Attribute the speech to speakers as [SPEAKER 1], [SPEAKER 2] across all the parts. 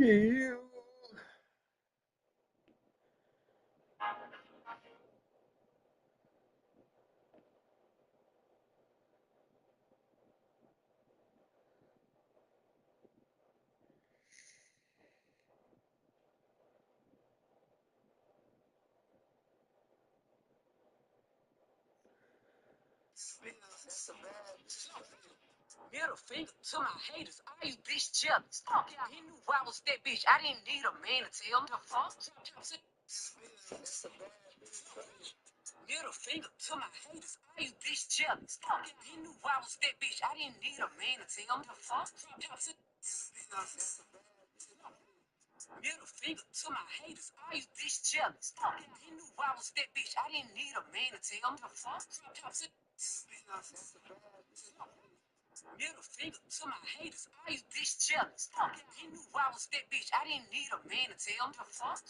[SPEAKER 1] chill.
[SPEAKER 2] Middle finger to my haters. Are you bitch jealous? Fuck yeah, he knew I was that bitch. I didn't need a man to tell him the fuck. Middle finger to my haters. Are you bitch jealous? Fuck yeah, he knew I was that bitch. I didn't need a man to tell him the fuck. Middle finger to my haters. Are you bitch jealous? Fuck yeah, he knew I was that bitch. I didn't need a man to tell him the fuck. Middle finger to my haters. Are you bitch jealous? Fuck yeah, he knew I was that bitch. I didn't need a man to tell him the fuck.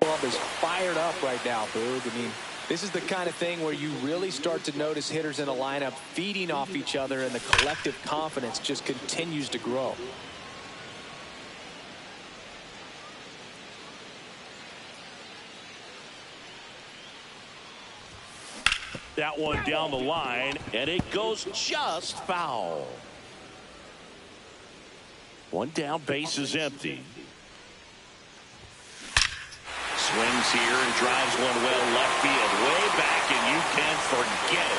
[SPEAKER 3] Club is fired up right now, Boog. I mean, this is the kind of thing where you really start to notice hitters in a lineup feeding off each other, and the collective confidence just continues to grow.
[SPEAKER 4] That one down the line, and it goes just foul. One down, base is empty. Swings here and drives one well left field, way back, and you can forget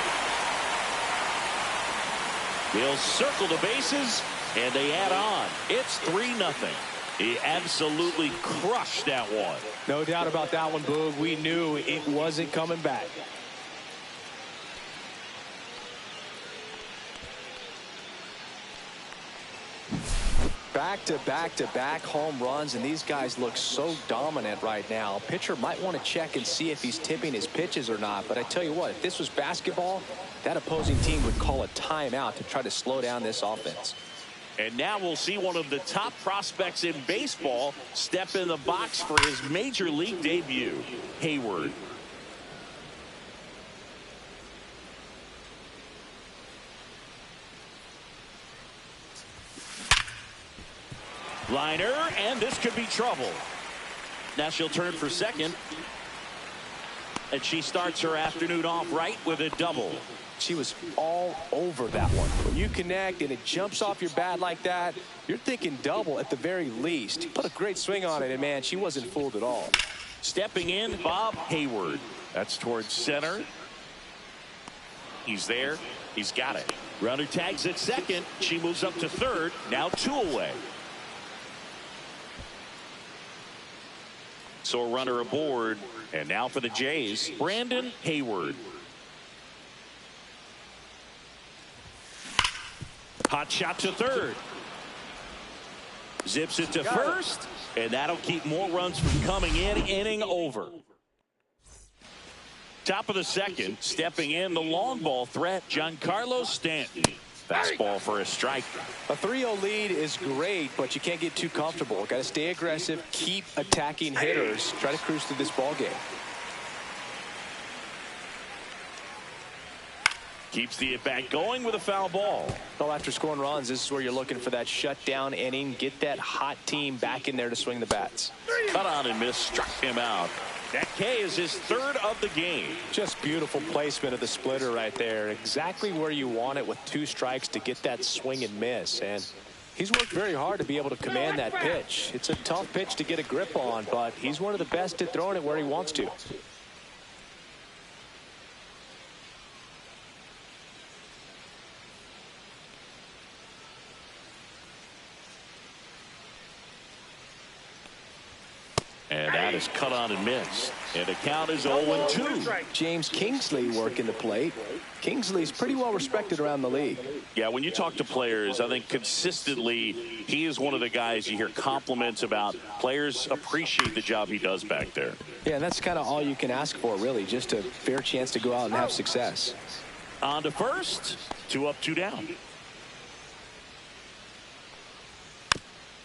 [SPEAKER 4] it. He'll circle the bases, and they add on. It's 3-0. He absolutely crushed that one.
[SPEAKER 3] No doubt about that one, Boog. We knew it wasn't coming back. Back-to-back-to-back home runs, and these guys look so dominant right now. Pitcher might want to check and see if he's tipping his pitches or not, but I tell you what, if this was basketball, that opposing team would call a timeout to try to slow down this offense.
[SPEAKER 4] And now we'll see one of the top prospects in baseball step in the box for his major league debut, Hayward. Liner, and this could be trouble. Now she'll turn for second. And she starts her afternoon off right with a double.
[SPEAKER 3] She was all over that one. When you connect and it jumps off your bat like that, you're thinking double at the very least. Put a great swing on it, and man, she wasn't fooled at all.
[SPEAKER 4] Stepping in, Bob Hayward. That's towards center. He's there. He's got it. Runner tags at second. She moves up to third. Now 2 away. So a runner aboard, and now for the Jays, Brandon Hayward. Hot shot to third. Zips it to first, and that'll keep more runs from coming in. Inning over. Top of the second, stepping in, the long ball threat, Giancarlo Stanton. Fastball for a strike.
[SPEAKER 3] A 3-0 lead is great, but you can't get too comfortable. Got to stay aggressive, keep attacking hitters, try to cruise through this ball game.
[SPEAKER 4] Keeps the at-bat going with a foul ball.
[SPEAKER 3] Well, after scoring runs, this is where you're looking for that shutdown inning. Get that hot team back in there to swing the bats.
[SPEAKER 4] Cut on and miss, struck him out. That K is his third of the game.
[SPEAKER 3] Just beautiful placement of the splitter right there. Exactly where you want it with 2 strikes to get that swing and miss. And he's worked very hard to be able to command that pitch. It's a tough pitch to get a grip on, but he's one of the best at throwing it where he wants to.
[SPEAKER 4] And that is cut on and missed. And the count is 0-2.
[SPEAKER 3] James Kingsley working the plate. Kingsley's pretty well respected around the league.
[SPEAKER 4] Yeah, when you talk to players, I think consistently he is one of the guys you hear compliments about. Players appreciate the job he does back there.
[SPEAKER 3] Yeah, that's kind of all you can ask for, really. Just a fair chance to go out and have success.
[SPEAKER 4] On to first. 2 up, 2 down.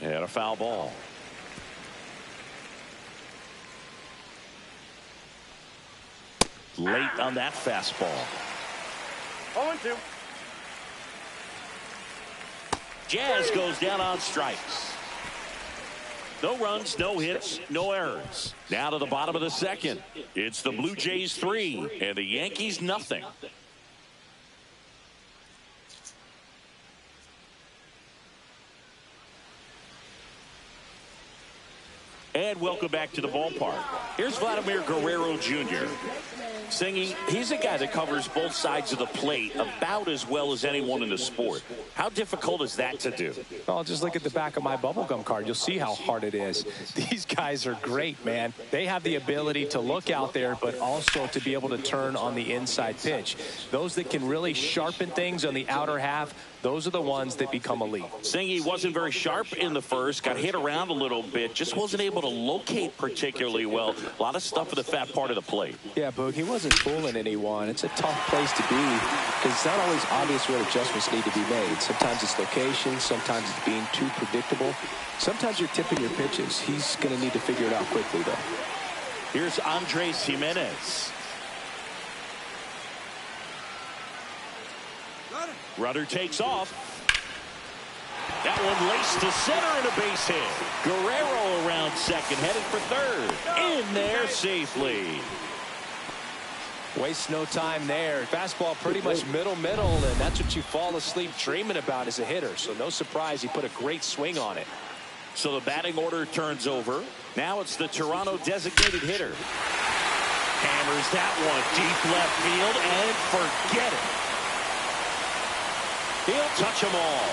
[SPEAKER 4] And a foul ball. Late on that fastball.
[SPEAKER 2] 0-2.
[SPEAKER 4] Jazz goes down on strikes. No runs, no hits, no errors. Now to the bottom of the second. It's the Blue Jays 3 and the Yankees nothing. And welcome back to the ballpark. Here's Vladimir Guerrero Jr. Singy, he's a guy that covers both sides of the plate about as well as anyone in the sport. How difficult is that to do?
[SPEAKER 3] Well, just look at the back of my bubblegum card. You'll see how hard it is. These guys are great, man. They have the ability to look out there, but also to be able to turn on the inside pitch. Those that can really sharpen things on the outer half, those are the ones that become elite.
[SPEAKER 4] Singy wasn't very sharp in the first, got hit around a little bit, just wasn't able to locate particularly well. A lot of stuff for the fat part of the plate.
[SPEAKER 3] Yeah, Boog, he wasn't fooling anyone. It's a tough place to be because it's not always obvious where adjustments need to be made. Sometimes it's location, sometimes it's being too predictable. Sometimes you're tipping your pitches. He's going to need to figure it out quickly, though.
[SPEAKER 4] Here's Andres Jimenez. Rudder takes off. That one laced to center and a base hit. Guerrero around second, headed for third. In there safely.
[SPEAKER 3] Wastes no time there. Fastball pretty much middle, and that's what you fall asleep dreaming about as a hitter. So no surprise he put a great swing on it.
[SPEAKER 4] So the batting order turns over. Now it's the Toronto designated hitter. Hammers that one deep left field and forget it. He'll touch them all.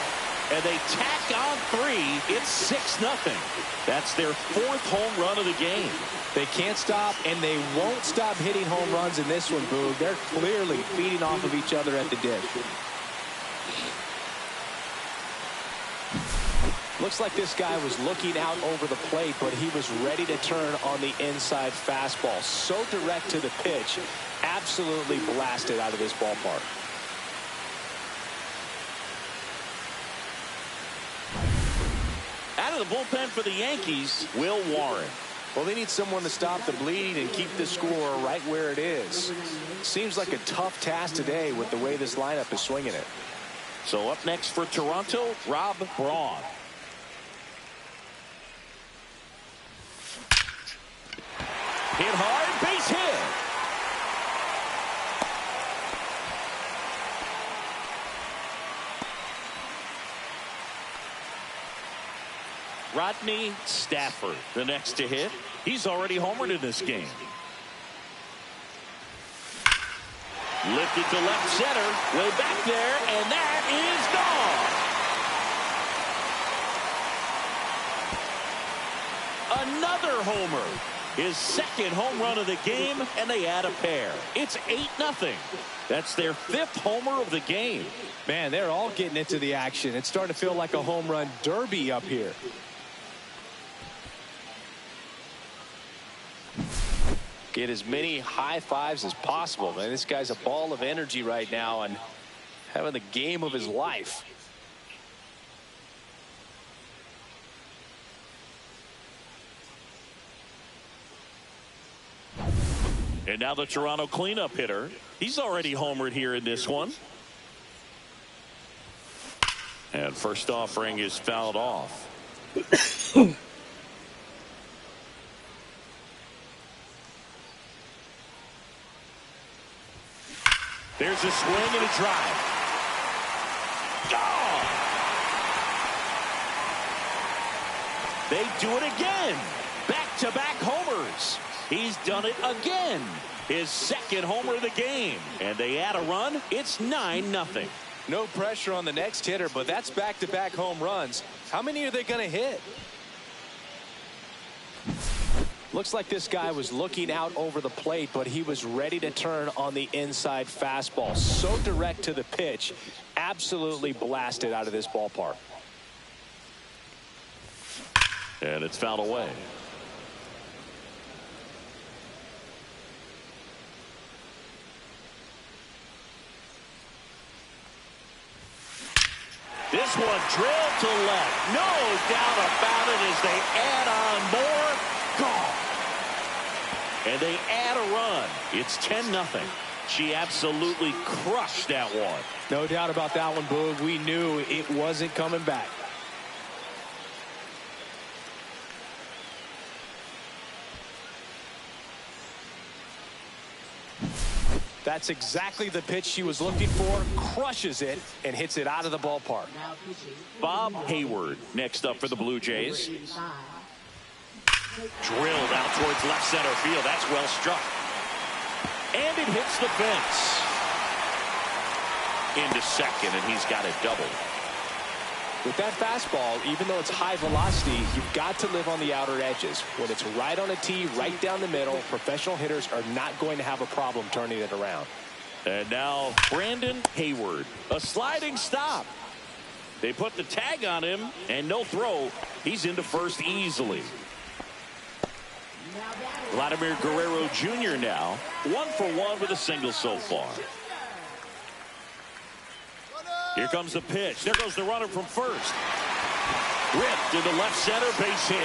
[SPEAKER 4] And they tack on 3. It's 6-0. That's their 4th home run of the game.
[SPEAKER 3] They can't stop, and they won't stop hitting home runs in this one, Boog. They're clearly feeding off of each other at the dish. Looks like this guy was looking out over the plate, but he was ready to turn on the inside fastball. So direct to the pitch, absolutely blasted out of this ballpark.
[SPEAKER 4] Out of the bullpen for the Yankees, Will Warren.
[SPEAKER 3] Well, they need someone to stop the bleeding and keep the score right where it is. Seems like a tough task today with the way this lineup is swinging it.
[SPEAKER 4] So up next for Toronto, Rob Braun. Hit hard, base hit. Rodney Stafford, the next to hit. He's already homered in this game. Lifted to left center, way back there, and that is gone. Another homer. His 2nd home run of the game, and they add a pair. It's 8-0. That's their 5th homer of the game.
[SPEAKER 3] Man, they're all getting into the action. It's starting to feel like a home run derby up here. Get as many high fives as possible, man. This guy's a ball of energy right now, and Having the game of his life.
[SPEAKER 4] And now the Toronto cleanup hitter. He's already homered here in this one. And first offering is fouled off. There's a swing and a drive. Gone! They do it again. Back-to-back homers. He's done it again. His second homer of the game. And they add a run. It's 9-0.
[SPEAKER 3] No pressure on the next hitter, but that's back-to-back home runs. How many are they going to hit? Looks like this guy was looking out over the plate, but he was ready to turn on the inside fastball. So direct to the pitch. Absolutely blasted out of this ballpark.
[SPEAKER 4] And it's fouled away. This one drilled to left. No doubt about it as they add on more. Gone. And they add a run. It's 10-0. She absolutely crushed that one.
[SPEAKER 3] No doubt about that one, Boog. We knew it wasn't coming back. That's exactly the pitch she was looking for. Crushes it and hits it out of the ballpark.
[SPEAKER 4] Bob Hayward next up for the Blue Jays. Drilled out towards left center field. That's well struck. And it hits the fence. Into second, and he's got a double.
[SPEAKER 3] With that fastball, even though it's high velocity, you've got to live on the outer edges. When it's right on a tee, right down the middle, professional hitters are not going to have a problem turning it around.
[SPEAKER 4] And now Brandon Hayward, a sliding stop. They put the tag on him, and no throw. He's into first easily. Vladimir Guerrero Jr. now, 1 for 1 with a single so far. Here comes the pitch. There goes the runner from first. Ripped into left center, base hit.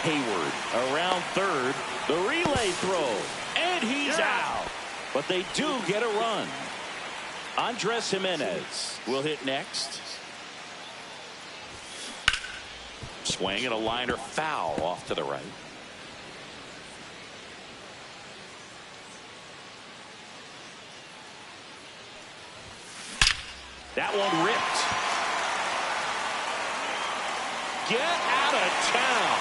[SPEAKER 4] Hayward around third. The relay throw. And he's out. But they do get a run. Andres Jimenez will hit next. Swing and a liner foul off to the right. That one ripped. Get out of town.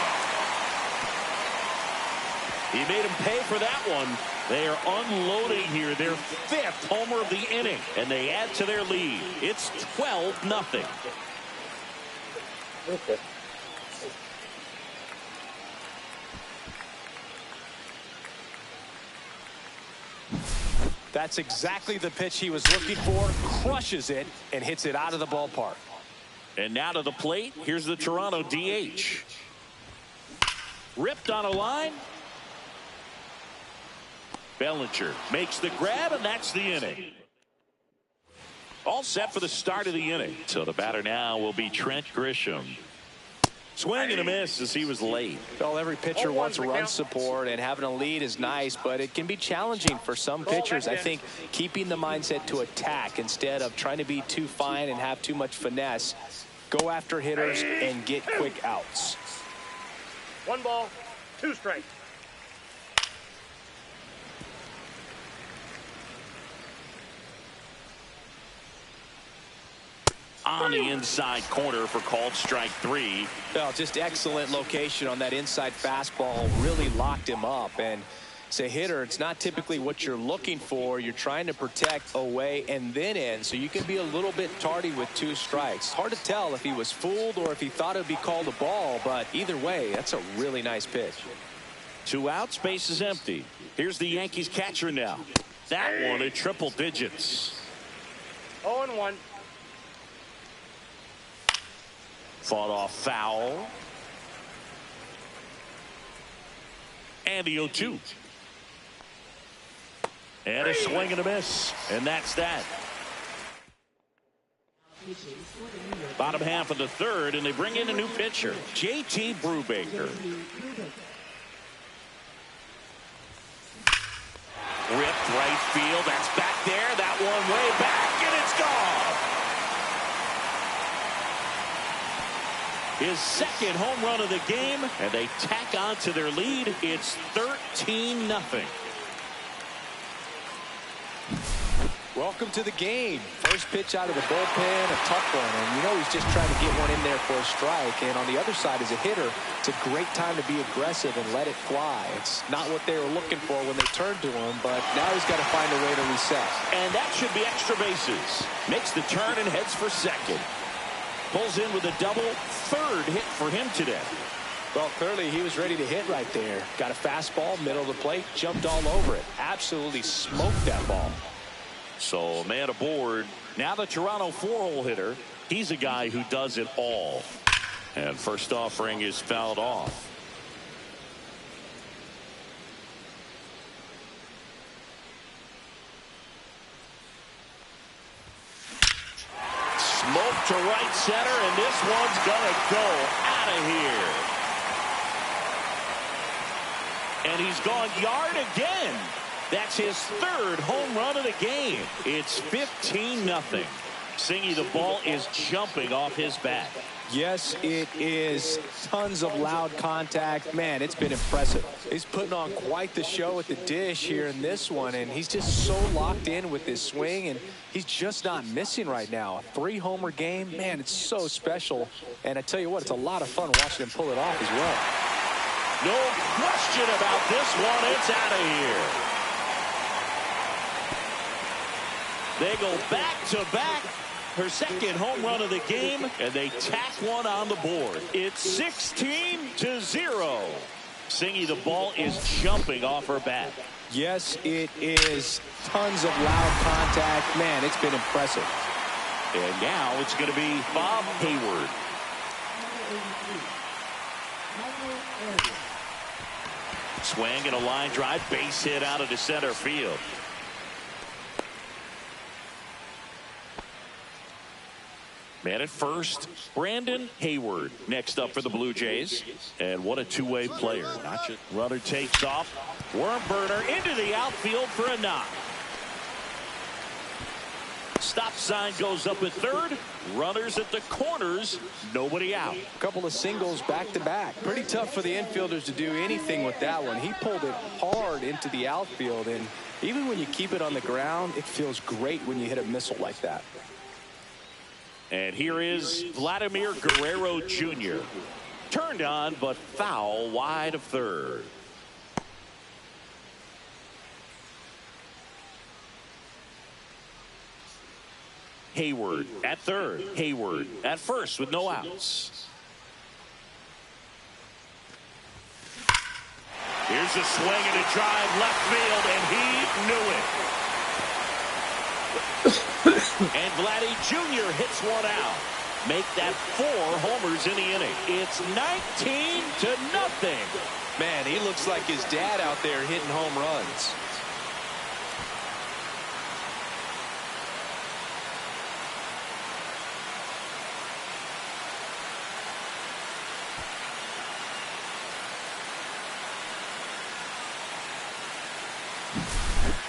[SPEAKER 4] He made him pay for that one. They are unloading here. Their 5th homer of the inning. And they add to their lead. It's 12-0.
[SPEAKER 1] Okay.
[SPEAKER 3] That's exactly the pitch he was looking for. Crushes it and hits it out of the ballpark.
[SPEAKER 4] And now to the plate. Here's the Toronto DH. Ripped on a line. Bellinger makes the grab, and that's the inning. All set for the start of the inning. So the batter now will be Trent Grisham. Swing and a miss as he was late.
[SPEAKER 3] Well, every pitcher wants run support, and having a lead is nice, but it can be challenging for some pitchers. I think keeping the mindset to attack instead of trying to be too fine and have too much finesse. Go after hitters and get quick outs.
[SPEAKER 1] 1 ball, 2 strikes.
[SPEAKER 4] On the inside corner for called strike 3.
[SPEAKER 3] Well, just excellent location on that inside fastball. Really locked him up. And as a hitter, it's not typically what you're looking for. You're trying to protect away and then in, so you can be a little bit tardy with 2 strikes. Hard to tell if he was fooled or if he thought it would be called a ball, but either way, that's a really nice pitch.
[SPEAKER 4] 2 outs, base is empty. Here's the Yankees catcher now. That one at triple digits.
[SPEAKER 1] 0-1.
[SPEAKER 4] Fought off foul. And the 0-2. And a swing and a miss. And that's that. Bottom half of the third, and they bring in a new pitcher, J.T. Brubaker. Ripped right field. That's back there. That one way back, and it's gone. His second home run of the game, and they tack on to their lead. It's 13-0.
[SPEAKER 3] Welcome to the game. First pitch out of the bullpen, a tough one. And you know he's just trying to get one in there for a strike. And on the other side, as a hitter, it's a great time to be aggressive and let it fly. It's not what they were looking for when they turned to him, but now he's got to find a way to reset.
[SPEAKER 4] And that should be extra bases. Makes the turn and heads for second. Pulls in with a double, third hit for him today.
[SPEAKER 3] Well, clearly he was ready to hit right there. Got a fastball, middle of the plate, jumped all over it. Absolutely smoked that ball.
[SPEAKER 4] So a man aboard. Now the Toronto four-hole hitter. He's a guy who does it all. And first offering is fouled off. Smoke to right center, and this one's gonna go out of here. And he's gone yard again. That's his third home run of the game. It's 15-0. Singy, the ball is jumping off his bat.
[SPEAKER 3] Yes, it is. Tons of loud contact. Man, it's been impressive. He's putting on quite the show at the dish here in this one, and he's just so locked in with his swing, and he's just not missing right now. A 3-homer game, man, it's so special. And I tell you what, it's a lot of fun watching him pull it off as well.
[SPEAKER 4] No question about this one. It's out of here. They go back-to-back. Her second home run of the game, and they tack one on the board. It's 16-0. Singy, the ball is jumping off her bat.
[SPEAKER 3] Yes, it is. Tons of loud contact. Man, it's been impressive.
[SPEAKER 4] And now it's going to be Bob Hayward. Swing and a line drive, base hit out of the center field. Man at first, Brandon Hayward next up for the Blue Jays. And what a two-way player. Not just runner takes off. Worm burner into the outfield for a knock. Stop sign goes up at third. Runners at the corners. Nobody out.
[SPEAKER 3] A couple of singles back-to-back. Pretty tough for the infielders to do anything with that one. He pulled it hard into the outfield. And even when you keep it on the ground, it feels great when you hit a missile like that.
[SPEAKER 4] And here is Vladimir Guerrero Jr. Turned on, but foul wide of third. Hayward at third. Hayward at first with no outs. Here's a swing and a drive left field, and he knew it. And Vladdy Jr. hits one out. Make that 4 homers in the inning. It's 19-0.
[SPEAKER 3] Man, he looks like his dad out there hitting home runs.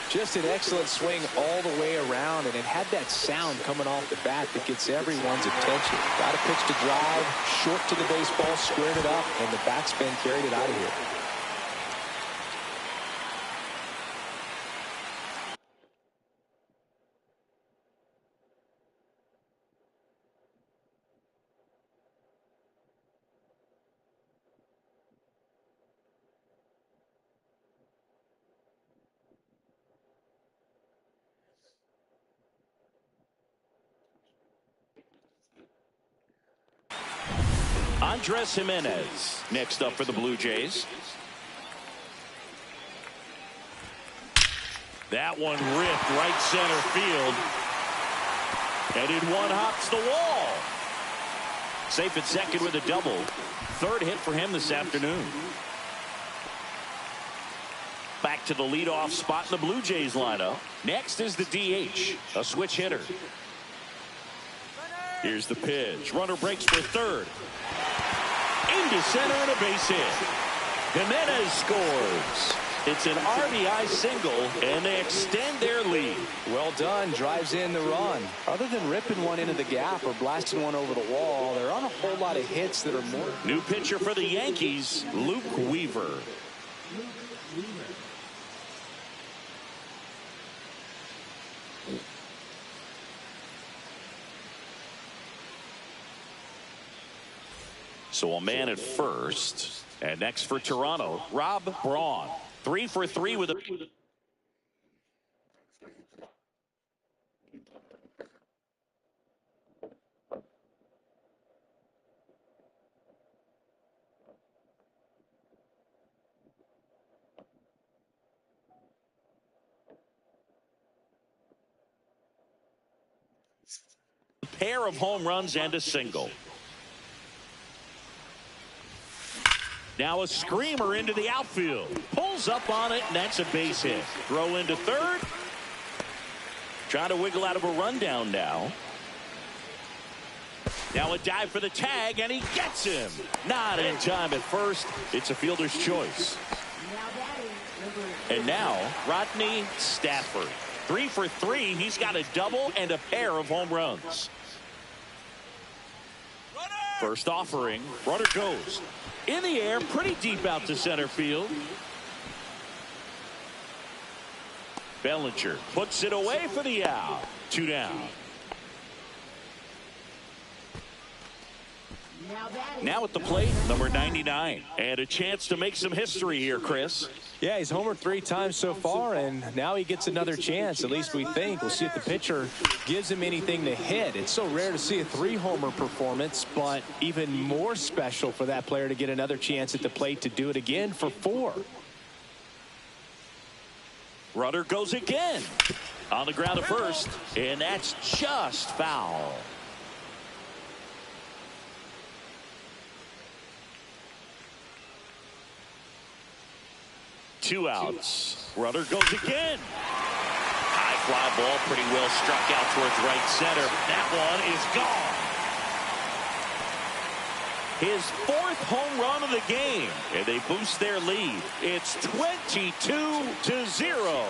[SPEAKER 3] Just an excellent swing all the way around, and it had that sound coming off the bat that gets everyone's attention. Got a pitch to drive, short to the baseball, squared it up, and the backspin carried it out of here.
[SPEAKER 4] Andres Jimenez next up for the Blue Jays. That one ripped right center field. And in one hops the wall. Safe at second with a double. Third hit for him this afternoon. Back to the leadoff spot in the Blue Jays lineup. Next is the DH, a switch hitter. Here's the pitch. Runner breaks for third. Into center and a base hit. Jimenez scores. It's an RBI single, and they extend their lead.
[SPEAKER 3] Well done. Drives in the run. Other than ripping one into the gap or blasting one over the wall, there aren't a whole lot of hits that are more.
[SPEAKER 4] New pitcher for the Yankees, Luke Weaver. So a man at first. And next for Toronto, Rob Braun. 3 for 3 with a pair of home runs and a single. Now a screamer into the outfield. Pulls up on it, and that's a base hit. Throw into third. Trying to wiggle out of a rundown now. Now a dive for the tag, and he gets him. Not in time at first. It's a fielder's choice. And now Rodney Stafford. 3 for 3. He's got a double and a pair of home runs. First offering. Runner goes. In the air, pretty deep out to center field. Bellinger puts it away for the out. 2 down. Now at the plate, number 99. And a chance to make some history here, Chris.
[SPEAKER 3] Yeah, he's homered 3 times so far, and now he gets another chance, at least we think. We'll see if the pitcher gives him anything to hit. It's so rare to see a 3-homer performance, but even more special for that player to get another chance at the plate to do it again for 4.
[SPEAKER 4] Runner goes again. On the ground at first, and that's just foul. Two outs. Runner goes again. High fly ball, pretty well struck out towards right center. That one is gone. His 4th home run of the game, and they boost their lead. It's 22-0.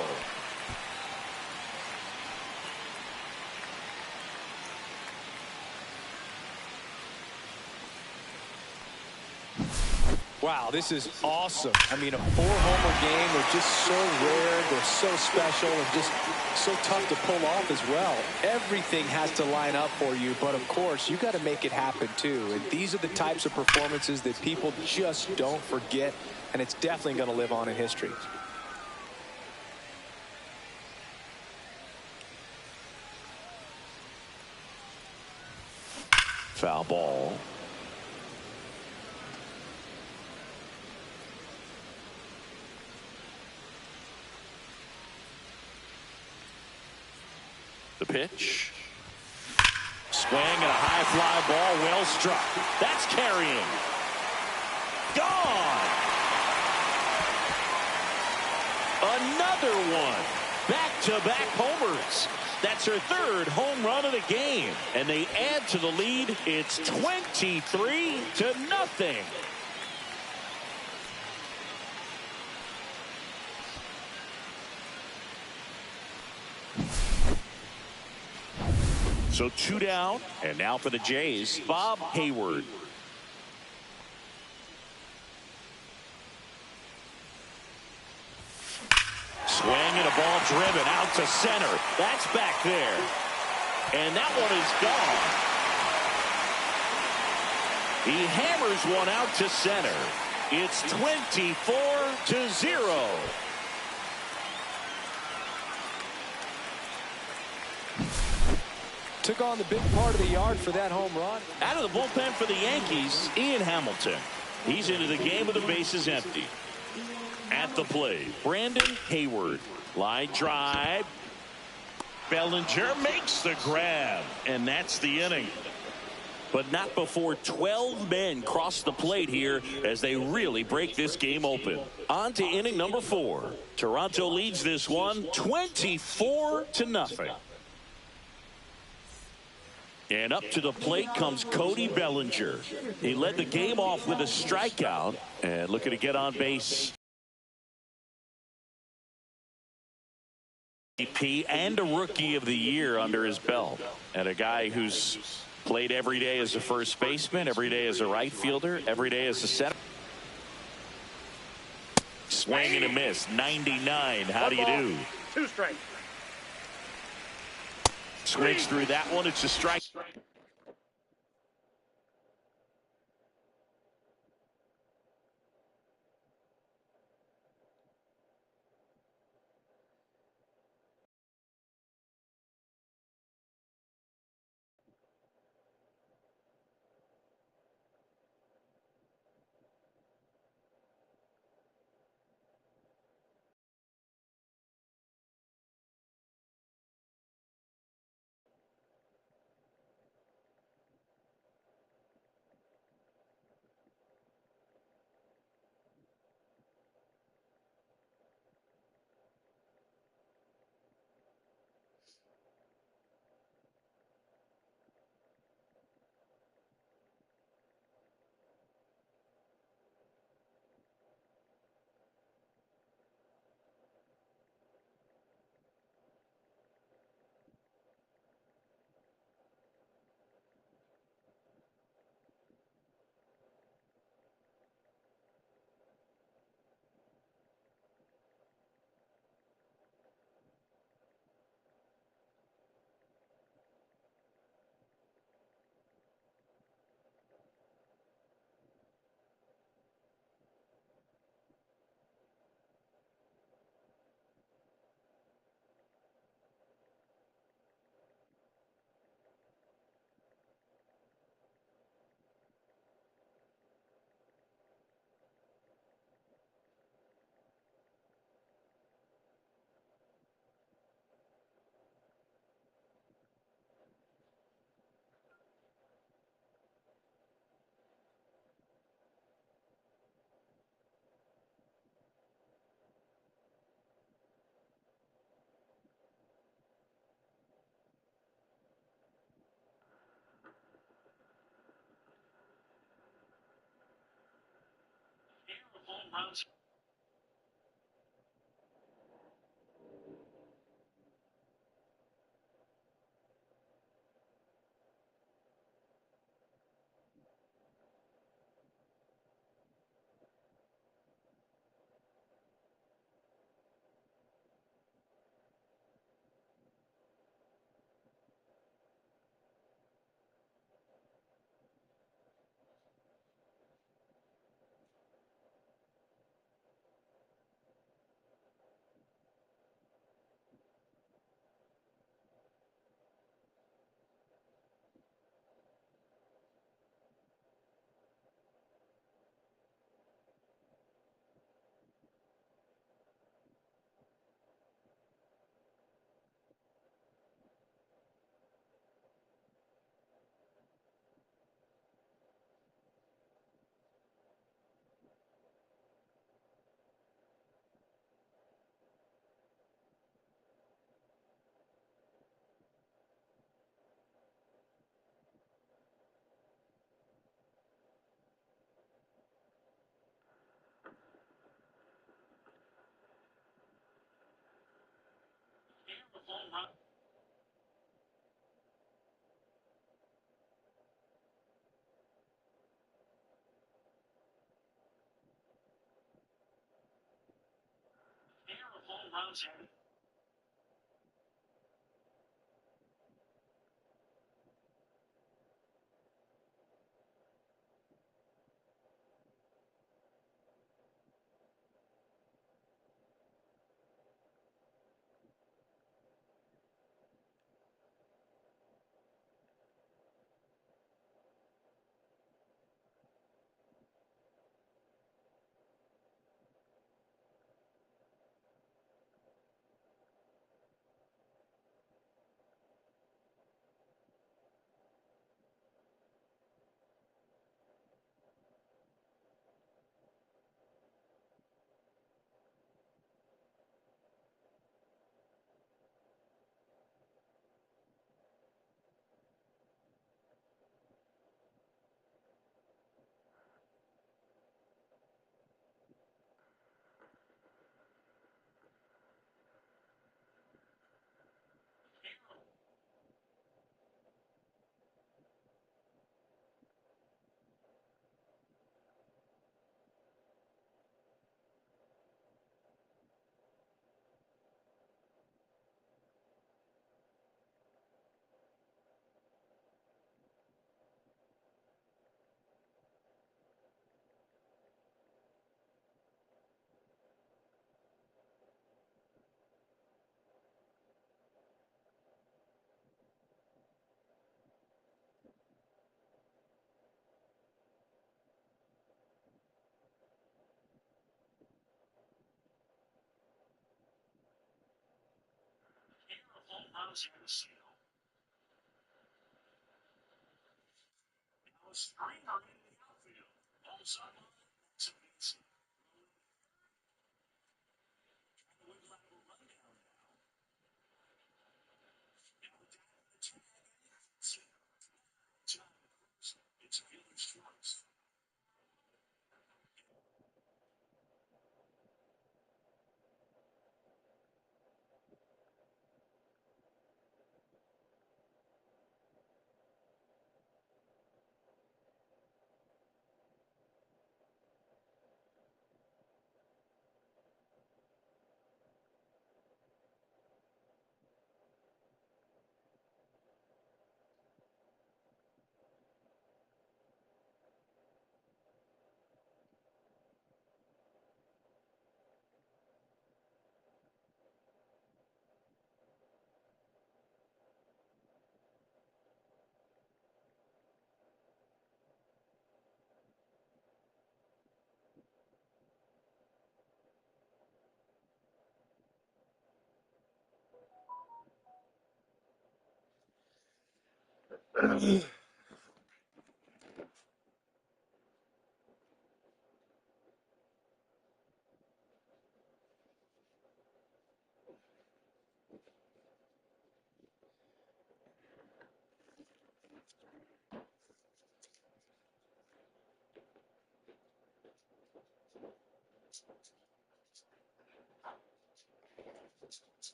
[SPEAKER 3] Wow, this is awesome. I mean, a 4-homer game. They're just so rare. They're so special and just so tough to pull off as well. Everything has to line up for you, but of course, you got to make it happen too. And these are the types of performances that people just don't forget, and it's definitely going to live on in history.
[SPEAKER 4] Foul ball. The pitch. Swing and a high fly ball, well struck. That's carrying. Gone. Another one. Back-to-back homers. That's her 3rd home run of the game. And they add to the lead. It's 23-0. So 2 down, and now for the Jays, Bob Hayward. Swing and a ball driven out to center. That's back there. And that one is gone. He hammers one out to center. It's 24-0.
[SPEAKER 3] Took on the big part of the yard for that home run.
[SPEAKER 4] Out of the bullpen for the Yankees, Ian Hamilton. He's into the game with the bases empty. At the plate, Brandon Hayward. Line drive. Bellinger makes the grab, and that's the inning. But not before 12 men cross the plate here as they really break this game open. On to inning number 4. Toronto leads this one 24-0. And up to the plate comes Cody Bellinger. He led the game off with a strikeout and looking to get on base. MVP and a Rookie of the Year under his belt. And a guy who's played every day as a first baseman, every day as a right fielder, every day as a center. Swing and a miss. 99. How do you do?
[SPEAKER 1] 2 strikes.
[SPEAKER 4] Swings through that one. It's a strike.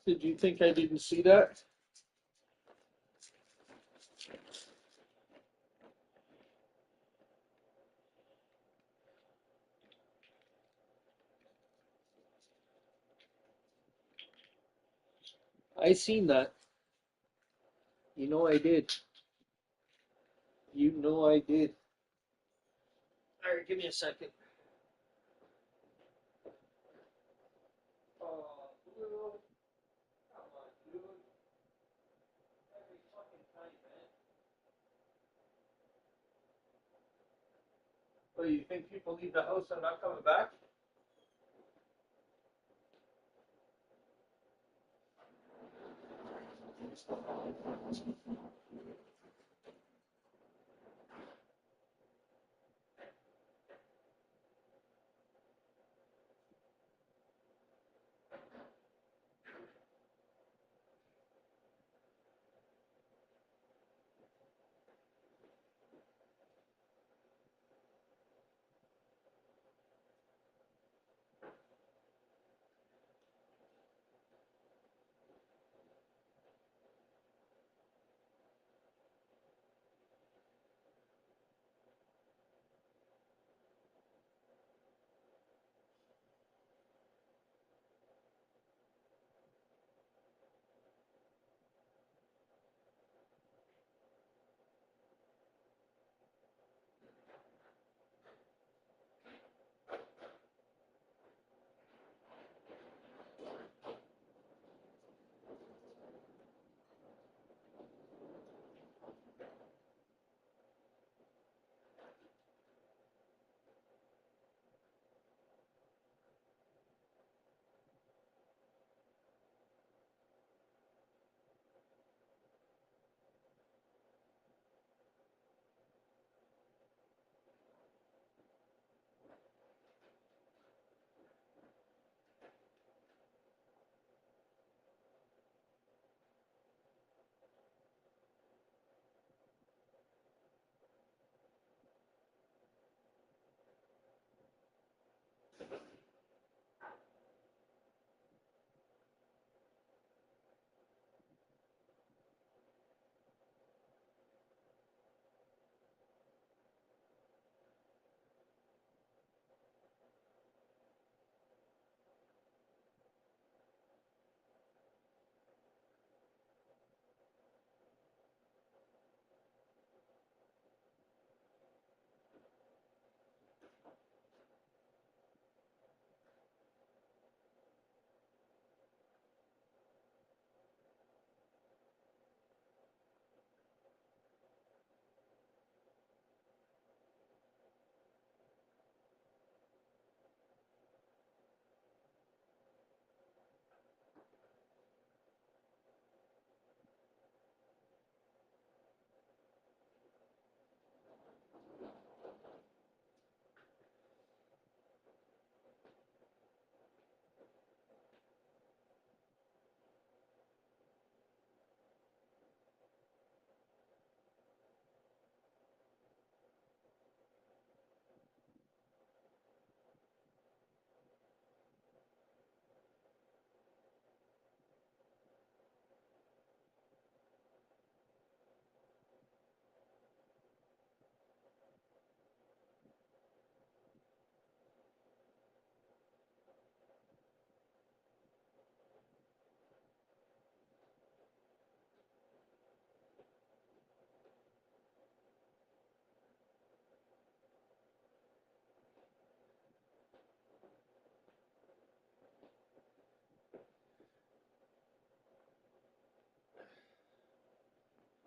[SPEAKER 5] Did you think I didn't see that? I seen that. You know I did. You know I did. All right, give me a second. Oh, Blue. Come on, dude. Every fucking time, man. What, you think people leave the house and not coming back?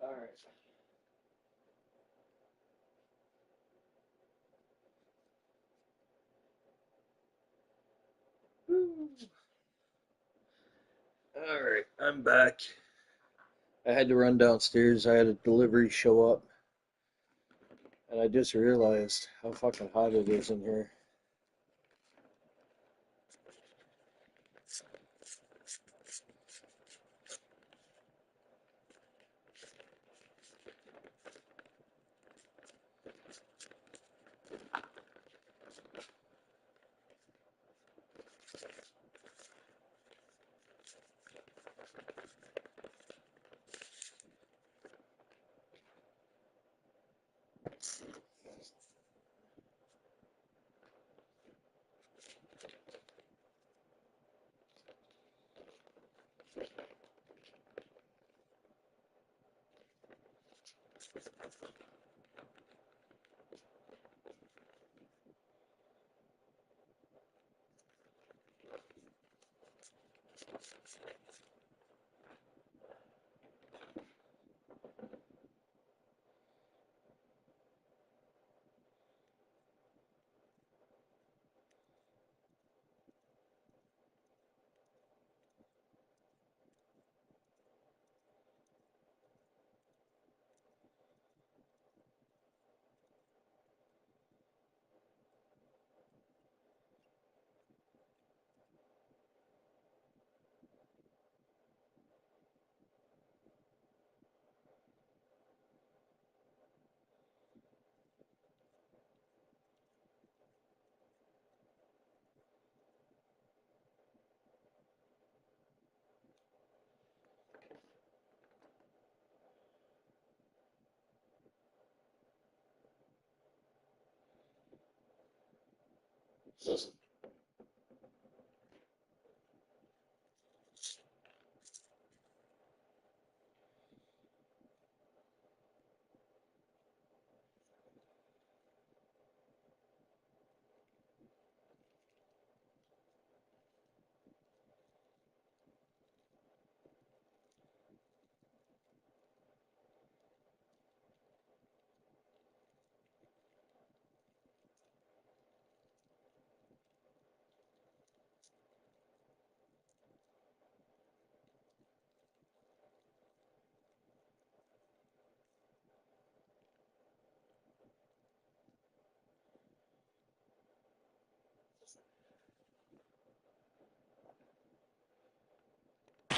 [SPEAKER 5] All right. All right, I'm back. I had to run downstairs. I had a delivery show up. And I just realized how fucking hot it is in here.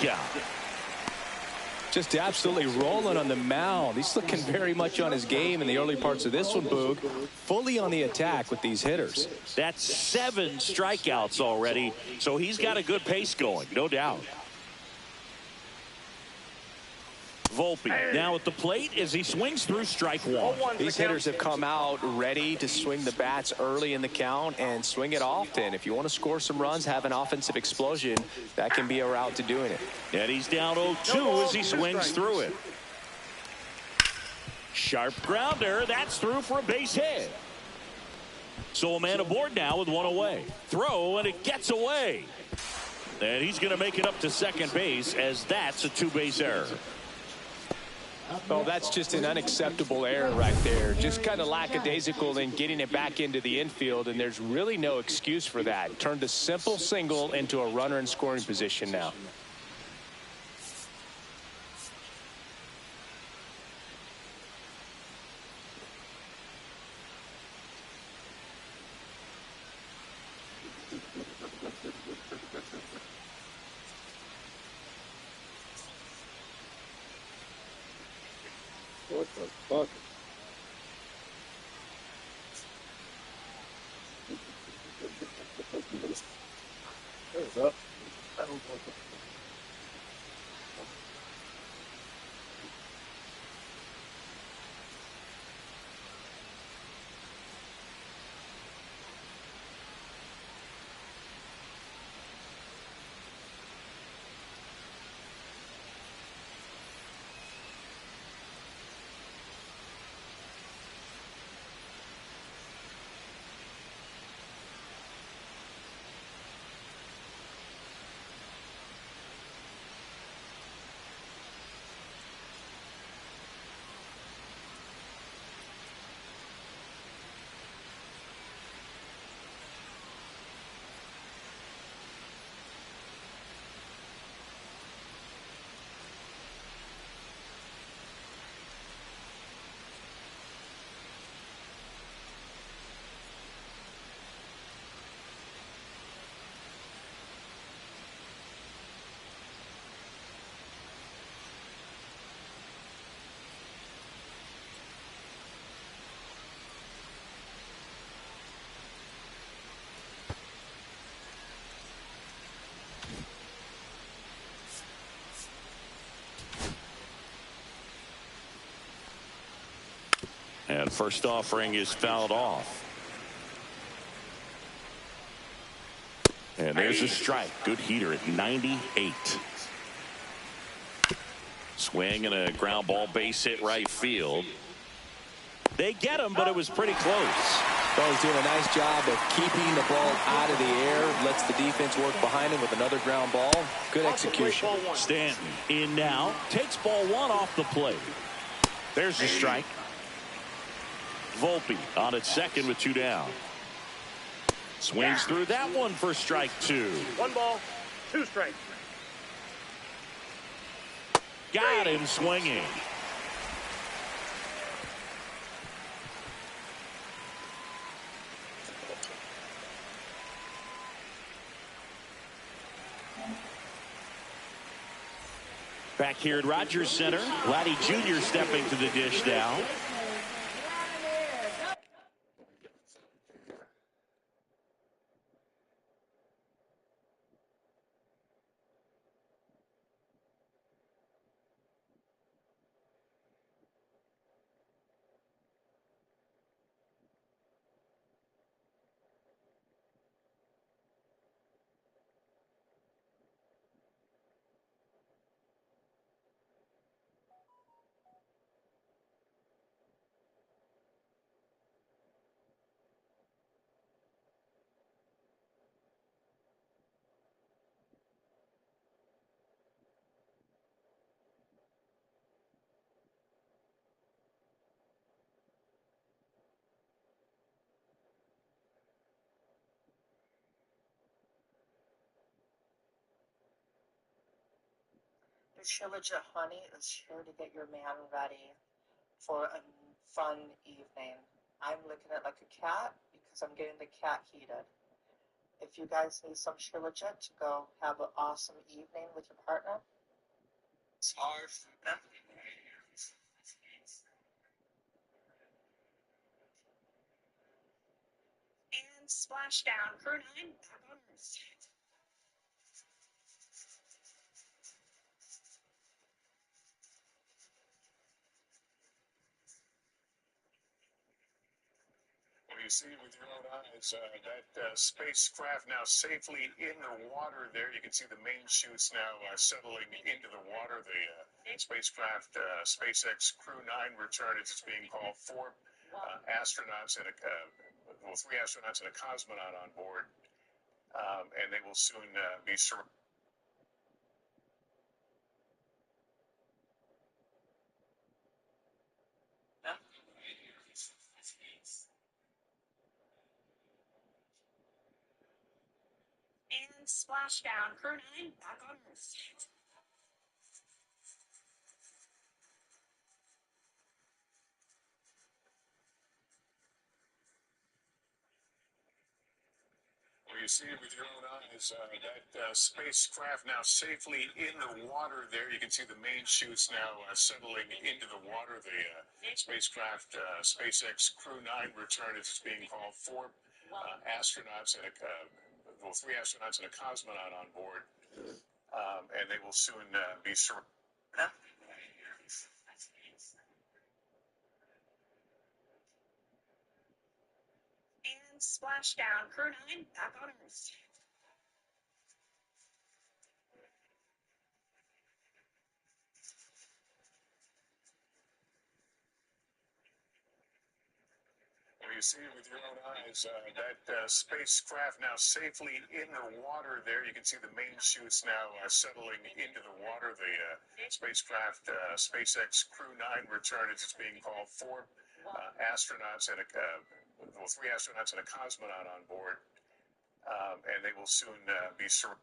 [SPEAKER 4] Yeah.
[SPEAKER 3] Just absolutely rolling on the mound. He's looking very much on his game in the early parts of this one, Boog. Fully on the attack with these hitters.
[SPEAKER 4] That's 7 strikeouts already, so he's got a good pace going, no doubt. Volpe now at the plate as he swings through strike one.
[SPEAKER 3] These hitters have come out ready to swing the bats early in the count and swing it often. If you want to score some runs, have an offensive explosion, that can be a route to doing it.
[SPEAKER 4] And he's down 0-2 as he swings through it. Sharp grounder. That's through for a base hit. So a man aboard now with one away. Throw, and it gets away. And he's going to make it up to second base as that's a 2-base error.
[SPEAKER 3] Oh, that's just an unacceptable error right there. Just kind of lackadaisical in getting it back into the infield, and there's really no excuse for that. Turned a simple single into a runner in scoring position now.
[SPEAKER 5] What the fuck? There's up. I don't know.
[SPEAKER 4] And first offering is fouled off. And there's a strike. Good heater at 98. Swing and a ground ball base hit right field. They get him, but it was pretty close.
[SPEAKER 3] Bo's doing a nice job of keeping the ball out of the air. Lets the defense work behind him with another ground ball. Good execution.
[SPEAKER 4] Stanton in now. Takes ball 1 off the plate. There's a strike. Volpe on at second with 2 down. Swings through that one for strike 2.
[SPEAKER 1] 1 ball, 2 strikes.
[SPEAKER 4] Got him swinging. Back here at Rogers Center, Vladdy Jr. stepping to the dish now.
[SPEAKER 6] The Shilajah honey is here to get your man ready for a fun evening. I'm licking it like a cat because I'm getting the cat heated. If you guys need some Shilajah to go have an awesome evening with your partner, it's hard. And splash down. Crew 9, back on Earth.
[SPEAKER 7] Well, you see with your own eyes that spacecraft now safely in the water there. You can see the main chutes now settling into the water. The spacecraft, SpaceX Crew 9 return, as it's being called, four astronauts and three astronauts and a cosmonaut on board. And they will soon be surrounded.
[SPEAKER 6] And splash down. Crew 9, back on Earth.
[SPEAKER 7] Well, you see with your own eyes that spacecraft now safely in the water there. You can see the main chutes now settling into the water. The spacecraft, SpaceX Crew 9 return, as it's being called, four astronauts and three astronauts and a cosmonaut on board. And they will soon be surrounded.
[SPEAKER 6] And splash down. Crew 9, back on Earth.
[SPEAKER 7] Well, you see with your own eyes that spacecraft now safely in the water there. You can see the main chutes now settling into the water. The spacecraft, SpaceX Crew 9 return, as it's being called, four astronauts and three astronauts and a cosmonaut on board. And they will soon be surrounded.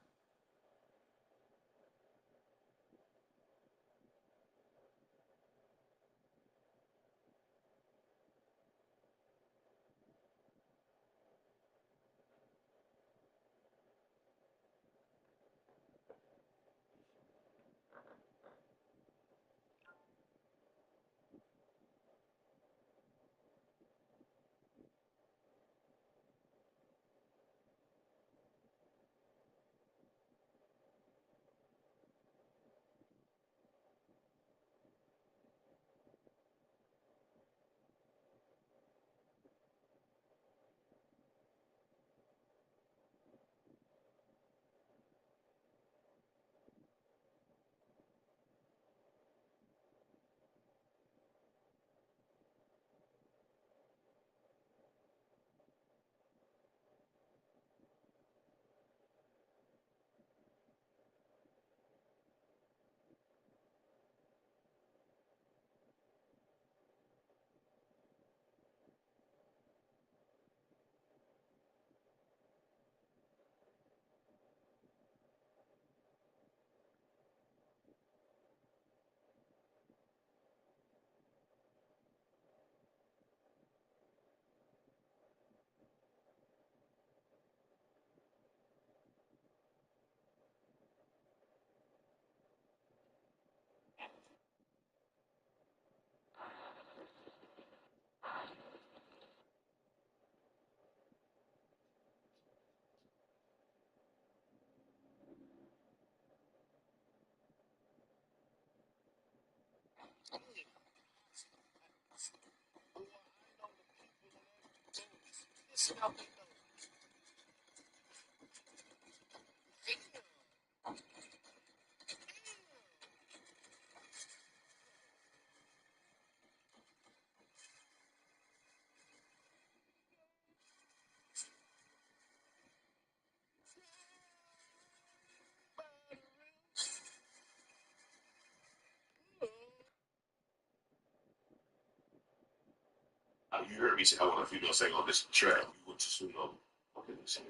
[SPEAKER 8] You heard me say I want a female sing on this track. You want to swing on. Okay, let's see.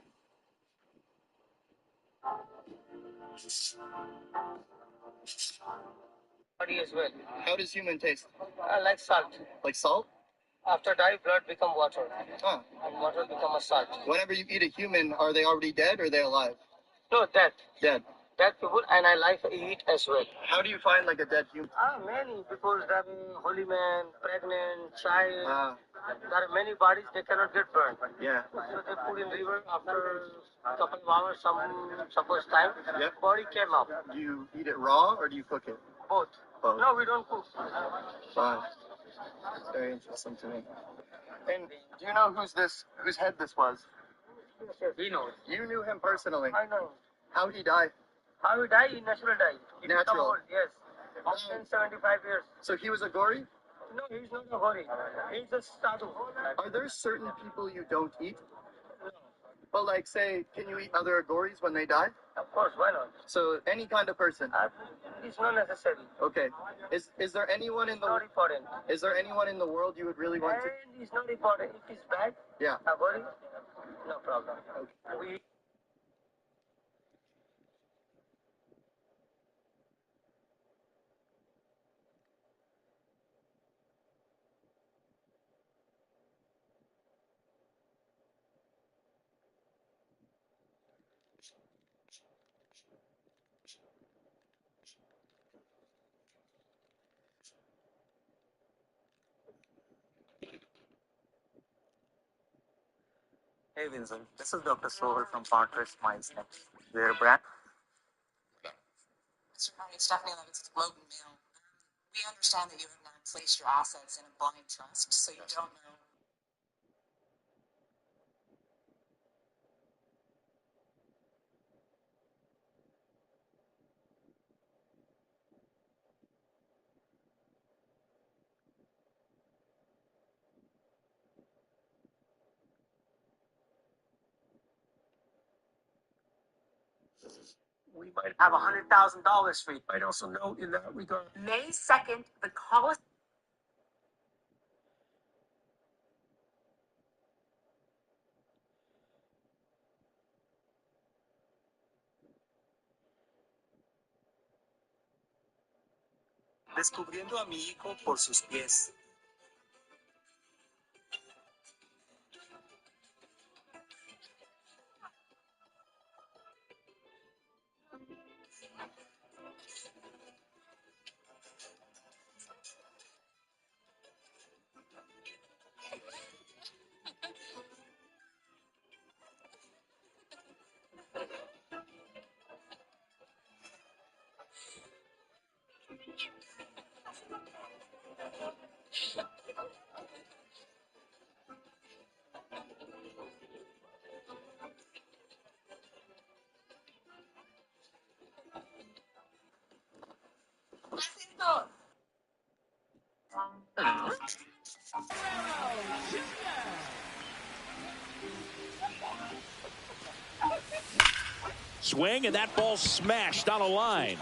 [SPEAKER 2] Body as well.
[SPEAKER 9] How does human taste?
[SPEAKER 2] Like salt.
[SPEAKER 9] Like salt?
[SPEAKER 2] After die, blood become water,
[SPEAKER 9] Huh.
[SPEAKER 2] and water become a salt.
[SPEAKER 9] Whenever you eat a human, are they already dead or are they alive?
[SPEAKER 2] No, death.
[SPEAKER 9] Dead.
[SPEAKER 2] Dead people, and I like to eat as well.
[SPEAKER 9] How do you find like a dead human?
[SPEAKER 2] Many because there are holy man, pregnant, child. There are many bodies they cannot get burned.
[SPEAKER 9] Yeah.
[SPEAKER 2] So they put in river after a couple of hours, suppose time.
[SPEAKER 9] Yep.
[SPEAKER 2] Body came up.
[SPEAKER 9] Do you eat it raw or do you cook it?
[SPEAKER 2] Both.
[SPEAKER 9] Both.
[SPEAKER 2] No, we don't cook.
[SPEAKER 9] Wow. That's very interesting to me. And do you know whose head this was?
[SPEAKER 2] He knows.
[SPEAKER 9] You knew him personally.
[SPEAKER 2] I know.
[SPEAKER 9] How'd he die?
[SPEAKER 2] How he died? He natural died. He become
[SPEAKER 9] Natural.
[SPEAKER 2] old, yes. 175 years.
[SPEAKER 9] So he was a gory?
[SPEAKER 2] No, he's not a hori. He's a sadhu.
[SPEAKER 9] Are there certain people you don't eat? But like, say, can you eat other agoris when they die?
[SPEAKER 2] Of course, why not?
[SPEAKER 9] So any kind of person.
[SPEAKER 2] It's not necessary.
[SPEAKER 9] Okay. Is there anyone in the
[SPEAKER 2] Not important.
[SPEAKER 9] Is there anyone in the world you would really want to?
[SPEAKER 2] And it's not important. If it's bad,
[SPEAKER 9] Yeah.
[SPEAKER 2] agori, no problem.
[SPEAKER 9] Okay.
[SPEAKER 2] We
[SPEAKER 10] Hey Vincent, this is Dr. Sohar from Partridge Smiles Next. We're a brand.
[SPEAKER 11] Mr. Carney, Stephanie Levitz with Globe and Mail. We understand that you have now placed your assets in a blind trust, so you don't know.
[SPEAKER 2] we might have $100,000 for you. I'd also note in that regard.
[SPEAKER 11] May 2nd, the call is.
[SPEAKER 10] Descubriendo a mi hijo por sus pies.
[SPEAKER 4] Swing, and that ball smashed down a line.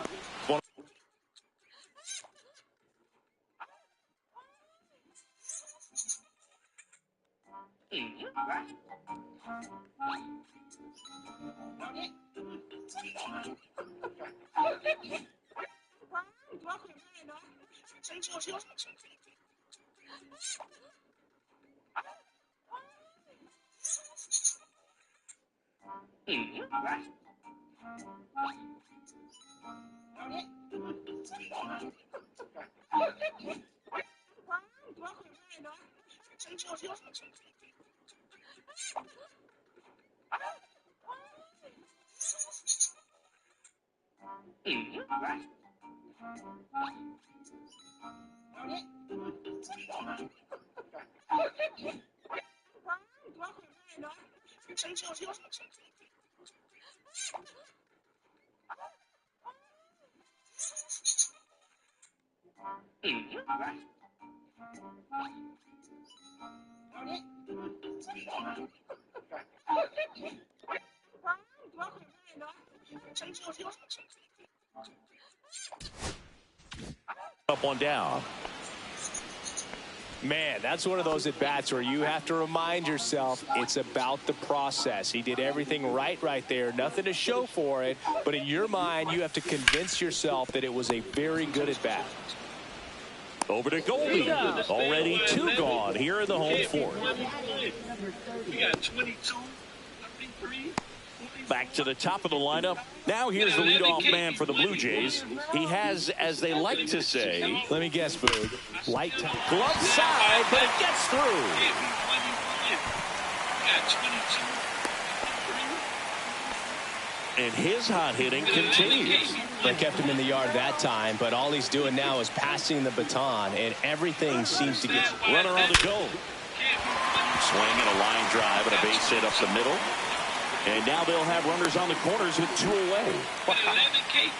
[SPEAKER 4] Up, one down.
[SPEAKER 3] Man, that's one of those at-bats where you have to remind yourself it's about the process. He did everything right there. Nothing to show for it. But in your mind, you have to convince yourself that it was a very good at-bat.
[SPEAKER 4] Over to Goldie. Already 2 gone here in the home fourth.
[SPEAKER 12] We got 22, 33.
[SPEAKER 4] Back to the top of the lineup. Now here's the leadoff man for the Blue Jays. He has, as they like to say,
[SPEAKER 3] let me guess, Boog, light
[SPEAKER 4] glove side, but it gets through. And his hot hitting continues.
[SPEAKER 3] They kept him in the yard that time, but all he's doing now is passing the baton, and everything seems to get
[SPEAKER 4] runner on the go. Swing and a line drive and a base hit up the middle. And now they'll have runners on the corners with 2 away.
[SPEAKER 3] Wow.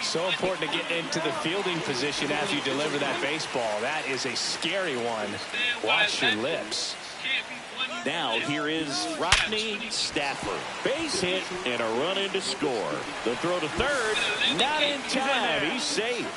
[SPEAKER 3] So important to get into the fielding position as you deliver that baseball. That is a scary one. Watch your lips.
[SPEAKER 4] Now here is Rodney Stafford. Base hit and a run in to score. The throw to third, not in time. He's safe.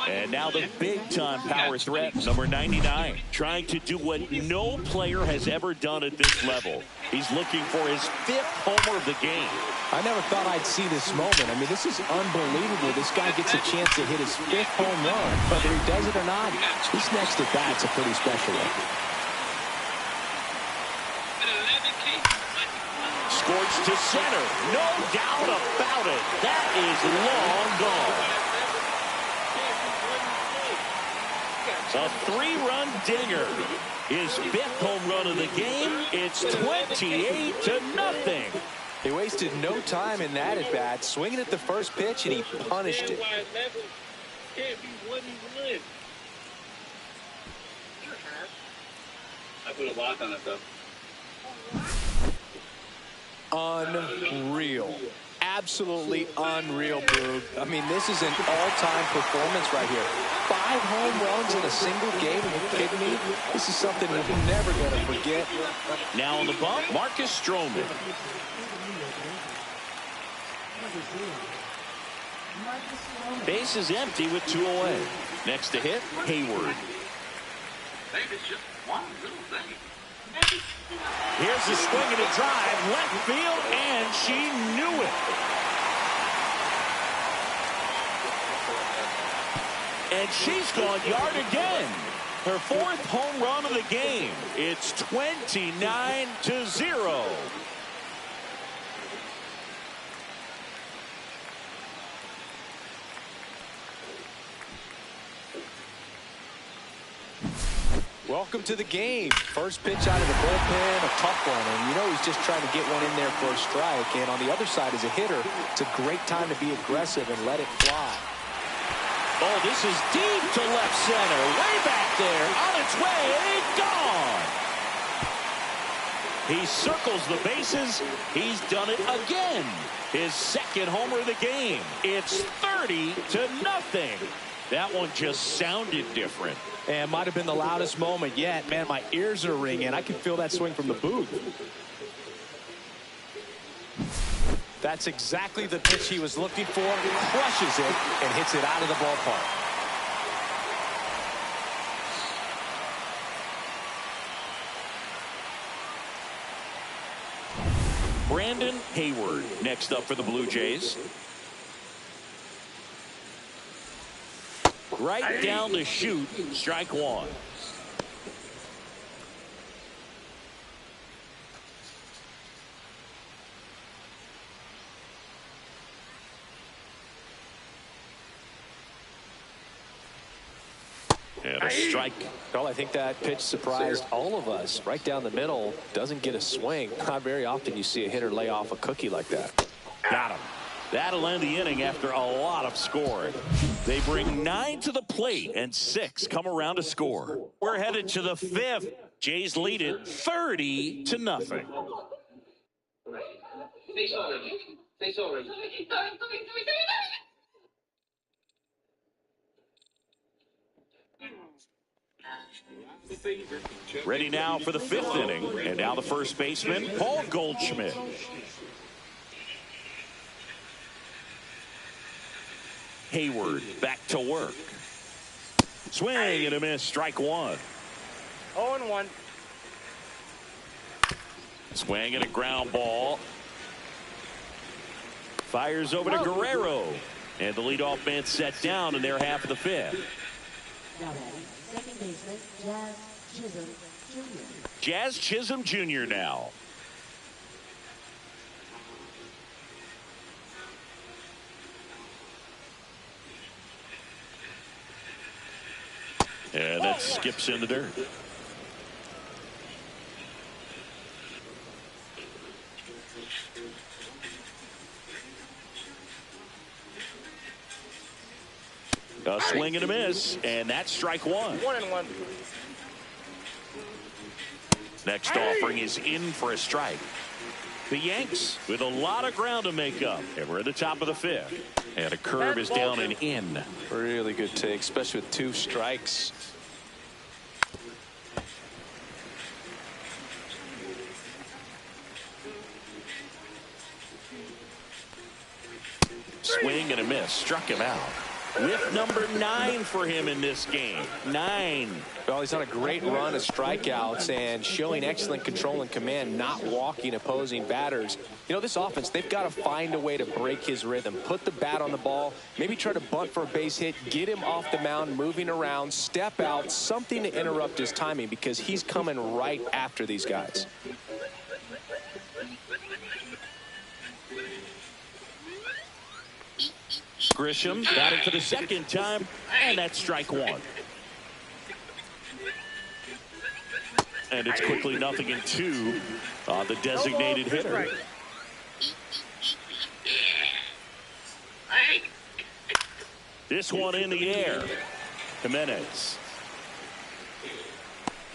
[SPEAKER 4] And now the big-time power threat, number 99, trying to do what no player has ever done at this level. He's looking for his 5th homer of the game.
[SPEAKER 3] I never thought I'd see this moment. I mean, this is unbelievable. This guy gets a chance to hit his 5th home run. Whether he does it or not, this next at bat's a pretty special one.
[SPEAKER 4] Scorched to center. No doubt about it. That is long gone. A 3-run dinger. His 5th home run of the game. It's 28-0.
[SPEAKER 3] He wasted no time in that at bat, swinging at the first pitch, and he punished it.
[SPEAKER 12] I put a lock on it though.
[SPEAKER 3] Unreal. Absolutely unreal, Boog. I mean, this is an all-time performance right here. 5 home runs in a single game. Are you kidding me? This is something we're never going to forget.
[SPEAKER 4] Now on the bump, Marcus Stroman. Base is empty with 2 away. Next to hit, Hayward.
[SPEAKER 12] Maybe it's just one little thing.
[SPEAKER 4] Here's the swing and a drive, left field, and she knew it. And she's gone yard again. Her 4th home run of the game. It's 29-0.
[SPEAKER 3] Welcome to the game. First pitch out of the bullpen, a tough one. And you know he's just trying to get one in there for a strike. And on the other side, as a hitter, it's a great time to be aggressive and let it fly.
[SPEAKER 4] Oh, this is deep to left center. Way back there. On its way. Gone. He circles the bases. He's done it again. His 2nd homer of the game. It's 30-0. That one just sounded different.
[SPEAKER 3] And might have been the loudest moment yet. Man, my ears are ringing. I can feel that swing from the booth. That's exactly the pitch he was looking for. Crushes it and hits it out of the ballpark.
[SPEAKER 4] Brandon Hayward next up for the Blue Jays. Right down the chute, strike 1. And a strike.
[SPEAKER 3] Well, I think that pitch surprised all of us. Right down the middle, doesn't get a swing. Not very often you see a hitter lay off a cookie like that.
[SPEAKER 4] Got him. That'll end the inning after a lot of scoring. They bring 9 to the plate and 6 come around to score. We're headed to the 5th. Jays lead it 30-0. Ready now for the 5th inning. And now the first baseman, Paul Goldschmidt. Hayward back to work. Swing and a miss. Strike one.
[SPEAKER 1] 0-1.
[SPEAKER 4] Swing and a ground ball. Fires over to Guerrero. And the leadoff man set down in their half of the fifth.
[SPEAKER 13] Second baseman, Jazz Chisholm Jr.
[SPEAKER 4] Jazz Chisholm Jr. now. And that skips in the dirt. A swing and a miss, and that's strike one.
[SPEAKER 1] 1-1.
[SPEAKER 4] Next offering is in for a strike. The Yanks with a lot of ground to make up. And we're at the top of the fifth. And a curve is down and in.
[SPEAKER 3] Really good take, especially with 2 strikes.
[SPEAKER 4] Swing and a miss. Struck him out. With number 9 for him in this game. 9.
[SPEAKER 3] Well, he's on a great run of strikeouts and showing excellent control and command, not walking opposing batters. You know, this offense, they've got to find a way to break his rhythm, put the bat on the ball, maybe try to bunt for a base hit, get him off the mound, moving around, step out, something to interrupt his timing because he's coming right after these guys.
[SPEAKER 4] Grisham batting for the second time, and that's strike one. And it's quickly 0-2 on the designated hitter. This one in the air. Jimenez.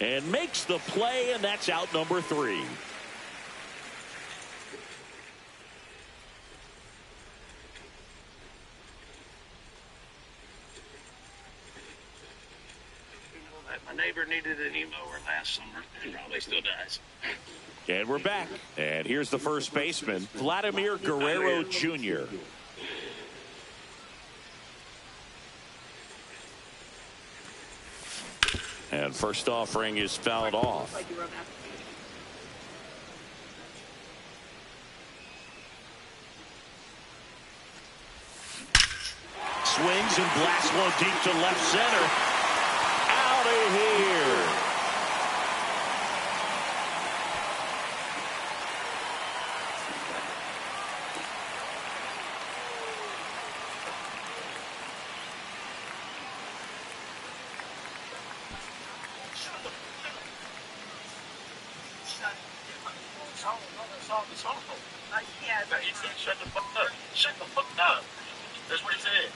[SPEAKER 4] And makes the play, and that's out number 3.
[SPEAKER 12] My neighbor needed a new mower last summer. He probably still does.
[SPEAKER 4] And we're back. And here's the first baseman, Vladimir Guerrero Jr. And first offering is fouled off. Swings and blasts one deep to left center. Out of here.
[SPEAKER 12] He said, shut the fuck up. Shut the fuck up. That's what he said.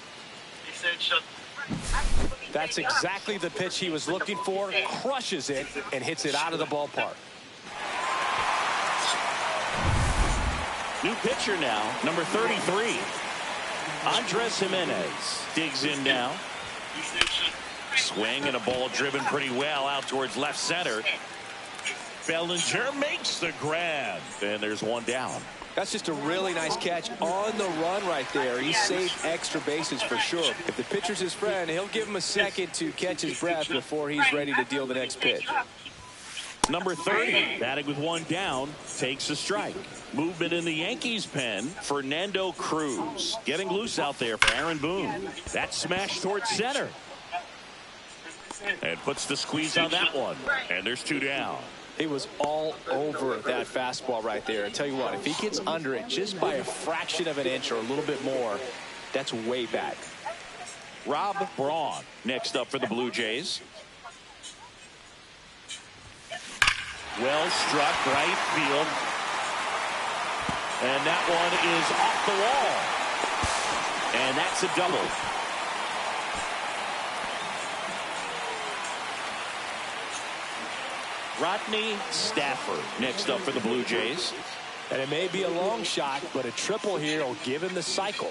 [SPEAKER 12] He said, shut the
[SPEAKER 3] That's exactly the pitch he was looking for. Crushes it and hits it out of the ballpark.
[SPEAKER 4] New pitcher now, number 33. Andres Jimenez digs in now. Swing and a ball driven pretty well out towards left center. Bellinger makes the grab. And there's one down.
[SPEAKER 3] That's just a really nice catch on the run right there. He saved extra bases for sure. If the pitcher's his friend, he'll give him a second to catch his breath before he's ready to deal the next pitch.
[SPEAKER 4] Number 30, batting with one down, takes a strike. Movement in the Yankees pen, Fernando Cruz. Getting loose out there for Aaron Boone. That smash towards center. And puts the squeeze on that one. And there's two down.
[SPEAKER 3] He was all over that fastball right there. I tell you what, if he gets under it just by a fraction of an inch or a little bit more, that's way back.
[SPEAKER 4] Rob Braun next up for the Blue Jays. Well struck right field. And that one is off the wall. And that's a double. Rodney Stafford next up for the Blue Jays.
[SPEAKER 3] And it may be a long shot, but a triple here will give him the cycle.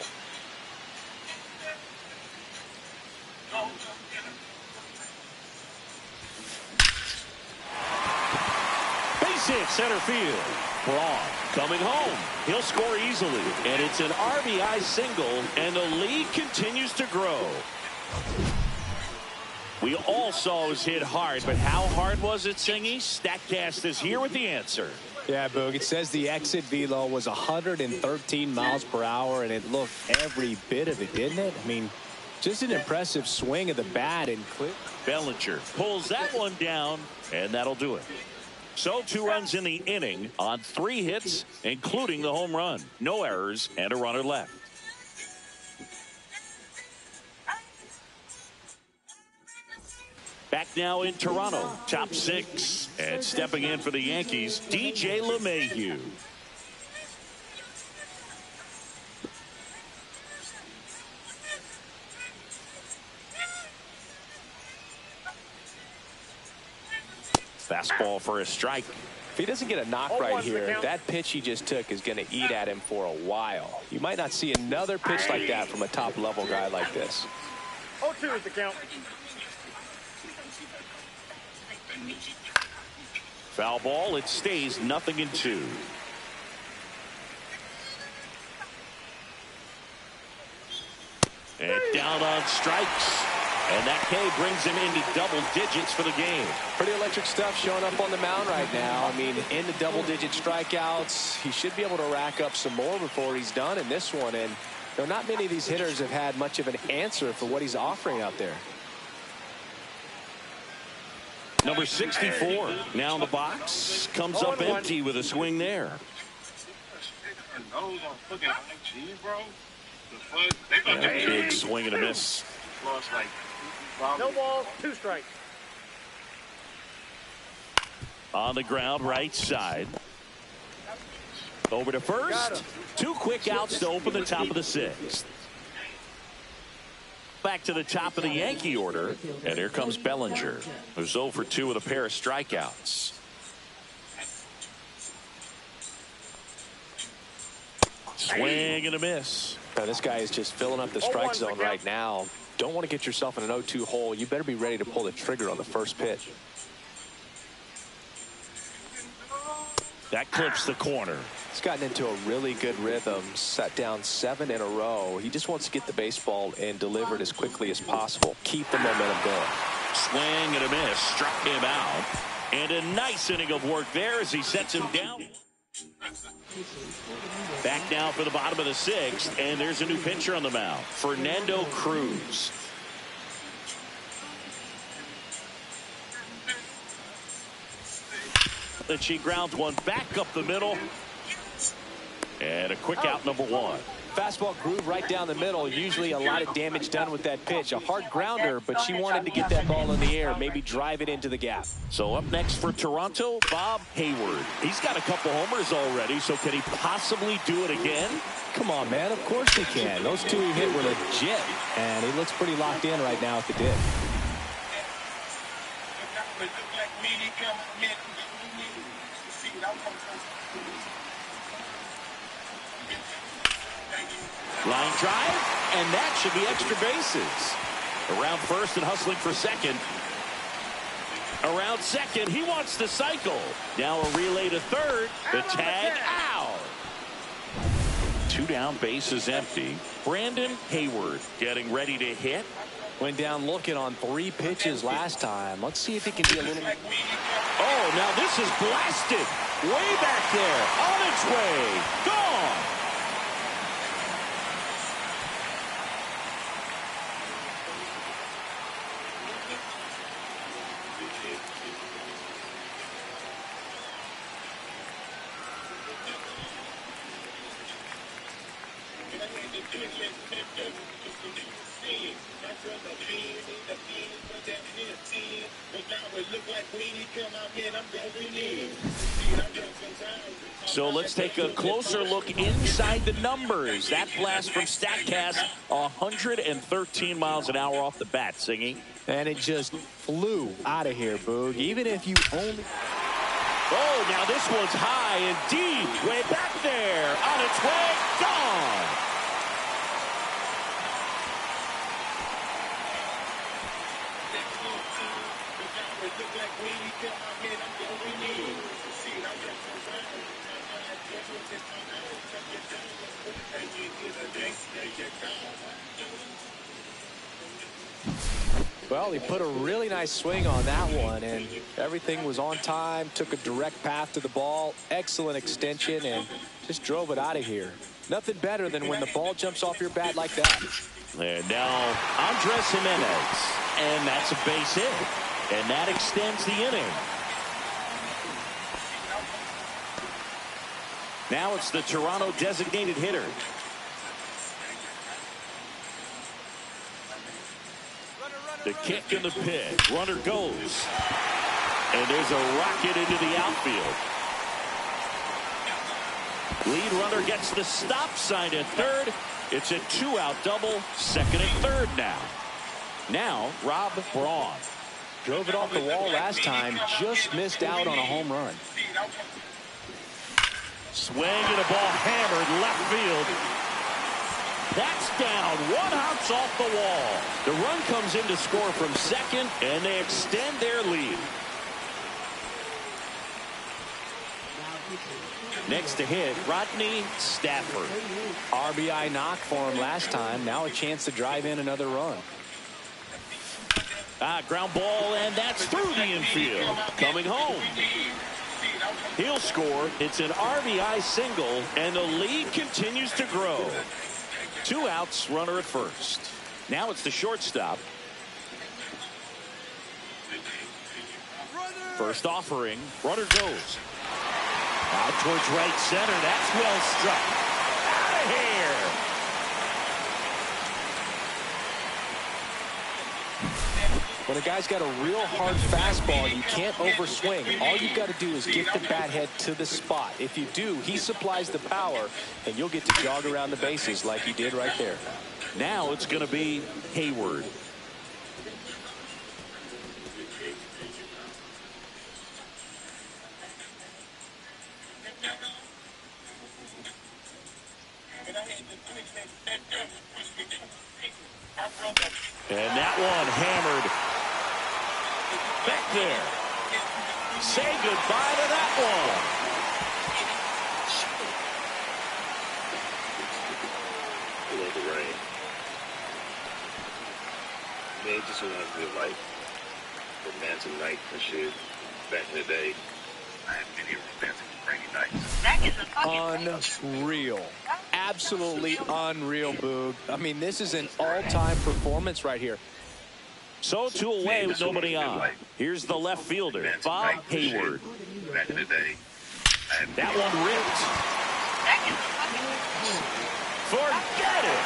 [SPEAKER 4] Base hit center field. Braun coming home. He'll score easily. And it's an RBI single, and the lead continues to grow. We all saw it was hit hard, but how hard was it, Singy? StatCast is here with the answer.
[SPEAKER 3] Yeah, Boog, it says the exit velo was 113 miles per hour, and it looked every bit of it, didn't it? I mean, just an impressive swing of the bat and clip.
[SPEAKER 4] Bellinger pulls that one down, and that'll do it. So 2 runs in the inning on 3 hits, including the home run. No errors and a runner left. Back now in Toronto, top 6. And stepping in for the Yankees, DJ LeMahieu. Fastball for a strike.
[SPEAKER 3] If he doesn't get a knock right here, that pitch he just took is going to eat at him for a while. You might not see another pitch like that from a top-level guy like this.
[SPEAKER 1] 0-2 is the count.
[SPEAKER 4] Foul ball. It stays 0-2. And down on strikes. And that K brings him into double digits for the game.
[SPEAKER 3] Pretty electric stuff showing up on the mound right now. I mean, in the double-digit strikeouts, he should be able to rack up some more before he's done in this one. And there are not many of these hitters have had much of an answer for what he's offering out there.
[SPEAKER 4] Number 64 now in the box. Comes up empty with a swing there. And a big swing and a miss.
[SPEAKER 1] No balls, 2 strikes.
[SPEAKER 4] On the ground, right side. Over to first. 2 quick outs to open the top of the 6th. Back to the top of the Yankee order. And here comes Bellinger, who's 0 for 2 with a pair of strikeouts. Swing and a miss.
[SPEAKER 3] Now, this guy is just filling up the strike zone right now. Don't want to get yourself in an 0-2 hole. You better be ready to pull the trigger on the first pitch.
[SPEAKER 4] That clips the corner.
[SPEAKER 3] He's gotten into a really good rhythm, set down 7 in a row. He just wants to get the baseball and deliver it as quickly as possible. Keep the momentum going.
[SPEAKER 4] Swing and a miss. Struck him out. And a nice inning of work there as he sets him down. Back now for the bottom of the 6th, and there's a new pitcher on the mound, Fernando Cruz. And she grounds one back up the middle. And a quick out, number 1.
[SPEAKER 3] Fastball groove right down the middle. Usually a lot of damage done with that pitch. A hard grounder, but she wanted to get that ball in the air, maybe drive it into the gap.
[SPEAKER 4] So up next for Toronto, Bob Hayward. He's got a couple homers already, so can he possibly do it again?
[SPEAKER 3] Come on, man. Of course he can. Those 2 he hit were legit, and he looks pretty locked in right now at the dip.
[SPEAKER 4] Line drive, and that should be extra bases. Around first and hustling for second. Around second, he wants to cycle. Now a relay to third. The tag out. 2 down, bases empty. Brandon Hayward getting ready to hit.
[SPEAKER 3] Went down looking on 3 pitches last time. Let's see if he can be a little...
[SPEAKER 4] Oh, now this is blasted. Way back there. On its way. Gone. So let's take a closer look inside the numbers. That blast from StatCast, 113 miles an hour off the bat, Singy.
[SPEAKER 3] And it just flew out of here, Boog. Even if you only...
[SPEAKER 4] Oh, now this one's high and deep. Way back there. On its way. Gone.
[SPEAKER 3] Well, he put a really nice swing on that one, and everything was on time, took a direct path to the ball, excellent extension, and just drove it out of here. Nothing better than when the ball jumps off your bat like that.
[SPEAKER 4] And now Andres Jimenez, and that's a base hit, and that extends the inning. Now it's the Toronto designated hitter. The kick and the pitch. Runner goes. And there's a rocket into the outfield. Lead runner gets the stop sign at third. It's a 2-out double. Second and third now. Now, Rob Braun.
[SPEAKER 3] Drove it off the wall last time. Just missed out on a home run.
[SPEAKER 4] Swing and a ball hammered left field. That's down. 1 hops off the wall. The run comes in to score from second, and they extend their lead. Next to hit, Rodney Stafford.
[SPEAKER 3] RBI knock for him last time. Now a chance to drive in another run.
[SPEAKER 4] Ground ball, and that's through the infield. Coming home. He'll score. It's an RBI single, and the lead continues to grow. 2 outs, runner at first. Now it's the shortstop. First offering, runner goes. Out towards right center. That's well struck. Out of here.
[SPEAKER 3] When a guy's got a real hard fastball, you can't overswing. All you've got to do is get the bat head to the spot. If you do, he supplies the power, and you'll get to jog around the bases like he did right there.
[SPEAKER 4] Now it's going to be Hayward. And that one hammered back there. Say goodbye to that one.
[SPEAKER 8] I love the rain. Man, it just reminds me of like romantic night and shit back in the day. I had many romantic rainy nights.
[SPEAKER 11] That is a fucking
[SPEAKER 3] unreal. Absolutely unreal, Boog. I mean, this is an all-time performance right here.
[SPEAKER 4] So 2 away with nobody on. Here's the left fielder, Bob Hayward.
[SPEAKER 8] Back in the day.
[SPEAKER 4] That one ripped. Forget it.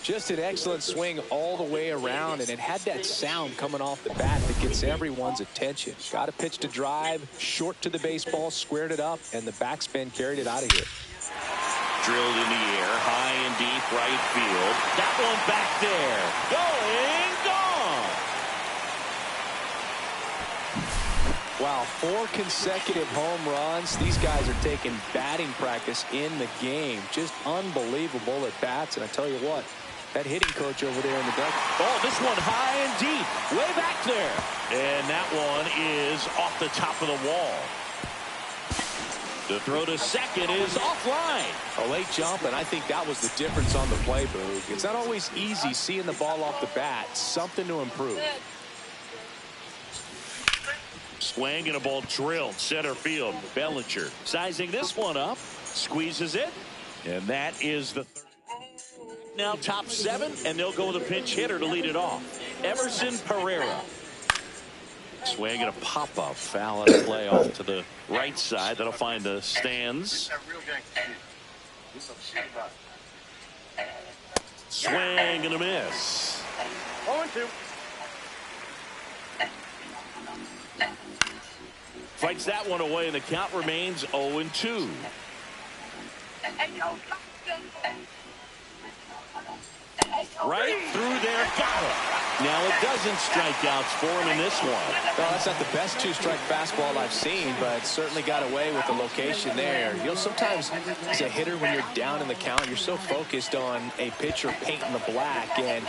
[SPEAKER 3] Just an excellent swing all the way around, and it had that sound coming off the bat that gets everyone's attention. Got a pitch to drive, short to the baseball, squared it up, and the backspin carried it out of here.
[SPEAKER 4] Drilled in the air, high and deep right field. That one back there. Going, gone.
[SPEAKER 3] Wow, 4 consecutive home runs. These guys are taking batting practice in the game. Just unbelievable at bats, and I tell you what, that hitting coach over there in the duck.
[SPEAKER 4] Oh, this one high and deep, way back there. And that one is off the top of the wall. The throw to second is offline.
[SPEAKER 3] A late jump, and I think that was the difference on the play, Boog. It's not always easy seeing the ball off the bat. Something to improve.
[SPEAKER 4] Swing and a ball drilled center field. Bellinger sizing this one up, squeezes it, and that is the third. Now top 7, and they'll go with a pinch hitter to lead it off. Emerson Pereira. Swing and a pop-up foul at play off to the right side. That'll find the stands. Swing and a miss.
[SPEAKER 1] 0-2.
[SPEAKER 4] Fights that one away, and the count remains 0-2. Right through there. Got it. Now it doesn't strikeouts for him in this one.
[SPEAKER 3] Well, that's not the best two-strike fastball I've seen, but certainly got away with the location there. You know, sometimes as a hitter, when you're down in the count, you're so focused on a pitcher painting the black, and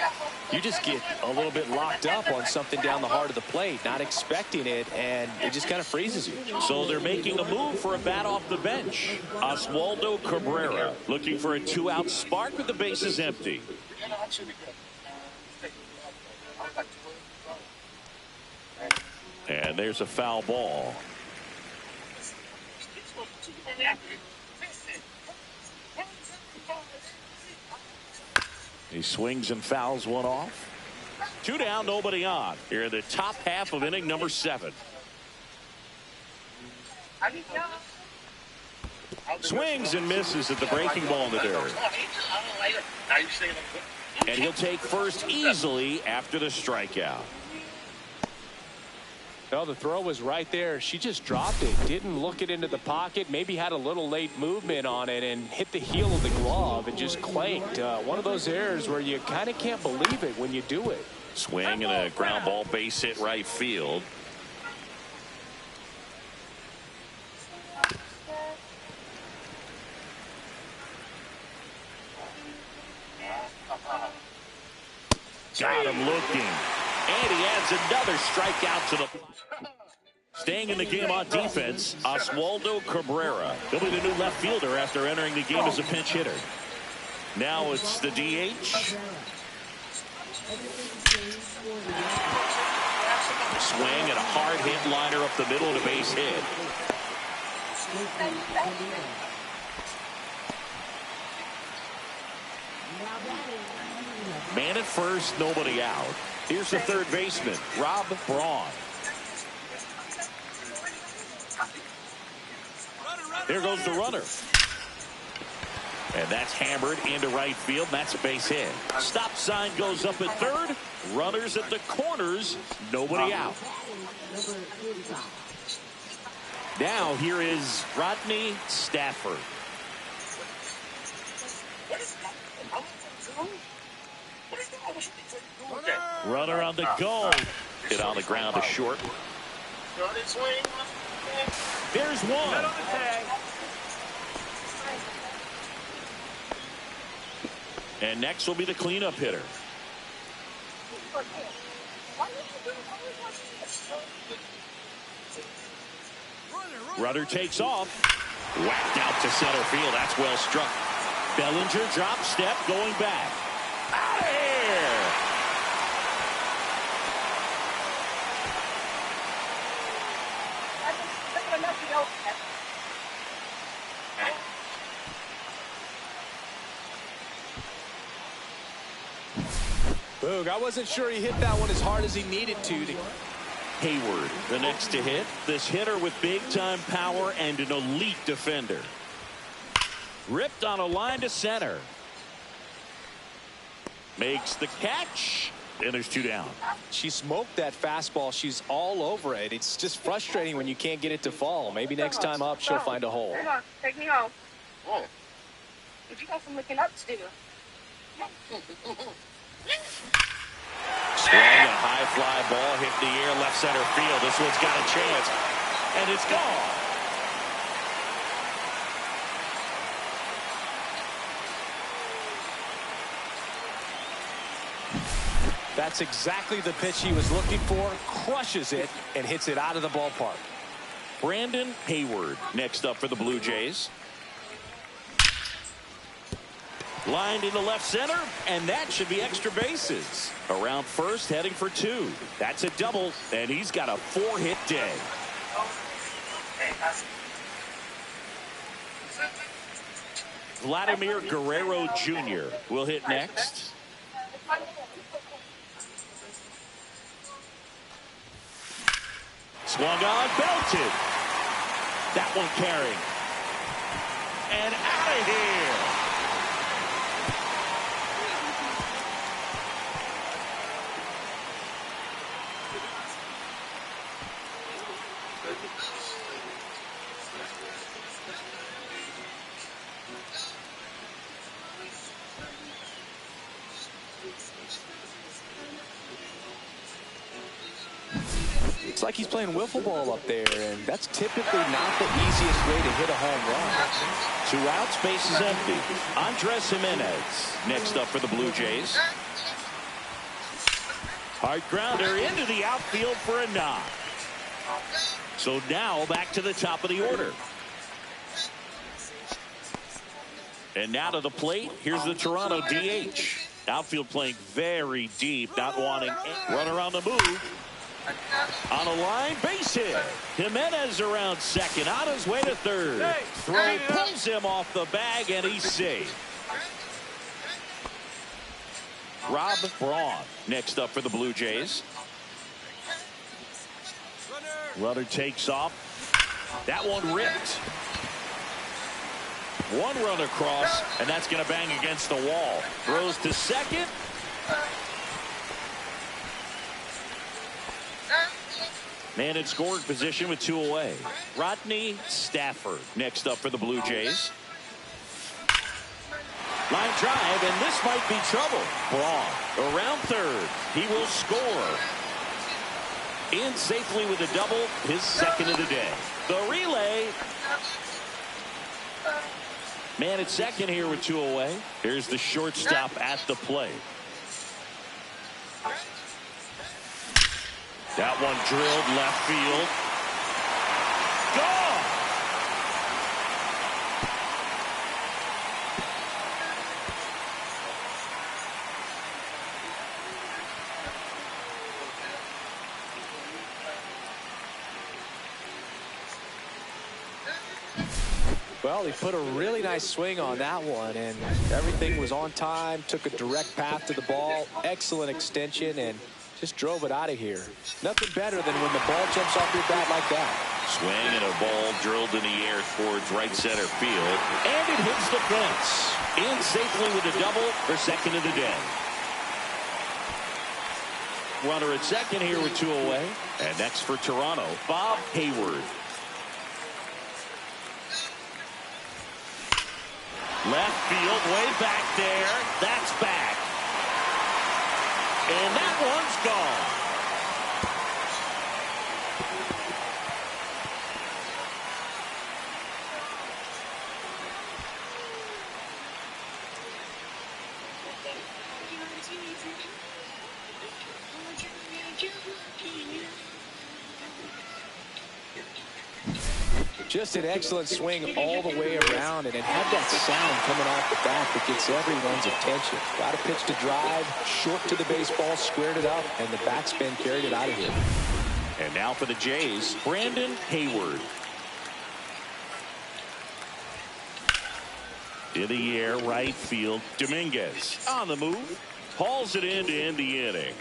[SPEAKER 3] you just get a little bit locked up on something down the heart of the plate, not expecting it, and it just kind of freezes you.
[SPEAKER 4] So they're making a move for a bat off the bench. Oswaldo Cabrera looking for a two-out spark with the bases empty. And there's a foul ball. He swings and fouls one off. 2 down, nobody on. Here in the top half of inning number 7. Swings and misses at the breaking ball in the dirt. And he'll take first easily after the strikeout.
[SPEAKER 3] No, the throw was right there. She just dropped it. Didn't look it into the pocket. Maybe had a little late movement on it and hit the heel of the glove and just clanked. One of those errors where you kind of can't believe it when you do it.
[SPEAKER 4] Swing and a ground ball base hit right field. Got him looking. And he adds another strikeout to the... Staying in the game on defense, Oswaldo Cabrera. He'll be the new left fielder after entering the game as a pinch hitter. Now it's the DH. Swing and a hard hit liner up the middle and a base hit. Man at first, nobody out. Here's the third baseman, Rob Braun. There goes the runner. And that's hammered into right field. That's a base hit. Stop sign goes up at third. Runners at the corners. Nobody out. Now here is Rodney Stafford. Runner on the go. Hit on the ground to short. There's one. And next will be the cleanup hitter. Rudder takes off. Whacked out to center field. That's well struck. Bellinger drop step going back. Out of here.
[SPEAKER 3] Boog, I wasn't sure he hit that one as hard as he needed to.
[SPEAKER 4] Hayward, the next to hit. This hitter with big-time power and an elite defender. Ripped on a line to center. Makes the catch. And there's 2 down.
[SPEAKER 3] She smoked that fastball. She's all over it. It's just frustrating when you can't get it to fall. Maybe next time up, she'll find a hole.
[SPEAKER 14] Come on, take me home. Oh. But you got some looking up to do.
[SPEAKER 4] Swing and high fly ball hit the air left center field. This one's got a chance. And it's gone.
[SPEAKER 3] That's exactly the pitch he was looking for. Crushes it and hits it out of the ballpark.
[SPEAKER 4] Brandon Hayward next up for the Blue Jays. Lined into left center, and that should be extra bases. Around first, heading for 2. That's a double, and he's got a 4-hit day. Vladimir Guerrero Jr. will hit next. Swung on, belted. That one carrying. And out of here.
[SPEAKER 3] Looks like he's playing wiffle ball up there, and that's typically not the easiest way to hit a home run.
[SPEAKER 4] 2 outs, base is empty. Andres Jimenez next up for the Blue Jays. Hard grounder into the outfield for a knock. So now back to the top of the order. And now to the plate. Here's the Toronto DH. Outfield playing very deep, not wanting runner on the move. On a line, base hit. Jimenez around second, on his way to third. Throw pulls him off the bag, and he's safe. Rob Braun next up for the Blue Jays. Runner takes off. That one ripped. 1 run across, and that's going to bang against the wall. Throws to second. Man in scoring position with 2 away. Rodney Stafford next up for the Blue Jays. Line drive, and this might be trouble. Braun around third. He will score. In safely with a double, his second of the day. The relay. Man at second here with 2 away. Here's the shortstop at the plate. That one drilled left field. Gone!
[SPEAKER 3] Well, he put a really nice swing on that one, and everything was on time, took a direct path to the ball, excellent extension, and just drove it out of here. Nothing better than when the ball jumps off your bat like that.
[SPEAKER 4] Swing and a ball drilled in the air towards right center field, and it hits the fence. In safely with a double for second of the day. Runner at second here with 2 away. And next for Toronto, Bob Hayward. Left field, way back there. That's back. And that one's gone.
[SPEAKER 3] Just an excellent swing all the way around, and it had that sound coming off the bat that gets everyone's attention. Got a pitch to drive, short to the baseball, squared it up, and the backspin carried it out of here.
[SPEAKER 4] And now for the Jays, Brandon Hayward. In the air, right field, Dominguez on the move, hauls it in to end the inning.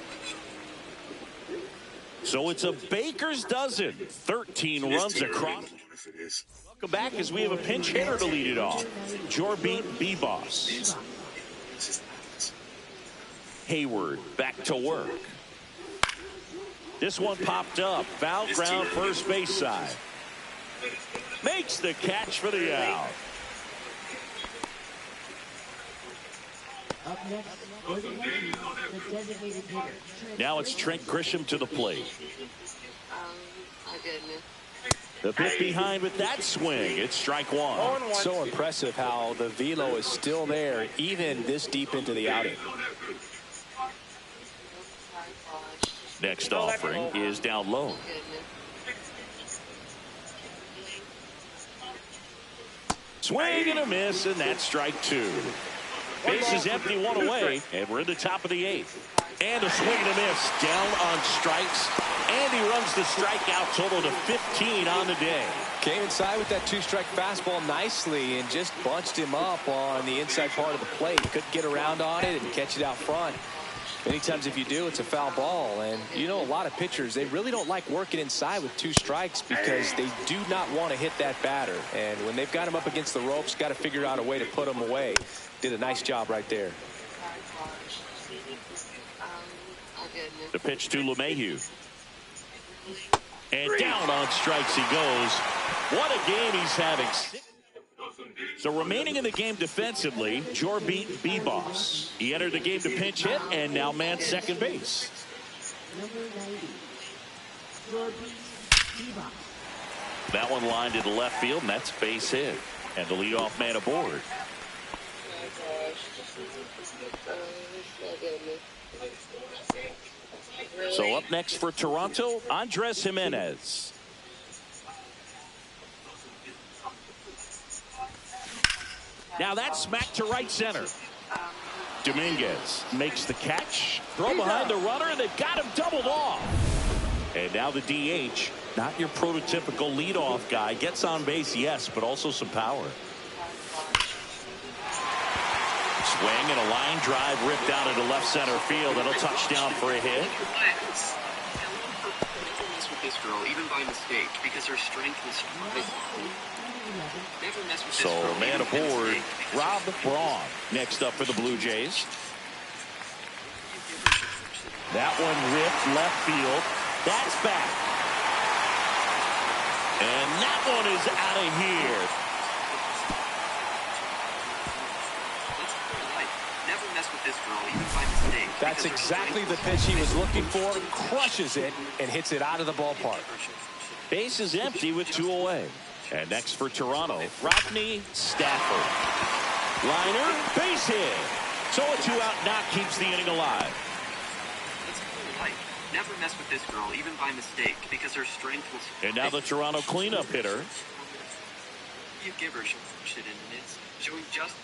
[SPEAKER 4] So it's a baker's dozen, 13 runs across. Welcome back as we have a pinch hitter to lead it off. Jorbit Bebos. Hayward back to work. This one popped up. Foul ground first base side. Makes the catch for the out.
[SPEAKER 13] Up next, for the Yankees, the designated hitter.
[SPEAKER 4] Now it's Trent Grisham to the plate.
[SPEAKER 2] My goodness.
[SPEAKER 4] The bit behind with that swing. It's strike one.
[SPEAKER 3] So impressive how the velo is still there, even this deep into the outing.
[SPEAKER 4] Next offering is down low. Swing and a miss, and that's strike 2. Base is empty, 1 away, and we're in the top of the 8th. And a swing and a miss, down on strikes. And he runs the strikeout total to 15 on the day.
[SPEAKER 3] Came inside with that 2-strike fastball nicely and just bunched him up on the inside part of the plate. Couldn't get around on it and catch it out front. Many times if you do, it's a foul ball. And you know, a lot of pitchers, they really don't like working inside with 2 strikes because they do not want to hit that batter. And when they've got him up against the ropes, got to figure out a way to put him away. Did a nice job right there.
[SPEAKER 4] The pitch to LeMahieu. And down on strikes he goes. What a game he's having. So remaining in the game defensively, Jorbit Bebos. He entered the game to pinch hit and now man second base.
[SPEAKER 13] Number 90.
[SPEAKER 4] That one lined to the left field, and that's base hit. And the leadoff man aboard. So up next for Toronto, Andres Jimenez. Now that's smacked to right center. Dominguez makes the catch. Throw behind the runner, and they've got him doubled off. And now the DH, not your prototypical leadoff guy. Gets on base, yes, but also some power. Swing and a line drive ripped down into left center field. That'll touchdown for a hit.
[SPEAKER 15] With this girl, even by mistake, because her strength is never mess with this
[SPEAKER 4] so
[SPEAKER 15] girl,
[SPEAKER 4] man aboard, Rob Braun next up for the Blue Jays. That one ripped left field. That's back. And that one is out of here.
[SPEAKER 15] Never mess with this girl, even by mistake.
[SPEAKER 3] That's exactly the pitch he was looking for. Crushes it and hits it out of the ballpark.
[SPEAKER 4] Base is empty with 2 away. And next for Toronto, Rodney Stafford. Liner, base hit. So a 2-out knock keeps the inning alive.
[SPEAKER 15] Never mess with this girl, even by mistake, because her strength will...
[SPEAKER 4] And now the Toronto cleanup hitter.
[SPEAKER 15] You give her shit in minutes. Showing just...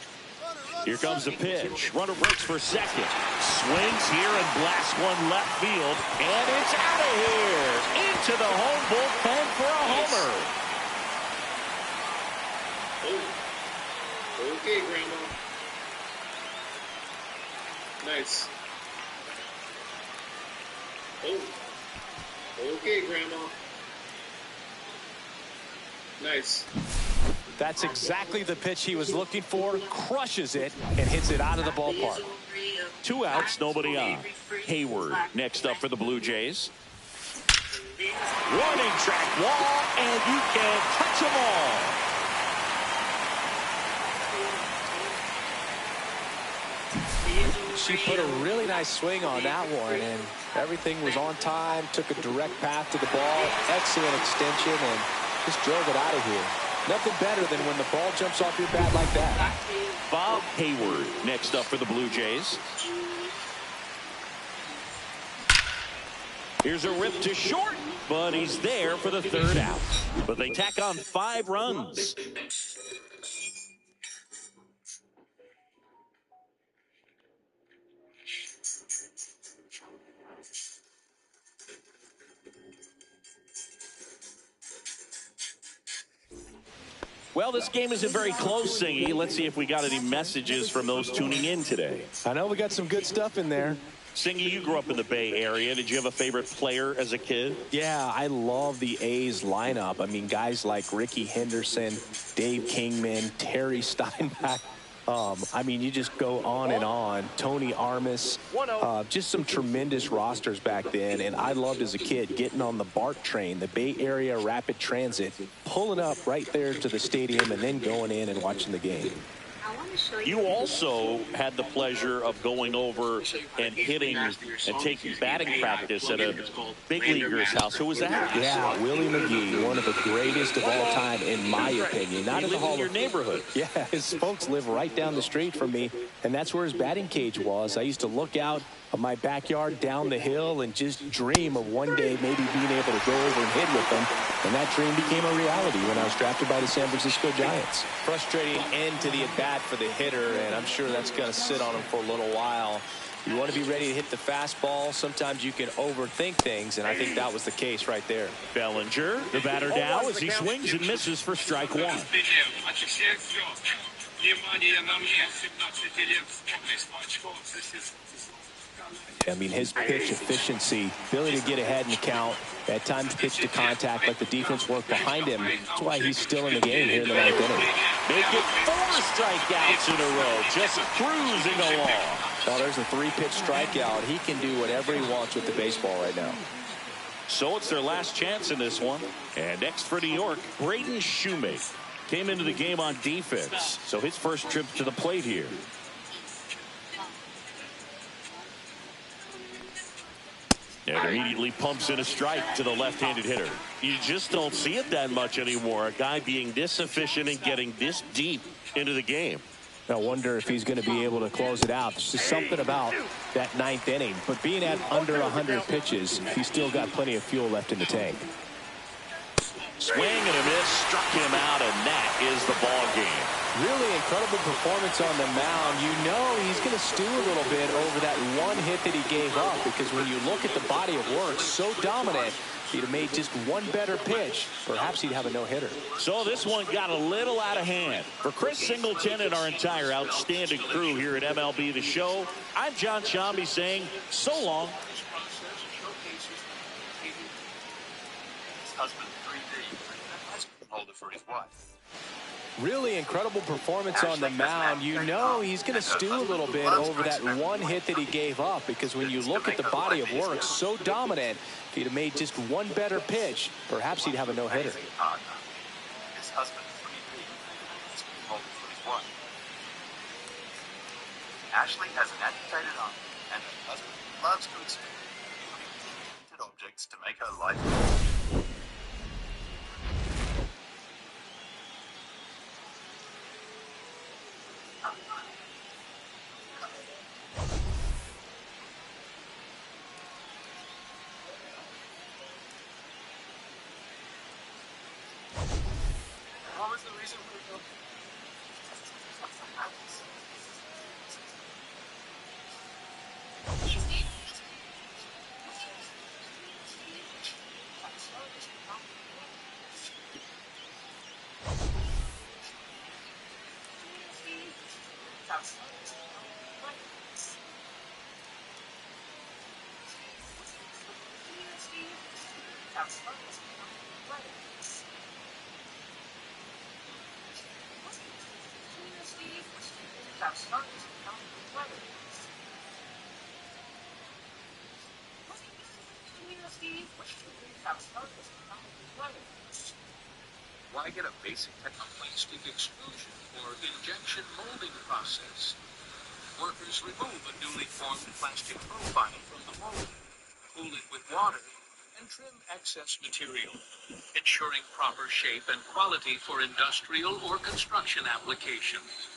[SPEAKER 4] Here comes the pitch. Runner breaks for second. Swings here and blasts one left field. And it's out of here. Into the home bullpen for a homer.
[SPEAKER 14] Oh. Okay, Grandma. Nice. Oh. Okay, Grandma. Nice.
[SPEAKER 3] That's exactly the pitch he was looking for. Crushes it and hits it out of the ballpark.
[SPEAKER 4] 2 outs, nobody on. Hayward next up for the Blue Jays. Warning track wall, and you can't touch them all.
[SPEAKER 3] She put a really nice swing on that one, and everything was on time. Took a direct path to the ball. Excellent extension, and just drove it out of here. Nothing better than when the ball jumps off your bat like that.
[SPEAKER 4] Bob Hayward next up for the Blue Jays. Here's a rip to short, but he's there for the 3rd out. But they tack on 5 runs. Well, this game isn't very close, Singy. Let's see if we got any messages from those tuning in today.
[SPEAKER 3] I know we got some good stuff in there.
[SPEAKER 4] Singy, you grew up in the Bay Area. Did you have a favorite player as a kid?
[SPEAKER 3] Yeah, I love the A's lineup. I mean, guys like Ricky Henderson, Dave Kingman, Terry Steinbach. I mean, you just go on and on. Tony Armas, just some tremendous rosters back then. And I loved as a kid getting on the BART train, the Bay Area Rapid Transit, pulling up right there to the stadium and then going in and watching the game.
[SPEAKER 4] You also had the pleasure of going over and hitting and taking batting practice at a big leaguer's house. Who was that?
[SPEAKER 3] Yeah, Willie McGee, one of the greatest of all time, in my opinion. Not in the Hall of
[SPEAKER 4] your neighborhood.
[SPEAKER 3] Yeah, his folks live right down the street from me, and that's where his batting cage was. I used to look out of my backyard down the hill and just dream of one day maybe being able to go over and hit with them. And that dream became a reality when I was drafted by the San Francisco Giants. Frustrating end to the at-bat for the hitter, and I'm sure that's going to sit on him for a little while. You want to be ready to hit the fastball. Sometimes you can overthink things, and I think that was the case right there.
[SPEAKER 4] Bellinger, the batter now as he swings and misses for strike 1.
[SPEAKER 3] I mean, his pitch efficiency, ability to get ahead in the count, at times pitch to contact, let the defense work behind him. That's why he's still in the game here in the 9th inning.
[SPEAKER 4] Make it 4 strikeouts in a row, just cruising along.
[SPEAKER 3] Well, there's a 3-pitch strikeout. He can do whatever he wants with the baseball right now.
[SPEAKER 4] So it's their last chance in this one. And next for New York, Braden Shoemake came into the game on defense. So his first trip to the plate here. And immediately pumps in a strike to the left-handed hitter. You just don't see it that much anymore. A guy being this efficient and getting this deep into the game.
[SPEAKER 3] I wonder if he's going to be able to close it out. There's just something about that ninth inning. But being at under 100 pitches, he's still got plenty of fuel left in the tank.
[SPEAKER 4] Swing and a miss, struck him out, and that is the ball game.
[SPEAKER 3] Really incredible performance on the mound. You know he's going to stew a little bit over that one hit that he gave up, because when you look at the body of work, so dominant, if he'd have made just one better pitch, perhaps he'd have a no-hitter.
[SPEAKER 4] So this one got a little out of hand. For Chris Singleton and our entire outstanding crew here at MLB The Show, I'm John Shambi saying so long.
[SPEAKER 8] For his wife.
[SPEAKER 3] Really incredible performance on the mound. You know he's going to stew a little bit over that one hit that he gave up, because when you look at the body of work, so dominant, if he'd have made just one better pitch, perhaps he'd have a no-hitter.
[SPEAKER 8] His husband, for his wife. Ashley has an amputated arm, and her husband loves to experiment with objects to make her life.
[SPEAKER 9] What was the reason for the
[SPEAKER 16] Why get a basic plastic extrusion or injection molding process? Workers remove a newly formed plastic profile from the mold, cool it with water, and trim excess material, ensuring proper shape and quality for industrial or construction applications.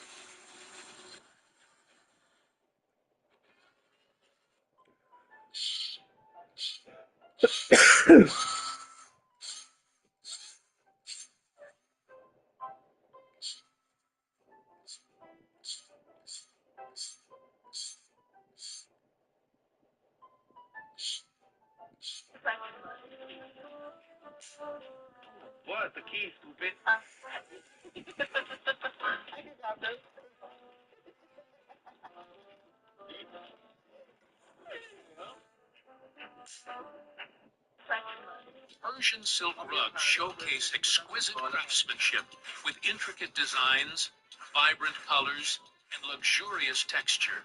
[SPEAKER 12] What? The key, stupid.
[SPEAKER 16] Persian silk rugs showcase exquisite craftsmanship with intricate designs, vibrant colors, and luxurious texture.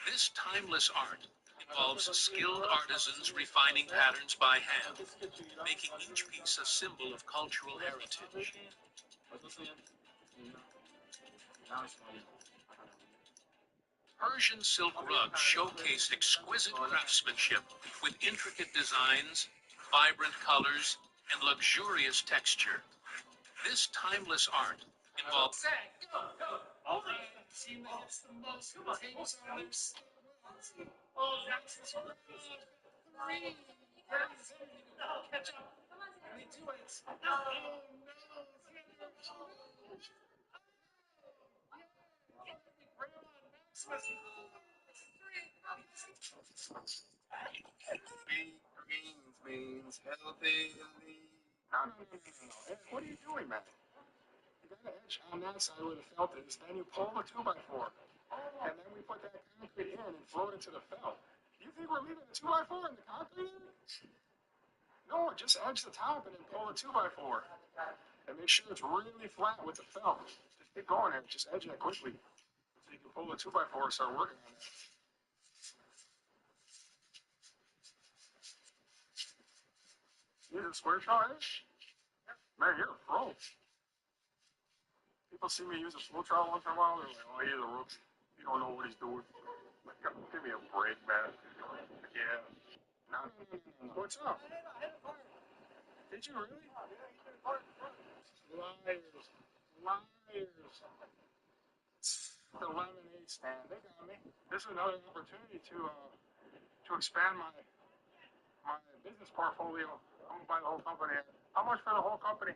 [SPEAKER 16] This timeless art involves skilled artisans refining patterns by hand, making each piece a symbol of cultural heritage. Persian silk rugs showcase exquisite craftsmanship with intricate designs, vibrant colors, and luxurious texture. This timeless art involves...
[SPEAKER 9] All right, team that hits the most tapes on their oh, that's three. Catch up. And they do it. Oh, no.
[SPEAKER 12] Big greens means healthy.
[SPEAKER 9] No. What are you doing, man? You got an edge on that side where the felt is, then you pull the 2x4. And then we put that concrete in and float it to the felt. You think we're leaving the 2x4 in the concrete in? No, just edge the top and then pull the 2x4. And make sure it's really flat with the felt. Just keep going there, just edge it quickly. So you can pull the 2x4 and start working on it. You use a square saw edge? Man, you're a pro. People see me use a flow trowel once in a while, they're like, oh, he's a rookie. You don't know what he's doing. Like, give me a break, man. Yeah. No. What's up? Did you really? Liars. The lemonade stand. They got me. This is another opportunity to expand my business portfolio. I'm gonna buy the whole company. How much for the whole company?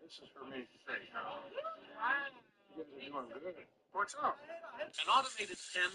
[SPEAKER 9] This is for me. You guys are doing good. What's up?
[SPEAKER 16] An automated pen.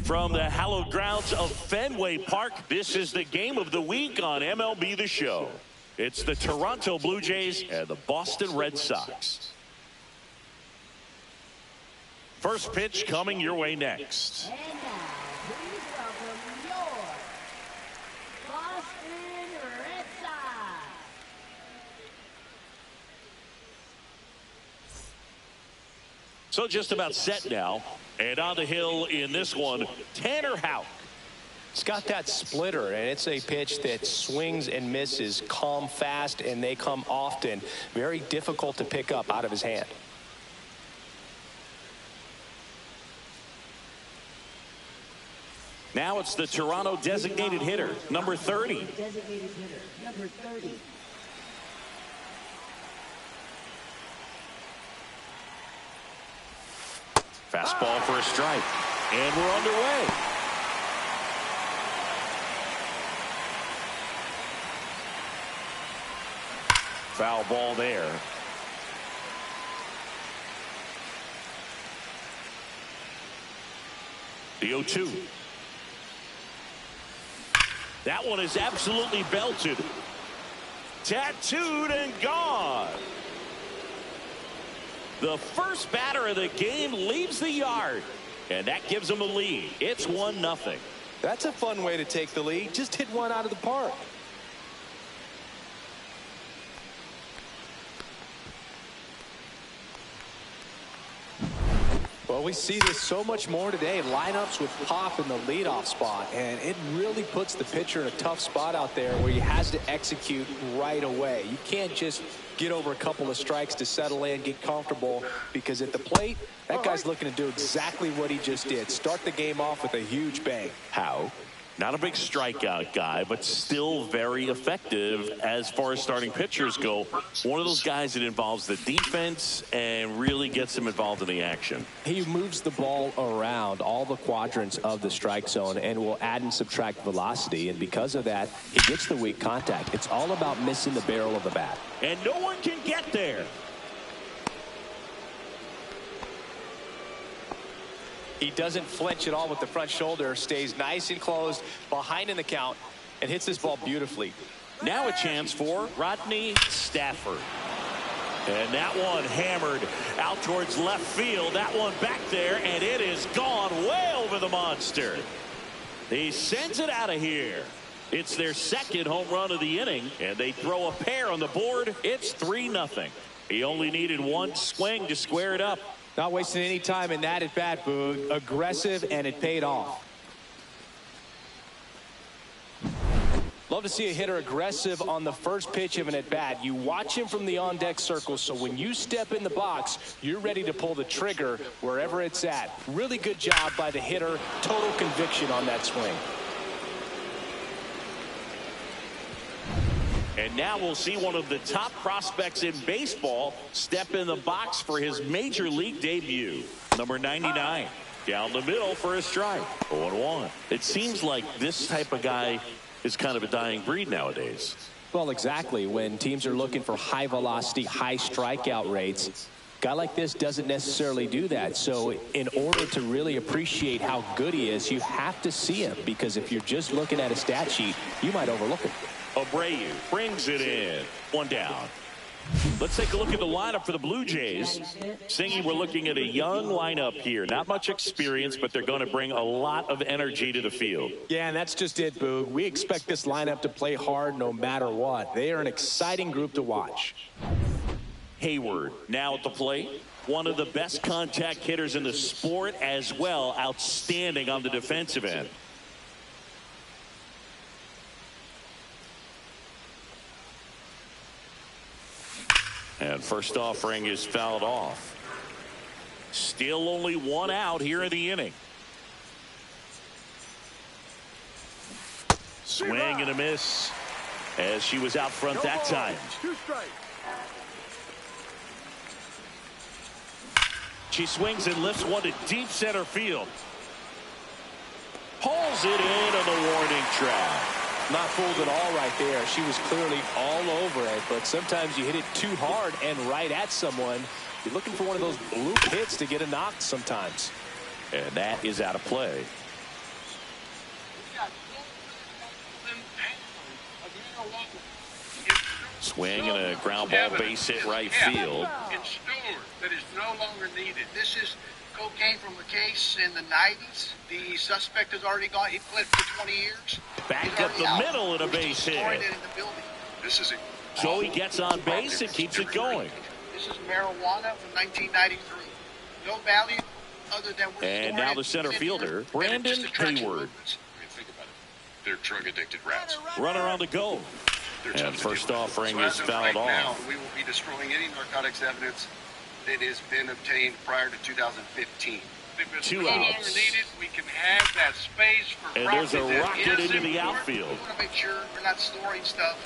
[SPEAKER 4] From the hallowed grounds of Fenway Park, this is the game of the week on MLB The Show. It's the Toronto Blue Jays and the Boston Red Sox. First pitch coming your way next.
[SPEAKER 13] And now, please welcome your Boston Red Sox.
[SPEAKER 4] So just about set now. And on the hill in this one, Tanner Houck.
[SPEAKER 3] It's got that splitter, and it's a pitch that swings and misses, come fast, and they come often. Very difficult to pick up out of his hand.
[SPEAKER 4] Now it's the Toronto designated hitter, number 30.
[SPEAKER 13] Designated hitter, number 30.
[SPEAKER 4] Fastball for a strike. And we're underway. Foul ball there. The 0-2. That one is absolutely belted. Tattooed and gone. The first batter of the game leaves the yard, and that gives them a lead. It's 1-0.
[SPEAKER 3] That's a fun way to take the lead. Just hit one out of the park. Well, we see this so much more today. Lineups with Pop in the leadoff spot, and it really puts the pitcher in a tough spot out there where he has to execute right away. You can't just get over a couple of strikes to settle in, get comfortable, because at the plate, that guy's looking to do exactly what he just did. Start the game off with a huge bang.
[SPEAKER 4] How? Not a big strikeout guy, but still very effective as far as starting pitchers go. One of those guys that involves the defense and really gets him involved in the action.
[SPEAKER 3] He moves the ball around all the quadrants of the strike zone and will add and subtract velocity. And because of that, he gets the weak contact. It's all about missing the barrel of the bat.
[SPEAKER 4] And no one can get there.
[SPEAKER 3] He doesn't flinch at all with the front shoulder, stays nice and closed, behind in the count, and hits this ball beautifully.
[SPEAKER 4] Now a chance for Rodney Stafford. And that one hammered out towards left field. That one back there, and it is gone way over the monster. He sends it out of here. It's their second home run of the inning, and they throw a pair on the board. It's 3-0. He only needed one swing to square it up.
[SPEAKER 3] Not wasting any time in that at bat, Boog. Aggressive, and it paid off. Love to see a hitter aggressive on the first pitch of an at-bat. You watch him from the on-deck circle, so when you step in the box, you're ready to pull the trigger wherever it's at. Really good job by the hitter. Total conviction on that swing.
[SPEAKER 4] And now we'll see one of the top prospects in baseball step in the box for his major league debut. Number 99. Down the middle for a strike. 0-1. It seems like this type of guy is kind of a dying breed nowadays.
[SPEAKER 3] Well, exactly. When teams are looking for high velocity, high strikeout rates, a guy like this doesn't necessarily do that. So in order to really appreciate how good he is, you have to see him, because if you're just looking at a stat sheet, you might overlook it.
[SPEAKER 4] Abreu brings it in. One down. Let's take a look at the lineup for the Blue Jays. Singy, we're looking at a young lineup here. Not much experience, but they're going to bring a lot of energy to the field.
[SPEAKER 3] Yeah, and that's just it, Boog. We expect this lineup to play hard no matter what. They are an exciting group to watch.
[SPEAKER 4] Hayward now at the plate. One of the best contact hitters in the sport as well. Outstanding on the defensive end. And first offering is fouled off. Still only one out here in the inning. Swing and a miss as she was out front that time.
[SPEAKER 1] 2 strikes.
[SPEAKER 4] She swings and lifts one to deep center field. Pulls it in on the warning track.
[SPEAKER 3] Not fooled at all right there. She was clearly all over it, but sometimes you hit it too hard and right at someone. You're looking for one of those bloop hits to get a knock sometimes.
[SPEAKER 4] And that is out of play. Swing and a ground ball base hit right field.
[SPEAKER 16] In Stewart that is no longer needed. This is cocaine from a case in the 90s. The suspect has already gone. He pled for 20 years.
[SPEAKER 4] Back up the middle and a base hit.
[SPEAKER 16] This is
[SPEAKER 4] Joey gets on base and keeps it going.
[SPEAKER 16] This is marijuana from 1993. No value other than we're
[SPEAKER 4] and now the center fielder, Brandon Hayward.
[SPEAKER 7] Think about it. They're drug addicted rats.
[SPEAKER 4] Runner on the go. And first offering is fouled off.
[SPEAKER 17] Now, we will be destroying any narcotics evidence that has been obtained prior to 2015.
[SPEAKER 16] If it's
[SPEAKER 4] 2
[SPEAKER 16] no longer
[SPEAKER 4] outs.
[SPEAKER 16] needed, we can have that space for
[SPEAKER 4] And there's a
[SPEAKER 16] profit.
[SPEAKER 4] rocket into the outfield.
[SPEAKER 16] We want to make sure we're not storing stuff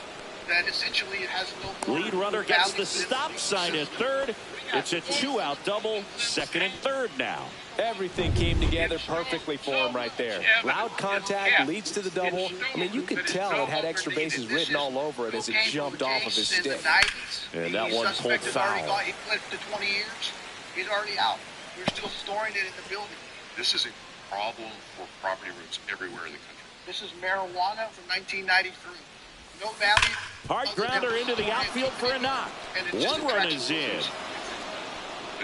[SPEAKER 16] that essentially it has no more
[SPEAKER 4] Lead runner gets
[SPEAKER 16] value
[SPEAKER 4] the stop sign at third. It's a 2-out double, second and third now.
[SPEAKER 3] Everything came together perfectly for him right there. Loud contact leads to the double. I mean, you could tell it had extra bases written all over it as it jumped off of his stick.
[SPEAKER 4] And that one pulled foul.
[SPEAKER 16] He pled to 20 years. He's already out. We're still storing it in the building.
[SPEAKER 7] This is a problem for property roots everywhere in the country.
[SPEAKER 16] This is marijuana from 1993. No value.
[SPEAKER 4] Hard grounder into the outfield for a knock. One run is in.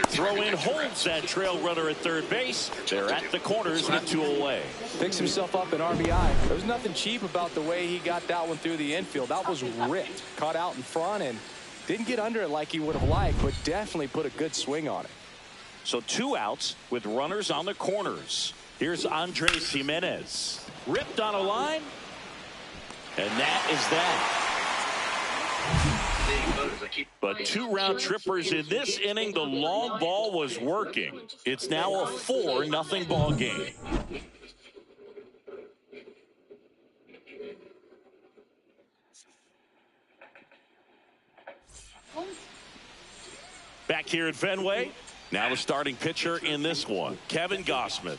[SPEAKER 4] Throw in holds that trail runner at third base. They're at the corners with 2 away.
[SPEAKER 3] Picks himself up in RBI. There was nothing cheap about the way he got that one through the infield. That was ripped. Caught out in front and didn't get under it like he would have liked, but definitely put a good swing on it.
[SPEAKER 4] So 2 outs with runners on the corners. Here's Andres Jimenez. Ripped on a line. And that is that. But 2 round trippers in this inning. The long ball was working. It's now a 4-0 ball game. Back here at Fenway. Now the starting pitcher in this one, Kevin Gausman.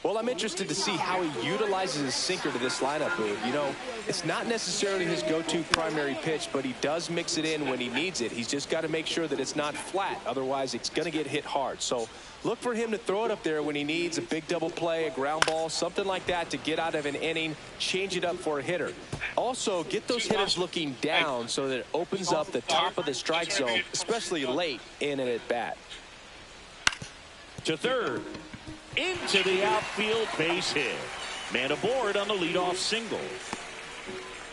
[SPEAKER 3] Well, I'm interested to see how he utilizes his sinker to this lineup, Boog. You know, it's not necessarily his go-to primary pitch, but he does mix it in when he needs it. He's just got to make sure that it's not flat. Otherwise, it's going to get hit hard. So look for him to throw it up there when he needs a big double play, a ground ball, something like that to get out of an inning, change it up for a hitter. Also, get those hitters looking down so that it opens up the top of the strike zone, especially late in an at-bat.
[SPEAKER 4] To third. Into the outfield, base hit. Man aboard on the leadoff single.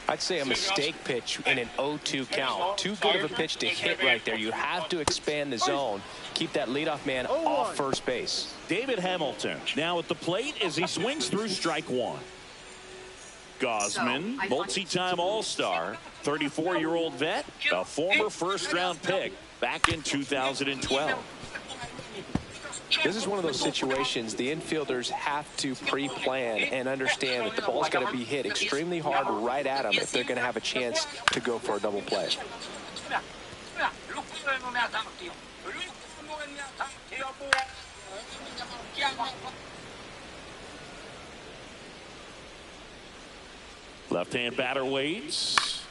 [SPEAKER 3] I'd say a mistake pitch in an 0-2 count. Too good of a pitch to hit right there. You have to expand the zone. Keep that leadoff man off first base.
[SPEAKER 4] David Hamilton now at the plate as he swings through strike one. Gosman, multi-time All-Star, 34-year-old vet, a former first-round pick back in 2012.
[SPEAKER 3] This is one of those situations the infielders have to pre-plan and understand that the ball's got to be hit extremely hard right at them if they're going to have a chance to go for a double play.
[SPEAKER 4] Left-hand batter waits.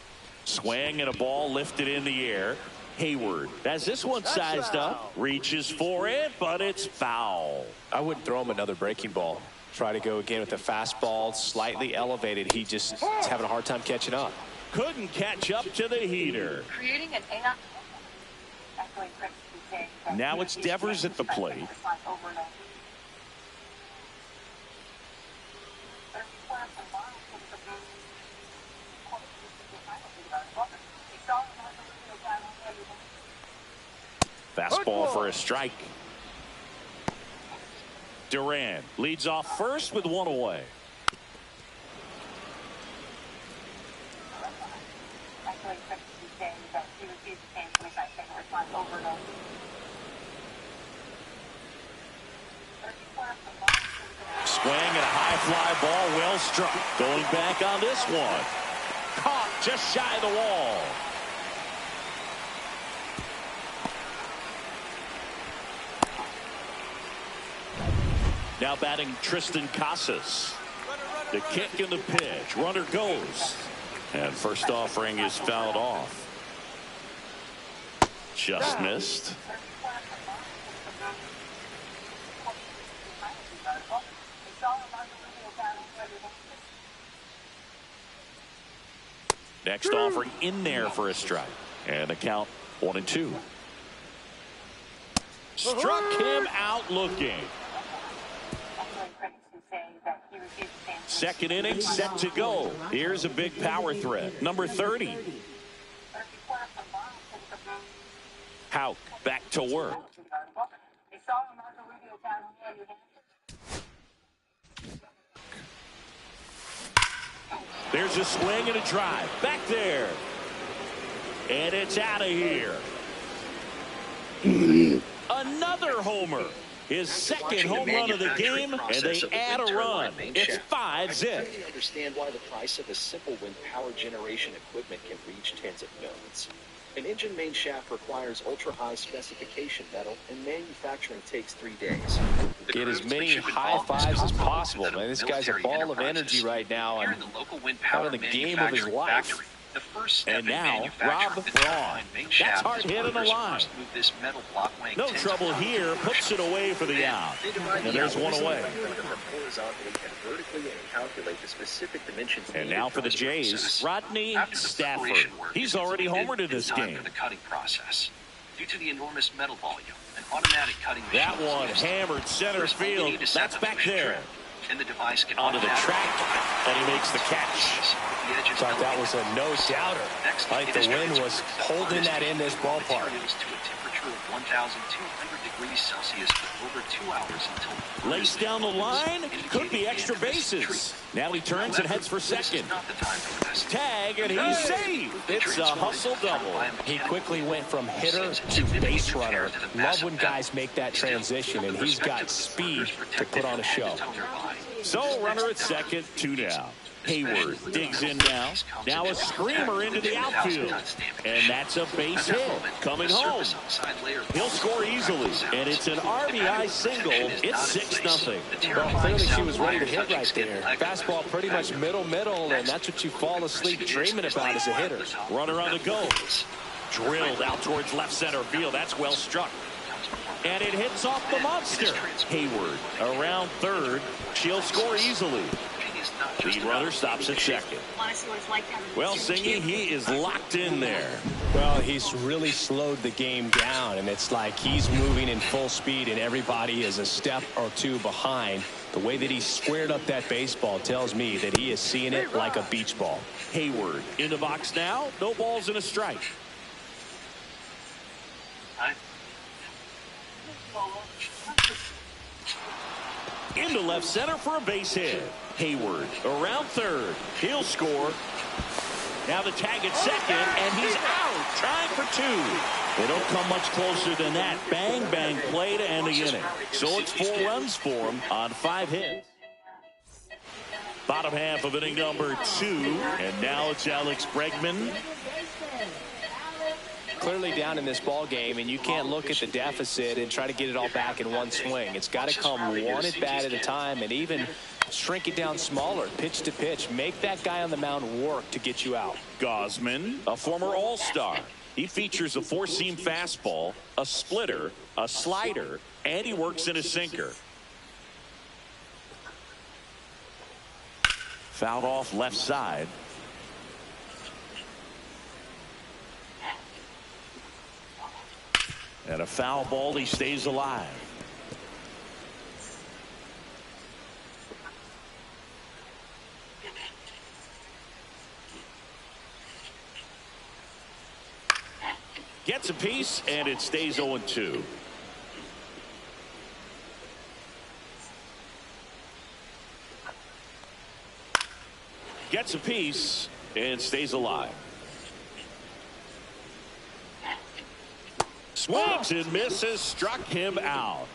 [SPEAKER 4] Swing and a ball lifted in the air. Hayward has this one sized up, reaches for it, but it's foul.
[SPEAKER 3] I wouldn't throw him another breaking ball. Try to go again with the fastball, slightly elevated. He just is having a hard time catching up.
[SPEAKER 4] Couldn't catch up to the heater.
[SPEAKER 11] Creating an
[SPEAKER 4] Now it's Devers at the plate. Fastball for a strike. Duran leads off first with one away. Swing and a high fly ball, well struck. Going back on this one. Caught just shy of the wall. Now batting Tristan Casas. The kick and the pitch. Runner goes. And first offering is fouled off. Just missed. Next offering in there for a strike. And the count 1-2. Struck him out looking. Second inning set to go. Here's a big power threat. Number 30. Houck back to work. There's a swing and a drive. Back there. And it's out of here. Another homer. His second home run of the game, and they add a run. It's 5-zip.
[SPEAKER 18] Understand why the price of a simple wind power generation equipment can reach tens of millions. An engine main shaft requires ultra-high specification metal, and manufacturing takes 3 days.
[SPEAKER 3] Get as many high fives as possible, man. This guy's a ball of energy right now and having the game of his life.
[SPEAKER 4] And now, Rob Braun. That's hard hit on the line. No trouble here. Puts it away for the out. And there's one away. And now for the Jays, Rodney Stafford. He's already homered in this game.
[SPEAKER 18] Due to the enormous metal volume, an automatic cutting machine.
[SPEAKER 4] That one hammered center field. That's back there.
[SPEAKER 18] And the device can
[SPEAKER 4] onto the track, and he makes the catch.
[SPEAKER 3] Thought that was a no-doubter. I think the wind was holding that in this ballpark.
[SPEAKER 18] To a temperature of 1,200 degrees Celsius for over 2 hours until
[SPEAKER 4] lays down the line. Could be extra bases. Now he turns and heads for second. Tag, and he's saved. It's a hustle double.
[SPEAKER 3] He quickly went from hitter to base runner. Love when guys make that transition, and he's got speed to put on a show.
[SPEAKER 4] So runner at second, 2 down. Hayward digs in now. Now a screamer into the outfield. And that's a base hit. Coming home. He'll score easily. And it's an RBI single. It's 6-0.
[SPEAKER 3] Well, clearly she was ready to hit right there. Fastball pretty much middle, and that's what you fall asleep dreaming about as a hitter.
[SPEAKER 4] Runner on the go. Drilled out towards left center field. That's well struck. And it hits off the monster. Hayward around third. She'll score easily. The runner stops at second. Well, Singy, he is locked in there.
[SPEAKER 3] Well, he's really slowed the game down, and it's like he's moving in full speed, and everybody is a step or two behind. The way that he squared up that baseball tells me that he is seeing it like a beach ball.
[SPEAKER 4] Hayward in the box now. No balls and a strike. Into left center for a base hit. Hayward around third. He'll score. Now the tag at second, and he's out. Trying for two. They don't come much closer than that. Bang, bang play to end the inning. So it's 4 runs for him on 5 hits. Bottom half of inning number 2, and now it's Alex Bregman.
[SPEAKER 3] Clearly down in this ball game, and you can't look at the deficit and try to get it all back in one swing. It's got to come one at bat at a time, and even shrink it down smaller, pitch to pitch. Make that guy on the mound work to get you out.
[SPEAKER 4] Gausman, a former All-Star. He features a 4-seam fastball, a splitter, a slider, and he works in a sinker. Fouled off left side. And a foul ball, he stays alive. Gets a piece, and it stays 0-2. Gets a piece, and stays alive. Swings and misses, struck him out.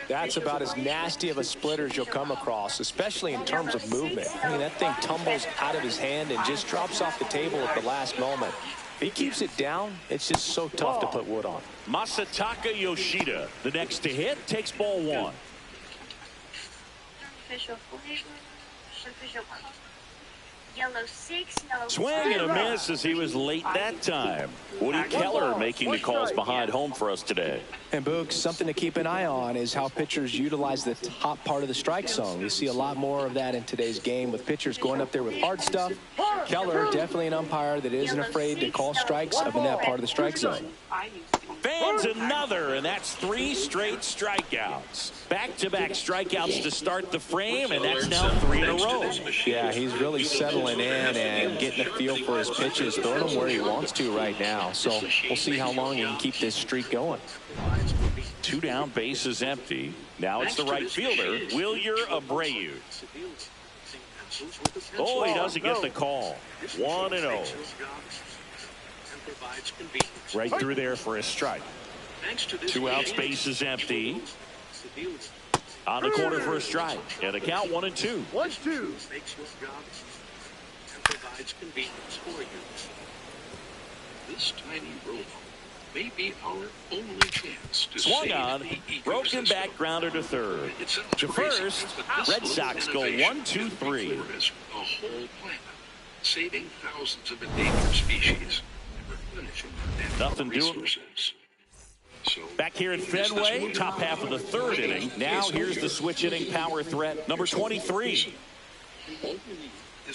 [SPEAKER 3] That's about as nasty of a splitter as you'll come across, especially in terms of movement. I mean, that thing tumbles out of his hand and just drops off the table at the last moment. If he keeps it down, it's just so tough to put wood on.
[SPEAKER 4] Masataka Yoshida, the next to hit, takes ball 1.
[SPEAKER 19] Yellow 6, yellow
[SPEAKER 4] Swing and a miss as he was late that time. Woody Keller making the calls behind home for us today.
[SPEAKER 3] And Boog, something to keep an eye on is how pitchers utilize the top part of the strike zone. We see a lot more of that in today's game with pitchers going up there with hard stuff. Keller, definitely an umpire that isn't afraid to call strikes up in that part of the strike zone.
[SPEAKER 4] Fans another, and that's 3 straight strikeouts. Back-to-back strikeouts to start the frame, and that's now 3 in a row.
[SPEAKER 3] Yeah, he's really settling in and getting a feel for his pitches, throwing them where he wants to right now. So we'll see how long he can keep this streak going.
[SPEAKER 4] 2 down, bases empty. Now it's the right fielder, Wilyer Abreu. Oh, he doesn't get the call. 1-0. Right through there for a strike. 2 outs, bases empty. On the corner for a strike. And the count 1-2.
[SPEAKER 1] 1-2.
[SPEAKER 16] Provides convenience for you. This tiny robot may be our only chance to
[SPEAKER 4] swung on, broken back grounder to third. To first, Red Sox go 1-2-3.
[SPEAKER 16] A whole planet, saving thousands of endangered species.
[SPEAKER 4] Nothing doing. Back here at Fenway, top half of the 3rd inning. Now here's the switch inning power threat, number 23.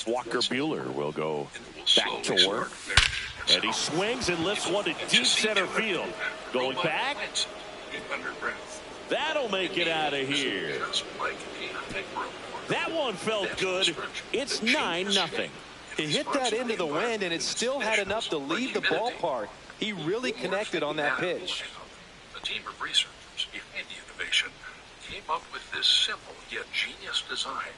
[SPEAKER 4] Walker Buehler will go back to work. And he swings and lifts one to deep center field. Going back. That'll make it out of here. That one felt good. It's 9-0.
[SPEAKER 3] He hit that into the wind, and it still had enough to leave the ballpark. He really connected on that pitch.
[SPEAKER 16] A team of researchers behind the innovation came up with this simple yet genius design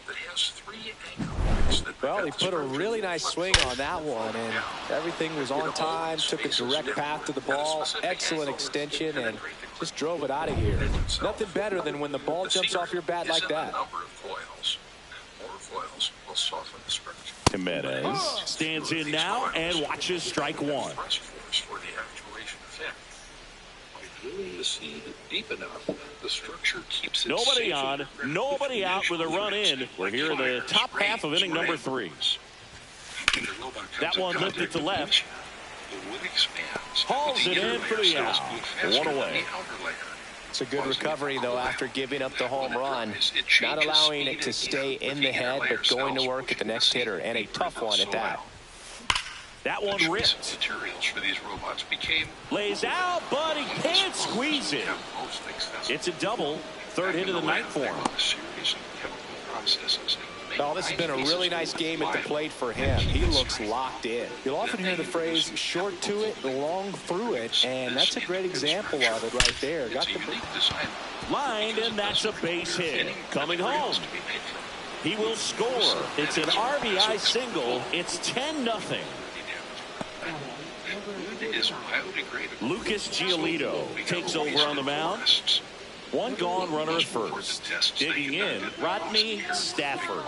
[SPEAKER 16] that has 3 anchor points that
[SPEAKER 3] well, he put a really nice swing on that one, and everything was on time, took a direct path to the ball, excellent extension, and just drove it out of here. Nothing better than when the ball jumps off your bat like that.
[SPEAKER 16] More coils will soften the structure.
[SPEAKER 4] Jimenez stands in now and watches strike 1.
[SPEAKER 16] For the actuation effect. By drilling the seed deep enough, the structure keeps it
[SPEAKER 4] nobody on, nobody out with a run in. We're here in the top half of inning number 3. That one lifted to left. Hauls it in for the out. 1 away.
[SPEAKER 3] It's a good recovery, though, after giving up the home run. Not allowing it to stay in the head, but going to work at the next hitter, and a tough one at that.
[SPEAKER 4] That one ripped.
[SPEAKER 16] Materials for these robots became
[SPEAKER 4] lays out, but he can't squeeze it. It's a double. Third hit of the night for him.
[SPEAKER 16] A series of chemical processes.
[SPEAKER 3] Oh, this has been a really nice game at the plate for him. He looks locked in. You'll often hear the phrase short to it, long through it, and that's a great example of it right there. Got the
[SPEAKER 4] Lined, and that's a base hit. Coming home. He will score. It's an RBI single. It's 10-0. Lucas Giolito takes over on the mound. One gone, runner at first. Digging in, Rodney Stafford.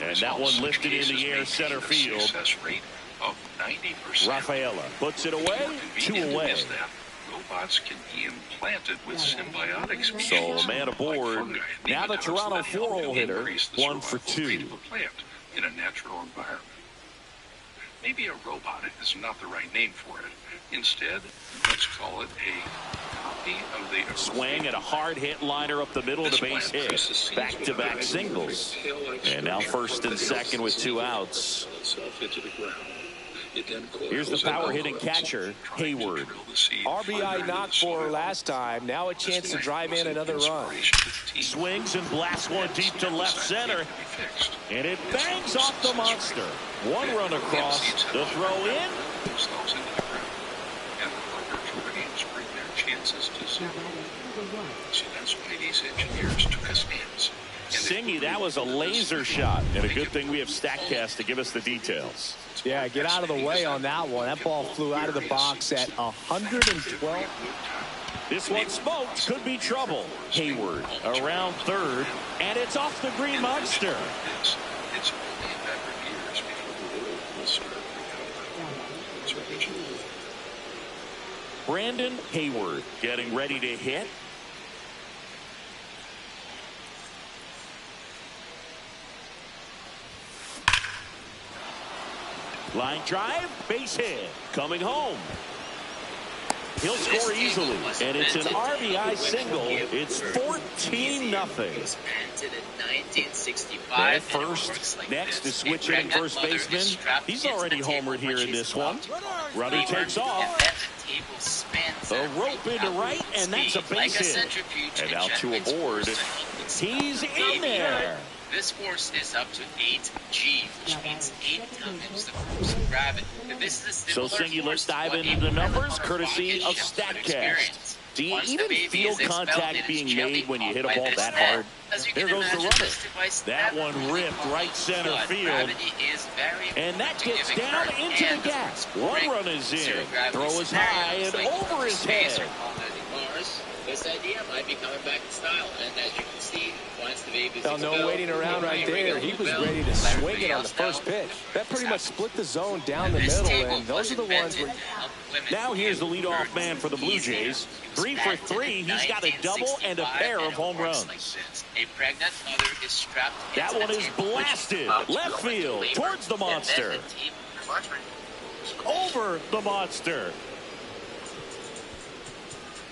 [SPEAKER 4] And that one lifted in the air, center field. Rafaela puts it away, 2 away.
[SPEAKER 16] Robots can be implanted with symbiotics.
[SPEAKER 4] So a man aboard. Now the Toronto 4-hole hitter, 1 for 2.
[SPEAKER 16] In a natural environment. Maybe a robot is not the right name for it. Instead, let's call it a copy of the
[SPEAKER 4] swing at a hard hit liner up the middle of the base hit. Back-to-back singles. And now first and second with 2 outs. Here's the power hitting catcher, Hayward.
[SPEAKER 3] RBI knocked for last time. Now a chance to drive in another run.
[SPEAKER 4] Swings and blasts one deep to left center. And it bangs off the monster. 1 run across. The throw in.
[SPEAKER 16] So that's why these engineers took us in.
[SPEAKER 4] Singy, that was a laser shot. And a good thing we have StatCast to give us the details.
[SPEAKER 3] Yeah, get out of the way on that one. That ball flew out of the box at 112.
[SPEAKER 4] This one smoked. Could be trouble. Hayward around third. And it's off the green monster.
[SPEAKER 16] It's only a matter of years before the world will start recovering its original.
[SPEAKER 4] Brandon Hayward getting ready to hit. Line drive, base hit. Coming home. He'll score easily, and it's an RBI single. It's 14-0. And first, next is switch hitting first baseman. He's already homered here in this one. Runner takes off. The rope into right, and that's a base hit. And now 2 aboard. He's in there.
[SPEAKER 20] This force is up to 8G, which means 8 times the force of gravity. This is a
[SPEAKER 4] so Singy, let's dive into the numbers, courtesy of StatCast. Do you even feel contact being made when you hit a ball that hard? There goes the runner. That one ripped right center field. And that gets down into the gap. 1 run is in. Throw is high and over his head.
[SPEAKER 20] This idea might be coming back in style, and as you can see, once the babies
[SPEAKER 3] no waiting around right there. He was ready to swing it on the first pitch. That pretty much split the zone down the middle, and those are the ones where...
[SPEAKER 4] Now here's the leadoff man for the Blue Jays. 3 for 3. He's got a double and a pair of home runs.
[SPEAKER 20] A pregnant mother is strapped.
[SPEAKER 4] That one is blasted. Left field towards the monster. Over the monster.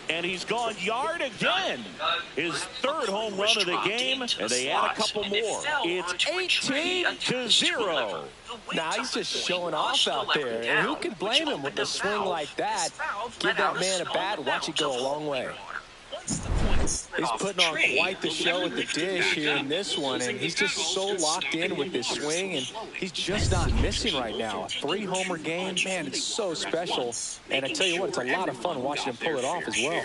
[SPEAKER 4] And he's gone yard again. His 3rd home run of the game, and they add a couple more. It's 18-0.
[SPEAKER 3] Now he's just showing off out there, and who can blame him with a swing like that? Give that man a bat, watch it go a long way. He's putting on quite the show with the dish here in this one, and he's just so locked in with this swing, and he's just not missing right now. A 3-homer game, man, it's so special. And I tell you what, it's a lot of fun watching him pull it off as well.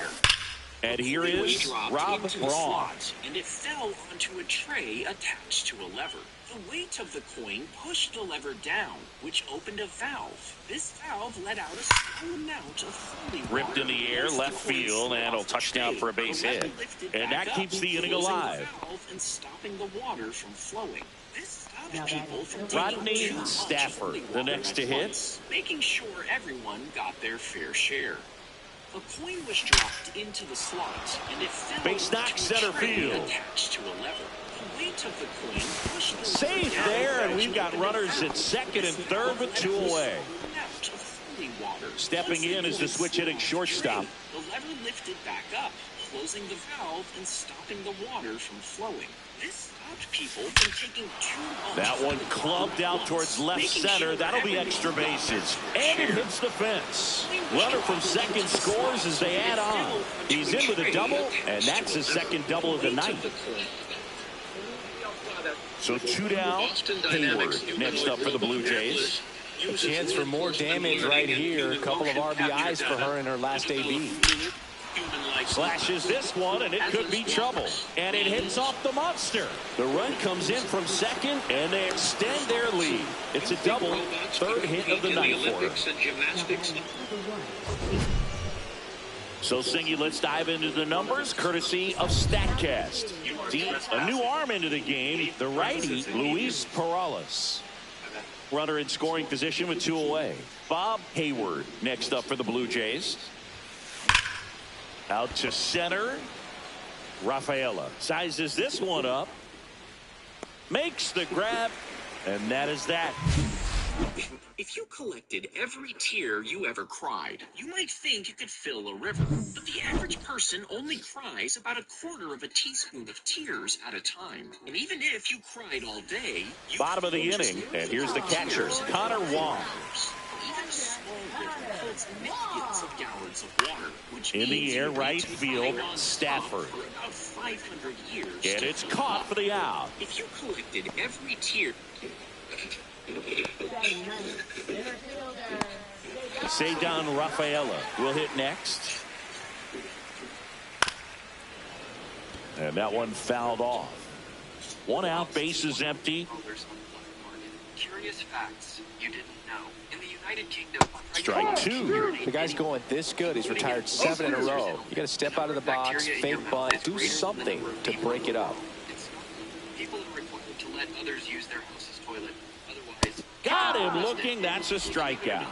[SPEAKER 4] And here is Rob Braun.
[SPEAKER 21] And it fell onto a tray attached to a lever. The weight of the coin pushed the lever down, which opened a valve. This valve let out a small amount of holy water.
[SPEAKER 4] Ripped in the air, left field, and a touchdown for a base hit. And that keeps the inning alive.
[SPEAKER 21] And stopping the water from flowing. This stopped people from
[SPEAKER 4] Rodney Stafford, the next to hit.
[SPEAKER 21] Making sure everyone got their fair share. A coin was dropped into the slot, and it fell
[SPEAKER 4] base knock center field.
[SPEAKER 21] Attached to a lever. The weight of the coin pushed the
[SPEAKER 4] safe there, and we've got runners at second and third with 2 away. Stepping in is the switch hitting shortstop.
[SPEAKER 21] The lever lifted back up. closing the valve and stopping the water from flowing. This stopped people from taking too much.
[SPEAKER 4] That one clubbed out towards left center. That'll be extra bases. And it hits the fence. Runner from second scores as they add on. He's in with a double, and that's his second double of the night. So 2 down. Hayward next up for the Blue Jays.
[SPEAKER 3] A chance for more damage right here. A couple of RBIs for her in her last AB.
[SPEAKER 4] Slashes this one, and it could be trouble. And it hits off the monster. The run comes in from second, and they extend their lead. It's a double, third hit of the night for her. So, Singy, let's dive into the numbers, courtesy of StatCast. Deep, a new arm into the game, the righty, Luis Perales. Runner in scoring position with 2 away. Bob Hayward next up for the Blue Jays. Out to center. Rafaela sizes this one up. Makes the grab. And that is that.
[SPEAKER 21] If you collected every tear you ever cried, you might think you could fill a river. But the average person only cries about a quarter of a teaspoon of tears at a time. And even if you cried all day, you
[SPEAKER 4] bottom of the inning, and here's the catcher, Connor Wong.
[SPEAKER 21] Even a small river holds millions of gallons of water, which
[SPEAKER 4] in the air, right
[SPEAKER 21] field,
[SPEAKER 4] Stafford.
[SPEAKER 21] For about 500 years.
[SPEAKER 4] And it's caught for the out.
[SPEAKER 21] If you collected every tear.
[SPEAKER 4] Cedar Rafaela will hit next. And that one fouled off. 1 out, bases empty.
[SPEAKER 15] Curious facts you didn't know. In the United Kingdom,
[SPEAKER 4] strike 2.
[SPEAKER 3] The guy's going this good. He's retired 7 in a row. You got to step out of the box, fake bunt, do something to break it up.
[SPEAKER 15] People are required to let others use their house's toilet. Otherwise,
[SPEAKER 4] got him looking. That's a strikeout.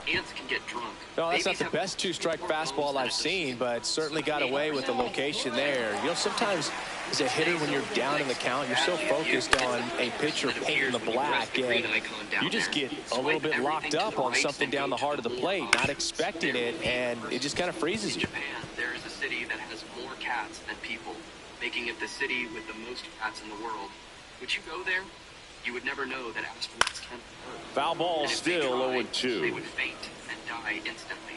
[SPEAKER 15] Ants can get drunk.
[SPEAKER 3] No, that's not the best 2-strike fastball I've seen, but certainly got away with the location there. You know, sometimes as a hitter, when you're down in the count, you're so focused on a pitcher painting the black, and you just get a little bit locked up on something down the heart of the plate, not expecting it, and it just kind of freezes you.
[SPEAKER 15] In Japan, there is a city that has more cats than people, making it the city with the most cats in the world. Would you go there? You would never know that astronauts can't hurt.
[SPEAKER 4] Foul ball still 0-2.
[SPEAKER 15] They would faint and die instantly.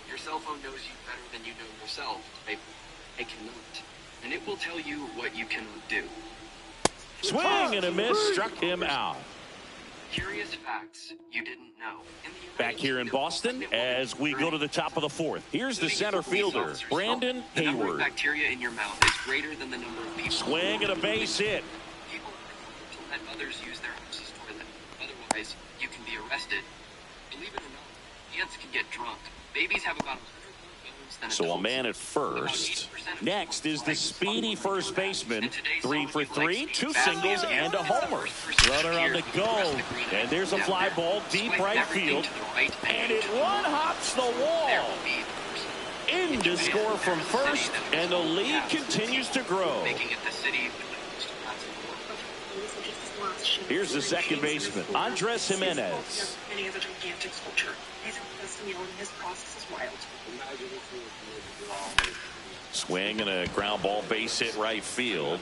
[SPEAKER 15] Your cell phone knows you better than you know yourself. I cannot. And it will tell you what you cannot do.
[SPEAKER 4] Swing and a miss, struck him out.
[SPEAKER 15] Curious facts you didn't know.
[SPEAKER 4] Back here in Boston as we go to the top of the 4th. Here's the center fielder, Brandon
[SPEAKER 15] The number of
[SPEAKER 4] Hayward.
[SPEAKER 15] bacteria in your mouth is greater than the number of people.
[SPEAKER 4] Swing and a base hit.
[SPEAKER 15] People are to let others use their house's toilet. Otherwise, you can be arrested. Believe it or not, ants can get drunk. Babies have about 100 more bones than
[SPEAKER 4] So a
[SPEAKER 15] adults.
[SPEAKER 4] man at first. Next is the speedy first baseman. 3 for 3, 2 singles and a homer. Runner on the go. And there's a fly ball deep right field. And it one-hops the wall. In to score from first, and the lead continues to grow.
[SPEAKER 15] Making it the city with the most cats in the world.
[SPEAKER 4] Here's the second baseman, Andres Jimenez.
[SPEAKER 21] Any other gigantic sculpture. He's investing in his process is wild.
[SPEAKER 4] Swing and a ground ball base hit right field.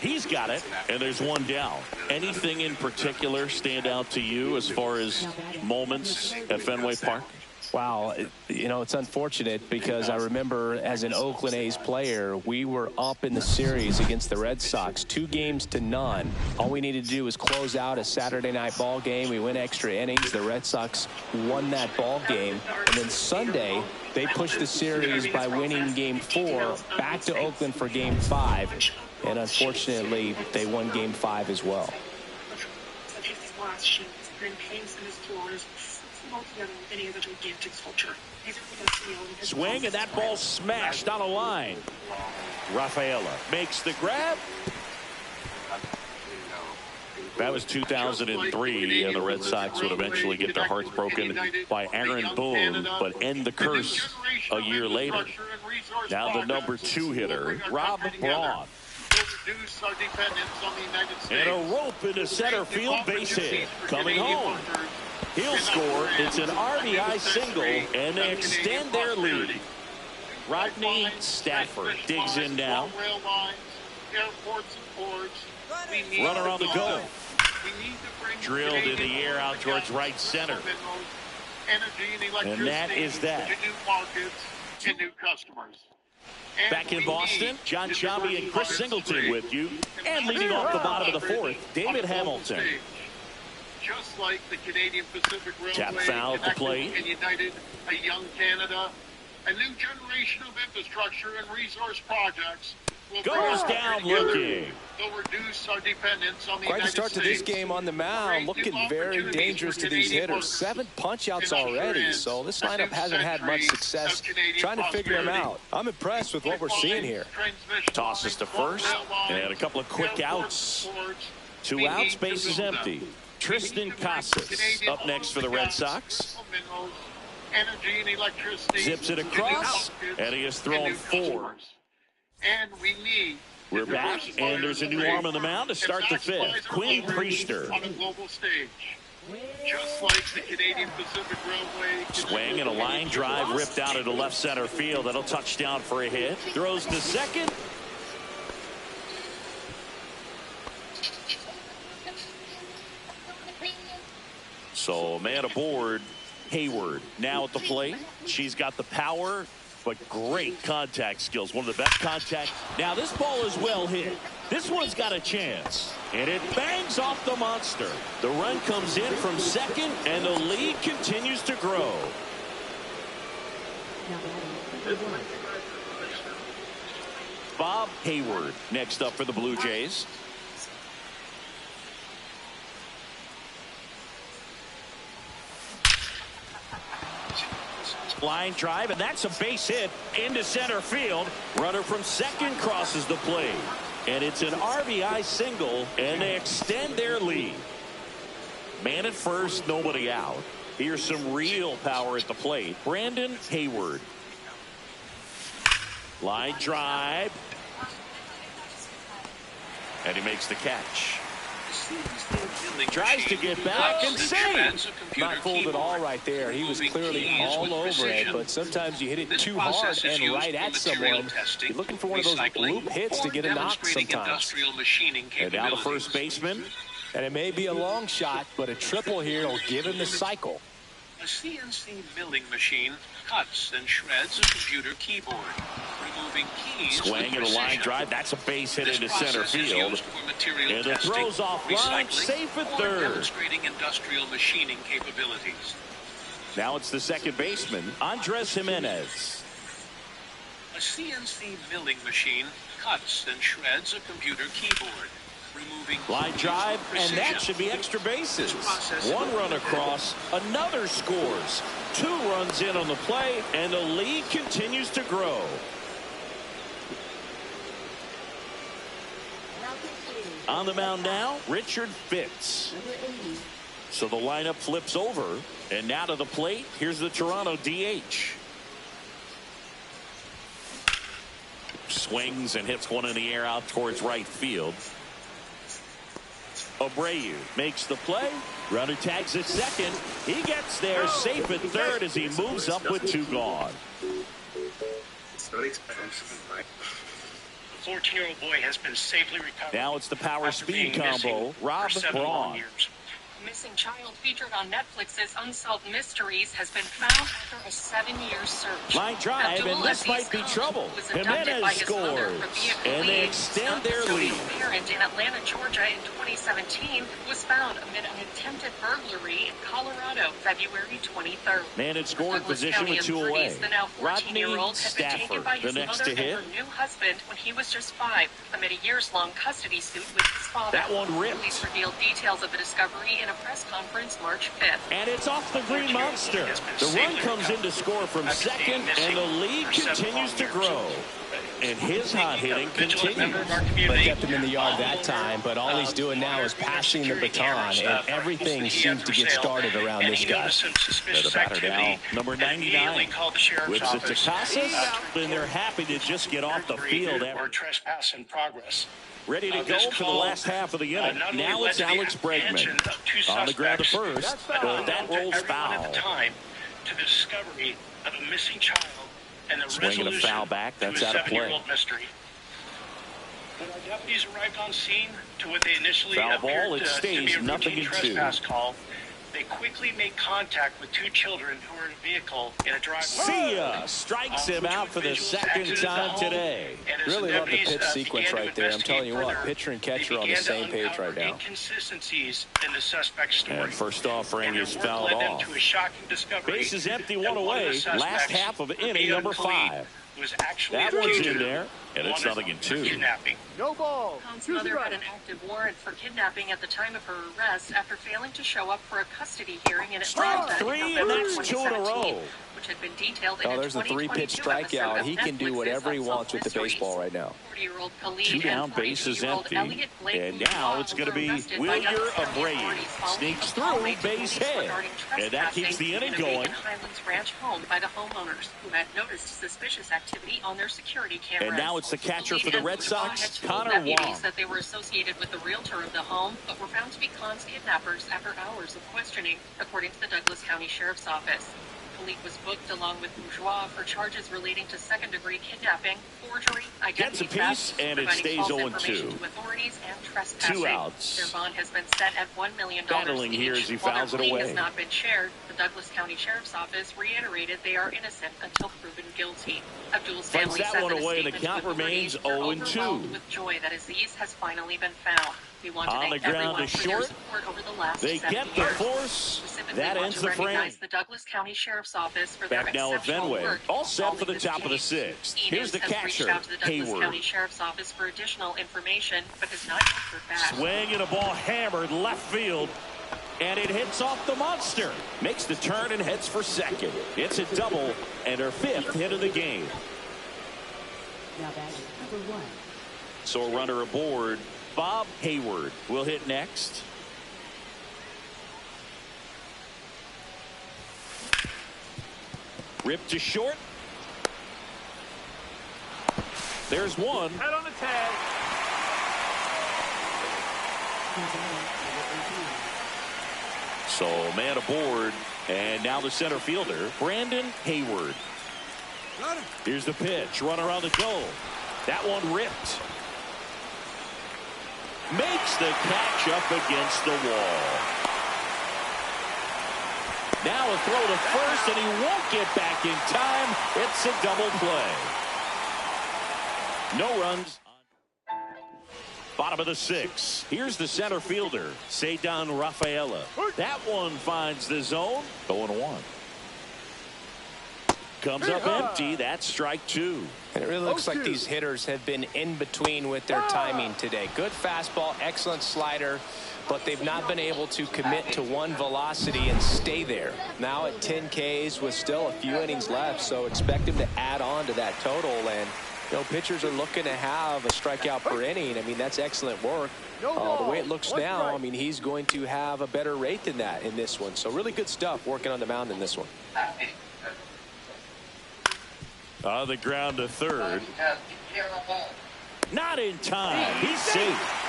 [SPEAKER 4] He's got it, and there's one down. Anything in particular stand out to you as far as moments at Fenway Park?
[SPEAKER 3] Wow, you know, it's unfortunate because I remember as an Oakland A's player, we were up in the series against the Red Sox, 2-0. All we needed to do was close out a Saturday night ball game. We went extra innings. The Red Sox won that ball game. And then Sunday, they pushed the series by winning Game 4 back to Oakland for Game 5. And unfortunately, they won Game 5 as well.
[SPEAKER 4] Swing, and that ball smashed on a line. Rafaela makes the grab. That was 2003, and the Red Sox would eventually get their hearts broken by Aaron Boone, but end the curse a year later. Now the number 2 hitter, Rob Braun. And a rope into center field, base hit. Coming home. He'll score. It's an RBI single, and they extend their lead. Rodney Stafford digs in now.
[SPEAKER 12] Rail lines, airports and ports.
[SPEAKER 4] Runner on the go.
[SPEAKER 12] We need to bring
[SPEAKER 4] Drilled in the air out towards right center. And that is that.
[SPEAKER 12] To new markets and new customers. And
[SPEAKER 4] back in Boston, John Sciambi and Chris Singleton with you. And leading off the bottom of the fourth, David Hamilton.
[SPEAKER 12] Just like the Canadian Pacific Railway,
[SPEAKER 4] tap foul at the plate.
[SPEAKER 12] And united a young Canada, a new generation of infrastructure and resource projects will
[SPEAKER 4] goes down looking.
[SPEAKER 12] They'll reduce our dependence on the
[SPEAKER 3] Quite
[SPEAKER 12] United
[SPEAKER 3] a start to this game on the mound, looking very dangerous to these hitters. 7 punch-outs already, so this lineup hasn't had much success trying to figure them out. I'm impressed with what we're seeing here.
[SPEAKER 4] Tosses to first, and a couple of quick outs. 2 outs, base is empty. Tristan Casas up next for the Red Sox.
[SPEAKER 12] Energy and electricity.
[SPEAKER 4] Zips it across, and he has thrown 4.
[SPEAKER 12] And we need.
[SPEAKER 4] We're back, and there's a new arm on the mound to start the 5th. Quinn Priester.
[SPEAKER 12] On a global stage. Just like the Canadian Pacific Railway.
[SPEAKER 4] Swing and a line drive ripped out into left center field. That'll touch down for a hit. Throws to second. So man aboard. Hayward now at the plate. She's got the power, but great contact skills. One of the best contact. Now this ball is well hit. This one's got a chance. And it bangs off the monster. The run comes in from second, and the lead continues to grow. Bob Hayward next up for the Blue Jays. Line drive, and that's a base hit into center field. Runner from second crosses the plate. And it's an RBI single, and they extend their lead. Man at first, nobody out. Here's some real power at the plate. Brandon Hayward. Line drive. And he makes the catch. Tries to get back and save.
[SPEAKER 3] Not fooled at all right there. He was clearly all over it, but sometimes you hit it too hard and right at someone. You're looking for one of those bloop hits to get a knock sometimes.
[SPEAKER 4] And now the first baseman.
[SPEAKER 3] And it may be a long shot, but a triple here will give him the cycle.
[SPEAKER 16] A CNC milling machine cuts and shreds a computer keyboard, removing keys.
[SPEAKER 4] Swing and a line drive. That's a base hit into center field. And it throws off line, safe at third.
[SPEAKER 16] Demonstrating industrial machining capabilities.
[SPEAKER 4] Now it's the second baseman, Andres Jimenez.
[SPEAKER 16] A CNC milling machine cuts and shreds a computer keyboard.
[SPEAKER 4] Line drive, and that should be extra bases. 1 run across, another scores. 2 runs in on the play, and the lead continues to grow. On the mound now, Richard Fitz. So the lineup flips over, and now to the plate, here's the Toronto DH. Swings and hits one in the air out towards right field. Abreu makes the play. Runner tags at second. He gets there safe at third as he moves up with 2 gone.
[SPEAKER 12] The 14-year-old boy has been safely recovered.
[SPEAKER 4] Now it's the power speed combo. Rob Braun.
[SPEAKER 5] Missing child featured on Netflix's Unsolved Mysteries has been found after a 7-year search.
[SPEAKER 4] Line drive, and this might be trouble. Jimenez scores, and they extend their lead.
[SPEAKER 5] Parent in Atlanta, Georgia in 2017 was found amid an attempted burglary in Colorado, February 23rd.
[SPEAKER 4] Man in scoring position with 2 away.
[SPEAKER 5] The now
[SPEAKER 4] Rodney
[SPEAKER 5] 14-year-old had been taken by
[SPEAKER 4] Stafford,
[SPEAKER 5] his
[SPEAKER 4] the next
[SPEAKER 5] mother
[SPEAKER 4] to hit.
[SPEAKER 5] and her new husband when he was just 5, amid a years-long custody suit with his father.
[SPEAKER 4] That one ripped.
[SPEAKER 5] Police revealed details of the discovery in a press conference March 5th.
[SPEAKER 4] And it's off the Green Monster. The run comes in to score from second, and the lead continues to grow. And his hot hitting continues.
[SPEAKER 3] They kept him in the yard that time, but all he's doing now is passing the baton, and everything seems to get started around this guy.
[SPEAKER 4] They're the batter now, number 99. Whips it to Casas, and they're happy to just get off the field.
[SPEAKER 12] Or trespass in progress.
[SPEAKER 4] Ready to go for the last half of the inning. Now it's Alex Bregman on the ground at first, but that rolls foul.
[SPEAKER 12] Time to the discovery of a missing child and the
[SPEAKER 4] Swinging a foul back. That's out of play.
[SPEAKER 12] 7-year-old mystery. When our deputies arrived on scene to what they initially
[SPEAKER 4] Foul
[SPEAKER 12] appeared
[SPEAKER 4] ball, it
[SPEAKER 12] to
[SPEAKER 4] stays
[SPEAKER 12] be a
[SPEAKER 4] nothing
[SPEAKER 12] routine
[SPEAKER 4] in two.
[SPEAKER 12] trespass call, they quickly made contact with 2 children who were in a vehicle in a driveway.
[SPEAKER 4] See ya! Strikes him out for the second time today.
[SPEAKER 3] Really love the pitch sequence right there. I'm telling you what, pitcher and catcher on the same page right now.
[SPEAKER 12] Inconsistencies in the suspect's story.
[SPEAKER 4] And first offering is fouled
[SPEAKER 12] led them
[SPEAKER 4] off.
[SPEAKER 12] to a shocking discovery.
[SPEAKER 4] Bases empty,
[SPEAKER 12] that
[SPEAKER 4] one away.
[SPEAKER 12] of the suspects,
[SPEAKER 4] Last half of inning number 5.
[SPEAKER 12] was actually
[SPEAKER 4] That
[SPEAKER 12] a
[SPEAKER 4] one's in
[SPEAKER 12] fugitive
[SPEAKER 4] there, and it's
[SPEAKER 12] wanted
[SPEAKER 4] nothing in
[SPEAKER 12] for
[SPEAKER 4] 2.
[SPEAKER 12] Kidnapping.
[SPEAKER 1] No ball.
[SPEAKER 5] Khan's mother had an active warrant for kidnapping at the time of her arrest after failing to show up for a custody hearing in Atlanta
[SPEAKER 4] Strike 3,
[SPEAKER 5] in
[SPEAKER 4] and
[SPEAKER 5] November
[SPEAKER 4] that's 2 in a
[SPEAKER 5] 2017,
[SPEAKER 4] row.
[SPEAKER 5] which had been detailed in
[SPEAKER 3] Oh,
[SPEAKER 5] a
[SPEAKER 3] there's a 3-pitch
[SPEAKER 5] 2022 episode
[SPEAKER 3] strikeout.
[SPEAKER 5] of
[SPEAKER 3] He can do
[SPEAKER 5] Netflix's
[SPEAKER 3] whatever he
[SPEAKER 5] Unsolved
[SPEAKER 3] wants with the
[SPEAKER 5] Mysteries.
[SPEAKER 3] baseball right now.
[SPEAKER 5] 40-year-old Khalid
[SPEAKER 4] 2 down,
[SPEAKER 5] and
[SPEAKER 4] bases
[SPEAKER 5] 42-year-old
[SPEAKER 4] empty.
[SPEAKER 5] Elliot Blake
[SPEAKER 4] And now it's going to be Willier Abreu. Sneaks through, base hit. And that keeps the inning going.
[SPEAKER 5] Highlands Ranch home by the homeowners, who had noticed suspicious activity on their security cameras.
[SPEAKER 4] And now it's the catcher for the Red Sox, Connor
[SPEAKER 5] Deputies
[SPEAKER 4] Wong.
[SPEAKER 5] that they were associated with the realtor of the home, but were found to be Khan's kidnappers after hours of questioning, according to the Douglas County Sheriff's Office. Khalid was booked along with Bourgeois for charges relating to second-degree kidnapping, forgery, identity
[SPEAKER 4] Gets a piece,
[SPEAKER 5] theft,
[SPEAKER 4] and it
[SPEAKER 5] providing
[SPEAKER 4] stays
[SPEAKER 5] false
[SPEAKER 4] 0-2.
[SPEAKER 5] information to authorities, and trespassing.
[SPEAKER 4] 2 outs.
[SPEAKER 5] Their bond has been set at $1 million
[SPEAKER 4] Battling
[SPEAKER 5] each.
[SPEAKER 4] here as he
[SPEAKER 5] While
[SPEAKER 4] fouls
[SPEAKER 5] their
[SPEAKER 4] it
[SPEAKER 5] plea
[SPEAKER 4] away.
[SPEAKER 5] has not been shared, the Douglas County Sheriff's Office reiterated they are innocent until proven guilty. Abdul's
[SPEAKER 4] Finds
[SPEAKER 5] family
[SPEAKER 4] that
[SPEAKER 5] said
[SPEAKER 4] one
[SPEAKER 5] in a
[SPEAKER 4] away, and the
[SPEAKER 5] statement
[SPEAKER 4] count
[SPEAKER 5] to authorities,
[SPEAKER 4] remains
[SPEAKER 5] they're
[SPEAKER 4] 0-2.
[SPEAKER 5] overwhelmed with joy that Aziz has finally been found. We want to
[SPEAKER 4] On
[SPEAKER 5] thank
[SPEAKER 4] the ground
[SPEAKER 5] everyone
[SPEAKER 4] to
[SPEAKER 5] for their
[SPEAKER 4] short.
[SPEAKER 5] support over the last
[SPEAKER 4] They
[SPEAKER 5] 7
[SPEAKER 4] get the
[SPEAKER 5] years.
[SPEAKER 4] force.
[SPEAKER 5] Specifically
[SPEAKER 4] That
[SPEAKER 5] want
[SPEAKER 4] ends
[SPEAKER 5] to
[SPEAKER 4] the frame.
[SPEAKER 5] recognize the Douglas County Sheriff's Office for their
[SPEAKER 4] Back now at
[SPEAKER 5] exceptional
[SPEAKER 4] Fenway.
[SPEAKER 5] work.
[SPEAKER 4] All set for the
[SPEAKER 5] This
[SPEAKER 4] top of the
[SPEAKER 5] case.
[SPEAKER 4] 6th.
[SPEAKER 5] Enos
[SPEAKER 4] Here's the
[SPEAKER 5] has reached
[SPEAKER 4] catcher,
[SPEAKER 5] out to the Douglas
[SPEAKER 4] Hayward.
[SPEAKER 5] County Sheriff's Office for additional information, but has not yet heard back.
[SPEAKER 4] Swing and a ball hammered left field. And it hits off the monster. Makes the turn and heads for second. It's a double and her 5th hit of the game.
[SPEAKER 13] Now batting number 1.
[SPEAKER 4] So a runner aboard. Bob Hayward will hit next. Rip to short. There's one.
[SPEAKER 1] Head on the tag.
[SPEAKER 4] So man aboard. And now the center fielder, Brandon Hayward. Here's the pitch. Runner on the goal. That one ripped. Makes the catch up against the wall. Now a throw to first, and he won't get back in time. It's a double play. No runs. Bottom of the 6th. Here's the center fielder, Cedon Rafaela. That one finds the zone. 0-1. Comes up empty. That's strike 2.
[SPEAKER 3] And it really looks like these hitters have been in between with their timing today. Good fastball, excellent slider, but they've not been able to commit to one velocity and stay there. Now at 10 Ks with still a few innings left, so expect him to add on to that total. And you know, pitchers are looking to have a strikeout per inning. I mean, that's excellent work. The way it looks now, I mean, he's going to have a better rate than that in this one. So really good stuff working on the mound in this one.
[SPEAKER 4] On the ground to third. Not in time. He's safe.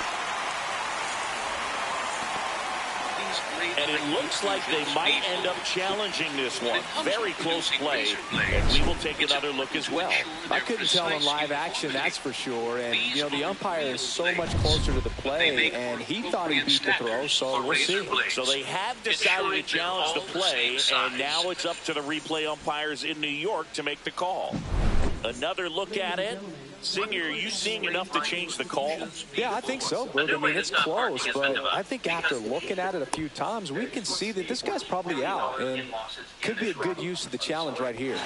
[SPEAKER 4] And it looks like they might end up challenging this one. Very close play. And we will take another look as well.
[SPEAKER 3] I couldn't tell in live action, that's for sure. And, you know, the umpire is so much closer to the play, and he thought he beat the throw, so we'll see.
[SPEAKER 4] So they have decided to challenge the play, and now it's up to the replay umpires in New York to make the call. Another look at it. Singer, are you seeing enough to change the call?
[SPEAKER 3] Yeah, I think so, Bert. I mean, it's close, but I think after looking at it a few times, we can see that this guy's probably out, and could be a good use of the challenge right here.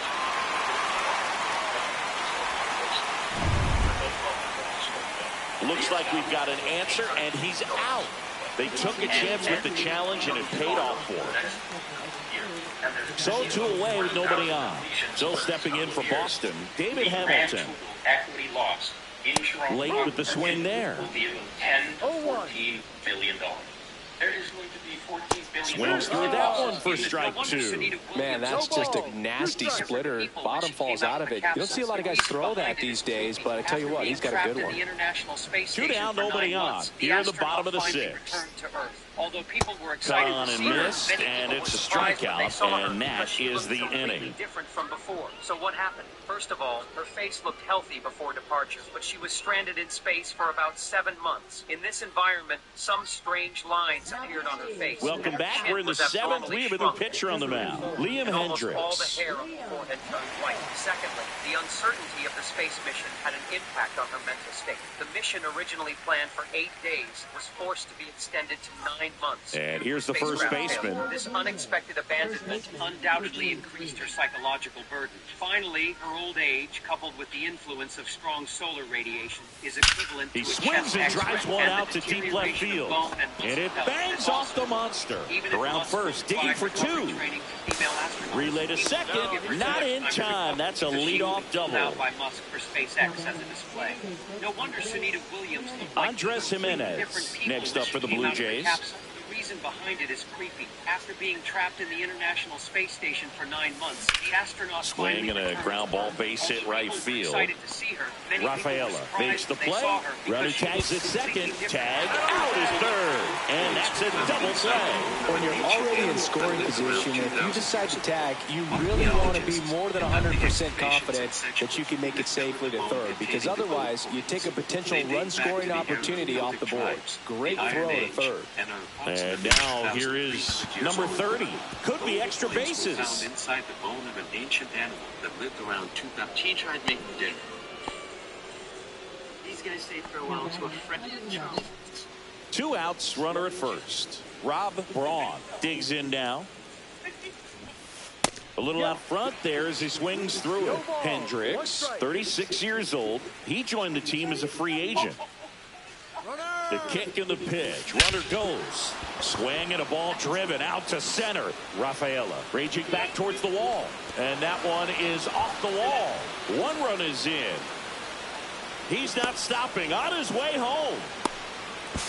[SPEAKER 4] Looks like we've got an answer, and he's out. They took a chance with the challenge, and it paid off for them. So 2 away with nobody on. Still stepping in for Boston, David Hamilton.
[SPEAKER 12] Equity loss.
[SPEAKER 4] Late with the swing there.
[SPEAKER 12] Will be $10 to $14 billion. There is going to be $14 billion.
[SPEAKER 4] Swings through that one for strike 2.
[SPEAKER 3] Man, that's just a nasty splitter. Bottom falls out of it. You don't see a lot of guys throw that these days, but I tell you what, he's got a good one.
[SPEAKER 4] 2 down, nobody on. Here in the bottom of the 6th.
[SPEAKER 15] Although people were
[SPEAKER 4] Caught
[SPEAKER 15] excited
[SPEAKER 4] on
[SPEAKER 15] to
[SPEAKER 4] and
[SPEAKER 15] see her,
[SPEAKER 4] missed,
[SPEAKER 15] many
[SPEAKER 4] and
[SPEAKER 15] people
[SPEAKER 4] it's a
[SPEAKER 15] were surprised when they
[SPEAKER 4] strikeout,
[SPEAKER 15] saw her
[SPEAKER 4] and that
[SPEAKER 15] because she
[SPEAKER 4] is
[SPEAKER 15] looked
[SPEAKER 4] the
[SPEAKER 15] completely
[SPEAKER 4] inning.
[SPEAKER 15] different from before. So what happened? First of all, her face looked healthy before departure, but she was stranded in space for about 7 months. In this environment, some strange lines appeared on her face.
[SPEAKER 4] Welcome back. We're in the 7th. We have a new pitcher on the mound, Liam
[SPEAKER 15] Almost all the
[SPEAKER 4] Hendricks.
[SPEAKER 15] hair on the forehead turned white. Secondly, the uncertainty of the space mission had an impact on her mental state. The mission originally planned for 8 days was forced to be extended to 9 months.
[SPEAKER 4] And here's the first baseman.
[SPEAKER 15] This unexpected abandonment undoubtedly increased her psychological burden. Finally, her old age, coupled with the influence of strong solar radiation, is equivalent to
[SPEAKER 4] He
[SPEAKER 15] a
[SPEAKER 4] swings
[SPEAKER 15] chest
[SPEAKER 4] and
[SPEAKER 15] X-ray,
[SPEAKER 4] drives one
[SPEAKER 15] and
[SPEAKER 4] out
[SPEAKER 15] the
[SPEAKER 4] to deep left
[SPEAKER 15] deterioration of
[SPEAKER 4] field.
[SPEAKER 15] bone and
[SPEAKER 4] And it
[SPEAKER 15] muscle health
[SPEAKER 4] bangs
[SPEAKER 15] is
[SPEAKER 4] off the
[SPEAKER 15] also
[SPEAKER 4] monster.
[SPEAKER 15] even if
[SPEAKER 4] Around
[SPEAKER 15] muscle
[SPEAKER 4] first, digging for
[SPEAKER 15] recovery
[SPEAKER 4] 2.
[SPEAKER 15] training for female astronauts.
[SPEAKER 4] Relay to second, not in time. That's a leadoff double.
[SPEAKER 15] Out by Musk for SpaceX as a display. No wonder Sunita Williams looked like
[SPEAKER 4] Andres Jimenez next up for the Blue Jays.
[SPEAKER 15] The reason behind it is creepy. After being trapped in the International Space Station for 9 months, the astronauts
[SPEAKER 4] Swing and a ground ball base hit right field.
[SPEAKER 15] excited to see her. Many
[SPEAKER 4] Rafaela
[SPEAKER 15] people were
[SPEAKER 4] makes the
[SPEAKER 15] surprised when they
[SPEAKER 4] play.
[SPEAKER 15] saw her because
[SPEAKER 4] Runner
[SPEAKER 15] she
[SPEAKER 4] tags
[SPEAKER 15] was
[SPEAKER 4] at second.
[SPEAKER 15] completely different.
[SPEAKER 4] Tag out is third. And that's a double play.
[SPEAKER 3] When you're already in scoring position, if you decide to tag, you really want to be more than 100% confident that you can make it safely to third, because otherwise you take a potential run-scoring opportunity off the board. Great throw to third.
[SPEAKER 4] And now here is number 30. Could be extra bases.
[SPEAKER 8] Found inside the bone of an ancient animal that lived around 2000. She tried making dinner.
[SPEAKER 15] These guys say farewell to a friend.
[SPEAKER 4] 2 outs, runner at first. Rob Braun digs in now. A little out front there as he swings through it. Hendricks, 36 years old. He joined the team as a free agent. The kick and the pitch. Runner goes. Swing and a ball driven out to center. Rafaela raging back towards the wall. And that one is off the wall. 1 run is in. He's not stopping. On his way home.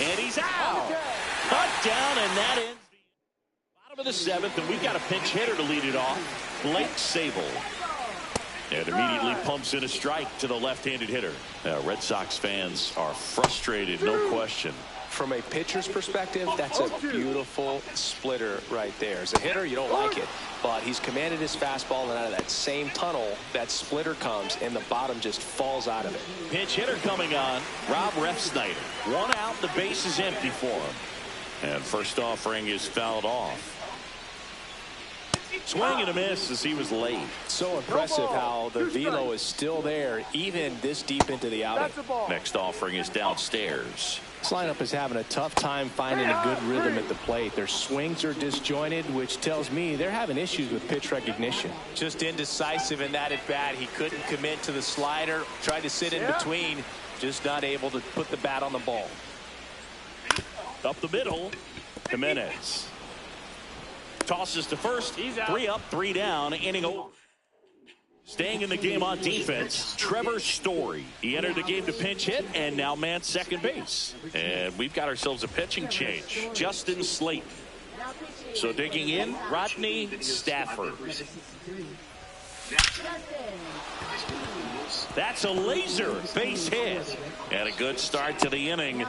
[SPEAKER 4] And he's out. Cut down, and that ends the bottom of the 7th. And we've got a pinch hitter to lead it off. Blake Sable. And immediately pumps in a strike to the left-handed hitter. Red Sox fans are frustrated, no question.
[SPEAKER 3] From a pitcher's perspective, that's a beautiful splitter right there. As a hitter, you don't like it, but he's commanded his fastball, and out of that same tunnel, that splitter comes, and the bottom just falls out of it.
[SPEAKER 4] Pinch hitter coming on, Rob Refsnyder. 1 out, the base is empty for him. And first offering is fouled off. Swing and a miss as he was late.
[SPEAKER 3] So impressive how the velo is still there, even this deep into the outing.
[SPEAKER 4] Next offering is downstairs.
[SPEAKER 3] This lineup is having a tough time finding a good rhythm at the plate. Their swings are disjointed, which tells me they're having issues with pitch recognition.
[SPEAKER 6] Just indecisive in that at bat. He couldn't commit to the slider, tried to sit in between, just not able to put the bat on the ball.
[SPEAKER 4] Up the middle, Jimenez. Tosses to first. 3 up, 3 down. Inning over. Staying in the game on defense, Trevor Story. He entered the game to pinch hit and now man second base. And we've got ourselves a pitching change. Justin Slayton. So digging in, Rodney Stafford. That's a laser base hit. And a good start to the inning.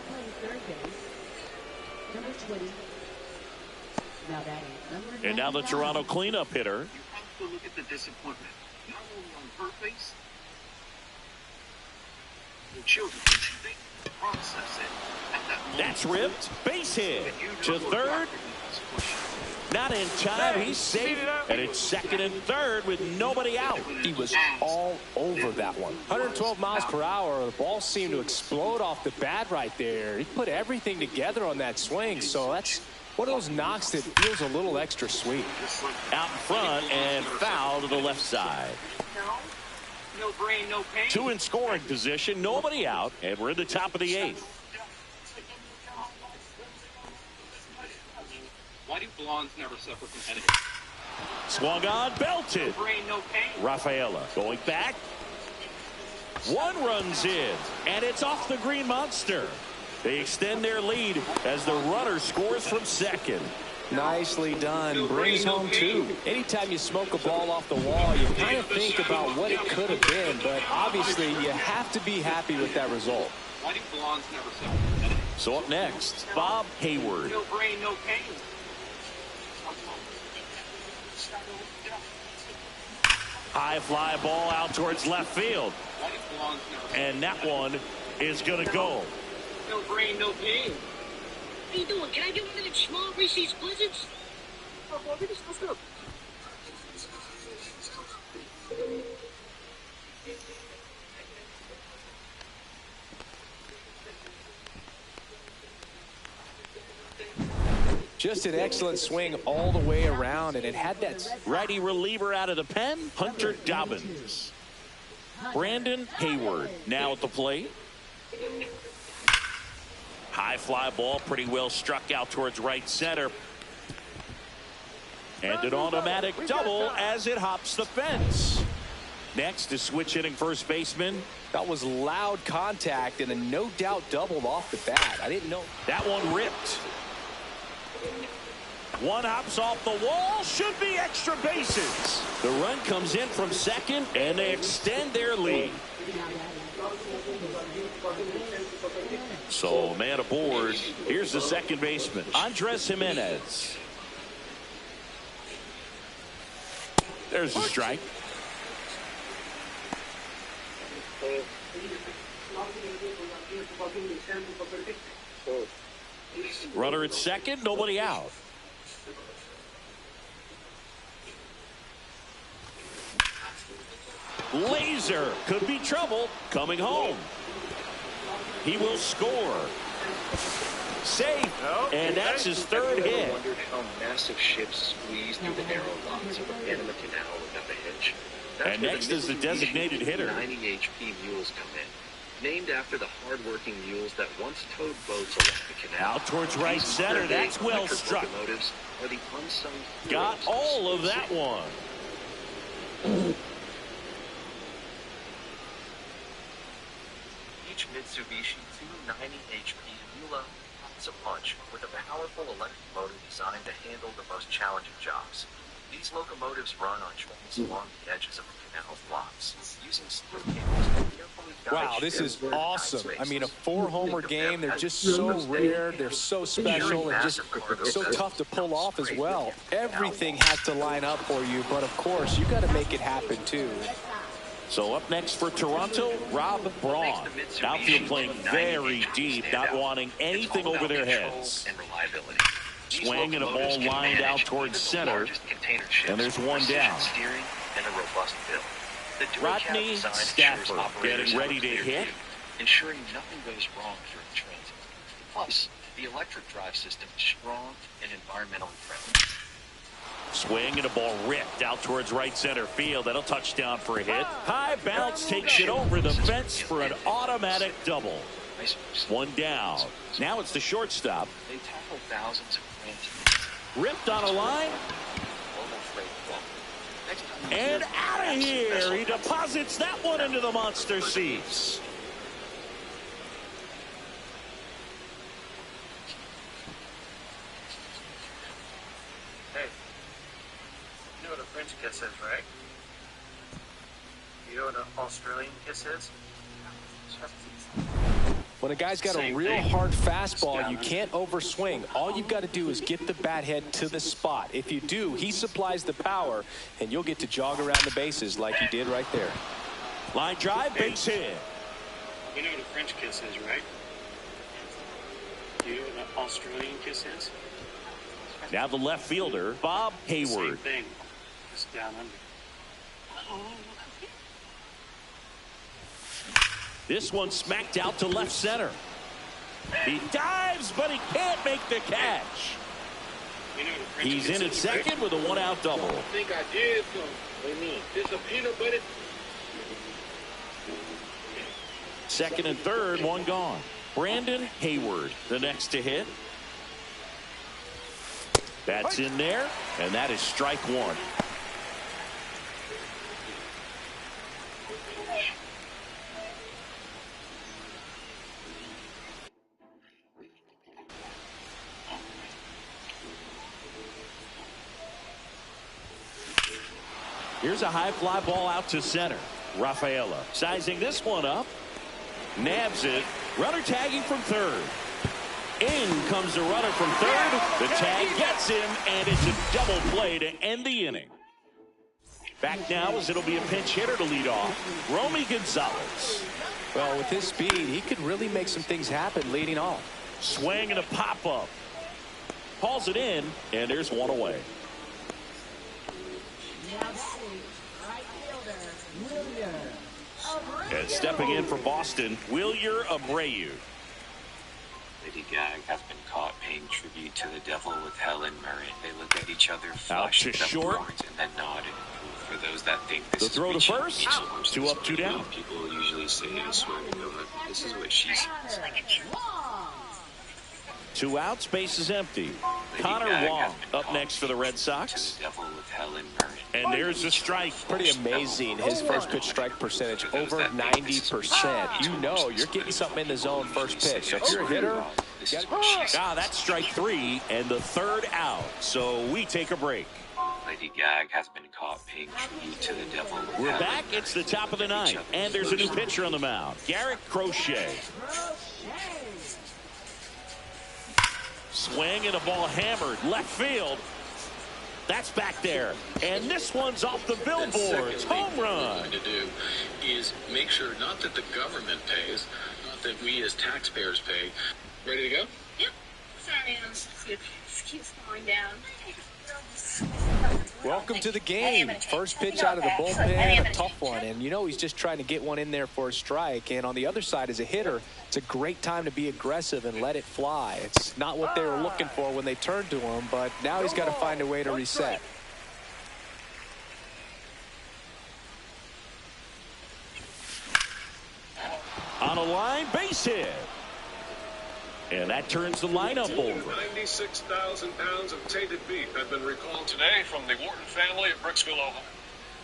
[SPEAKER 4] And now the Toronto cleanup hitter.
[SPEAKER 8] You have to look at the disappointment, not only on her face, the children. You should think, process it at that moment.
[SPEAKER 4] That's ripped. Base hit to third. Not in time. He's safe. And it's second and third with nobody out.
[SPEAKER 3] He was all over that one. 112 miles per hour. The ball seemed to explode off the bat right there. He put everything together on that swing. So that's one of those knocks that feels a little extra sweet.
[SPEAKER 4] Out in front and foul to the left side.
[SPEAKER 15] No brain, no pain.
[SPEAKER 4] 2 in scoring position. Nobody out. And we're in the top of the 8th.
[SPEAKER 15] Why do blondes never suffer from headaches?
[SPEAKER 4] Swung on, belted.
[SPEAKER 15] No brain, no pain.
[SPEAKER 4] Rafaela going back. 1 runs in, and it's off the Green Monster. They extend their lead as the runner scores from second.
[SPEAKER 3] Nicely done. Brings home 2. Anytime you smoke a ball off the wall, you kind of think about what it could have been, but obviously you have to be happy with that result.
[SPEAKER 15] Why do blondes never suffer from headaches?
[SPEAKER 4] So up next, Bob Hayward.
[SPEAKER 2] No brain, no pain.
[SPEAKER 4] High fly ball out towards left field. And that one is going to go.
[SPEAKER 2] No brain, no pain. How you doing? Can I get one of them small Reese's Blizzards? Oh, boy, let's go.
[SPEAKER 3] Just an excellent swing all the way around, and it had that
[SPEAKER 4] righty reliever out of the pen, Hunter Dobbins. Brandon Hayward now at the plate. High fly ball, pretty well struck out towards right center. And an automatic double as it hops the fence. Next is switch hitting first baseman.
[SPEAKER 3] That was loud contact and a no doubt doubled off the bat. I didn't know.
[SPEAKER 4] That one ripped. One hops off the wall, should be extra bases. The run comes in from second, and they extend their lead. So, man aboard. Here's the second baseman, Andres Jimenez. There's a strike. Runner at second, nobody out. Laser could be trouble coming home. He will score. Safe, and that's his third hit.
[SPEAKER 18] I wondered how massive ships squeeze through the narrow locks of the Panama Canal without a hitch.
[SPEAKER 4] And next is the designated hitter.
[SPEAKER 18] 90 HP mules come in. Named after the hard-working mules that once towed boats along the canal.
[SPEAKER 4] Out towards right center. That's well struck.
[SPEAKER 18] Locomotives are the unsung
[SPEAKER 4] got all of that one.
[SPEAKER 18] Each Mitsubishi 290 HP Mula packs a punch with a powerful electric motor designed to handle the most challenging jobs. These locomotives run on trains along the edges of the canal's locks, using steel cables to carefully guide.
[SPEAKER 3] Wow, this is awesome. I mean, a 4-homer game. They're just so rare. They're so special and just so tough to pull off as well. Everything has to line up for you, but of course, you got to make it happen too.
[SPEAKER 4] So up next for Toronto, Rob Braun. Outfield playing very deep, not wanting anything over their heads. Swing and a ball lined out towards center. And there's one down. Rodney Stafford getting ready to hit.
[SPEAKER 18] Ensuring nothing goes wrong during transit. Plus, the electric drive system is strong and environmentally friendly.
[SPEAKER 4] Swing and a ball ripped out towards right center field. That'll touch down for a hit. High bounce takes it over the fence for an automatic double. One down. Now it's the shortstop.
[SPEAKER 18] They tackle thousands of
[SPEAKER 4] ripped on a line. And out of here. He deposits that one into the monster seats.
[SPEAKER 2] Hey, you know what a French kiss is, right? You know what an Australian kiss is?
[SPEAKER 3] When a guy's got a real hard fastball, you can't overswing. All you've got to do is get the bat head to the spot. If you do, he supplies the power, and you'll get to jog around the bases like he did right there.
[SPEAKER 4] Line drive, base hit.
[SPEAKER 2] You know what a French kiss is, right? You know what an Australian kiss is?
[SPEAKER 4] Now the left fielder, Bob Hayward.
[SPEAKER 2] Same thing, just down under.
[SPEAKER 4] This one smacked out to left center. He dives, but he can't make the catch. He's in at second with a one-out double.
[SPEAKER 12] I think I did something. What do you mean? It's a peanut butter.
[SPEAKER 4] Second and third, one gone. Brandon Hayward, the next to hit. That's in there, and that is strike one. Here's a high fly ball out to center. Rafaela sizing this one up. Nabs it. Runner tagging from third. In comes the runner from third. The tag gets him, and it's a double play to end the inning. Back now as it'll be a pinch hitter to lead off, Romy Gonzalez.
[SPEAKER 3] Well, with his speed, he could really make some things happen leading off.
[SPEAKER 4] Swing and a pop-up. Hauls it in, and there's one away. And stepping in for Boston, Wilyer Abreu.
[SPEAKER 18] Lady Gaga has been caught paying tribute to the devil with Helen Mirren. They look at each other, flash
[SPEAKER 4] Out to
[SPEAKER 18] them
[SPEAKER 4] short.
[SPEAKER 18] words, and then nod. For those that think this
[SPEAKER 4] The
[SPEAKER 18] is
[SPEAKER 4] throw to
[SPEAKER 18] reaching
[SPEAKER 4] first.
[SPEAKER 18] each horse's
[SPEAKER 4] 2 up, 2 down.
[SPEAKER 18] People usually say I swear to God, this is what she says.
[SPEAKER 4] 2 outs, base is empty. Connor Wong up next for the Red Sox.
[SPEAKER 18] The devil with Helen Mirren.
[SPEAKER 4] And there's a strike.
[SPEAKER 3] Pretty amazing. His first pitch strike percentage over 90%. You know you're getting something in the zone first pitch. So if you're a hitter,
[SPEAKER 4] that's strike 3 and the third out. So we take a break.
[SPEAKER 18] Lady Gaga has been caught paying tribute to the devil.
[SPEAKER 4] We're back. It's the top of the ninth. And there's a new pitcher on the mound. Garrett Crochet. Swing and a ball hammered. Left field. That's back there. And this one's off the billboards. Home run.
[SPEAKER 16] What we're going to do is make sure not that the government pays, not that we as taxpayers pay. Ready to go?
[SPEAKER 19] Yep. Sorry, keeps falling down.
[SPEAKER 3] welcome to the game. First pitch out of the bullpen, a tough one. And you know he's just trying to get one in there for a strike. And on the other side, as a hitter, it's a great time to be aggressive and let it fly. It's not what they were looking for when they turned to him, but now he's got to find a way to reset.
[SPEAKER 4] On a line, base hit. And that turns the lineup over.
[SPEAKER 7] 96,000 pounds of tainted beef have been recalled today from the Wharton family at Bricksville, Oklahoma.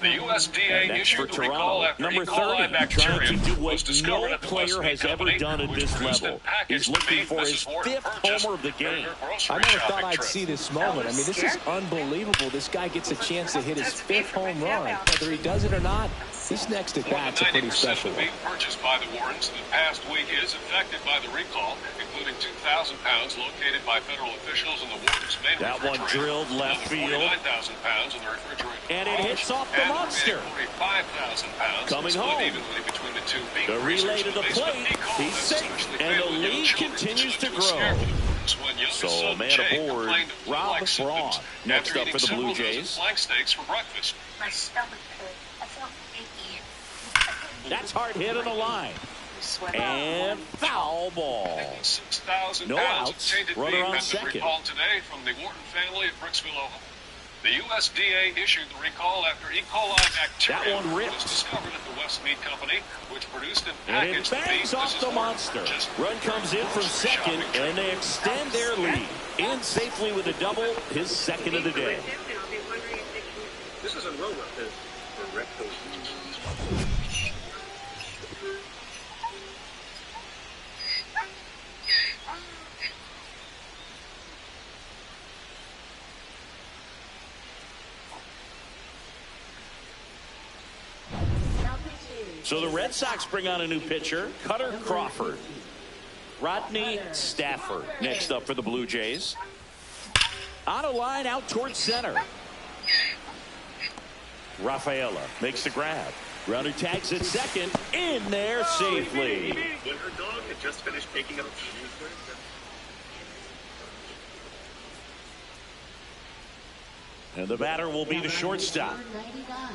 [SPEAKER 7] The USDA issued the recall after
[SPEAKER 4] number
[SPEAKER 7] E. coli
[SPEAKER 4] 30,
[SPEAKER 7] bacteria
[SPEAKER 4] trying to do what
[SPEAKER 7] was discovered
[SPEAKER 4] no
[SPEAKER 7] at the
[SPEAKER 4] player
[SPEAKER 7] West Meat
[SPEAKER 4] has ever
[SPEAKER 7] Company,
[SPEAKER 4] done at
[SPEAKER 7] which
[SPEAKER 4] this
[SPEAKER 7] produced
[SPEAKER 4] level.
[SPEAKER 7] and packaged
[SPEAKER 4] He's
[SPEAKER 7] the
[SPEAKER 4] looking
[SPEAKER 7] meat
[SPEAKER 4] for his
[SPEAKER 7] Mrs. Wharton
[SPEAKER 4] 5th
[SPEAKER 7] purchased
[SPEAKER 4] homer of the game.
[SPEAKER 7] during her grocery
[SPEAKER 3] I never
[SPEAKER 7] shopping
[SPEAKER 3] thought I'd
[SPEAKER 7] trip.
[SPEAKER 3] see this moment. I mean, this is unbelievable. This guy gets a chance to hit his 5th home run. Whether he does it or not, this next at bat's a pretty special
[SPEAKER 7] of
[SPEAKER 3] one.
[SPEAKER 7] the meat purchased by the Whartons in the past week is affected by the recall, including 2,000 pounds located by federal officials in the Whartons' main
[SPEAKER 4] That one
[SPEAKER 7] refrigerator.
[SPEAKER 4] drilled left field.
[SPEAKER 7] 49,000 pounds in the refrigerator.
[SPEAKER 4] And it hits off the monster.
[SPEAKER 7] 45,000 pounds
[SPEAKER 4] Coming
[SPEAKER 7] split
[SPEAKER 4] home.
[SPEAKER 7] evenly between the two beef
[SPEAKER 4] The relay
[SPEAKER 7] freezers
[SPEAKER 4] to
[SPEAKER 7] in
[SPEAKER 4] the
[SPEAKER 7] basement.
[SPEAKER 4] plate.
[SPEAKER 7] E. coli
[SPEAKER 4] He's
[SPEAKER 7] is
[SPEAKER 4] safe.
[SPEAKER 7] especially
[SPEAKER 4] And the
[SPEAKER 7] fatal in young
[SPEAKER 4] lead
[SPEAKER 7] children,
[SPEAKER 4] continues to
[SPEAKER 7] which is
[SPEAKER 4] grow.
[SPEAKER 7] scary. When youngest
[SPEAKER 4] So,
[SPEAKER 7] son
[SPEAKER 4] man
[SPEAKER 7] Jay
[SPEAKER 4] aboard,
[SPEAKER 7] complained of
[SPEAKER 4] Rob
[SPEAKER 7] flu-like symptoms
[SPEAKER 4] Braun. Next
[SPEAKER 7] after
[SPEAKER 4] up for
[SPEAKER 7] eating
[SPEAKER 4] the Blue
[SPEAKER 7] several dozen
[SPEAKER 4] Jays.
[SPEAKER 7] flank steaks for breakfast.
[SPEAKER 19] My stomach hurt. I felt icky.
[SPEAKER 4] That's hard hit on the line. And foul ball.
[SPEAKER 7] 6,000
[SPEAKER 4] No
[SPEAKER 7] pounds
[SPEAKER 4] outs.
[SPEAKER 7] of tainted
[SPEAKER 4] Runner
[SPEAKER 7] beef
[SPEAKER 4] on
[SPEAKER 7] have been
[SPEAKER 4] second.
[SPEAKER 7] recalled today from the Wharton family at Bricksville, Oklahoma. The USDA issued the recall after E. coli bacteria
[SPEAKER 4] That one ripped.
[SPEAKER 7] was discovered at the West Meat Company, which produced and
[SPEAKER 4] And it
[SPEAKER 7] packaged the
[SPEAKER 4] bangs
[SPEAKER 7] beef
[SPEAKER 4] off
[SPEAKER 7] Mrs.
[SPEAKER 4] the
[SPEAKER 7] Wharton
[SPEAKER 4] monster.
[SPEAKER 7] purchased
[SPEAKER 4] Run comes in from second, and they extend their lead. In safely with a double, his second of the day.
[SPEAKER 12] This is a robot. The rectal.
[SPEAKER 4] So the Red Sox bring on a new pitcher, Cutter Crawford. Rodney Stafford next up for the Blue Jays. On a line out towards center. Rafaela makes the grab. Runner tags at second. In there safely.
[SPEAKER 12] When her dog had just finished taking up.
[SPEAKER 4] And the batter will be the shortstop.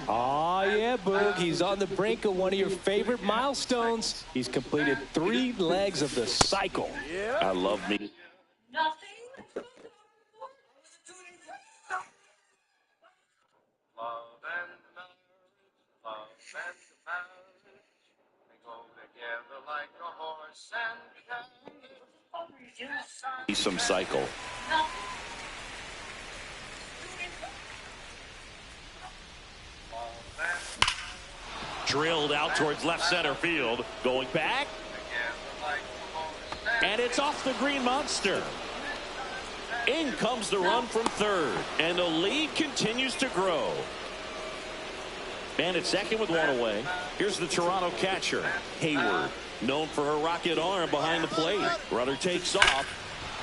[SPEAKER 3] Oh, yeah, Boog. He's on the brink of one of your favorite milestones. He's completed 3 legs of the cycle.
[SPEAKER 4] I love me.
[SPEAKER 19] Nothing.
[SPEAKER 18] Love and marriage, love and marriage, they go together like a horse and carriage.
[SPEAKER 4] He's some cycle. Drilled out towards left center field. Going back. And it's off the green monster. In comes the run from third. And the lead continues to grow. And at second with one away. Here's the Toronto catcher, Hayward. Known for her rocket arm behind the plate. Runner takes off.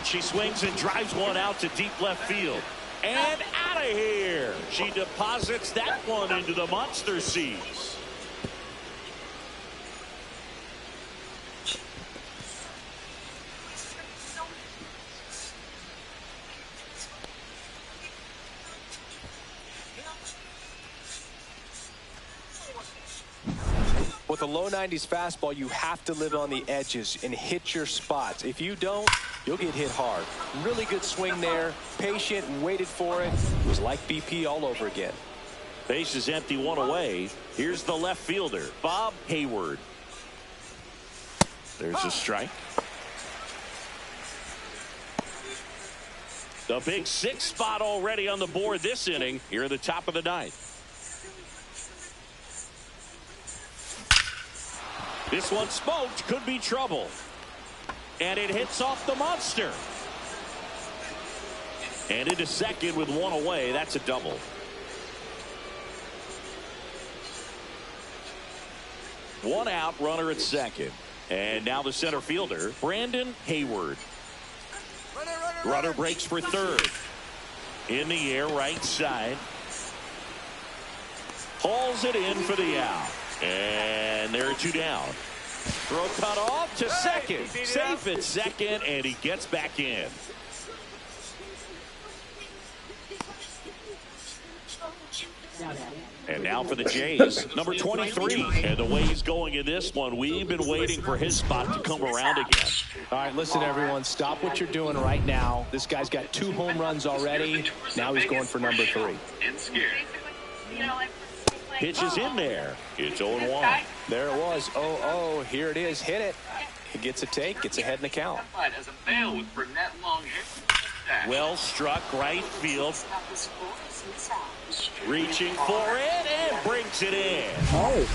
[SPEAKER 4] She swings and drives one out to deep left field. And out of here. She deposits that one into the monster seats.
[SPEAKER 3] With a low 90s fastball, you have to live on the edges and hit your spots. If you don't, you'll get hit hard. Really good swing there. Patient, waited for it. It was like BP all over again.
[SPEAKER 4] Base is empty, one away. Here's the left fielder, Bob Hayward. There's a strike. The big 6 spot already on the board this inning here at the top of the 9th. This one smoked, could be trouble. And it hits off the monster. And into second with 1 away. That's a double. One out, runner at second. And now the center fielder, Brandon Hayward. Runner breaks for third. In the air, right side. Hauls it in for the out. And there are 2 down. Throw cut off to second. Safe at second, and he gets back in. And now for the Jays, number 23. And the way he's going in this one, we've been waiting for his spot to come around again.
[SPEAKER 3] All right, listen, everyone. Stop what you're doing right now. This guy's got 2 home runs already. Now he's going for number 3.
[SPEAKER 4] Pitch is in there. It's 0-1.
[SPEAKER 3] There it was. 0-0. Here it is. Hit it. He gets a take. Gets ahead in the count.
[SPEAKER 4] Well struck right field. Reaching for it and brings it in.
[SPEAKER 21] Oh.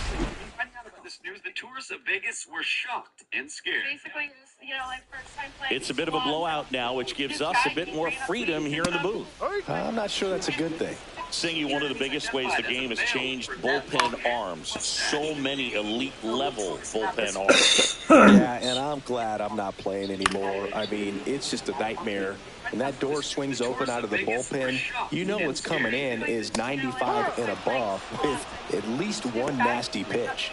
[SPEAKER 21] This news, the tourists of Vegas were shocked and scared.
[SPEAKER 5] Basically, first time playing.
[SPEAKER 4] It's a bit of a blowout now, which gives us a bit more freedom here in the booth.
[SPEAKER 3] I'm not sure that's a good thing.
[SPEAKER 4] Singy, one of the biggest ways the game has changed bullpen arms. So many elite level bullpen arms.
[SPEAKER 3] Yeah, and I'm glad I'm not playing anymore. I mean, it's just a nightmare. When that door swings open out of the bullpen, you know what's coming in is 95 and above with at least one nasty pitch.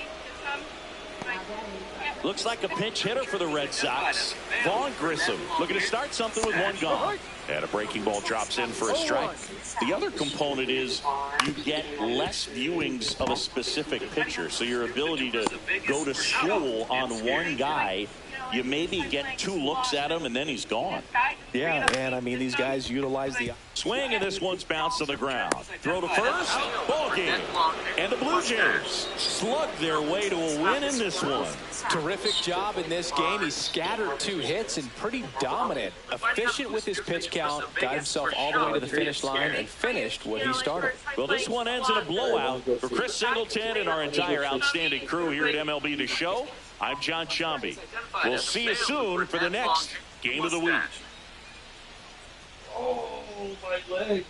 [SPEAKER 4] Looks like a pinch hitter for the Red Sox. Vaughn Grissom looking to start something with 1 gone. And a breaking ball drops in for a strike. The other component is you get less viewings of a specific pitcher. So your ability to go to school on one guy, you maybe get 2 looks at him and then he's gone.
[SPEAKER 3] Yeah, and I mean, these guys utilize the
[SPEAKER 4] swing, and this one's bounced to the ground. Throw to first, ball game. And the Blue Jays slug their way to a win in this one.
[SPEAKER 3] Terrific job in this game. He scattered 2 hits and pretty dominant. Efficient with his pitch count, got himself all the way to the finish line and finished what he started.
[SPEAKER 4] Well, this one ends in a blowout. For Chris Singleton and our entire outstanding crew here at MLB The Show, I'm John Chambi. We'll see you soon for the next Game of the Week.
[SPEAKER 12] Oh, my legs.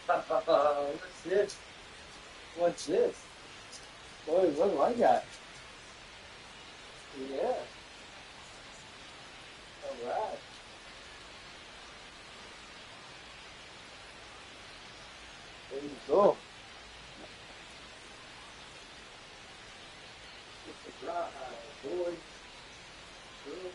[SPEAKER 12] What's this? What's this? Boy, what do I got? Yeah. All right. There you go. It's a dry boy. Girl.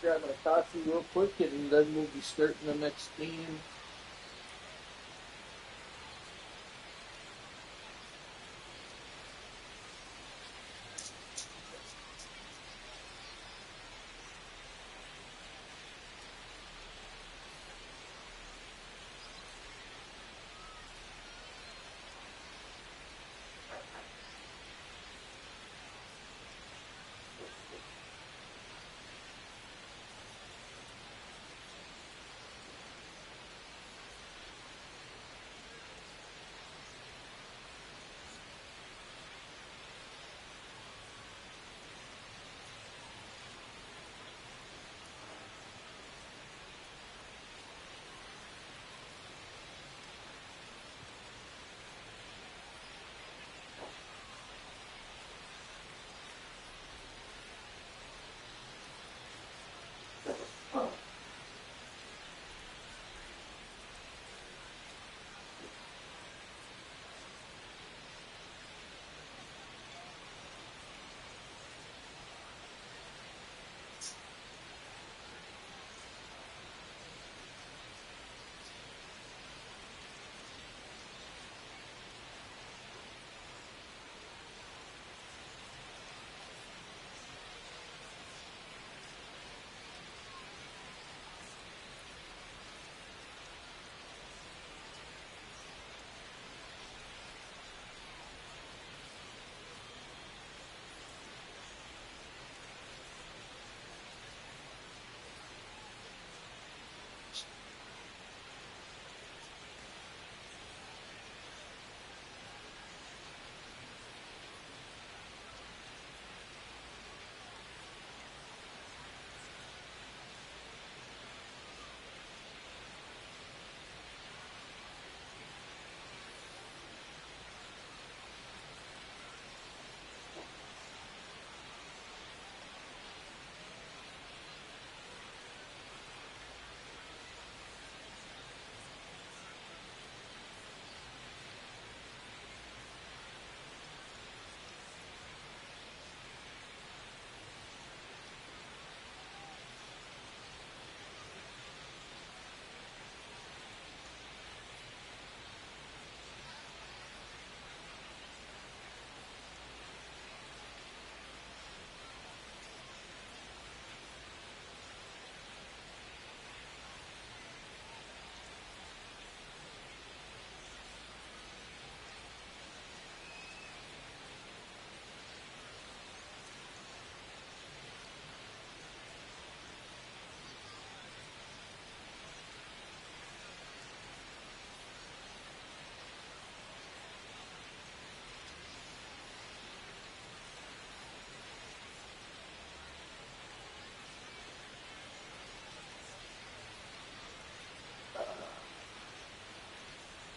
[SPEAKER 10] grab my coffee real quick, and then we'll be starting the next game.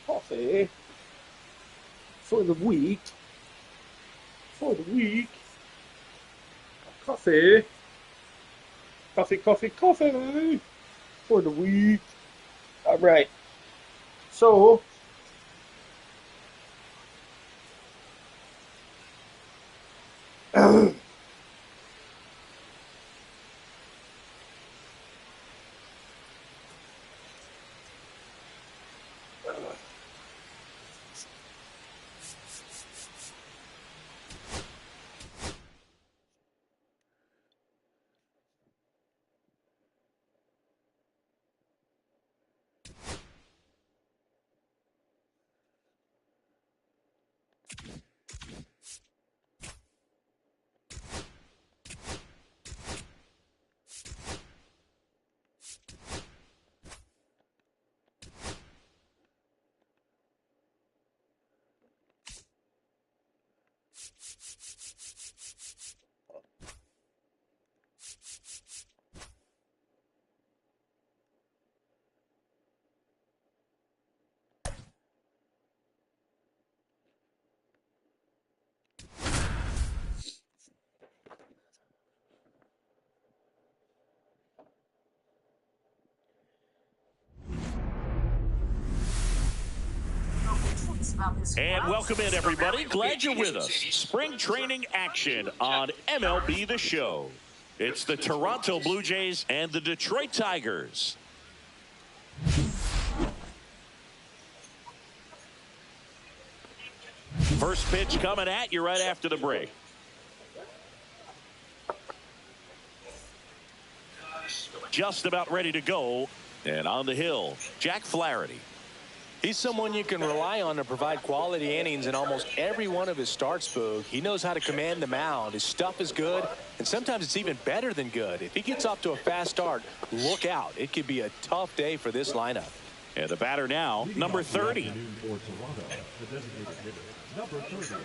[SPEAKER 10] Coffee for the week. Coffee. Coffee for the week. All right. So,
[SPEAKER 4] And welcome in, everybody. Glad you're with us. Spring training action on MLB The Show. It's the Toronto Blue Jays and the Detroit Tigers. First pitch coming at you right after the break. Just about ready to go. And on the hill, Jack Flaherty.
[SPEAKER 3] He's someone you can rely on to provide quality innings in almost every one of his starts, Boog. He knows how to command the mound. His stuff is good, and sometimes it's even better than good. If he gets off to a fast start, look out. It could be a tough day for this lineup.
[SPEAKER 4] And the batter now, number 30.
[SPEAKER 14] Number 30.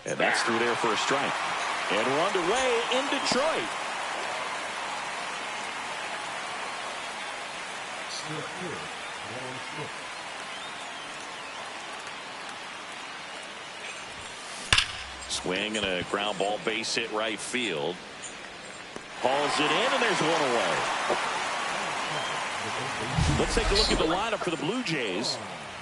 [SPEAKER 4] And that's through there for a strike. And we're underway in Detroit. Swing and a ground ball, base hit right field. Hauls it in, and there's one away. Let's take a look at the lineup for the Blue Jays.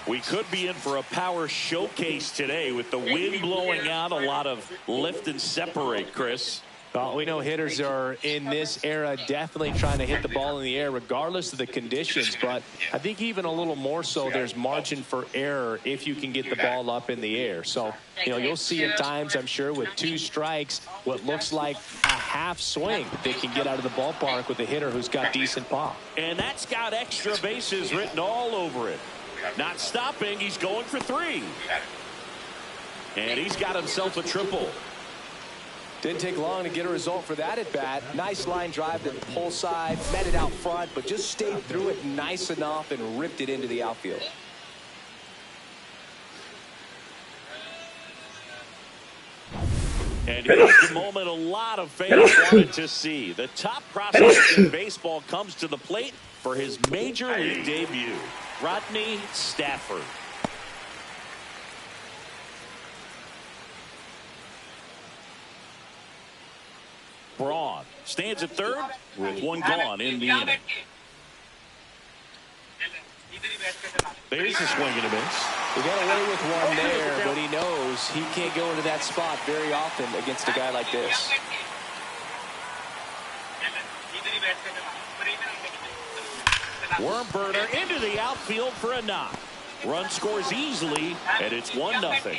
[SPEAKER 4] We could be in for a power showcase today with the wind blowing out, a lot of lift and separate, Chris.
[SPEAKER 3] Well, we know hitters are in this era definitely trying to hit the ball in the air regardless of the conditions, but I think even a little more so there's margin for error if you can get the ball up in the air. So, you'll see at times, I'm sure, with 2 strikes, what looks like a half swing that they can get out of the ballpark with a hitter who's got decent pop.
[SPEAKER 4] And that's got extra bases written all over it. Not stopping, he's going for 3. And he's got himself a triple.
[SPEAKER 3] Didn't take long to get a result for that at bat. Nice line drive to the pull side, met it out front, but just stayed through it nice enough and ripped it into the outfield.
[SPEAKER 4] And here's the moment a lot of fans wanted to see. The top prospect in baseball comes to the plate for his major league debut. Rodney Stafford. Braun stands at third with 1 gone in the inning. There's a swing and a miss.
[SPEAKER 3] He got away with 1 there, but he knows he can't go into that spot very often against a guy like this.
[SPEAKER 4] Worm burner into the outfield for a knock. Run scores easily, and it's 1-0.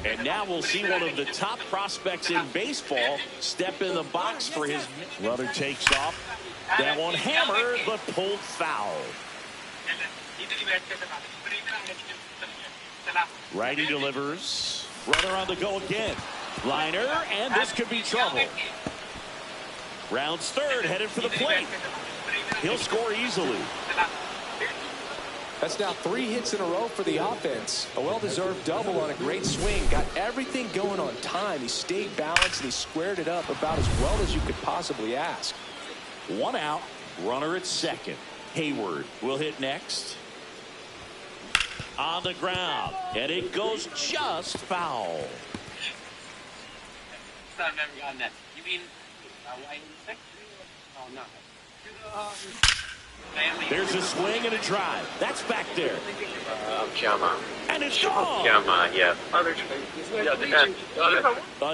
[SPEAKER 4] And now we'll see one of the top prospects in baseball step in the box for his runner. Takes off. That one hammered, but pulled foul. Righty delivers. Runner on the go again. Liner, and this could be trouble. Rounds third, headed for the plate. He'll score easily.
[SPEAKER 3] That's now 3 hits in a row for the offense. A well-deserved double on a great swing. Got everything going on time. He stayed balanced and he squared it up about as well as you could possibly ask.
[SPEAKER 4] 1 out. Runner at second. Hayward will hit next. On the ground. And it goes just foul.
[SPEAKER 2] You mean oh, no.
[SPEAKER 4] There's a swing and a drive. That's back there.
[SPEAKER 8] Come on.
[SPEAKER 4] And it's gone.
[SPEAKER 8] Come on, yeah.
[SPEAKER 4] A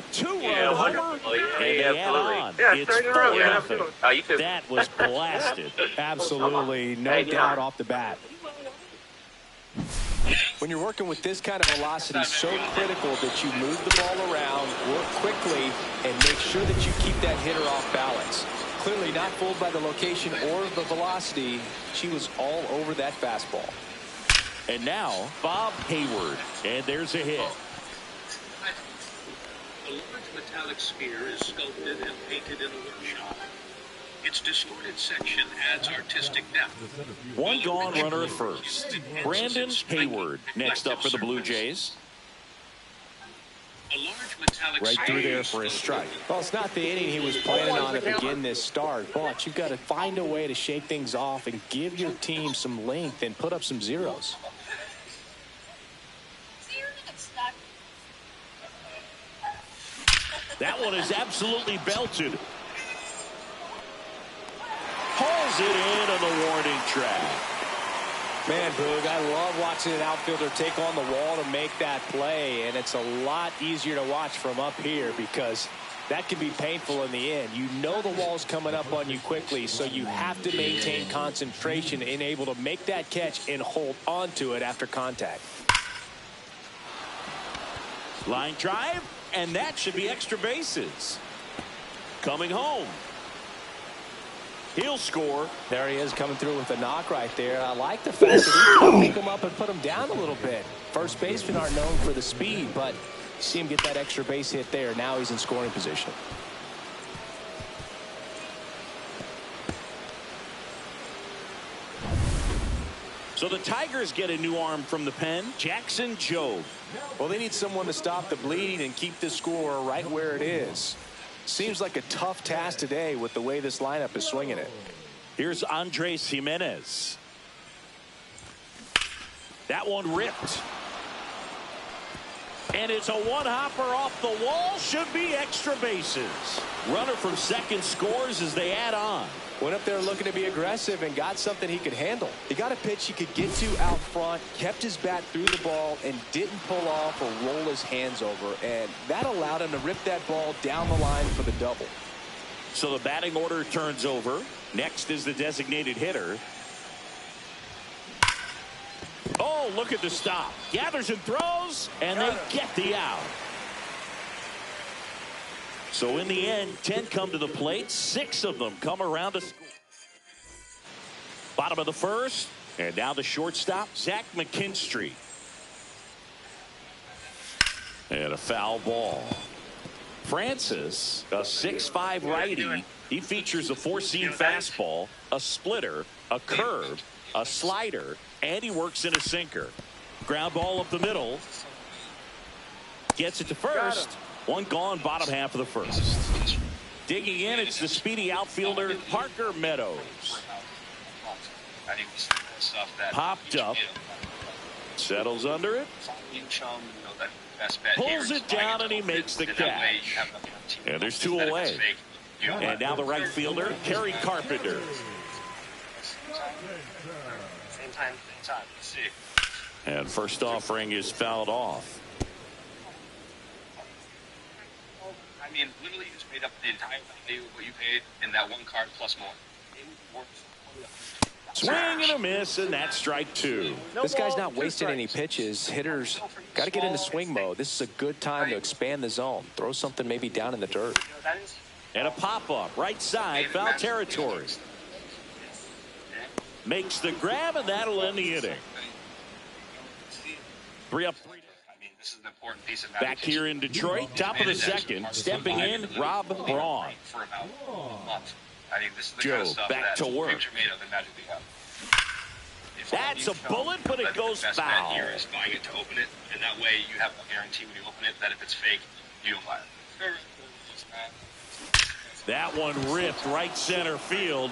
[SPEAKER 4] 2-run homer. And they add on. It's 4-0. That was blasted.
[SPEAKER 3] Absolutely. No doubt off the bat. When you're working with this kind of velocity, so critical that you move the ball around, work quickly, and make sure that you keep that hitter off balance. Clearly not fooled by the location or the velocity. She was all over that fastball.
[SPEAKER 4] And now, Bob Hayward. And there's a hit.
[SPEAKER 16] A large metallic sphere is sculpted and painted in a workshop. Its distorted section adds artistic depth.
[SPEAKER 4] 1 gone, runner at first. Brandon Hayward next up for the Blue Jays.
[SPEAKER 16] A large metallic
[SPEAKER 4] right through there for a strike.
[SPEAKER 3] Well, it's not the inning he was planning on to begin this start, but you've got to find a way to shake things off and give your team some length and put up some zeros.
[SPEAKER 4] That one is absolutely belted. Hauls it in on the warning track.
[SPEAKER 3] Man, Boog, I love watching an outfielder take on the wall to make that play, and it's a lot easier to watch from up here because that can be painful in the end. You know the wall's coming up on you quickly, so you have to maintain concentration and able to make that catch and hold on to it after contact.
[SPEAKER 4] Line drive, and that should be extra bases. Coming home. He'll score.
[SPEAKER 3] There he is coming through with a knock right there. I like the fact that he can pick him up and put him down a little bit. First basemen aren't known for the speed, but see him get that extra base hit there. Now he's in scoring position.
[SPEAKER 4] So the Tigers get a new arm from the pen, Jackson Jobe.
[SPEAKER 3] Well, they need someone to stop the bleeding and keep the score right where it is. Seems like a tough task today with the way this lineup is swinging it.
[SPEAKER 4] Here's Andres Jimenez. That one ripped. And it's a one-hopper off the wall. Should be extra bases. Runner from second scores as they add on.
[SPEAKER 3] Went up there looking to be aggressive and got something he could handle. He got a pitch he could get to out front, kept his bat through the ball, and didn't pull off or roll his hands over. And that allowed him to rip that ball down the line for the double.
[SPEAKER 4] So the batting order turns over. Next is the designated hitter. Oh, look at the stop. Gathers and throws, and they get the out. So in the end, 10 come to the plate. 6 of them come around to score. Bottom of the first, and now the shortstop, Zach McKinstry. And a foul ball. Francis, a 6'5" righty. He features a 4-seam fastball, a splitter, a curve, a slider, and he works in a sinker. Ground ball up the middle. Gets it to first. One gone, bottom half of the first. Digging in, it's the speedy outfielder, Parker Meadows. Popped up. Settles under it. Pulls it down, and he makes the catch. And there's 2 away. And now the right fielder, Kerry Carpenter. And first offering is fouled off.
[SPEAKER 8] I mean, literally, you just made up the entire value of what you paid in that one card plus more.
[SPEAKER 4] Swing and a miss, and that's strike 2.
[SPEAKER 3] This guy's not wasting any pitches. Hitters got to get into swing mode. This is a good time to expand the zone. Throw something maybe down in the dirt.
[SPEAKER 4] And a pop-up, right side, foul territory. Makes the grab, and that'll end the inning. 3 up.
[SPEAKER 8] This is an important piece of
[SPEAKER 4] back here in Detroit, top of the second, stepping in, Rob Braun.
[SPEAKER 8] For about a month. I think this is the
[SPEAKER 4] Joe
[SPEAKER 8] kind of stuff
[SPEAKER 4] back to work. That's a bullet, but it goes foul.
[SPEAKER 8] Here is buying it to open it, and that way you have a guarantee when you open it that if it's fake, you don't buy it.
[SPEAKER 4] That one ripped right center field,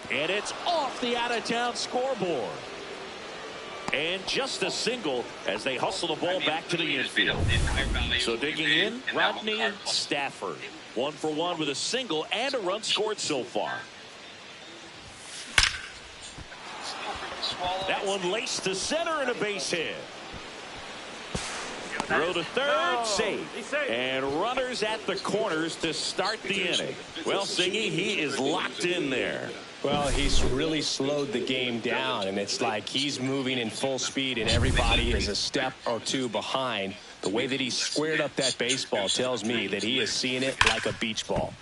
[SPEAKER 4] and it's off the out-of-town scoreboard. And just a single as they hustle the ball back to the infield. So digging in, Rodney Stafford. 1 for 1 with a single and a run scored so far. That one laced to center and a base hit. Throw to third, safe. And runners at the corners to start the inning. Well, Singy, he is locked in there.
[SPEAKER 3] Well, he's really slowed the game down, and it's like he's moving in full speed, and everybody is a step or 2 behind. The way that he squared up that baseball tells me that he is seeing it like a beach ball.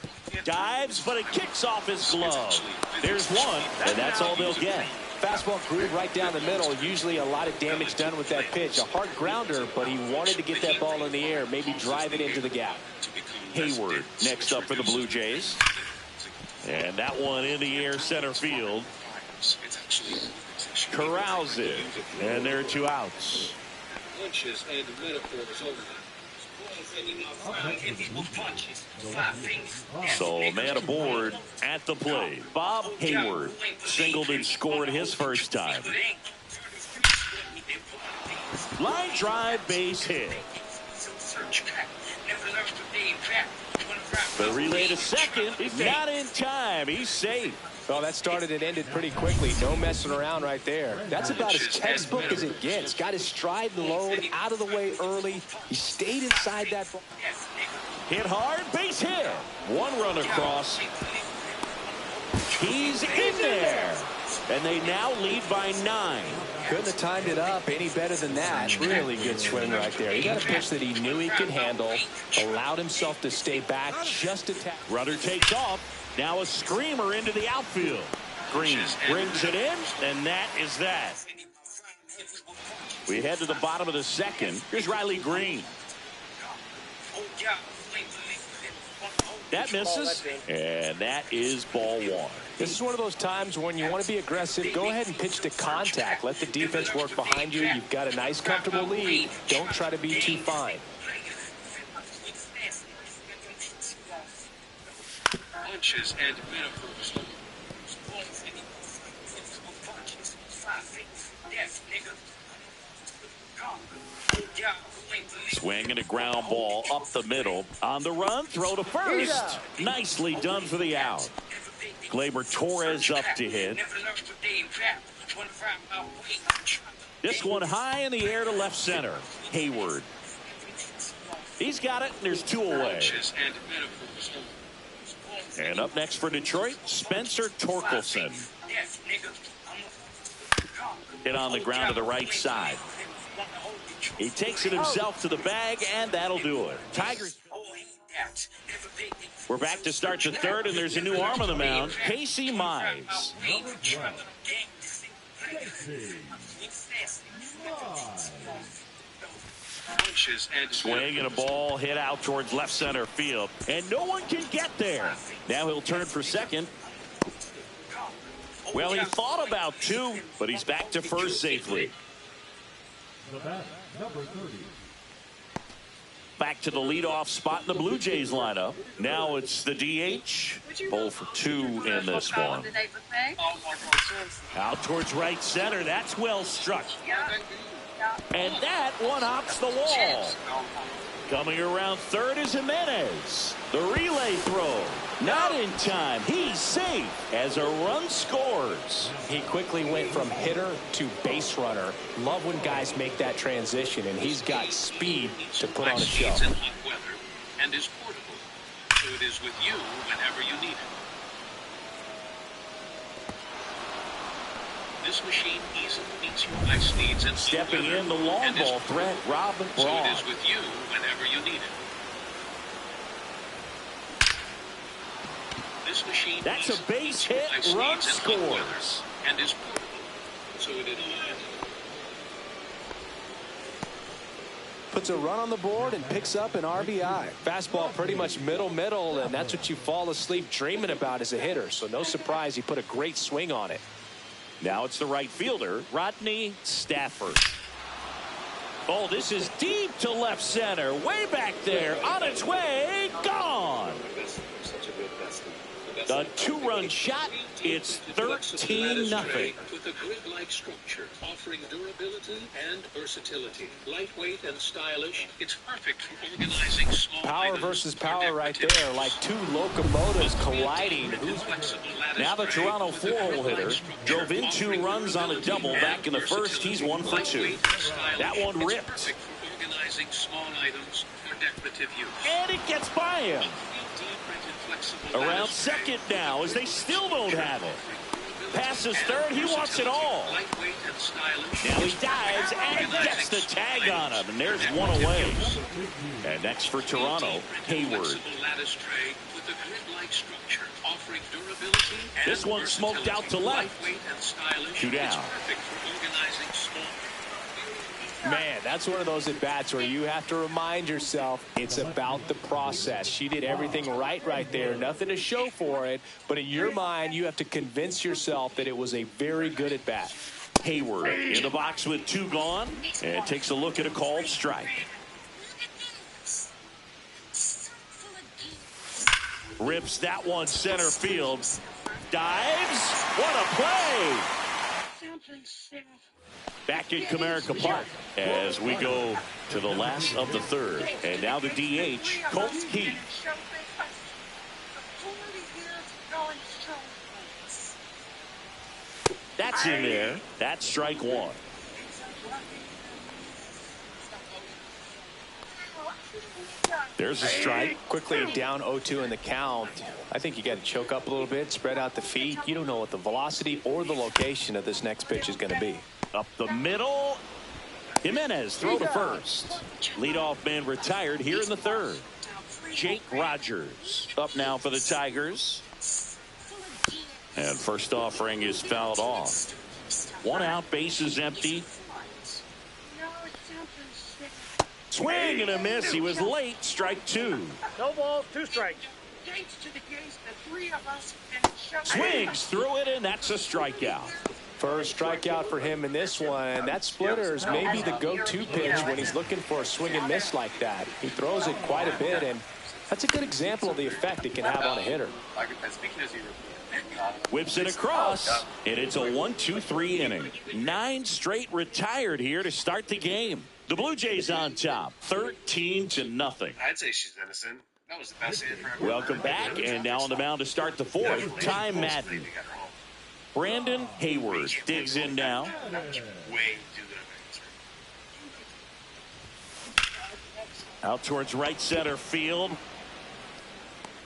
[SPEAKER 4] Dives, but it kicks off his glove. There's one, and that's all they'll get.
[SPEAKER 3] Fastball groove right down the middle. Usually a lot of damage done with that pitch. A hard grounder, but he wanted to get that ball in the air, maybe drive it into the gap.
[SPEAKER 4] Hayward next up for the Blue Jays. And that one in the air center field. Corrals it. And there are 2 outs. So man aboard at the plate. Bob Hayward singled and scored his first time. Line drive, base hit. The relay to second. Not in time. He's safe.
[SPEAKER 3] Well, that started and ended pretty quickly. No messing around right there. That's about as textbook as it gets. Got his stride and load out of the way early. He stayed inside that ball.
[SPEAKER 4] Hit hard, base hit. One run across. He's in there. And they now lead by 9.
[SPEAKER 3] Couldn't have timed it up any better than that. Really good swing right there. He got a pitch that he knew he could handle. Allowed himself to stay back just a tad.
[SPEAKER 4] Runner takes off. Now a screamer into the outfield. Green brings it in, and that is that. We head to the bottom of the second. Here's Riley Green. That misses, and that is ball 1.
[SPEAKER 3] This is one of those times when you want to be aggressive. Go ahead and pitch to contact. Let the defense work behind you. You've got a nice, comfortable lead. Don't try to be too fine.
[SPEAKER 16] Punches and metaphors.
[SPEAKER 4] Swing and a ground ball up the middle. On the run, throw to first. Nicely done for the out. Gleyber Torres up to hit. This one high in the air to left center. Hayward. He's got it, and there's 2 away. And up next for Detroit, Spencer Torkelson. Hit on the ground to the right side. He takes it himself to the bag, and that'll do it. Tigers. We're back to start the third, and there's a new arm on the mound, Casey Mize. Swing and a ball hit out towards left center field, and no one can get there. Now he'll turn for second. Well, he thought about 2, but he's back to first safely. Back to the leadoff spot in the Blue Jays lineup. Now it's the DH. 0 for 2 in this one. Out towards right center. That's well struck. And that one hops the wall. Coming around third is Jimenez. The relay throw. Not in time. He's safe as a run scores.
[SPEAKER 3] He quickly went from hitter to base runner. Love when guys make that transition, and he's got speed to put on a show.
[SPEAKER 16] And is portable, so it is with you whenever you need it. This machine easily meets your ice needs and
[SPEAKER 4] stepping in the long ball threat, Rob Braun.
[SPEAKER 16] So it is with you whenever you need it. This machine
[SPEAKER 4] that's a base hit, run scores.
[SPEAKER 16] And is portable, so it is.
[SPEAKER 3] Puts a run on the board and picks up an RBI. Fastball pretty much middle, and that's what you fall asleep dreaming about as a hitter. So no surprise he put a great swing on it.
[SPEAKER 4] Now it's the right fielder, Rodney Stafford. Oh, this is deep to left center. Way back there. On its way. Gone. The 2-run shot. It's 13-0.
[SPEAKER 16] With a grid-like structure, offering durability and versatility. Lightweight and stylish, it's perfect for organizing small
[SPEAKER 3] power versus power right there, like 2 locomotives colliding.
[SPEAKER 4] Now the Toronto 4-hole hitter drove in 2 runs on a double back in the first. He's 1 for 2. That one ripped.
[SPEAKER 16] Organizing small items for decorative use.
[SPEAKER 4] And it gets by him. Around second now as they still don't have it. Passes third. He wants it all. Now he dives and gets the tag on him. And there's 1 away. And next for Toronto, Hayward. This one smoked out to left. 2 down.
[SPEAKER 3] Man, that's one of those at-bats where you have to remind yourself it's about the process. She did everything right there. Nothing to show for it. But in your mind, you have to convince yourself that it was a very good at-bat.
[SPEAKER 4] Hayward in the box with 2 gone. And takes a look at a called strike. Rips that one center field. Dives. What a play. Back at Comerica Park as we go to the last of the third. And now the DH, Colt Keith. That's in there. That's strike one. There's a strike.
[SPEAKER 3] Quickly down 0-2 in the count. I think you got to choke up a little bit, spread out the feet. You don't know what the velocity or the location of this next pitch is going to be.
[SPEAKER 4] Up the middle. Jimenez throw to first. Leadoff man retired here in the third. Jake Rogers up now for the Tigers. And first offering is fouled off. One out, bases empty. Swing and a miss. He was late. Strike two.
[SPEAKER 1] No balls, 2 strikes.
[SPEAKER 4] Swings through it, and that's a strikeout.
[SPEAKER 3] First strikeout for him in this one. That splitter is maybe the go-to pitch when he's looking for a swing and miss like that. He throws it quite a bit, and that's a good example of the effect it can have on a hitter.
[SPEAKER 4] Whips it across, and it's a 1-2-3 inning. 9 straight retired here to start the game. The Blue Jays on top, 13-0.
[SPEAKER 17] I'd say she's innocent. That was the best hit for everyone.
[SPEAKER 4] Welcome back, and now on the mound to start the fourth. Ty Madden. Brandon Hayward digs in now. Out towards right center field.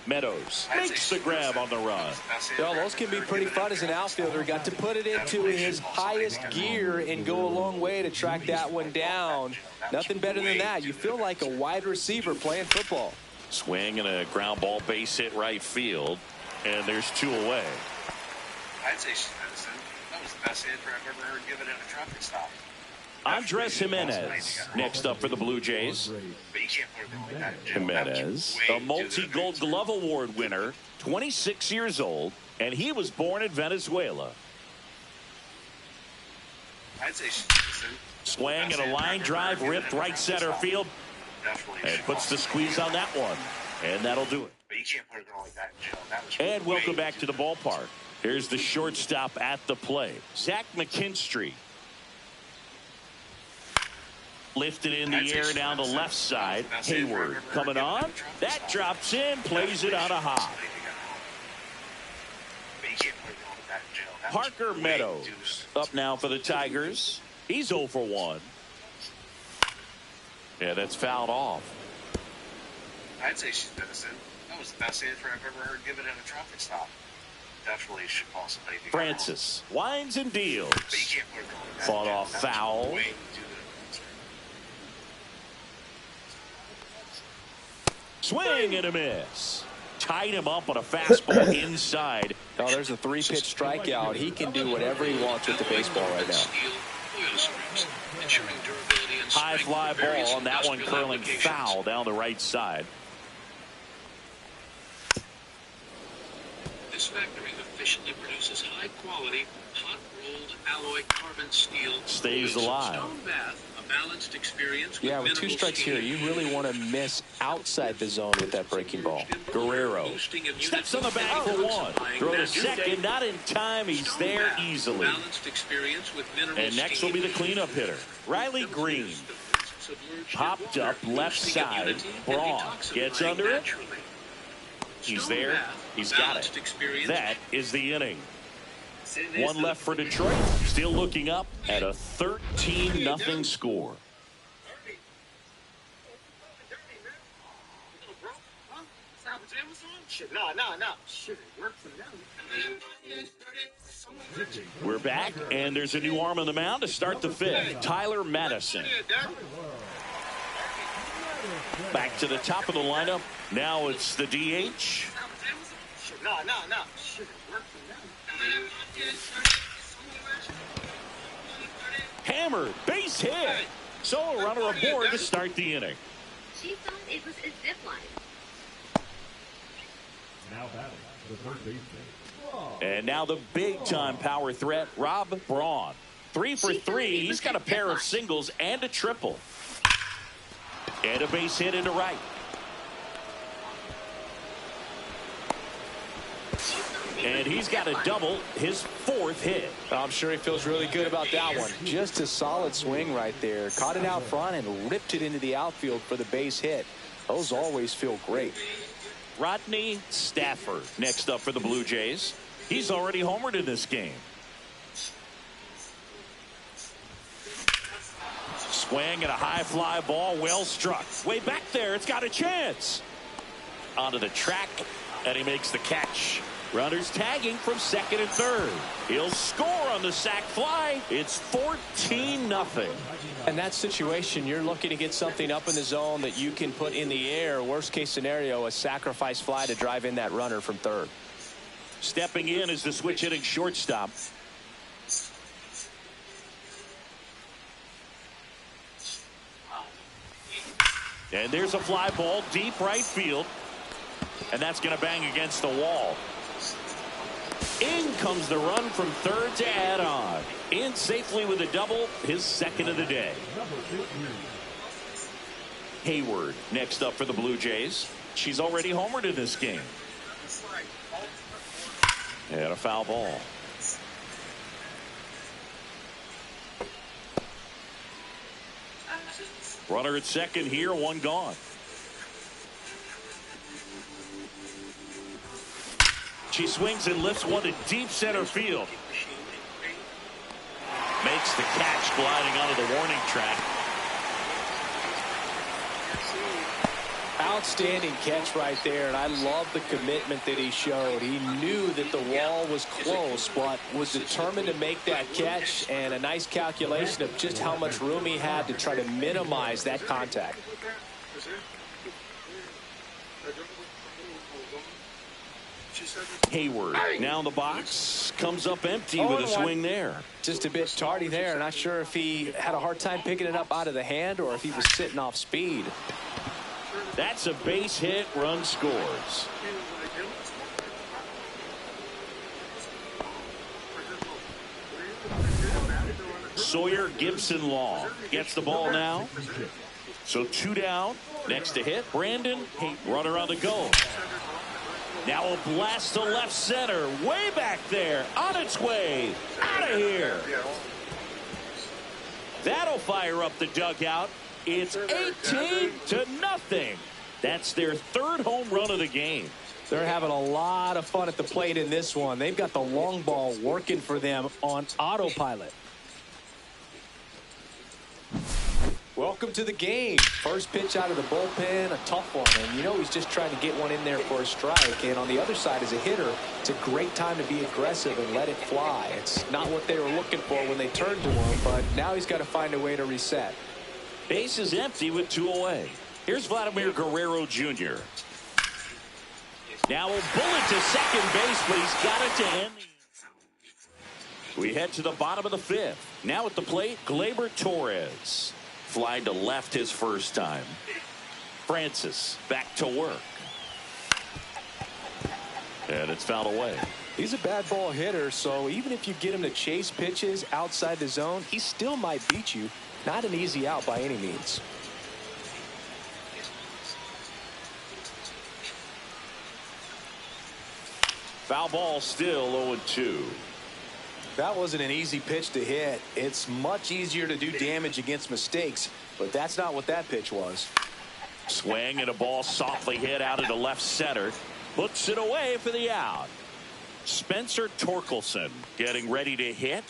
[SPEAKER 4] Meadows makes the grab on the run.
[SPEAKER 3] Well, those can be pretty fun as an outfielder. Got to put it into his highest gear and go a long way to track that one down. Nothing better than that. You feel like a wide receiver playing football.
[SPEAKER 4] Swing and a ground ball base hit right field. And there's 2 away.
[SPEAKER 17] I'd say she's innocent. That was the best hit I've ever heard given at a traffic stop.
[SPEAKER 4] Andres Jimenez next up for the Blue Jays. Jimenez, a multi-Gold Glove Award winner, 26 years old, and he was born in Venezuela.
[SPEAKER 17] I'd say she's innocent.
[SPEAKER 4] Swing and a line drive ripped right center field. And puts the squeeze on that one. And that'll do it.
[SPEAKER 17] But you can't put a girl like that in jail. That was
[SPEAKER 4] and welcome back to the ballpark. Here's the shortstop at the plate, Zach McKinstry. Lifted in the air down the left side. Hayward coming on. That drops in, plays it on a hop. Parker Meadows up now for the Tigers. He's 0 for 1. Yeah, that's fouled off.
[SPEAKER 17] I'd say she's innocent. That was the best answer I've ever heard given at a traffic stop. Definitely should call somebody.
[SPEAKER 4] Francis winds and deals. Fought off foul. Swing and a miss. Tied him up on a fastball inside.
[SPEAKER 3] Oh, there's a 3-pitch strikeout. He can do whatever he wants with the baseball right now.
[SPEAKER 4] High fly ball on that one, curling foul down the right side.
[SPEAKER 16] This factory efficiently produces high-quality, hot-rolled alloy carbon steel.
[SPEAKER 4] Stays alive.
[SPEAKER 16] Stone bath, a balanced experience.
[SPEAKER 3] Yeah, with 2 strikes here, you really want to miss outside the zone with that breaking ball.
[SPEAKER 4] Guerrero steps on the bag for 1. Throw to second, not in time. He's there easily. And next will be the cleanup hitter, Riley Green. Popped up left side. Braun gets under it. He's there. He's got it. That is the inning. 1 left for Detroit. Still looking up at a 13-0 score. We're back, and there's a new arm on the mound to start the 5th. Tyler Madison. Back to the top of the lineup. Now it's the DH. Hammered, base hit. So a runner aboard to start the inning.
[SPEAKER 19] She thought it was a zip line.
[SPEAKER 14] Now batting the third baseman.
[SPEAKER 4] And now the big-time power threat, Rob Braun. 3 for 3. He's got a pair of singles and a triple. And a base hit into right. And he's got a double, his 4th hit.
[SPEAKER 3] I'm sure he feels really good about that one. Just a solid swing right there. Caught it out front and ripped it into the outfield for the base hit. Those always feel great.
[SPEAKER 4] Rodney Stafford next up for the Blue Jays. He's already homered in this game. Swing and a high fly ball, well struck. Way back there, it's got a chance. Onto the track, and he makes the catch. Runners tagging from second and third. He'll score on the sac fly. It's 14-0.
[SPEAKER 3] In that situation, you're looking to get something up in the zone that you can put in the air. Worst case scenario, a sacrifice fly to drive in that runner from third.
[SPEAKER 4] Stepping in is the switch hitting shortstop. And there's a fly ball deep right field. And that's going to bang against the wall. In comes the run from third to add on. In safely with a double, his second of the day. Hayward next up for the Blue Jays. She's already homered in this game. And a foul ball. Runner at second here, one gone. She swings and lifts one to deep center field. Makes the catch gliding onto the warning track.
[SPEAKER 3] Outstanding catch right there, and I love the commitment that he showed. He knew that the wall was close, but was determined to make that catch, and a nice calculation of just how much room he had to try to minimize that contact.
[SPEAKER 4] Hayward now in the box, comes up empty with a swing there.
[SPEAKER 3] Just a bit tardy there. Not sure if he had a hard time picking it up out of the hand or if he was sitting off speed.
[SPEAKER 4] That's a base hit, run scores. Sawyer Gibson Long gets the ball now. So 2 down. Next to hit, Brandon. Runner on the go. Now a blast to left center. Way back there. On its way. Out of here. That'll fire up the dugout. It's 18-0. That's their third home run of the game.
[SPEAKER 3] They're having a lot of fun at the plate in this one. They've got the long ball working for them on autopilot. Welcome to the game. First pitch out of the bullpen, a tough one. And you know he's just trying to get one in there for a strike. And on the other side, as a hitter, it's a great time to be aggressive and let it fly. It's not what they were looking for when they turned to him, but now he's got to find a way to reset.
[SPEAKER 4] Base is empty with 2 away. Here's Vladimir Guerrero Jr. Now a bullet to second base, but he's got it to end. We head to the bottom of the 5th. Now at the plate, Gleyber Torres. Fly to left his first time. Francis back to work. And it's fouled away.
[SPEAKER 3] He's a bad ball hitter, so even if you get him to chase pitches outside the zone, he still might beat you. Not an easy out by any means.
[SPEAKER 4] Foul ball, still 0-2.
[SPEAKER 3] That wasn't an easy pitch to hit. It's much easier to do damage against mistakes, but that's not what that pitch was.
[SPEAKER 4] Swing and a ball softly hit out into left center. Puts it away for the out. Spencer Torkelson getting ready to hit.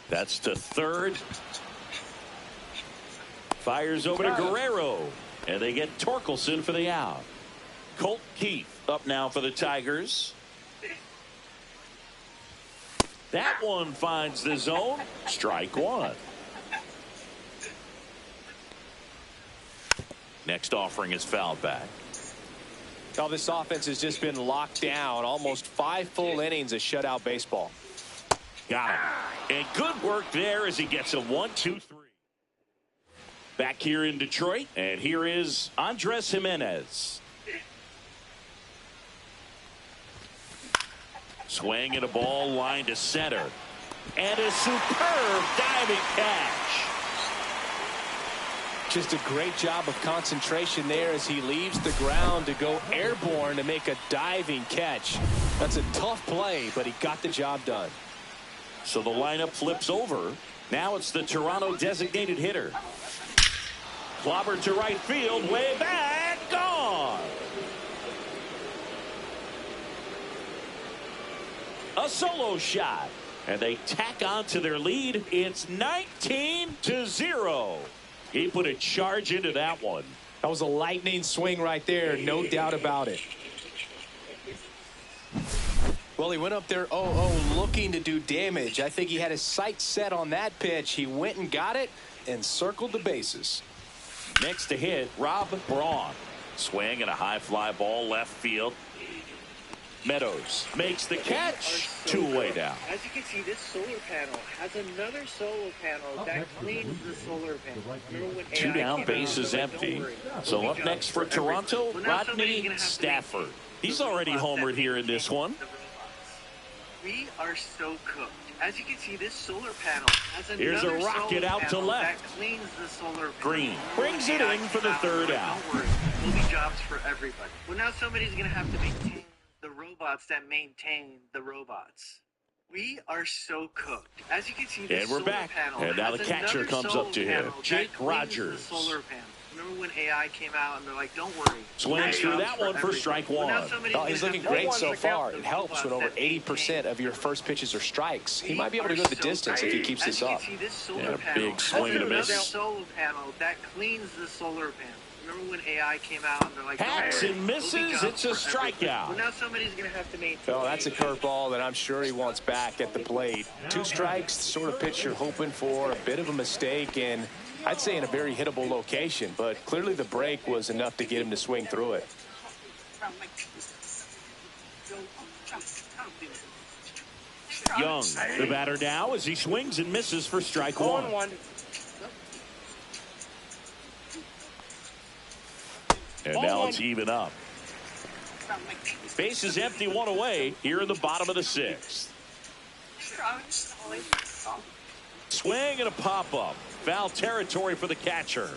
[SPEAKER 4] That's to third. Fires over to Guerrero. And they get Torkelson for the out. Colt Keith up now for the Tigers. That one finds the zone. Strike one. Next offering is fouled back.
[SPEAKER 3] Oh, this offense has just been locked down. Almost 5 full innings of shutout baseball.
[SPEAKER 4] Got him. And good work there as he gets a 1-2-3. Back here in Detroit. And here is Andres Jimenez. Swing and a ball line to center. And a superb diving catch.
[SPEAKER 3] Just a great job of concentration there as he leaves the ground to go airborne to make a diving catch. That's a tough play, but he got the job done.
[SPEAKER 4] So the lineup flips over. Now it's the Toronto designated hitter. Clobber to right field, way back, gone. A solo shot. And they tack on to their lead. It's 19-0. He put a charge into that one.
[SPEAKER 3] That was a lightning swing right there, no doubt about it. Well, he went up there 0-0 looking to do damage. I think he had his sights set on that pitch. He went and got it and circled the bases.
[SPEAKER 4] Next to hit, Rob Braun. Swing and a high fly ball left field. Meadows makes the catch. Two-way down.
[SPEAKER 9] As you can see, this solar panel has another solar panel that cleans the solar panel.
[SPEAKER 4] Two down, bases empty. So up next for Toronto, Rodney Stafford. He's already homered here in this one.
[SPEAKER 9] We are so cooked. As you can see, this solar panel has another
[SPEAKER 4] Here's a rocket out to left.
[SPEAKER 9] That cleans the solar panel.
[SPEAKER 4] Green brings it in for the third out.
[SPEAKER 9] Don't worry, there'll be jobs for everybody. Well, now somebody's going to have to maintain the robots that maintain the robots. We are so cooked. As you can see, this
[SPEAKER 4] and we're back. And now the catcher comes up to him. Jake Rogers.
[SPEAKER 9] Solar panel. Remember when AI came out and they're like, don't worry.
[SPEAKER 4] Swings through that one for strike one.
[SPEAKER 3] Well, he's looking great so far. It helps when over 80% of your first pitches are strikes. He might be able to go the distance if he keeps this up.
[SPEAKER 4] And a big swing and a miss.
[SPEAKER 9] Solar panel that cleans the solar panel. Remember when AI came out and they're like,
[SPEAKER 4] hacks and misses. It's a strikeout.
[SPEAKER 9] Well, now somebody's going to have to maintain.
[SPEAKER 3] Oh, that's a curveball that I'm sure he wants back at the plate. Two strikes, the sort of pitch you're hoping for. A bit of a mistake, and I'd say in a very hittable location, but clearly the break was enough to get him to swing through it.
[SPEAKER 4] Young, the batter now as he swings and misses for strike one. And now it's even up. Base is empty, one away here in the bottom of the sixth. Swing and a pop-up. Foul territory for the catcher.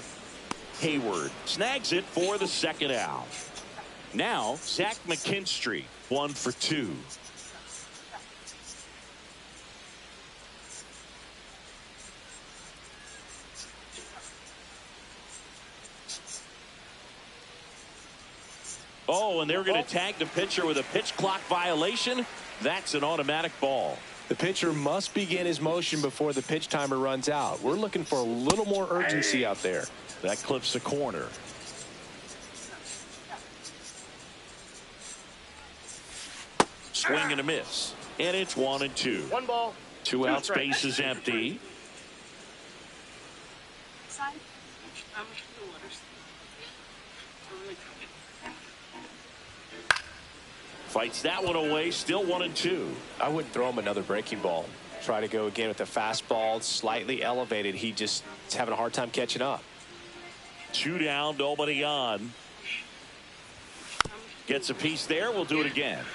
[SPEAKER 4] Hayward snags it for the second out. Now, Zach McKinstry, 1 for 2. Oh, and they're going to tag the pitcher with a pitch clock violation. That's an automatic ball.
[SPEAKER 3] The pitcher must begin his motion before the pitch timer runs out. We're looking for a little more urgency out there.
[SPEAKER 4] That clips the corner. Swing and a miss. And it's 1-2.
[SPEAKER 1] 1 ball.
[SPEAKER 4] 2 outs, base is empty. Fights that one away, still 1-2.
[SPEAKER 3] I wouldn't throw him another breaking ball. Try to go again with the fastball, slightly elevated. He just is having a hard time catching up.
[SPEAKER 4] 2 down, nobody on. Gets a piece there, we'll do it again.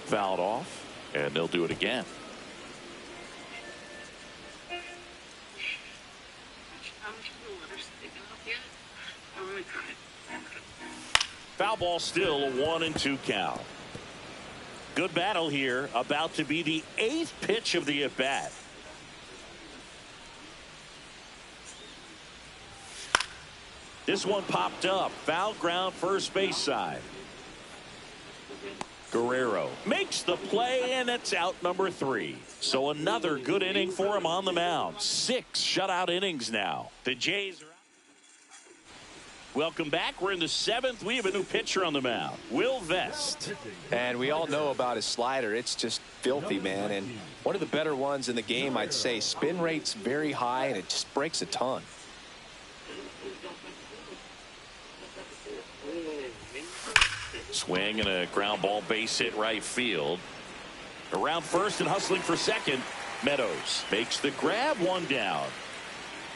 [SPEAKER 4] Fouled off, and they'll do it again. Foul ball, still a 1-2 count. Good battle here, about to be the 8th pitch of the at-bat. This one popped up. Foul ground, first base side. Guerrero makes the play, and it's out number 3. So another good inning for him on the mound. 6 shutout innings now. The Jays are out. Welcome back. We're in the 7th. We have a new pitcher on the mound, Will Vest.
[SPEAKER 3] And we all know about his slider. It's just filthy, man. And one of the better ones in the game, I'd say. Spin rate's very high, and it just breaks a ton.
[SPEAKER 4] Swing and a ground ball, base hit right field. Around first and hustling for second. Meadows makes the grab, 1 down.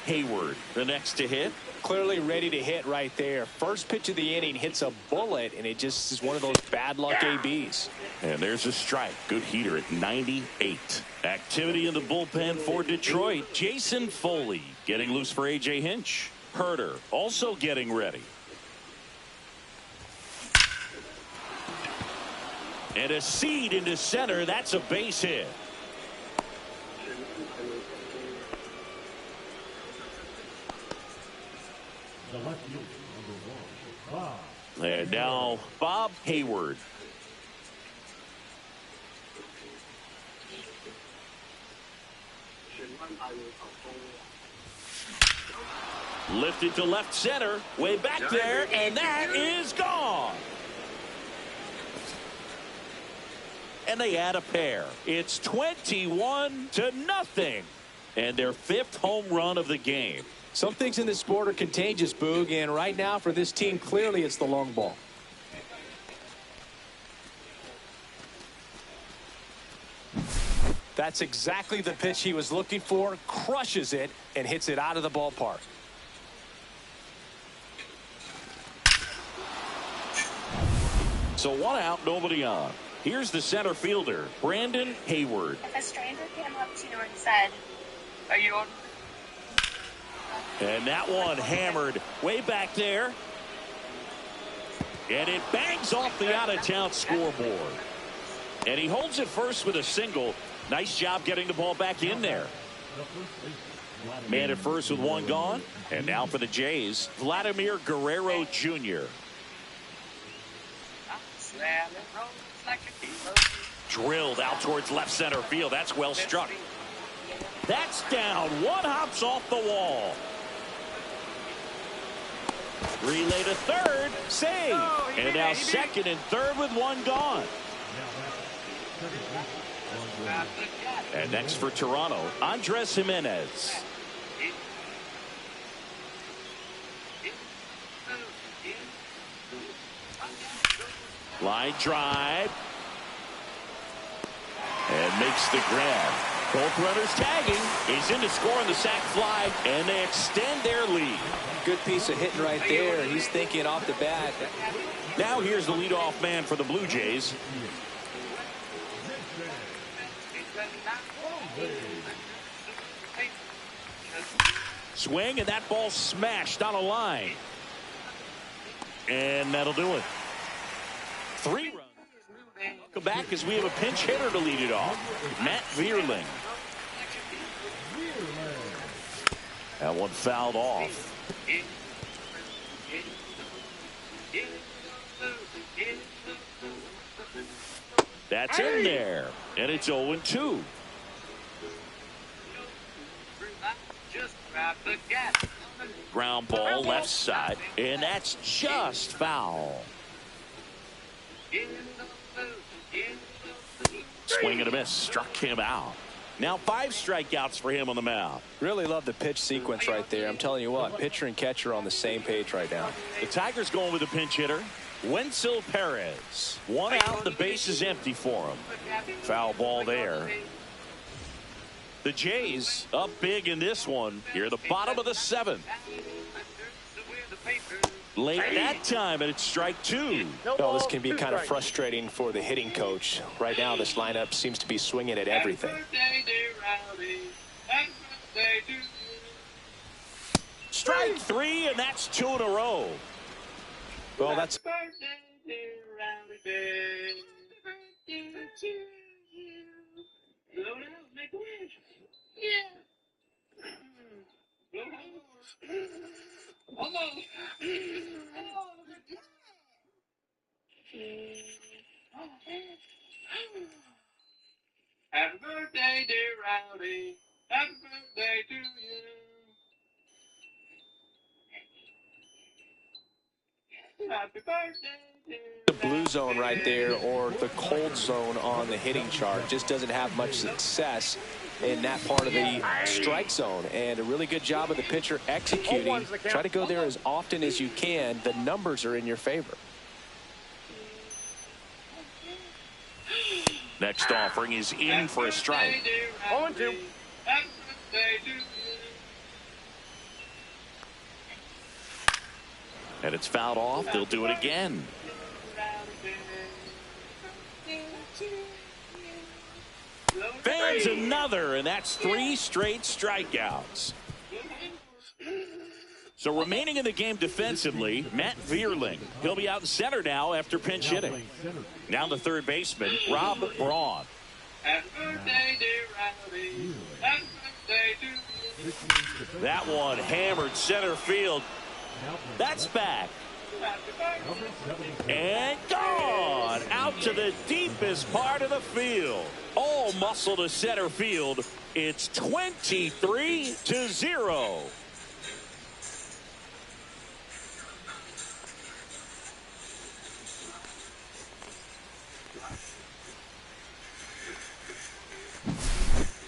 [SPEAKER 4] Hayward, the next to hit.
[SPEAKER 3] Clearly ready to hit right there. First pitch of the inning, hits a bullet, and it just is one of those bad luck ABs.
[SPEAKER 4] And there's a strike. Good heater at 98. Activity in the bullpen for Detroit. Jason Foley getting loose for A.J. Hinch. Herter also getting ready. And a seed into center. That's a base hit.
[SPEAKER 14] The left fielder, number 1, Bob.
[SPEAKER 4] And now Bob Hayward. Lifted to left center, way back there, and that is gone. And they add a pair. It's 21-0, and their 5th home run of the game.
[SPEAKER 3] Some things in this sport are contagious, Boog, and right now for this team, clearly it's the long ball. That's exactly the pitch he was looking for, crushes it, and hits it out of the ballpark.
[SPEAKER 4] So 1 out, nobody on. Here's the center fielder, Brandon Hayward.
[SPEAKER 19] If a stranger came up to you and said, "Are you on?"
[SPEAKER 4] And that one hammered way back there. And it bangs off the out-of-town scoreboard. And he holds it first with a single. Nice job getting the ball back in there. Man at first with 1 gone. And now for the Jays, Vladimir Guerrero Jr. Drilled out towards left center field. That's well struck. That's down. 1 hops off the wall. Relay to third. Save. And now second and third with 1 gone. And next for Toronto, Andres Jimenez. Line drive. And makes the grab. Both runners tagging. He's in to score on the sac fly, and they extend their lead.
[SPEAKER 3] Good piece of hitting right there. He's thinking off the bat.
[SPEAKER 4] Now here's the leadoff man for the Blue Jays. Swing, and that ball smashed on a line. And that'll do it. 3 runs. Come back as we have a pinch hitter to lead it off. Matt Vierling. That one fouled off. That's in there. And it's 0-2. Ground ball left side. And that's just foul. Swing and a miss. Struck him out. Now 5 strikeouts for him on the mound.
[SPEAKER 3] Really love the pitch sequence right there. I'm telling you what, pitcher and catcher are on the same page right now.
[SPEAKER 4] The Tigers going with a pinch hitter. Wenzel Perez. 1 out. The base is empty for him. Foul ball there. The Jays up big in this one. Here at the bottom of the 7th. Late that time, and it's strike 2.
[SPEAKER 3] Oh, this can be kind of frustrating for the hitting coach. Right now, this lineup seems to be swinging at everything.
[SPEAKER 4] Strike 3, and that's 2 in a row.
[SPEAKER 3] Well, that's...
[SPEAKER 12] Happy birthday, dear Rowdy. Happy birthday to you. Happy birthday.
[SPEAKER 3] The blue zone right there, or the cold zone on the hitting chart, just doesn't have much success in that part of the strike zone. And a really good job of the pitcher executing. Try to go there as often as you can. The numbers are in your favor.
[SPEAKER 4] Next offering is in for a strike.
[SPEAKER 1] 0-2.
[SPEAKER 4] And it's fouled off. They'll do it again. Fans another, and that's 3 straight strikeouts. So remaining in the game defensively, Matt Vierling. He'll be out in center now after pinch hitting. Now the third baseman, Rob Braun. That one hammered center field. That's back. And gone out to the deepest part of the field. All muscle to center field. It's 23-0.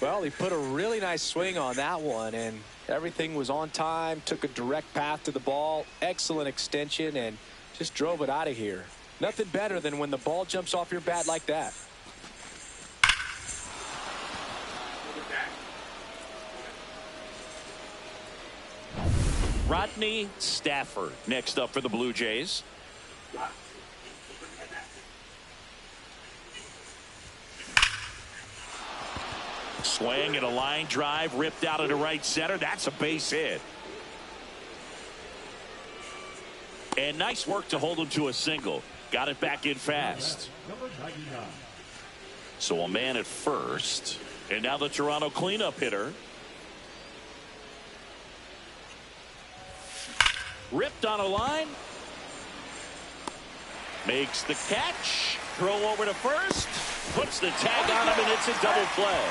[SPEAKER 3] Well, he put a really nice swing on that one, and everything was on time, took a direct path to the ball, excellent extension, and just drove it out of here. Nothing better than when the ball jumps off your bat like that.
[SPEAKER 4] Rodney Stafford next up for the Blue Jays. Swing and a line drive ripped out into right center. That's a base hit. And nice work to hold him to a single. Got it back in fast. So a man at first. And now the Toronto cleanup hitter. Ripped on a line. Makes the catch. Throw over to first. Puts the tag on him, and it's a double play.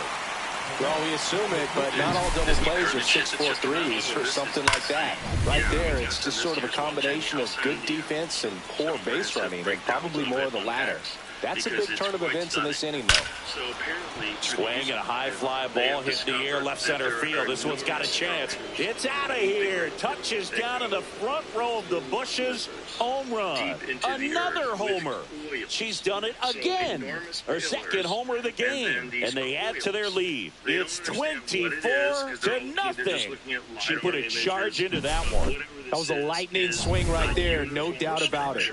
[SPEAKER 3] Well, we assume it, but not all double plays are 6-4 threes or something like that. Right there, it's just sort of a combination of good defense and poor base running, and probably more of the latter. That's a big turn of events in this inning, though.
[SPEAKER 12] So apparently,
[SPEAKER 4] swing and a high fly ball hit the air left center field. This one's got a chance. It's out of here. Touches down in the front row of the bushes. Home run. Another homer. She's done it again. Her second homer of the game. And they add to their lead. It's 24-0. She put a charge into that one.
[SPEAKER 3] That was a lightning swing right there. No doubt about it.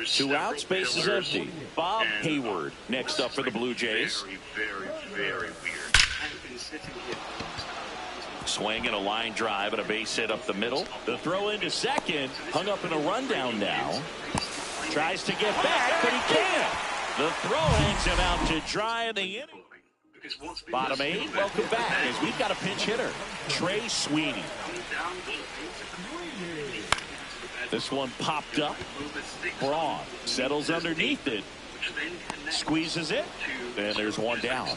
[SPEAKER 4] 2 outs, base is empty. Bob Hayward next up for the Blue Jays.
[SPEAKER 12] Very weird.
[SPEAKER 4] Swing and a line drive and a base hit up the middle. The throw into second, hung up in a rundown now. Tries to get back, but he can't. The throw hangs him out to dry in the inning. Bottom 8, welcome back as we've got a pinch hitter, Trey Sweeney. This one popped up. Braun settles underneath it. Squeezes it. And there's one down.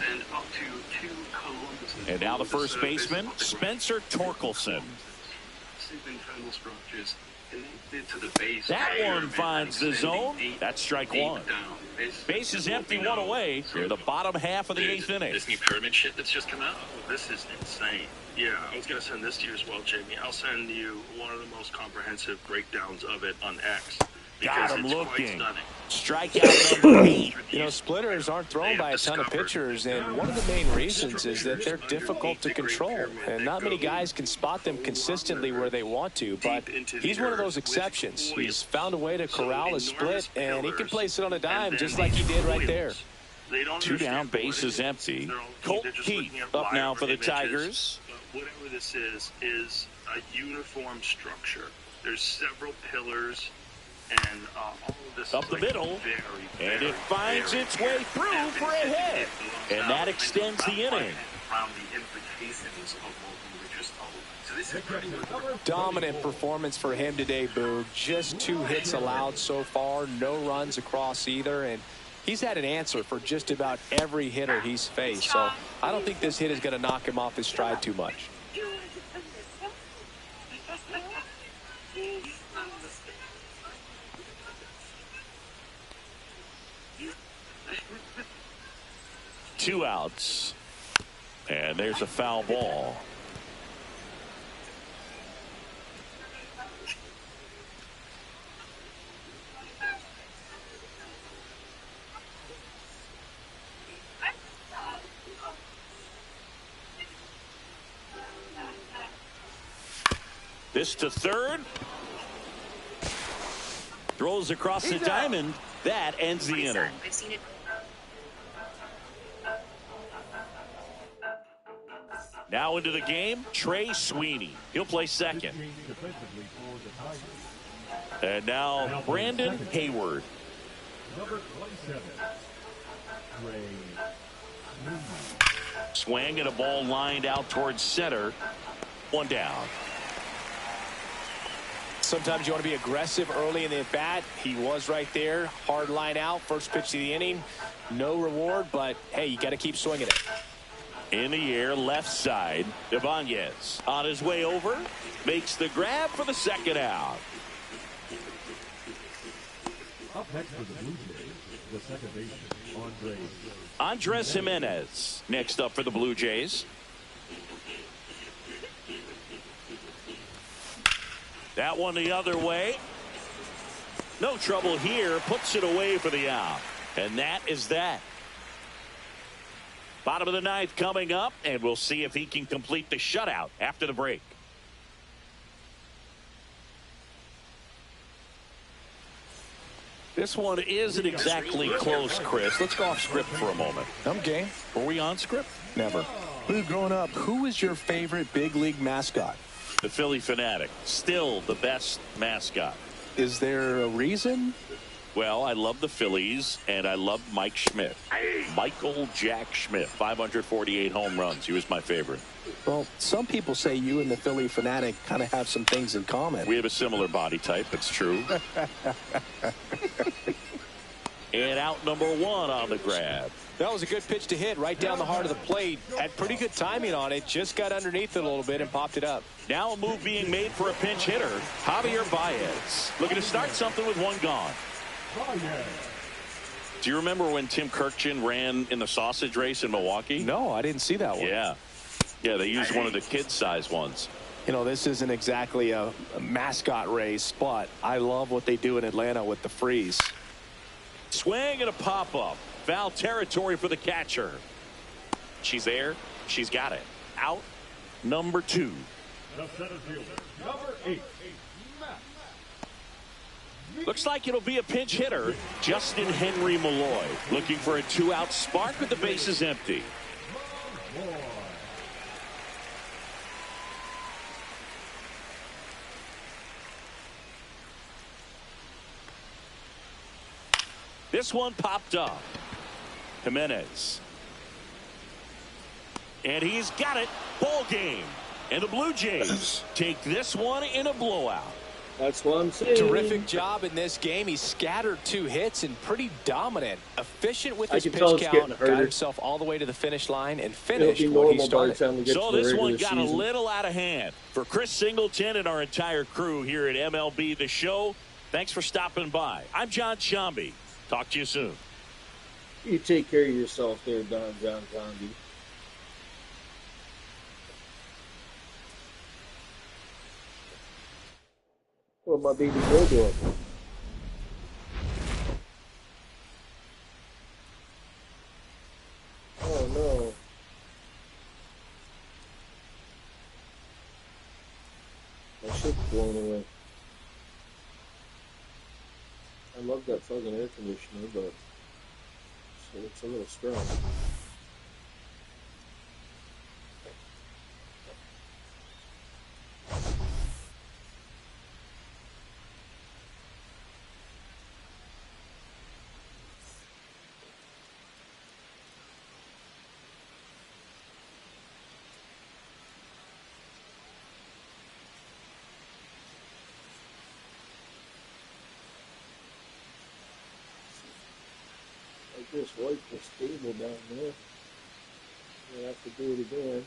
[SPEAKER 4] And now the first baseman, Spencer Torkelson. That one finds the zone. That's strike one. Base is empty, one away. Near the bottom half of the 8th inning.
[SPEAKER 12] This new pyramid shit that's just come out. This is insane. Yeah, I was going to send this to you as well, Jamie. I'll send you one of the most comprehensive breakdowns of it on X.
[SPEAKER 4] Got him looking. Strikeout number 8.
[SPEAKER 3] You know, splitters aren't thrown by a ton of pitchers, and one of the main reasons is that they're difficult to control. And not many guys can spot them consistently where they want to, but he's one of those exceptions. He's found a way to corral a split, and he can place it on a dime just like he did right there.
[SPEAKER 4] 2 down, base is empty. Colt Pete up now for the Tigers.
[SPEAKER 12] Whatever this is a uniform structure. There's several pillars, and all of this
[SPEAKER 4] up the middle, and it finds its way through for a hit, and that extends the inning.
[SPEAKER 3] Dominant performance for him today, Boog. Just 2 hits allowed so far, no runs across either, and he's had an answer for just about every hitter he's faced, so I don't think this hit is going to knock him off his stride too much.
[SPEAKER 4] Two outs, and there's a foul ball. This to third. Throws across the diamond. That ends the inning.
[SPEAKER 5] I've seen it.
[SPEAKER 4] Now into the game, Trey Sweeney. He'll play second. And now Brandon Hayward.
[SPEAKER 14] Number 27, Trey Sweeney.
[SPEAKER 4] Swing and a ball lined out towards center. One down.
[SPEAKER 6] Sometimes you want to be aggressive early in the at-bat. He was right there. Hard line out. First pitch of the inning. No reward, but, hey, you got to keep swinging it.
[SPEAKER 4] In the air, left side. Ibanez on his way over. Makes the grab for the second out.
[SPEAKER 14] Up next for the Blue Jays, the second baseman,
[SPEAKER 4] Andres Jimenez next up for the Blue Jays. That one the other way. No trouble here. Puts it away for the out. And that is that. Bottom of the ninth coming up, and we'll see if he can complete the shutout after the break. This one isn't exactly close, Chris. Let's go off script for a moment.
[SPEAKER 3] I'm game.
[SPEAKER 4] Were we on script?
[SPEAKER 3] Never. Growing up, who was your favorite big league mascot?
[SPEAKER 4] The Philly Fanatic. Still the best mascot.
[SPEAKER 3] Is there a reason?
[SPEAKER 4] Well, I love the Phillies, and I love Mike Schmidt. Michael Jack Schmidt, 548 home runs. He was my favorite.
[SPEAKER 3] Well, some people say you and the Philly Fanatic kind of have some things in common.
[SPEAKER 4] We have a similar body type. It's true. And out number one on the grab.
[SPEAKER 6] That was a good pitch to hit right down the heart of the plate. Had pretty good timing on it. Just got underneath it a little bit and popped it up.
[SPEAKER 4] Now a move being made for a pinch hitter. Javier Baez looking to start something with one gone. Do you remember when Tim Kirkchin ran in the sausage race in Milwaukee?
[SPEAKER 3] No, I didn't see that one.
[SPEAKER 4] Yeah, they used one of the kid-size ones.
[SPEAKER 3] You know, this isn't exactly a mascot race, but I love what they do in Atlanta with the freeze.
[SPEAKER 4] Swing and a pop-up. Foul territory for the catcher. She's there. She's got it. Out number two.
[SPEAKER 14] The center fielder, number 8.
[SPEAKER 4] Looks like it'll be a pinch hitter. Justin Henry Malloy looking for a 2-out spark with the bases empty. This one popped up. Jimenez. And he's got it. Ball game. And the Blue Jays take this one in a blowout.
[SPEAKER 10] That's what I'm saying.
[SPEAKER 6] Terrific job in this game. He scattered 2 hits and pretty dominant. Efficient with his pitch count. Got himself all the way to the finish line and finished what he started.
[SPEAKER 4] So this one got a little out of hand. For Chris Singleton and our entire crew here at MLB The Show, thanks for stopping by. I'm John Shambi. Talk to you soon.
[SPEAKER 10] You take care of yourself there, John Shambi. What my baby girl doing? Oh no. My shit's blown away. I love that fucking air conditioner, but it's a little strong. I just wiped this table down there. I have to do it again.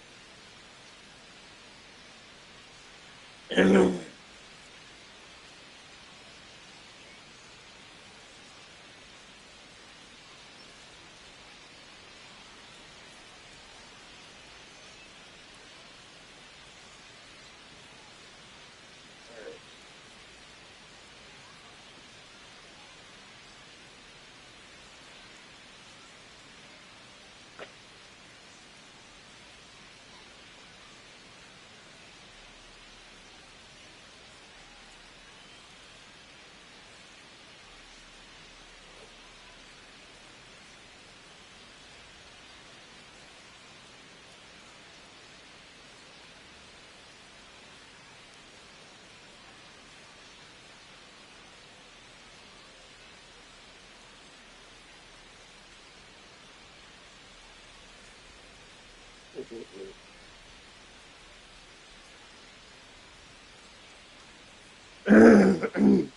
[SPEAKER 10] Where's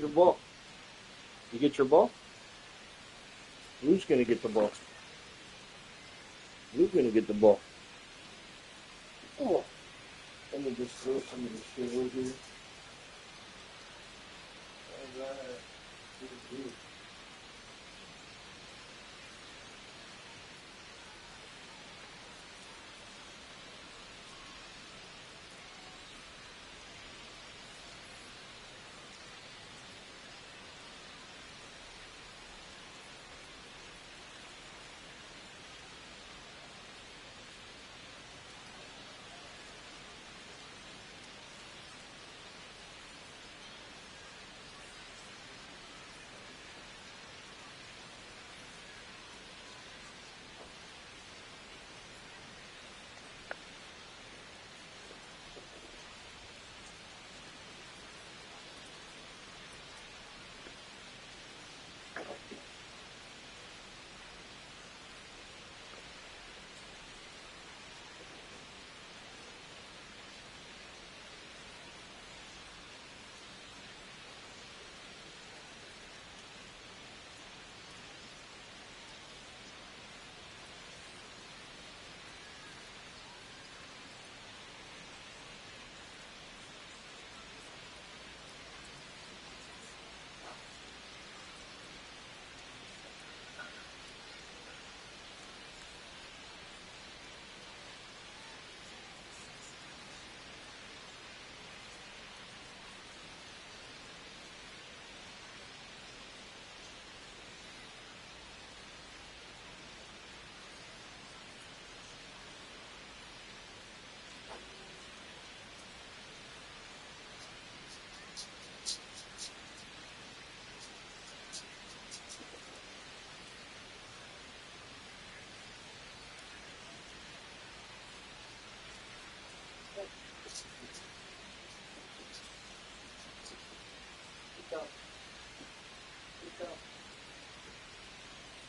[SPEAKER 10] your ball? You get your ball? Who's gonna get the ball? Who's gonna get the ball? Oh, let me just throw some of this shit over here. All right.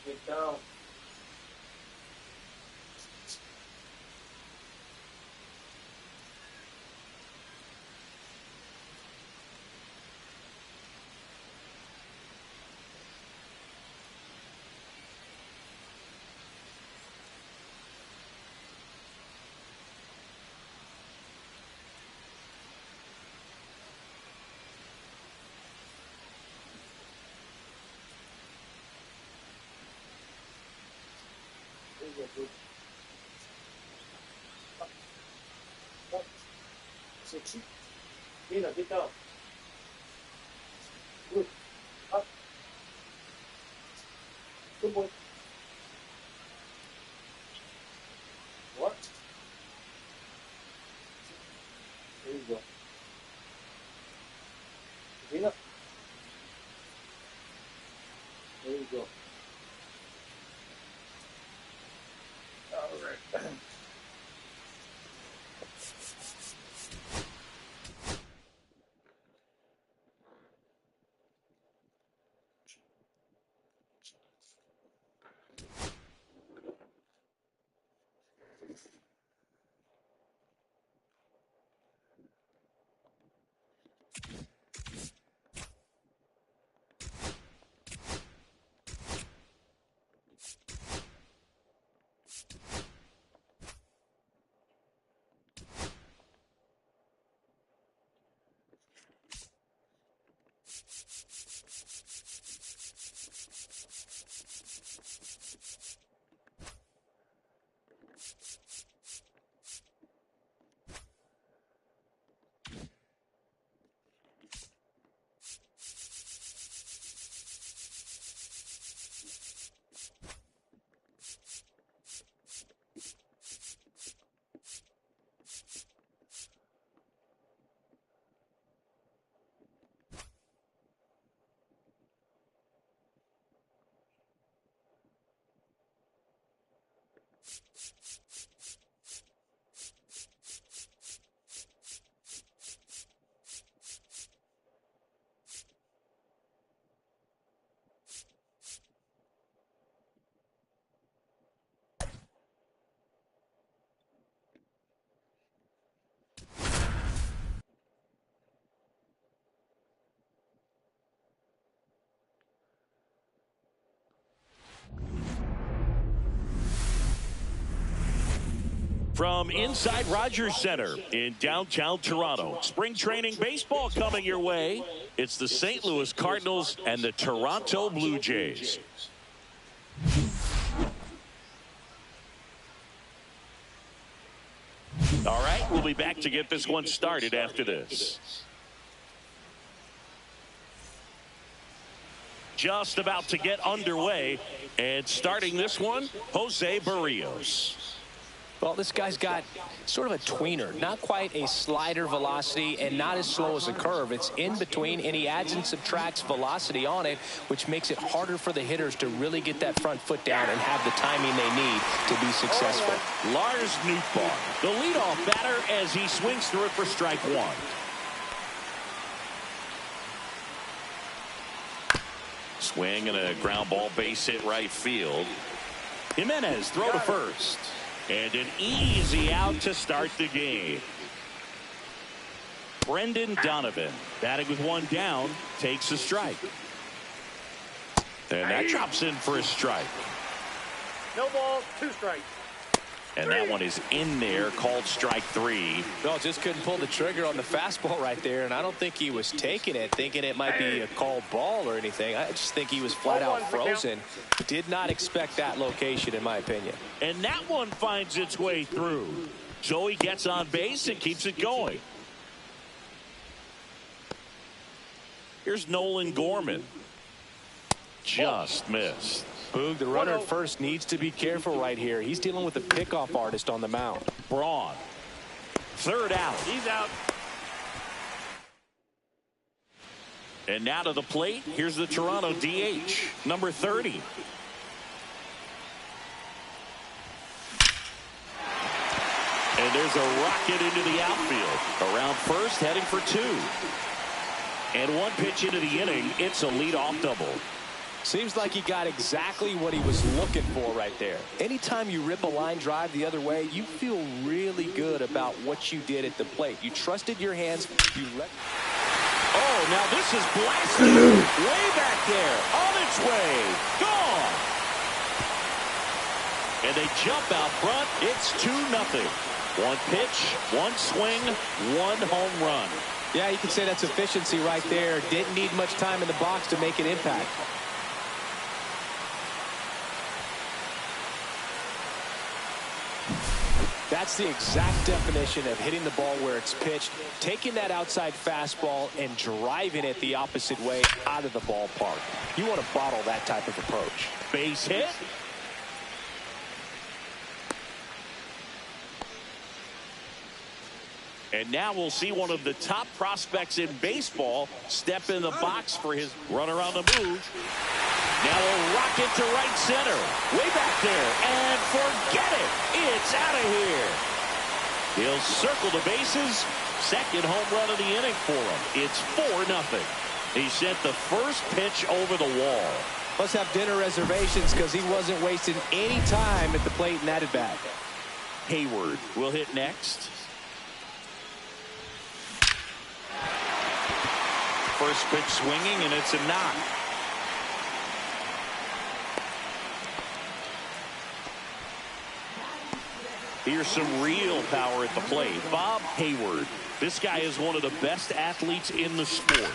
[SPEAKER 10] Get down. There you go, dude. Up. 6. Nina, get down. Good. Up. Good boy. What? There you go. Nina. There you go. All right.
[SPEAKER 4] From inside Rogers Center in downtown Toronto, spring training baseball coming your way. It's the St. Louis Cardinals and the Toronto Blue Jays. All right, we'll be back to get this one started after this. Just about to get underway, and starting this one, Jose Barrios.
[SPEAKER 3] Well, this guy's got sort of a tweener, not quite a slider velocity and not as slow as a curve. It's in between, and he adds and subtracts velocity on it, which makes it harder for the hitters to really get that front foot down and have the timing they need to be successful.
[SPEAKER 4] Lars Nootbaar, the leadoff batter, as he swings through it for strike one. Swing and a ground ball, base hit right field. Jimenez throw to first. And an easy out to start the game. Brendan Donovan batting with one down, takes a strike. And that drops in for a strike.
[SPEAKER 1] No balls, 2 strikes.
[SPEAKER 4] And that one is in there, called strike 3.
[SPEAKER 3] No, just couldn't pull the trigger on the fastball right there, and I don't think he was taking it, thinking it might be a called ball or anything. I just think he was flat out frozen. Did not expect that location, in my opinion.
[SPEAKER 4] And that one finds its way through. So he gets on base and keeps it going. Here's Nolan Gorman. Just missed.
[SPEAKER 3] Boog, the runner at first needs to be careful right here. He's dealing with a pickoff artist on the mound.
[SPEAKER 4] Braun. Third out.
[SPEAKER 1] He's out.
[SPEAKER 4] And now to the plate. Here's the Toronto DH, number 30. And there's a rocket into the outfield. Around first, heading for 2. And one pitch into the inning. It's a leadoff double.
[SPEAKER 3] Seems like he got exactly what he was looking for right there. Anytime you rip a line drive the other way, you feel really good about what you did at the plate. You trusted your hands. You let.
[SPEAKER 4] Oh, now this is blasted. Way back there. On its way. Gone. And they jump out front. It's 2-0. One pitch, one swing, one home run.
[SPEAKER 3] Yeah, you can say that's efficiency right there. Didn't need much time in the box to make an impact. That's the exact definition of hitting the ball where it's pitched, taking that outside fastball and driving it the opposite way out of the ballpark. You want to bottle that type of approach.
[SPEAKER 4] Base hit. And now we'll see one of the top prospects in baseball step in the box for his runner on the move. Now a rocket to right center. Way back there. And forget it. It's out of here. He'll circle the bases. Second home run of the inning for him. It's 4-0. He sent the first pitch over the wall.
[SPEAKER 3] Must have dinner reservations because he wasn't wasting any time at the plate in that at bat.
[SPEAKER 4] Hayward will hit next. First pitch swinging, and it's a knock. Here's some real power at the plate. Bob Hayward. This guy is one of the best athletes in the sport.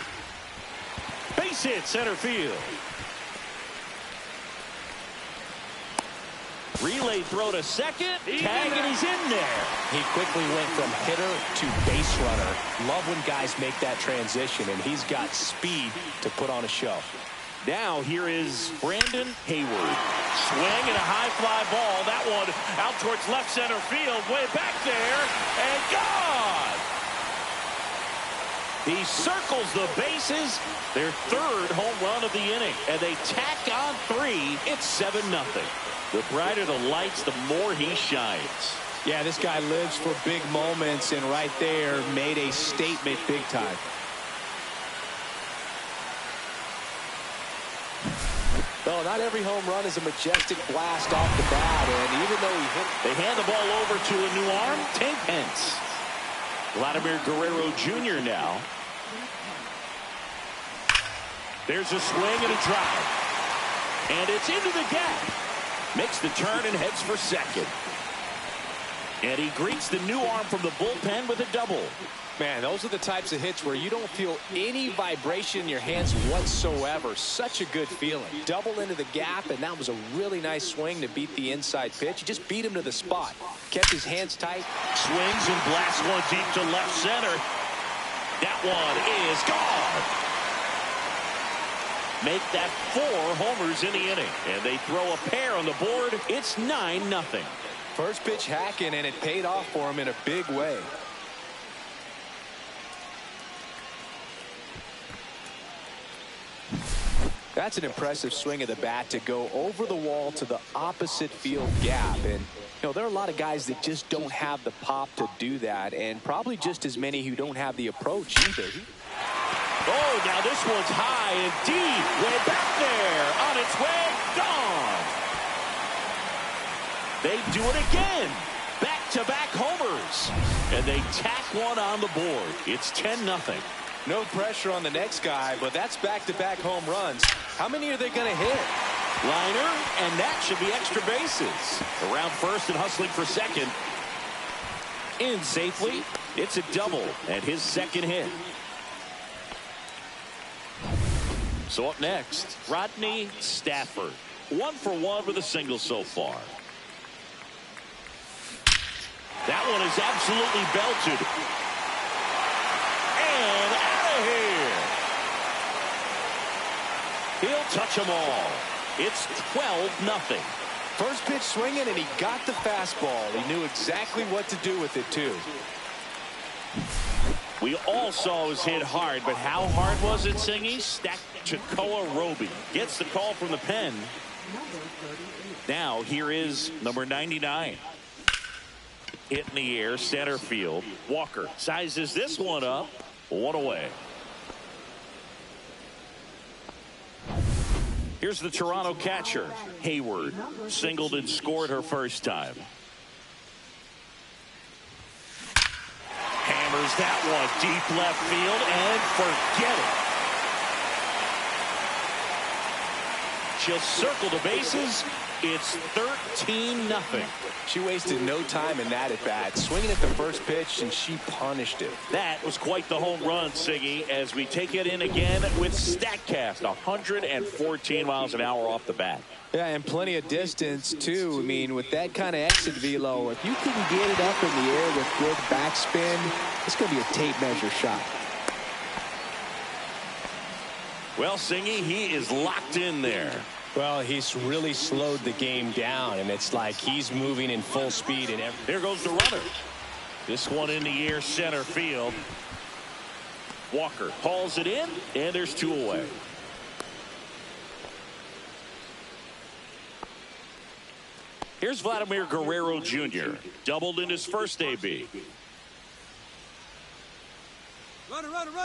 [SPEAKER 4] Base hit, center field. Relay throw to second. Tag, and he's in there.
[SPEAKER 3] He quickly went from hitter to base runner. Love when guys make that transition, and he's got speed to put on a show.
[SPEAKER 4] Now here is Brandon Hayward. Swing and a high fly ball. That one out towards left center field. Way back there. And gone. He circles the bases. Their third home run of the inning. And they tack on 3. It's 7-0. The brighter the lights, the more he shines.
[SPEAKER 3] Yeah, this guy lives for big moments, and right there made a statement big time. No, not every home run is a majestic blast off the bat, and even though he hit...
[SPEAKER 4] They hand the ball over to a new arm, Tank Pence. Vladimir Guerrero Jr. now. There's a swing and a drive. And it's into the gap. Makes the turn and heads for second. And he greets the new arm from the bullpen with a double.
[SPEAKER 6] Man, those are the types of hits where you don't feel any vibration in your hands whatsoever. Such a good feeling. Double into the gap, and that was a really nice swing to beat the inside pitch. He just beat him to the spot. Kept his hands tight.
[SPEAKER 4] Swings and blasts one deep to left center. That one is gone. Make that 4 homers in the inning. And they throw a pair on the board. It's 9-0.
[SPEAKER 6] First pitch hacking, and it paid off for him in a big way. That's an impressive swing of the bat to go over the wall to the opposite field gap. And, there are a lot of guys that just don't have the pop to do that, and probably just as many who don't have the approach either.
[SPEAKER 4] Oh, now this one's high and deep. Way back there. On its way. Gone. They do it again. Back-to-back homers. And they tack one on the board. It's 10-0.
[SPEAKER 6] No pressure on the next guy, but that's back-to-back home runs. How many are they going to hit?
[SPEAKER 4] Liner, and that should be extra bases. Around first and hustling for second. In safely. It's a double and his second hit. So up next, Rodney Stafford. 1 for 1 with a single so far. That one is absolutely belted. And out of here. He'll touch them all. It's 12-0.
[SPEAKER 6] First pitch swinging, and he got the fastball. He knew exactly what to do with it, too.
[SPEAKER 4] We all saw it was hit hard, but how hard was it, Singy? Stacked Chikoa Roby gets the call from the pen. Now here is number 99. Hit in the air, center field. Walker sizes this one up. 1 away. Here's the Toronto catcher, Hayward. Singled and scored her first time. Hammers that one deep left field and forget it. She'll circle the bases. It's 13-0.
[SPEAKER 6] She wasted no time in that at bat. Swinging at the first pitch, and she punished it.
[SPEAKER 4] That was quite the home run, Siggy, as we take it in again with StatCast. 114 miles an hour off the bat.
[SPEAKER 6] Yeah, and plenty of distance, too. I mean, with that kind of exit velo, if you can get it up in the air with good backspin, it's going to be a tape measure shot.
[SPEAKER 4] Well, Singy, he is locked in there.
[SPEAKER 6] Well, he's really slowed the game down, and it's like he's moving in full speed. And
[SPEAKER 4] there goes the runner. This one in the air, center field. Walker hauls it in, and there's 2 away. Here's Vladimir Guerrero Jr. Doubled in his first AB.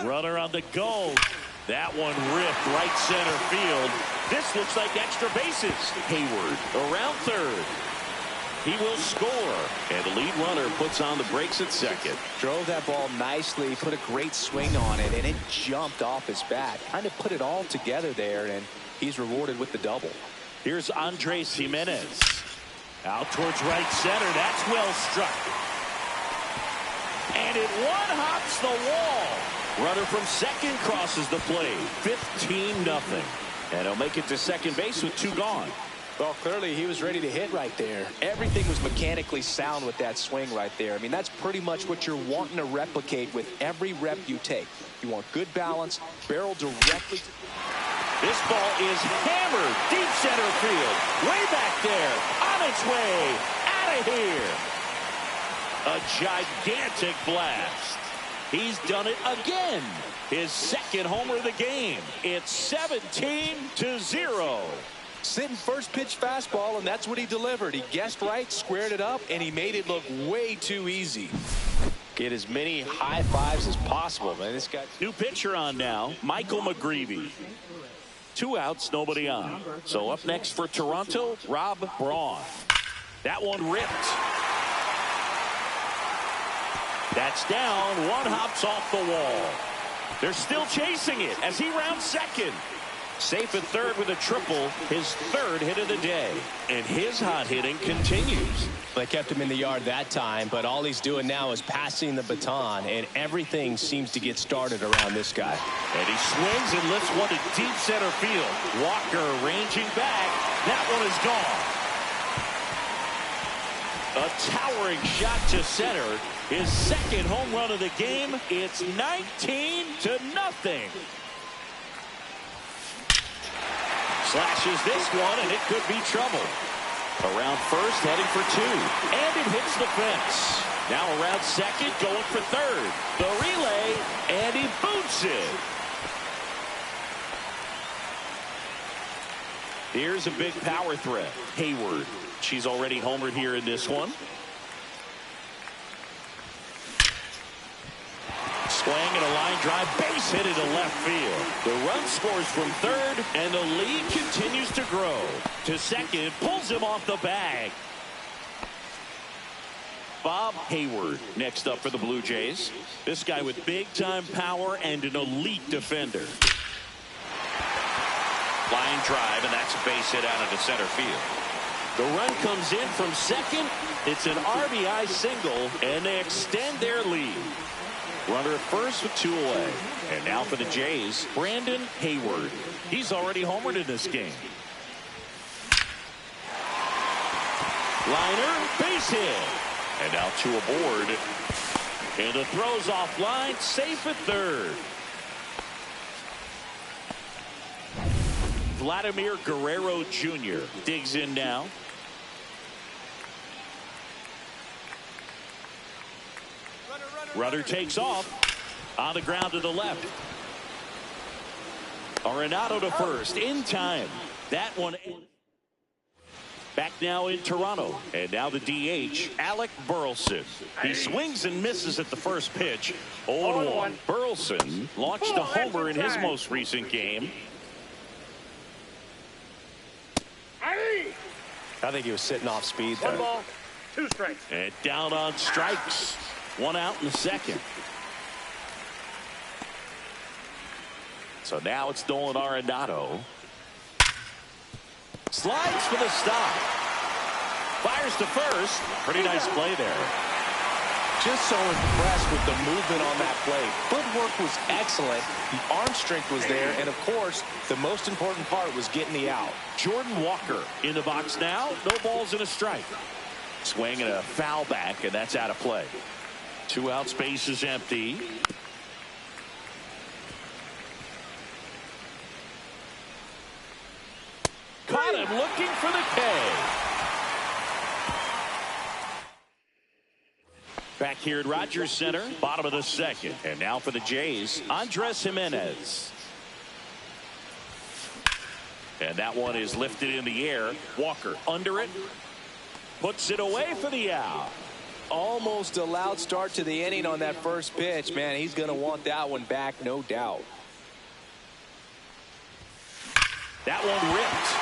[SPEAKER 4] Runner on the go. That one ripped right center field. This looks like extra bases. Hayward around third. He will score. And the lead runner puts on the brakes at second.
[SPEAKER 6] Drove that ball nicely, put a great swing on it, and it jumped off his bat. Kind of put it all together there, and he's rewarded with the double.
[SPEAKER 4] Here's Andres Jimenez. Out towards right center. That's well struck. And it one-hops the wall. Runner from second crosses the plate. 15-0. And he'll make it to second base with 2 gone.
[SPEAKER 6] Well, clearly he was ready to hit right there. Everything was mechanically sound with that swing right there. I mean, that's pretty much what you're wanting to replicate with every rep you take. You want good balance, barrel directly.
[SPEAKER 4] This ball is hammered deep center field. Way back there. On its way. Out of here. A gigantic blast. He's done it again. His second homer of the game. It's 17-0.
[SPEAKER 6] Sitting first pitch fastball, and that's what he delivered. He guessed right, squared it up, and he made it look way too easy. Get as many high fives as possible, man. This guy.
[SPEAKER 4] New pitcher on now, Michael McGreevy. 2 outs, nobody on. So up next for Toronto, Rob Braun. That one ripped. That's down. One hops off the wall. They're still chasing it as he rounds second. Safe at third with a triple, his third hit of the day. And his hot hitting continues.
[SPEAKER 6] They kept him in the yard that time, but all he's doing now is passing the baton, and everything seems to get started around this guy.
[SPEAKER 4] And he swings and lifts one to deep center field. Walker ranging back. That one is gone. A towering shot to center. His second home run of the game. It's 19-0. Slashes this one, and it could be trouble. Around first, heading for two. And it hits the fence. Now around second, going for third. The relay, and he boots it. Here's a big power threat. Hayward. She's already homered here in this one. Swing and a line drive, base hit into left field. The run scores from third, and the lead continues to grow. To second, pulls him off the bag. Bob Hayward next up for the Blue Jays. This guy with big-time power and an elite defender. Line drive, and that's a base hit out into center field. The run comes in from second. It's an RBI single, and they extend their lead. Runner at first with two away. And now for the Jays, Brandon Hayward. He's already homered in this game. Liner, base hit. And now two aboard. And the throw's offline, safe at third. Vladimir Guerrero Jr. digs in now. Runner takes off. On the ground to the left. Arenado to first. In time. That one. Back now in Toronto. And now the DH, Alec Burleson. He swings and misses at the first pitch. 0-1. Burleson launched a homer in his most recent game.
[SPEAKER 6] I think he was sitting off speed there.
[SPEAKER 1] 1 ball, 2 strikes.
[SPEAKER 4] And down on strikes. 1 out in the second. So now it's Nolan Arenado. Slides for the stop. Fires to first. Pretty nice play there.
[SPEAKER 6] Just so impressed with the movement on that play. Footwork was excellent. The arm strength was there. And, of course, the most important part was getting the out.
[SPEAKER 4] Jordan Walker in the box now. No balls and a strike. Swing and a foul back, and that's out of play. 2 out, space is empty. Caught him looking for the K. Back here at Rogers Center, bottom of the second. And now for the Jays, Andres Jimenez. And that one is lifted in the air. Walker under it. Puts it away for the out.
[SPEAKER 6] Almost a loud start to the inning on that first pitch. Man, he's going to want that one back, no doubt.
[SPEAKER 4] That one ripped.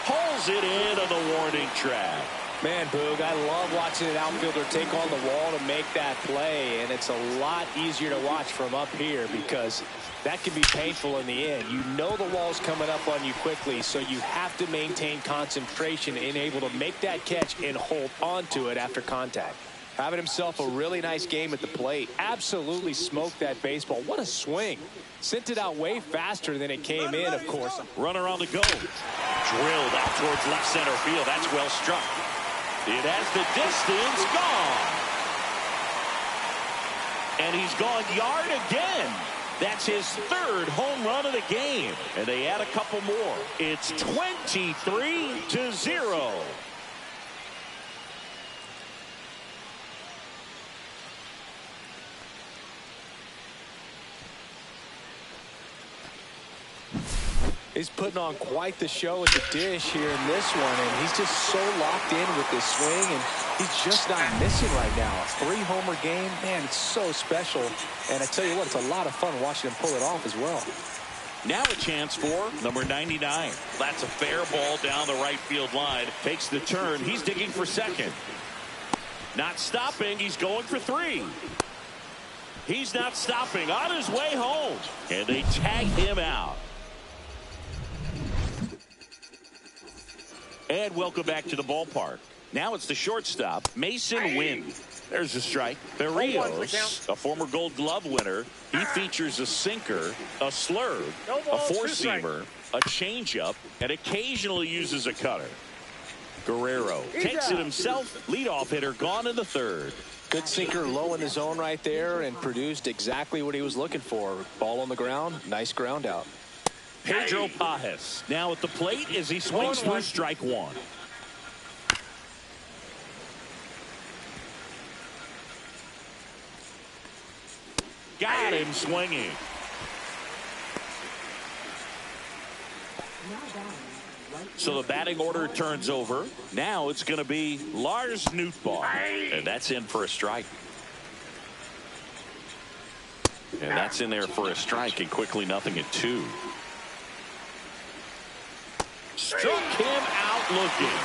[SPEAKER 4] Pulls it in on the warning track.
[SPEAKER 6] Man, Boog, I love watching an outfielder take on the wall to make that play, and it's a lot easier to watch from up here because that can be painful in the end. You know the wall's coming up on you quickly, so you have to maintain concentration and able to make that catch and hold on to it after contact. Having himself a really nice game at the plate. Absolutely smoked that baseball. What a swing. Sent it out way faster than it came in, of course.
[SPEAKER 4] Runner on the go. Drilled out towards left center field. That's well struck. It has the distance, gone. And he's gone yard again. That's his third home run of the game. And they add a couple more. It's 23-0.
[SPEAKER 6] He's putting on quite the show at the dish here in this one, and he's just so locked in with this swing, and he's just not missing right now. A 3-homer game, man, it's so special. And I tell you what, it's a lot of fun watching him pull it off as well.
[SPEAKER 4] Now a chance for number 99. That's a fair ball down the right field line. Takes the turn. He's digging for second. Not stopping. He's going for 3. He's not stopping. On his way home. And they tag him out. And welcome back to the ballpark. Now it's the shortstop, Mason Wynn. There's a strike. Berrios, a former Gold Glove winner. He features a sinker, a slurve, a four-seamer, a changeup, and occasionally uses a cutter. Guerrero takes it himself. Leadoff hitter gone in the third.
[SPEAKER 6] Good sinker low in the zone right there and produced exactly what he was looking for. Ball on the ground. Nice ground out.
[SPEAKER 4] Pedro Pajes now at the plate as he swings through strike one. Got him swinging. So the batting order turns over. Now it's going to be Lars Nootbaar. And that's in for a strike. And that's in there for a strike, and quickly 0-2. Struck him out looking.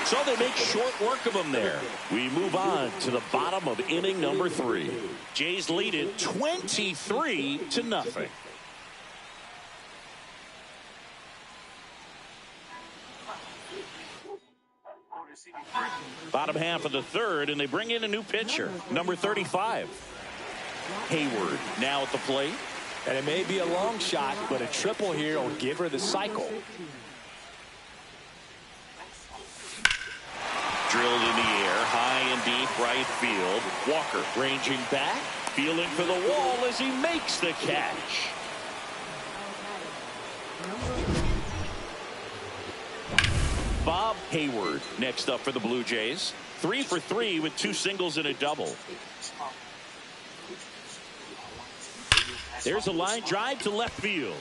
[SPEAKER 4] So they make short work of him there. We move on to the bottom of inning number 3. Jays lead it 23-0. Bottom half of the third, and they bring in a new pitcher, number 35. Hayward now at the plate.
[SPEAKER 6] And it may be a long shot, but a triple here will give her the cycle.
[SPEAKER 4] Drilled in the air, high and deep right field. Walker ranging back, feeling for the wall as he makes the catch. Bob Hayward next up for the Blue Jays. 3 for 3 with 2 singles and a double. There's a line drive to left field.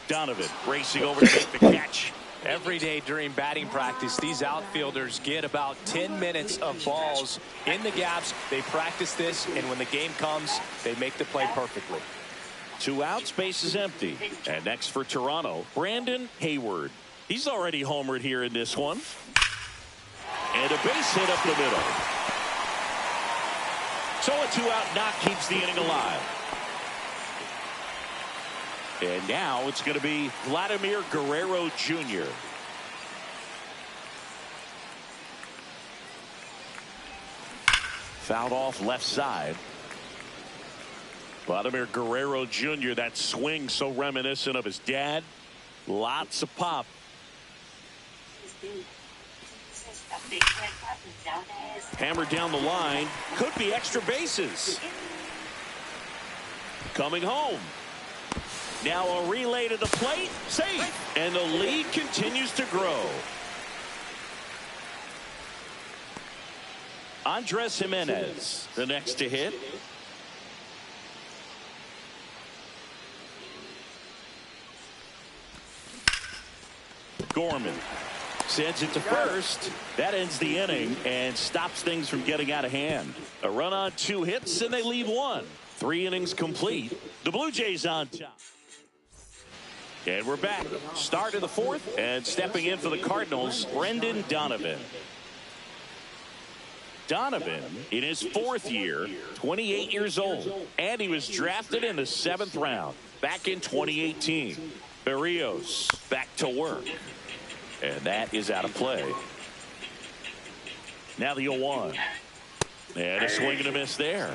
[SPEAKER 4] Donovan racing over to make the catch.
[SPEAKER 6] Every day during batting practice, these outfielders get about 10 minutes of balls in the gaps. They practice this, and when the game comes, they make the play perfectly.
[SPEAKER 4] 2 outs, base is empty. And next for Toronto, Brandon Hayward. He's already homered here in this one. And a base hit up the middle. So a 2-out knock keeps the inning alive. And now it's going to be Vladimir Guerrero Jr. Fouled off left side. Vladimir Guerrero Jr., that swing so reminiscent of his dad. Lots of pop. Hammered down the line. Could be extra bases. Coming home. Now a relay to the plate. Safe. And the lead continues to grow. Andres Jimenez, the next to hit. Gorman sends it to first. That ends the inning and stops things from getting out of hand. A run on 2 hits, and they leave 1. 3 innings complete. The Blue Jays on top. And we're back. Start of the 4th, and stepping in for the Cardinals, Brendan Donovan. Donovan, in his 4th year, 28 years old, and he was drafted in the 7th round back in 2018. Berrios back to work, and that is out of play. Now the 0-1, and a swing and a miss there.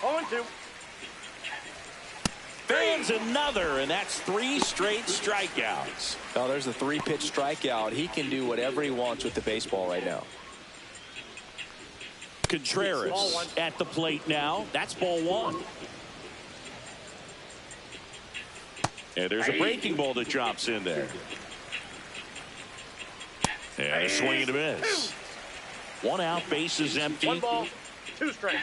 [SPEAKER 1] 0-2.
[SPEAKER 4] Fans another, and that's 3 straight strikeouts.
[SPEAKER 6] Now there's the 3-pitch strikeout. He can do whatever he wants with the baseball right now.
[SPEAKER 4] Contreras at the plate now. That's ball 1. And there's a breaking ball that drops in there. And a swing and a miss. 1 out, base is empty.
[SPEAKER 1] 1 ball, 2 strikes.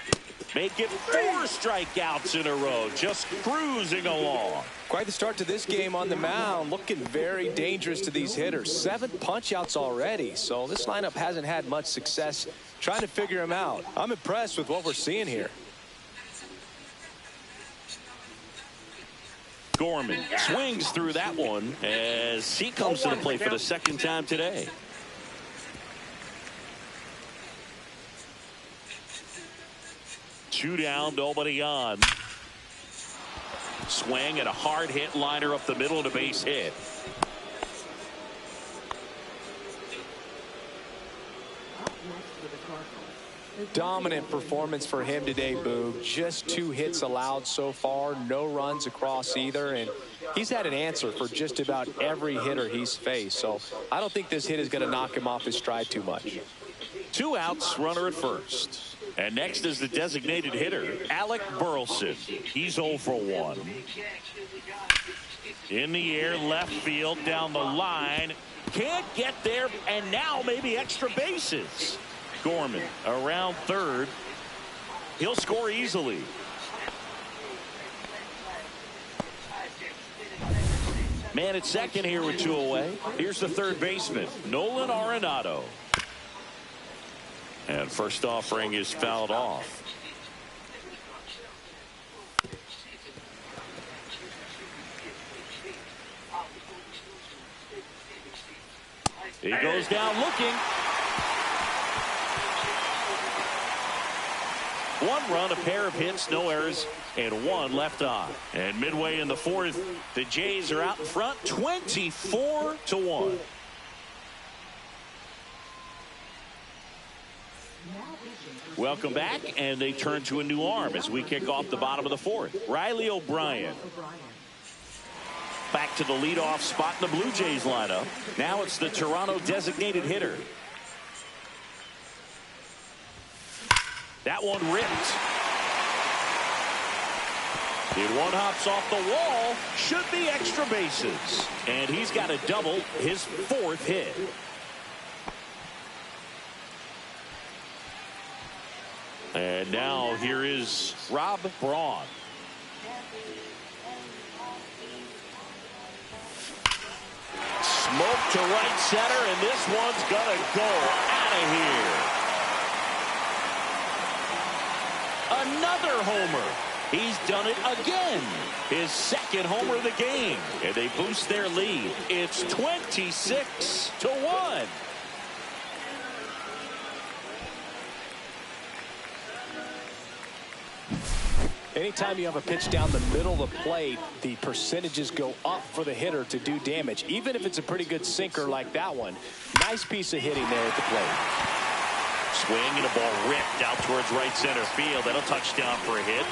[SPEAKER 4] Make it 4 strikeouts in a row, just cruising along.
[SPEAKER 6] Quite the start to this game on the mound, looking very dangerous to these hitters. 7 punch-outs already, so this lineup hasn't had much success trying to figure him out. I'm impressed with what we're seeing here.
[SPEAKER 4] Gorman swings through that one as he comes to the plate for the 2nd time today. 2 down, nobody on. Swing and a hard hit liner up the middle and a base hit.
[SPEAKER 6] Dominant performance for him today, Boog. Just 2 hits allowed so far, no runs across either, and he's had an answer for just about every hitter he's faced. So I don't think this hit is going to knock him off his stride too much.
[SPEAKER 4] 2 outs, runner at first. And next is the designated hitter, Alec Burleson. He's 0 for 1. In the air, left field, down the line. Can't get there, and now maybe extra bases. Gorman around third. He'll score easily. Man at second here with 2 away. Here's the third baseman, Nolan Arenado. And first offering is fouled off. He goes down looking. 1 run, a pair of hits, no errors, and 1 left on. And midway in the 4th, the Jays are out in front, 24-1. Welcome back, and they turn to a new arm as we kick off the bottom of the 4th. Riley O'Brien. Back to the leadoff spot in the Blue Jays lineup. Now it's the Toronto designated hitter. That one ripped. It one hops off the wall. Should be extra bases. And he's got a double, his 4th hit. And now here is Rob Braun. Smoke to right center, and this one's gonna go out of here. Another homer. He's done it again. His 2nd homer of the game. And they boost their lead. It's 26-1.
[SPEAKER 6] Anytime you have a pitch down the middle of the plate, the percentages go up for the hitter to do damage, even if it's a pretty good sinker like that one. Nice piece of hitting there at the plate.
[SPEAKER 4] Swing and a ball ripped out towards right center field. That'll touch down for a hit.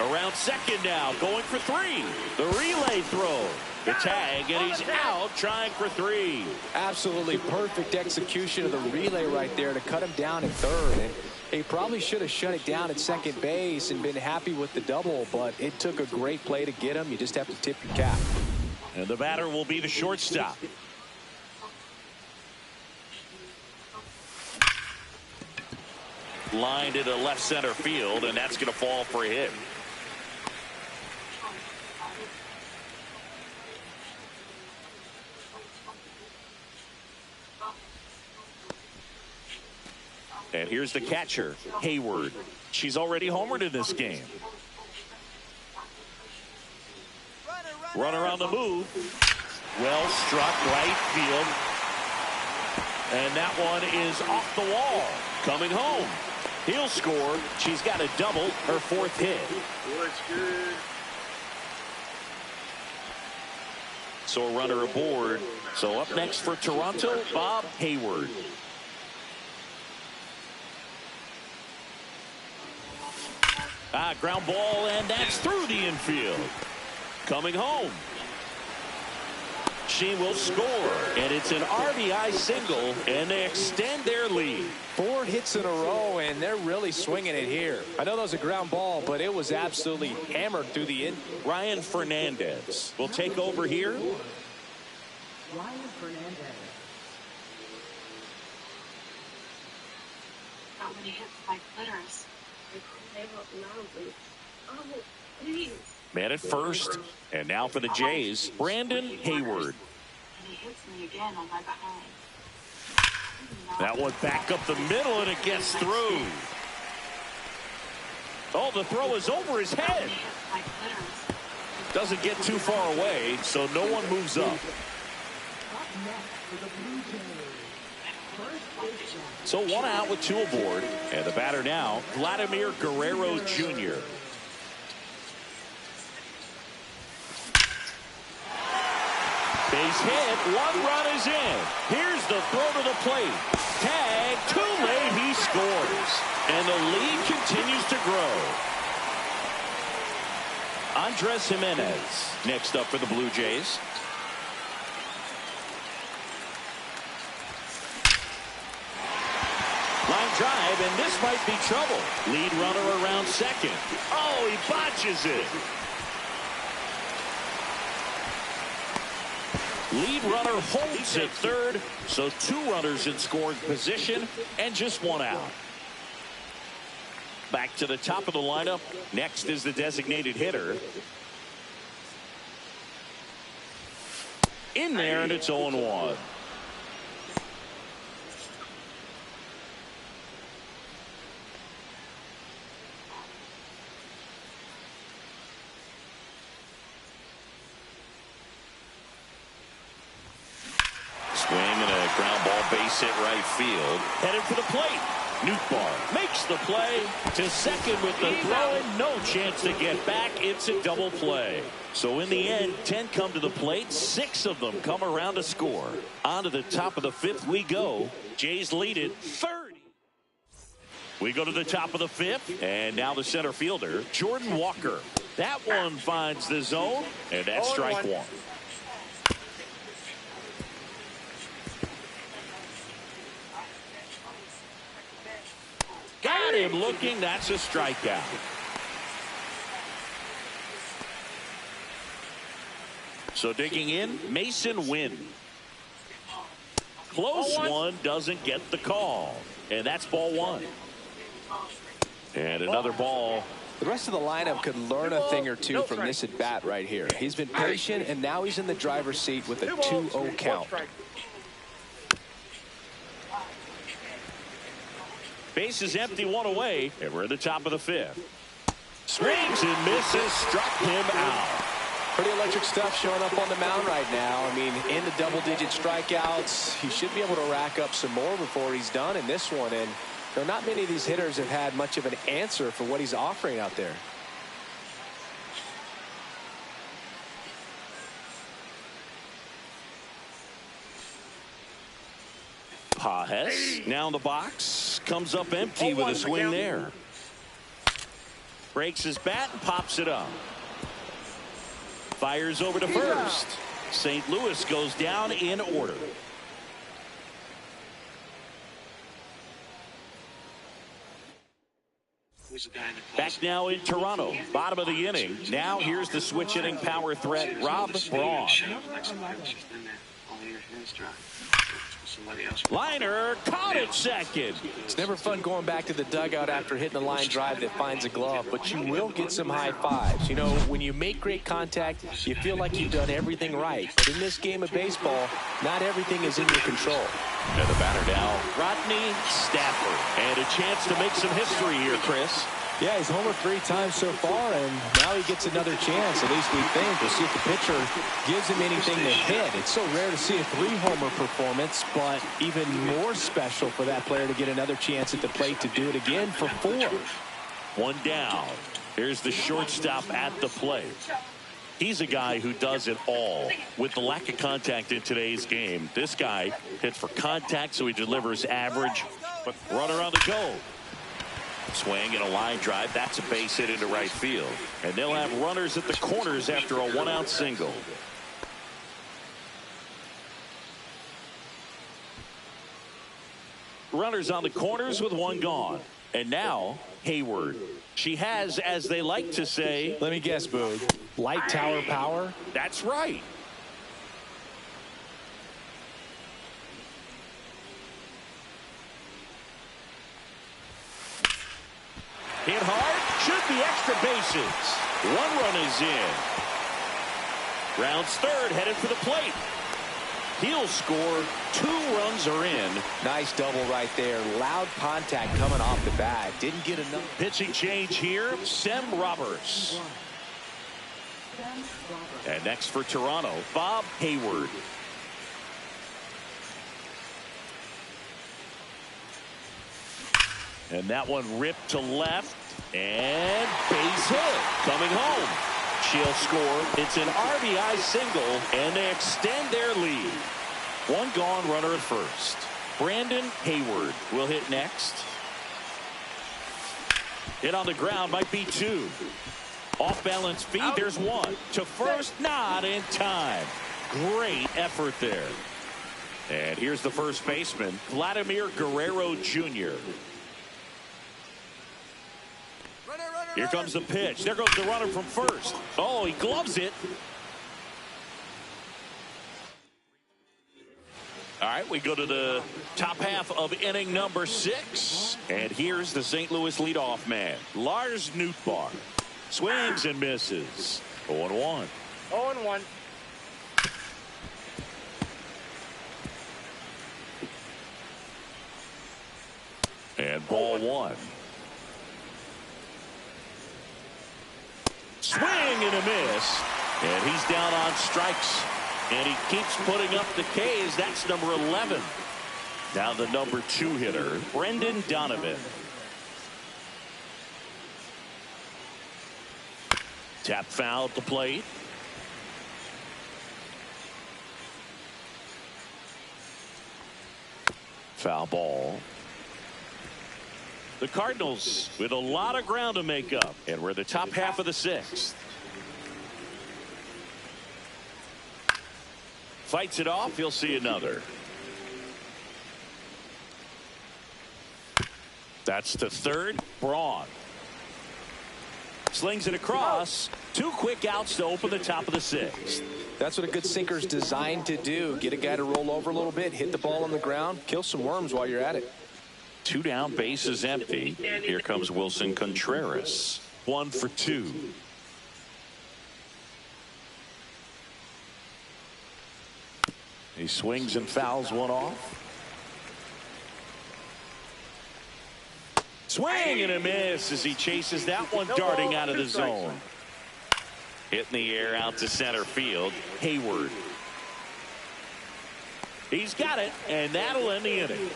[SPEAKER 4] Around second now, going for 3. The relay throw. The tag, and he's out trying for 3.
[SPEAKER 6] Absolutely perfect execution of the relay right there to cut him down at third. And he probably should have shut it down at second base and been happy with the double, but it took a great play to get him. You just have to tip your cap.
[SPEAKER 4] And the batter will be the shortstop. Lined into left center field, and that's going to fall for a hit. And here's the catcher, Hayward. She's already homered in this game. Runner on the move. Well struck right field. And that one is off the wall. Coming home. He'll score. She's got a double, her 4th hit.
[SPEAKER 12] Looks good.
[SPEAKER 4] So a runner aboard. So up next for Toronto, Bob Hayward. Ground ball, and that's through the infield. Coming home. She will score, and it's an RBI single, and they extend their lead.
[SPEAKER 6] 4 hits in a row, and they're really swinging it here. I know that was a ground ball, but it was absolutely hammered through the in.
[SPEAKER 4] Ryan Fernandez will take over here.
[SPEAKER 13] Ryan Fernandez.
[SPEAKER 5] Not many hits by clitters. Oh, please.
[SPEAKER 4] Man at first, and now for the Jays, Brandon Hayward.
[SPEAKER 5] And he hits me again on my behind.
[SPEAKER 4] That one back up the middle, and it gets through. Oh, the throw is over his head. Doesn't get too far away, so no one moves up. So 1 out with 2 aboard. And the batter now, Vladimir Guerrero Jr. Base hit, 1 run is in. Here's the throw to the plate. Tag, too late, he scores. And the lead continues to grow. Andres Jimenez next up for the Blue Jays. Line drive, and this might be trouble. Lead runner around second. Oh, he botches it. Lead runner holds at third, so 2 runners in scoring position and just 1 out. Back to the top of the lineup. Next is the designated hitter. In there, and it's 0-1. Swing and a ground ball base hit right field. Headed for the plate. Nootbaar makes the play to second with the throw and no chance to get back. It's a double play. So in the end, 10 come to the plate. 6 of them come around to score. On to the top of the 5th we go. Jays lead it 30. We go to the top of the 5th, and now the center fielder, Jordan Walker. That one finds the zone, and that's strike 1. Got him looking. That's a strikeout. So digging in, Mason Wynn. Close one, doesn't get the call. And that's ball 1. And another ball.
[SPEAKER 6] The rest of the lineup could learn a thing or two from this at bat right here. He's been patient, and now he's in the driver's seat with a 2-0 count.
[SPEAKER 4] Base is empty, 1 away, and we're at the top of the 5th. Swings and misses, struck him out.
[SPEAKER 6] Pretty electric stuff showing up on the mound right now. I mean, in the double-digit strikeouts, he should be able to rack up some more before he's done in this one. And there are not many of these hitters have had much of an answer for what he's offering out there.
[SPEAKER 4] Pages now in the box, comes up empty with a swing there. Breaks his bat and pops it up. Fires over to first. St. Louis goes down in order. Back now in Toronto, bottom of the inning. Now here's the switch hitting power threat, Rob Braun. Liner caught it second.
[SPEAKER 6] It's never fun going back to the dugout after hitting a line drive that finds a glove, but you will get some high fives. You know, when you make great contact, you feel like you've done everything right. But in this game of baseball, not everything is in your control.
[SPEAKER 4] And the batter now, Rodney Stafford. And a chance to make some history here, Chris.
[SPEAKER 6] Yeah, he's homered 3 times so far, and now he gets another chance, at least we think. We'll see if the pitcher gives him anything to hit. It's so rare to see a 3-homer performance, but even more special for that player to get another chance at the plate to do it again for 4.
[SPEAKER 4] 1 down. Here's the shortstop at the plate. He's a guy who does it all. With the lack of contact in today's game, this guy hits for contact, so he delivers average, but runner on the go. Swing and a line drive. That's a base hit into right field. And they'll have runners at the corners after a 1-out single. Runners on the corners with 1 gone. And now, Hayward. She has, as they like to say...
[SPEAKER 6] Let me guess, Boog. Light tower power?
[SPEAKER 4] That's right. Hit hard, should be extra bases. 1 run is in. Rounds third, headed for the plate. He'll score. 2 runs are in.
[SPEAKER 6] Nice double right there. Loud contact coming off the bat. Didn't get enough.
[SPEAKER 4] Pitching change here, Sem Roberts. And next for Toronto, Bob Hayward. And that one ripped to left. And base hit. Coming home. Chill score. It's an RBI single, and they extend their lead. One gone, runner at first. Brandon Hayward will hit next. Hit on the ground, might be two. Off balance feed, there's one. To first, not in time. Great effort there. And here's the first baseman, Vladimir Guerrero Jr. Here comes the pitch. There goes the runner from first. Oh, he gloves it. All right, we go to the top half of inning number 6. And here's the St. Louis leadoff man, Lars Nootbaar. Swings and misses. 0-1.
[SPEAKER 1] 0-1.
[SPEAKER 4] And ball 1. Swing and a miss. And he's down on strikes. And he keeps putting up the Ks. That's number 11. Now the number 2 hitter, Brendan Donovan. Tap foul at the plate. Foul ball. The Cardinals with a lot of ground to make up. And we're the top half of the 6th. Fights it off. He'll see another. That's to third. Braun. Slings it across. 2 quick outs to open the top of the 6th.
[SPEAKER 6] That's what a good sinker's designed to do. Get a guy to roll over a little bit, hit the ball on the ground, kill some worms while you're at it.
[SPEAKER 4] 2 down, bases empty. Here comes Wilson Contreras. 1 for 2. He swings and fouls one off. Swing and a miss as he chases that one darting out of the zone. Hit in the air out to center field. Hayward. He's got it, and that'll end the inning.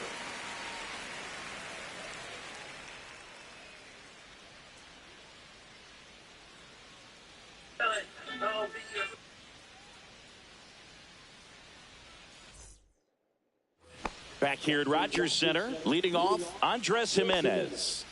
[SPEAKER 4] Back here at Rogers Center, leading off, Andres Jimenez.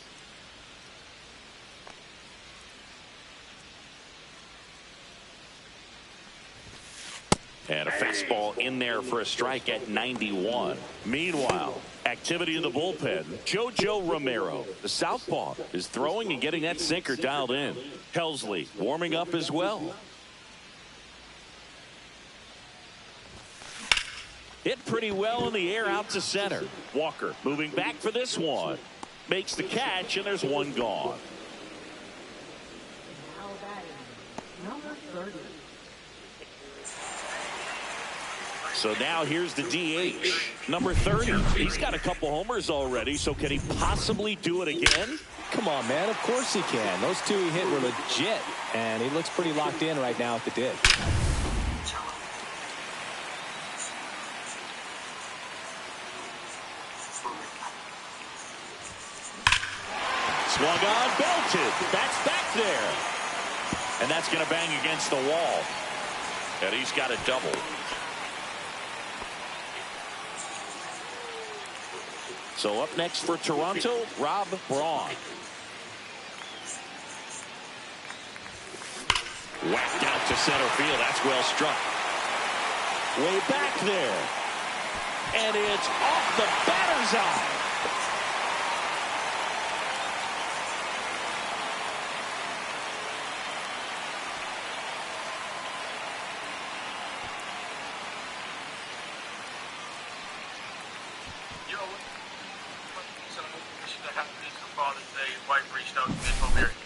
[SPEAKER 4] And a fastball in there for a strike at 91. Meanwhile, activity in the bullpen. JoJo Romero, the southpaw, is throwing and getting that sinker dialed in. Helsley warming up as well. Hit pretty well in the air out to center. Walker moving back for this one. Makes the catch, and there's one gone.
[SPEAKER 13] Now batting, number 30.
[SPEAKER 4] So now here's the DH, number 30. He's got a couple homers already, so can he possibly do it again?
[SPEAKER 6] Come on, man. Of course he can. Those 2 he hit were legit, and he looks pretty locked in right now at the ditch.
[SPEAKER 4] Swung on, belted. That's back there. And that's going to bang against the wall. And he's got a double. So up next for Toronto, Rob Braun. Whacked out to center field. That's well struck. Way back there. And it's off the batter's eye.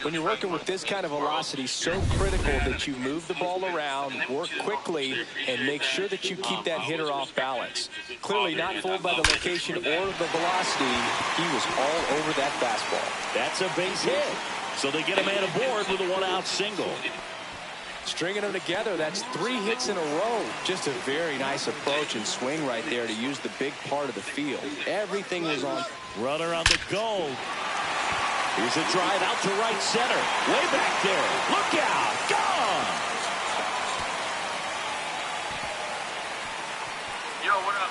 [SPEAKER 6] When you're working with this kind of velocity, so critical that you move the ball around, work quickly, and make sure that you keep that hitter off balance. Clearly not fooled by the location or the velocity. He was all over that fastball.
[SPEAKER 4] That's a base hit. So they get a man aboard with a 1-out single.
[SPEAKER 6] Stringing them together, that's 3 hits in a row. Just a very nice approach and swing right there to use the big part of the field. Everything was on.
[SPEAKER 4] Runner on the goal. Here's a drive out to right center. Way back there. Look out. Gone.
[SPEAKER 12] Yo, what up?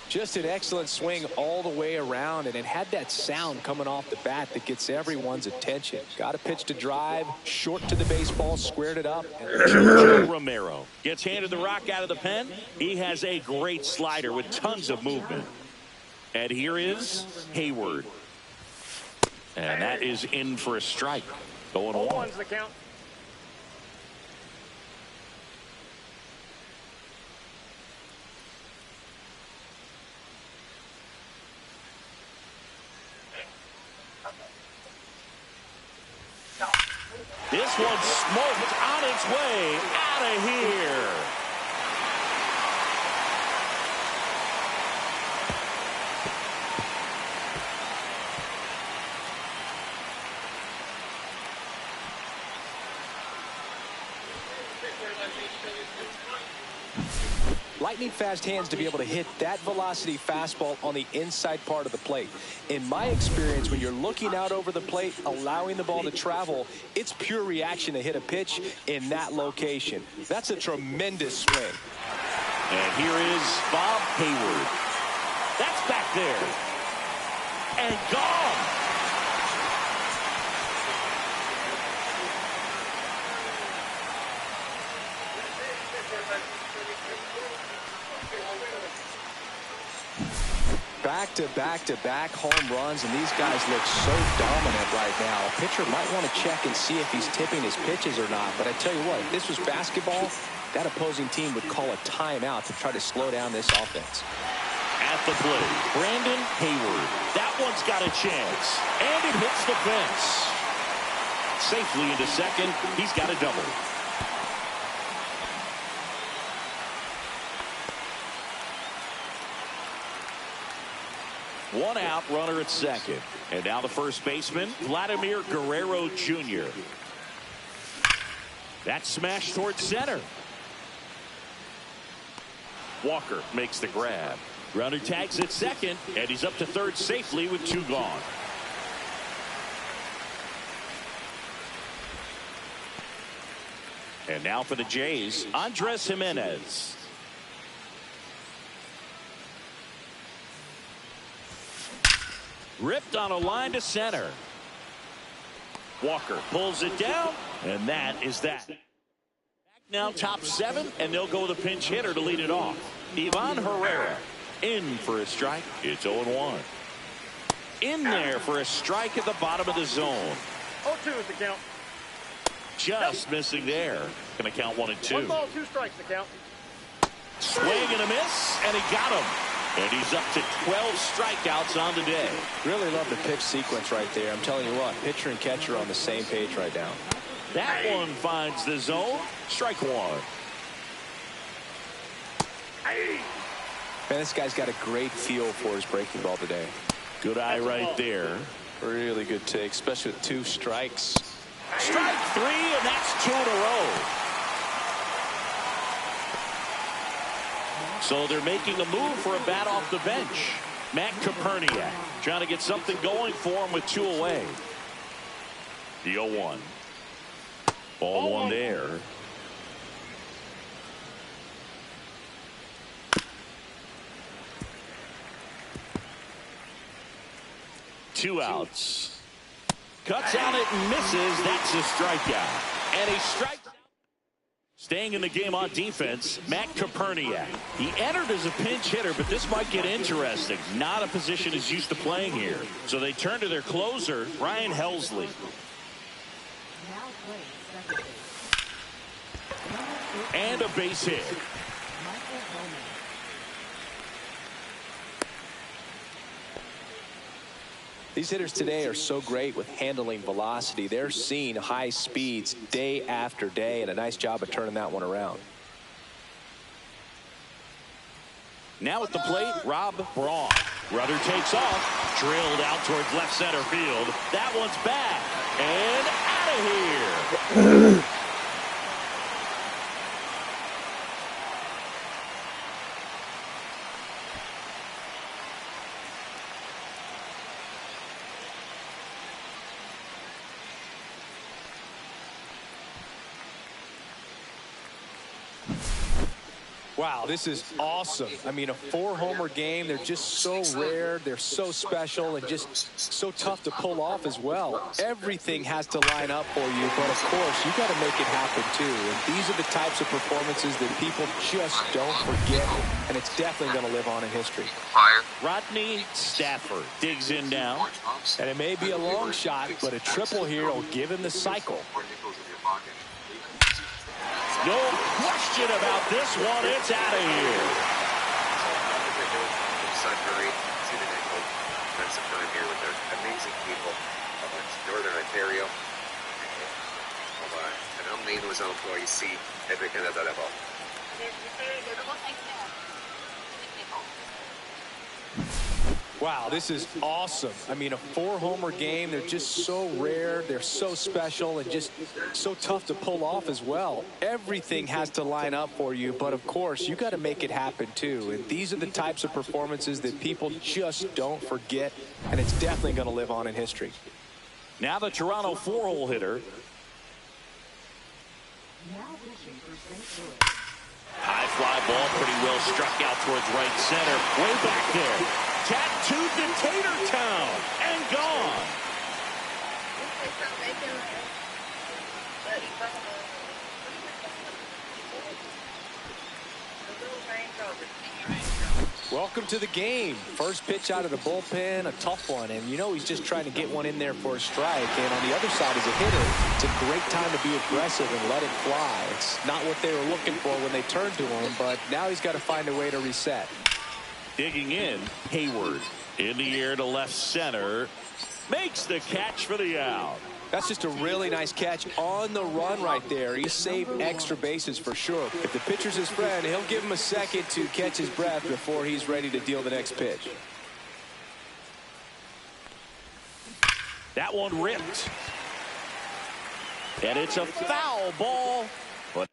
[SPEAKER 6] Just an excellent swing all the way around, and it had that sound coming off the bat that gets everyone's attention. Got a pitch to drive, short to the baseball, squared it up.
[SPEAKER 4] Joe Romero gets handed the rock out of the pen. He has a great slider with tons of movement. And here is Hayward. And that is in for a strike. Going on.
[SPEAKER 1] One's the count.
[SPEAKER 4] This one's smoked on its way out of here.
[SPEAKER 6] Lightning fast hands to be able to hit that velocity fastball on the inside part of the plate. In my experience, when you're looking out over the plate, allowing the ball to travel, it's pure reaction to hit a pitch in that location. That's a tremendous swing.
[SPEAKER 4] And here is Bob Hayward. That's back there. And gone.
[SPEAKER 6] Back-to-back home runs, and these guys look so dominant right now. A pitcher might want to check and see if he's tipping his pitches or not, but I tell you what, if this was basketball, that opposing team would call a timeout to try to slow down this offense.
[SPEAKER 4] At the plate, Brandon Hayward. That one's got a chance, and it hits the fence. Safely into second. He's got a double. One out, runner at second. And now the first baseman, Vladimir Guerrero Jr. That's smashed towards center. Walker makes the grab. Runner tags at second, and he's up to third safely with two gone. And now for the Jays, Andres Jimenez. Ripped on a line to center. Walker pulls it down, and that is that. Back now top seven, and they'll go with a pinch hitter to lead it off. Ivan Herrera in for a strike. It's 0-1. In there for a strike at the bottom of the zone.
[SPEAKER 1] 0-2 is the count.
[SPEAKER 4] Just missing there. Going to count 1 and 2.
[SPEAKER 1] 1 ball, 2 strikes the count.
[SPEAKER 4] Swing and a miss, and he got him. And he's up to 12 strikeouts on the day.
[SPEAKER 6] Really love the pitch sequence right there. I'm telling you what, pitcher and catcher are on the same page right now.
[SPEAKER 4] That one finds the zone. Strike one.
[SPEAKER 6] Man, this guy's got a great feel for his breaking ball today.
[SPEAKER 4] Good eye right there.
[SPEAKER 6] Really good take, especially with 2 strikes.
[SPEAKER 4] Strike 3, and that's 2 in a row. So they're making a move for a bat off the bench. Matt Koperniak trying to get something going for him with 2 away. The 0-1. Ball 1 there. Two outs. Cuts on it and misses. That's a strikeout. And he strikes. Staying in the game on defense, Matt Koperniak. He entered as a pinch hitter, but this might get interesting. Not a position he's used to playing here. So they turn to their closer, Ryan Helsley. And a base hit.
[SPEAKER 6] These hitters today are so great with handling velocity. They're seeing high speeds day after day, and a nice job of turning that one around.
[SPEAKER 4] Now at the plate, Rob Braun. Rudder takes off, drilled out towards left center field. That one's back, And out of here.
[SPEAKER 6] Wow, this is awesome. I mean, a 4-homer game. They're just so rare. They're so special and just so tough to pull off as well. Everything has to line up for you, but of course, you got to make it happen too. And these are the types of performances that people just don't forget, and it's definitely going to live on in history.
[SPEAKER 4] Rodney Stafford digs in now.
[SPEAKER 6] And it may be a long shot, but a triple here will give him the cycle.
[SPEAKER 4] No question about this one. It's out of here.
[SPEAKER 8] Sudbury, City Nickel, spent some time here with their amazing people of Northern Ontario. Un homme nous emploie ici et le Canada d'abord.
[SPEAKER 6] Wow, this is awesome. I mean, a 4-homer game. They're just so rare. They're so special and just so tough to pull off as well. Everything has to line up for you, but of course, you got to make it happen too. And these are the types of performances that people just don't forget, and it's definitely going to live on in history.
[SPEAKER 4] Now the Toronto 4-hole hitter. High fly ball, pretty well struck out towards right center. Way back there. Tattooed to Tater Town and gone.
[SPEAKER 6] Welcome to the game. First pitch out of the bullpen, a tough one. And you know he's just trying to get one in there for a strike. And on the other side as a hitter, it's a great time to be aggressive and let it fly. It's not what they were looking for when they turned to him, but now he's got to find a way to reset.
[SPEAKER 4] Digging in, Hayward. In the air to left center. Makes the catch for the out.
[SPEAKER 6] That's just a really nice catch on the run right there. He saved extra bases for sure. If the pitcher's his friend, he'll give him a second to catch his breath before he's ready to deal the next pitch.
[SPEAKER 4] That one ripped. And it's a foul ball. But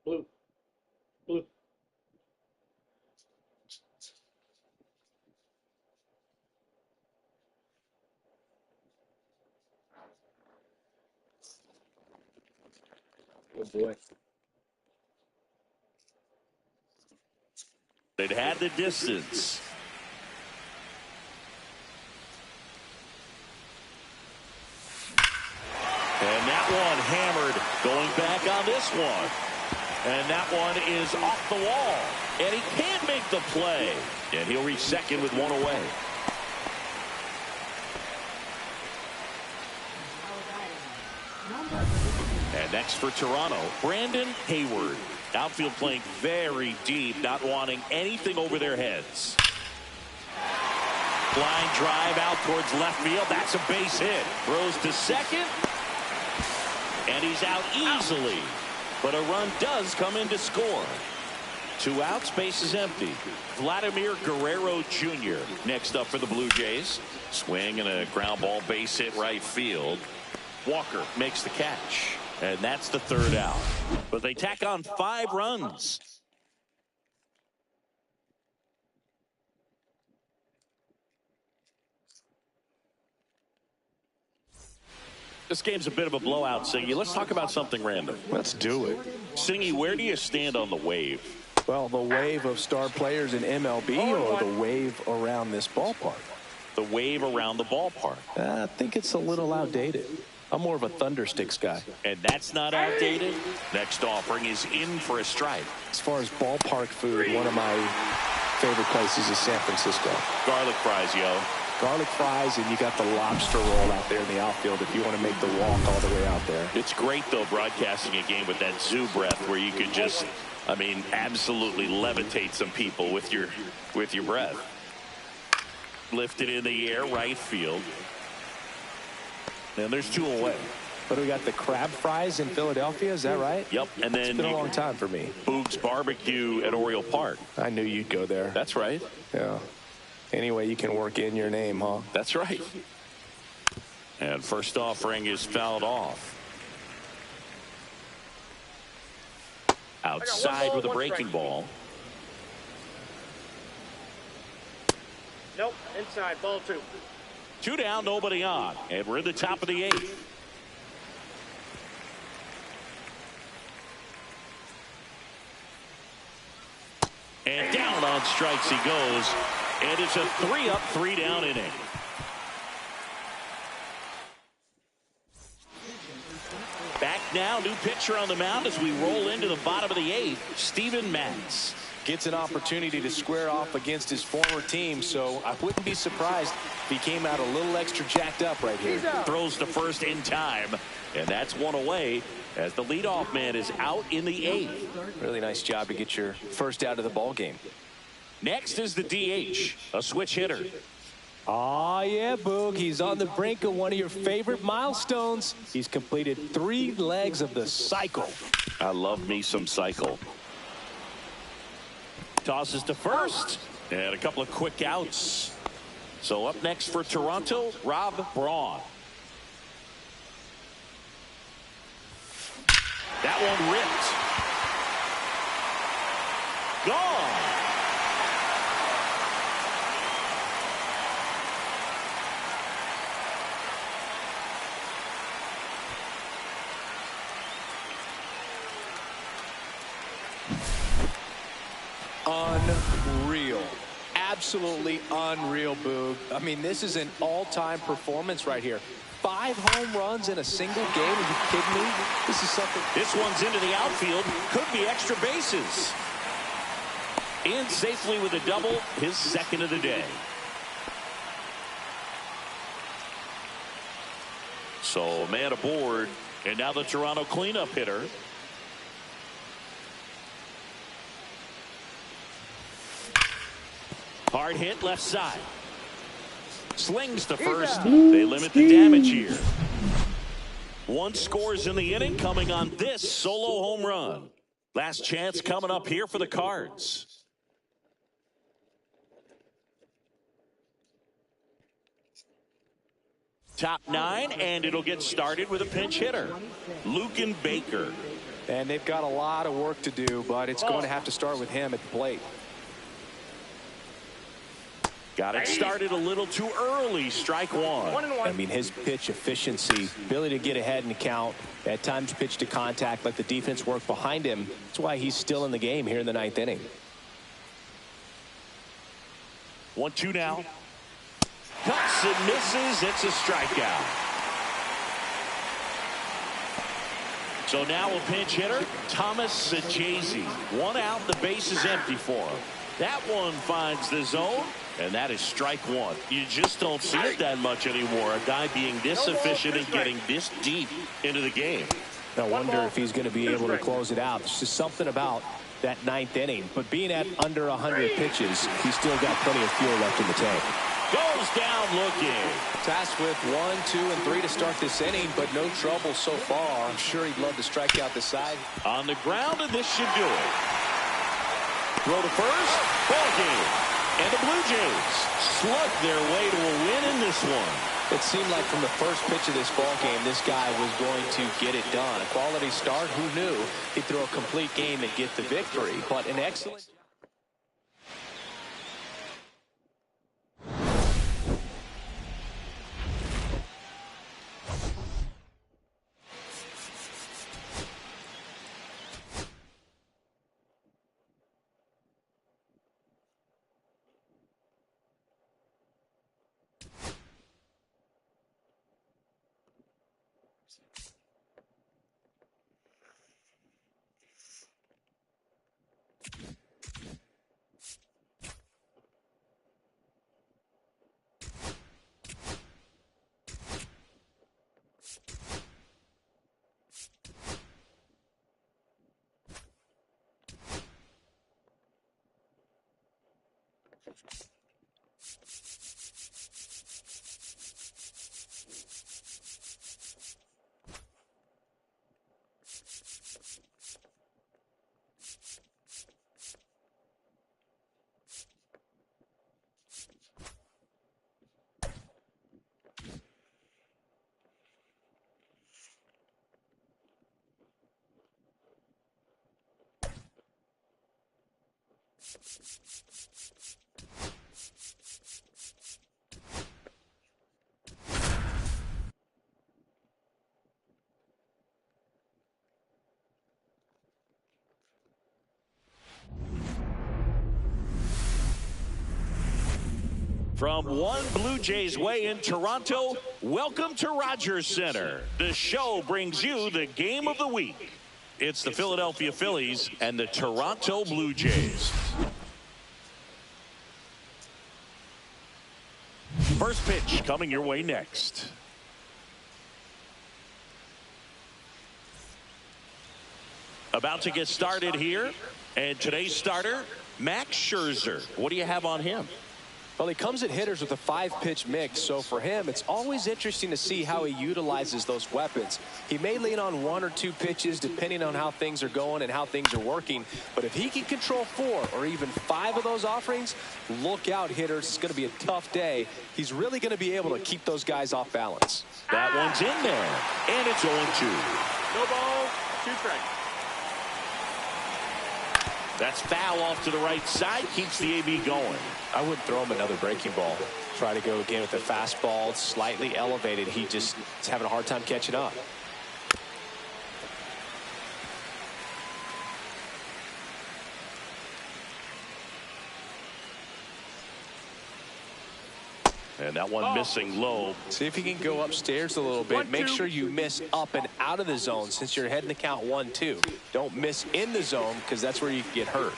[SPEAKER 10] Blue. Blue. Good boy.
[SPEAKER 4] They'd had the distance. And that one hammered, going back on this one. And that one is off the wall. And he can't make the play. And he'll reach second with one away. And next for Toronto, Brandon Hayward. Outfield playing very deep, not wanting anything over their heads. Line drive out towards left field. That's a base hit. Throws to second. And he's out easily. But a run does come in to score. 2 outs, base is empty. Vladimir Guerrero Jr. next up for the Blue Jays. Swing and a ground ball base hit right field. Walker makes the catch. And that's the 3rd out. But they tack on 5 runs. This game's a bit of a blowout, Singy. Let's talk about something random.
[SPEAKER 6] Let's do it.
[SPEAKER 4] Singy, where do you stand on the wave?
[SPEAKER 6] Well, the wave of star players in MLB or the wave around this ballpark?
[SPEAKER 4] The wave around the ballpark.
[SPEAKER 6] I think it's a little outdated. I'm more of a Thundersticks guy.
[SPEAKER 4] And that's not outdated. Next offering is in for a strike.
[SPEAKER 6] As far as ballpark food, one of my favorite places is San Francisco.
[SPEAKER 4] Garlic fries, yo.
[SPEAKER 6] Garlic fries, and you got the lobster roll out there in the outfield if you want to make the walk all the way out there.
[SPEAKER 4] It's great, though, broadcasting a game with that zoo breath where you could just, I mean, absolutely levitate some people with your breath. Lifted in the air, right field. And there's 2 away.
[SPEAKER 6] But we got the crab fries in Philadelphia, is that right?
[SPEAKER 4] Yep. And then
[SPEAKER 6] it's been a long time for me.
[SPEAKER 4] Boog's Barbecue at Oriole Park.
[SPEAKER 6] I knew you'd go there.
[SPEAKER 4] That's right.
[SPEAKER 6] Yeah. Any way you can work in your name, huh?
[SPEAKER 4] That's right. And first offering is fouled off. Outside with a breaking ball.
[SPEAKER 1] Nope, inside, ball 2.
[SPEAKER 4] 2 down, nobody on. And we're in the top of the 8th. And down on strikes he goes. And it's a 3-up, 3-down inning. Back now, new pitcher on the mound as we roll into the bottom of the 8th. Steven Matz
[SPEAKER 6] gets an opportunity to square off against his former team, so I wouldn't be surprised if he came out a little extra jacked up right here.
[SPEAKER 4] Throws to first in time, and that's 1 away as the leadoff man is out in the 8th.
[SPEAKER 6] Really nice job to get your first out of the ball game.
[SPEAKER 4] Next is the DH, a switch hitter.
[SPEAKER 6] Oh, yeah, Boog. He's on the brink of one of your favorite milestones. He's completed 3 legs of the cycle.
[SPEAKER 4] I love me some cycle. Tosses to first, and a couple of quick outs. So up next for Toronto, Rob Braun. That one ripped. Gone.
[SPEAKER 6] Unreal. Absolutely unreal, Boog. I mean, this is an all-time performance right here. 5 home runs in a single game. Are you kidding me? This is something.
[SPEAKER 4] This one's into the outfield. Could be extra bases. In safely with a double, his 2nd of the day. So man aboard, and now the Toronto cleanup hitter. Hard hit left side. Slings to first. They limit the damage here. 1 scores in the inning coming on this solo home run. Last chance coming up here for the Cards. Top 9, and it'll get started with a pinch hitter, Lucan Baker.
[SPEAKER 6] And they've got a lot of work to do, but it's going to have to start with him at the plate.
[SPEAKER 4] Got it started a little too early. Strike one.
[SPEAKER 6] I mean, his pitch efficiency, ability to get ahead in the count, at times pitch to contact, let the defense work behind him. That's why he's still in the game here in the 9th inning.
[SPEAKER 4] 1-2 now. Cuts and misses. It's a strikeout. So now a pinch hitter, Thomas Sajazi. 1 out, the base is empty for him. That one finds the zone, and that is strike 1. You just don't see it that much anymore. A guy being this efficient and getting this deep into the game.
[SPEAKER 6] I wonder if he's going to be able to close it out. There's just something about that 9th inning. But being at under 100 pitches, he's still got plenty of fuel left in the tank.
[SPEAKER 4] Goes down looking.
[SPEAKER 6] Tasked with 1, 2, and 3 to start this inning, but no trouble so far. I'm sure he'd love to strike out the side.
[SPEAKER 4] On the ground, and this should do it. Throw to first. Ball game. And the Blue Jays slug their way to a win in this one.
[SPEAKER 6] It seemed like from the first pitch of this ball game, this guy was going to get it done. A quality start. Who knew he'd throw a complete game and get the victory? But an excellent...
[SPEAKER 4] From one Blue Jays way in Toronto, welcome to Rogers Center. The show brings you the game of the week. It's the Philadelphia Phillies and the Toronto Blue Jays. First pitch coming your way next. About to get started here. And today's starter, Max Scherzer. What do you have on him?
[SPEAKER 6] Well, he comes at hitters with a 5-pitch mix, so for him, it's always interesting to see how he utilizes those weapons. He may lean on 1 or 2 pitches depending on how things are going and how things are working, but if he can control 4 or even 5 of those offerings, look out, hitters. It's going to be a tough day. He's really going to be able to keep those guys off balance.
[SPEAKER 4] That one's in there, and it's 0-2.
[SPEAKER 1] No ball, 2 strikes.
[SPEAKER 4] That's foul off to the right side, keeps the AB going.
[SPEAKER 6] I wouldn't throw him another breaking ball. Try to go again with the fastball, slightly elevated. He just is having a hard time catching up.
[SPEAKER 4] And that one missing low.
[SPEAKER 6] See if you can go upstairs a little bit. Make sure you miss up and out of the zone since you're heading to count 1-2. Don't miss in the zone because that's where you can get hurt.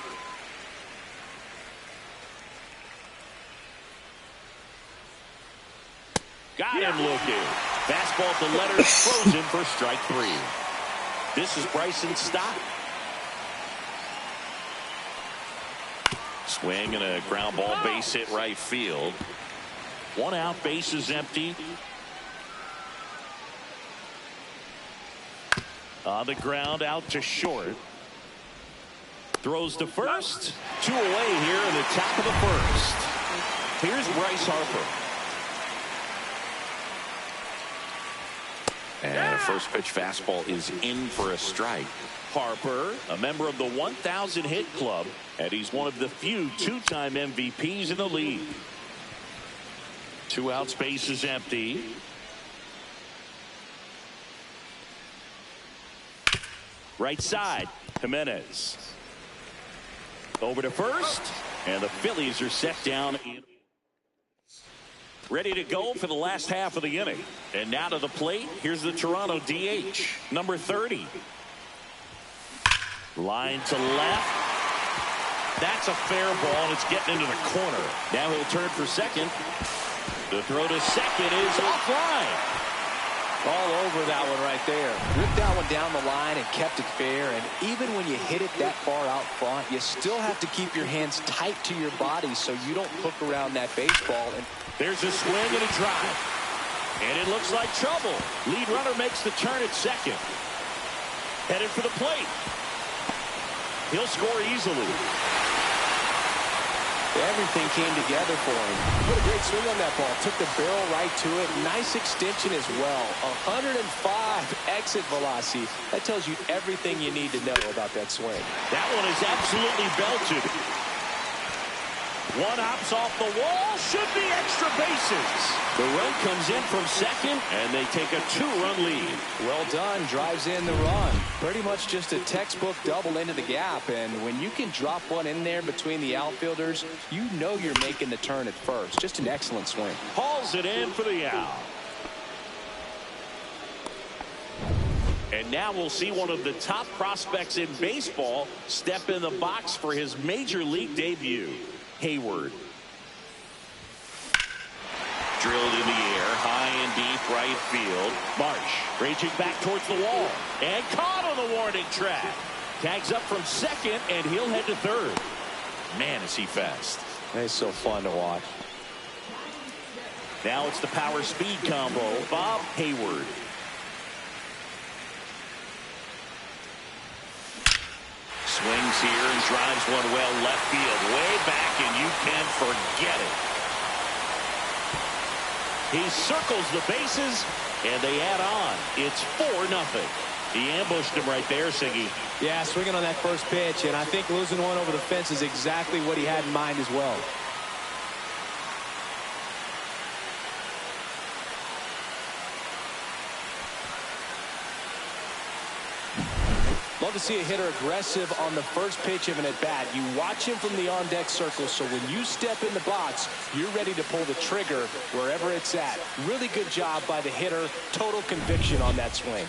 [SPEAKER 4] Got him looking. Fastball at the letters, frozen for strike 3. This is Bryson Stott. Swing and a ground ball base hit right field. 1 out, base is empty. On the ground, out to short. Throws to first. 2 away here in the top of the first. Here's Bryce Harper. And a first pitch fastball is in for a strike. Harper, a member of the 1,000 hit club, and he's one of the few two-time MVPs in the league. 2 out, space is empty. Right side, Jimenez. Over to first, and the Phillies are set down in. Ready to go for the last half of the inning. And now to the plate, here's the Toronto DH, number 30. Line to left. That's a fair ball, and it's getting into the corner. Now he'll turn for second. The throw to second is offline.
[SPEAKER 6] All over that one right there. Ripped that one down the line and kept it fair. And even when you hit it that far out front, you still have to keep your hands tight to your body so you don't hook around that baseball. And
[SPEAKER 4] there's a swing and a drive. And it looks like trouble. Lead runner makes the turn at second. Headed for the plate. He'll score easily.
[SPEAKER 6] Everything came together for him. What a great swing on that ball. Took the barrel right to it. Nice extension as well. 105 exit velocity. That tells you everything you need to know about that swing.
[SPEAKER 4] That one is absolutely belted. One hops off the wall. Should be extra bases. The run comes in from second, and they take a 2-run lead.
[SPEAKER 6] Well done. Drives in the run. Pretty much just a textbook double into the gap. And when you can drop one in there between the outfielders, you know you're making the turn at first. Just an excellent swing.
[SPEAKER 4] Hauls it in for the out. And now we'll see one of the top prospects in baseball step in the box for his major league debut. Hayward. Drilled in the air, high and deep right field. Marsh raging back towards the wall. And caught on the warning track. Tags up from second, and he'll head to third. Man, is he fast.
[SPEAKER 6] It's so fun to watch.
[SPEAKER 4] Now it's the power speed combo. Bob Hayward. Swings here and drives one well left field. Way back, and you can forget it. He circles the bases, and they add on. It's 4-0. He ambushed him right there, Siggy.
[SPEAKER 6] Yeah, swinging on that first pitch, and I think losing one over the fence is exactly what he had in mind as well. Love to see a hitter aggressive on the first pitch of an at-bat. You watch him from the on-deck circle, so when you step in the box, you're ready to pull the trigger wherever it's at. Really good job by the hitter. Total conviction on that swing.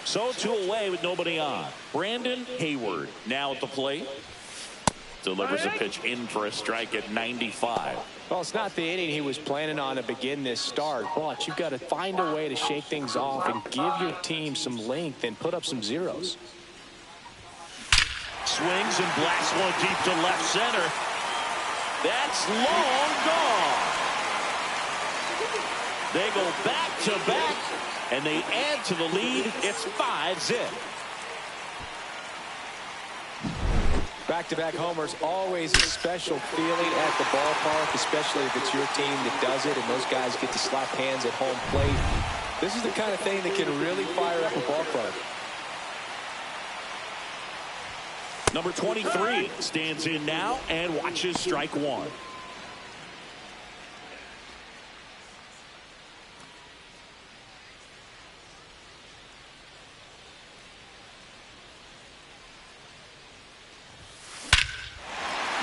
[SPEAKER 4] So 2 away with nobody on. Brandon Hayward now at the plate. Delivers a pitch in for a strike at 95.
[SPEAKER 6] Well, it's not the inning he was planning on to begin this start, but you've got to find a way to shake things off and give your team some length and put up some zeros.
[SPEAKER 4] Swings and blasts one deep to left center. That's long gone. They go back to back, and they add to the lead. It's 5-zip.
[SPEAKER 6] Back-to-back homers, always a special feeling at the ballpark, especially if it's your team that does it and those guys get to slap hands at home plate. This is the kind of thing that can really fire up a ball club.
[SPEAKER 4] Number 23 stands in now and watches strike one.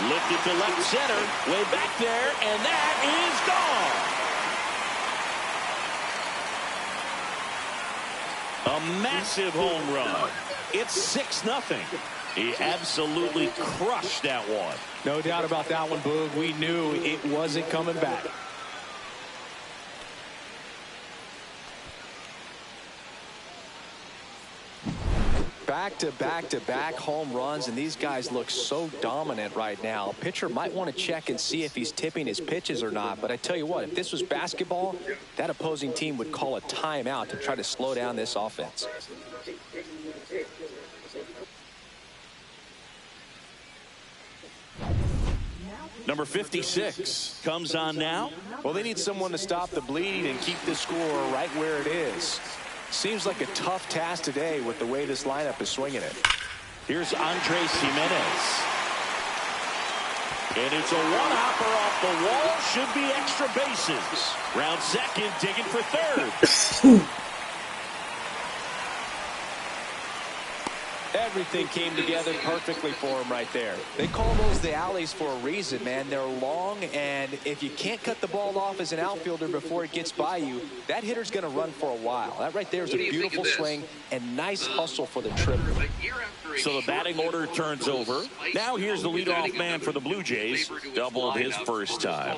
[SPEAKER 4] Lifted to left center, way back there, and that is gone. A massive home run. It's 6-0. He absolutely crushed that one.
[SPEAKER 6] No doubt about that one, Boog. We knew it wasn't coming back. Back-to-back-to-back home runs, and these guys look so dominant right now. Pitcher might want to check and see if he's tipping his pitches or not, but I tell you what, if this was basketball, that opposing team would call a timeout to try to slow down this offense.
[SPEAKER 4] Number 56 comes on now.
[SPEAKER 6] Well, they need someone to stop the bleeding and keep the score right where it is. Seems like a tough task today with the way this lineup is swinging it.
[SPEAKER 4] Here's Andres Jimenez. And it's a one-hopper off the wall. Should be extra bases. Round second, digging for third.
[SPEAKER 6] Everything came together perfectly for him right there. They call those the alleys for a reason, man. They're long, and if you can't cut the ball off as an outfielder before it gets by you, that hitter's going to run for a while. That right there is a beautiful swing and nice hustle for the triple.
[SPEAKER 4] So the batting order turns over. Now here's the leadoff man for the Blue Jays. Doubled his first time.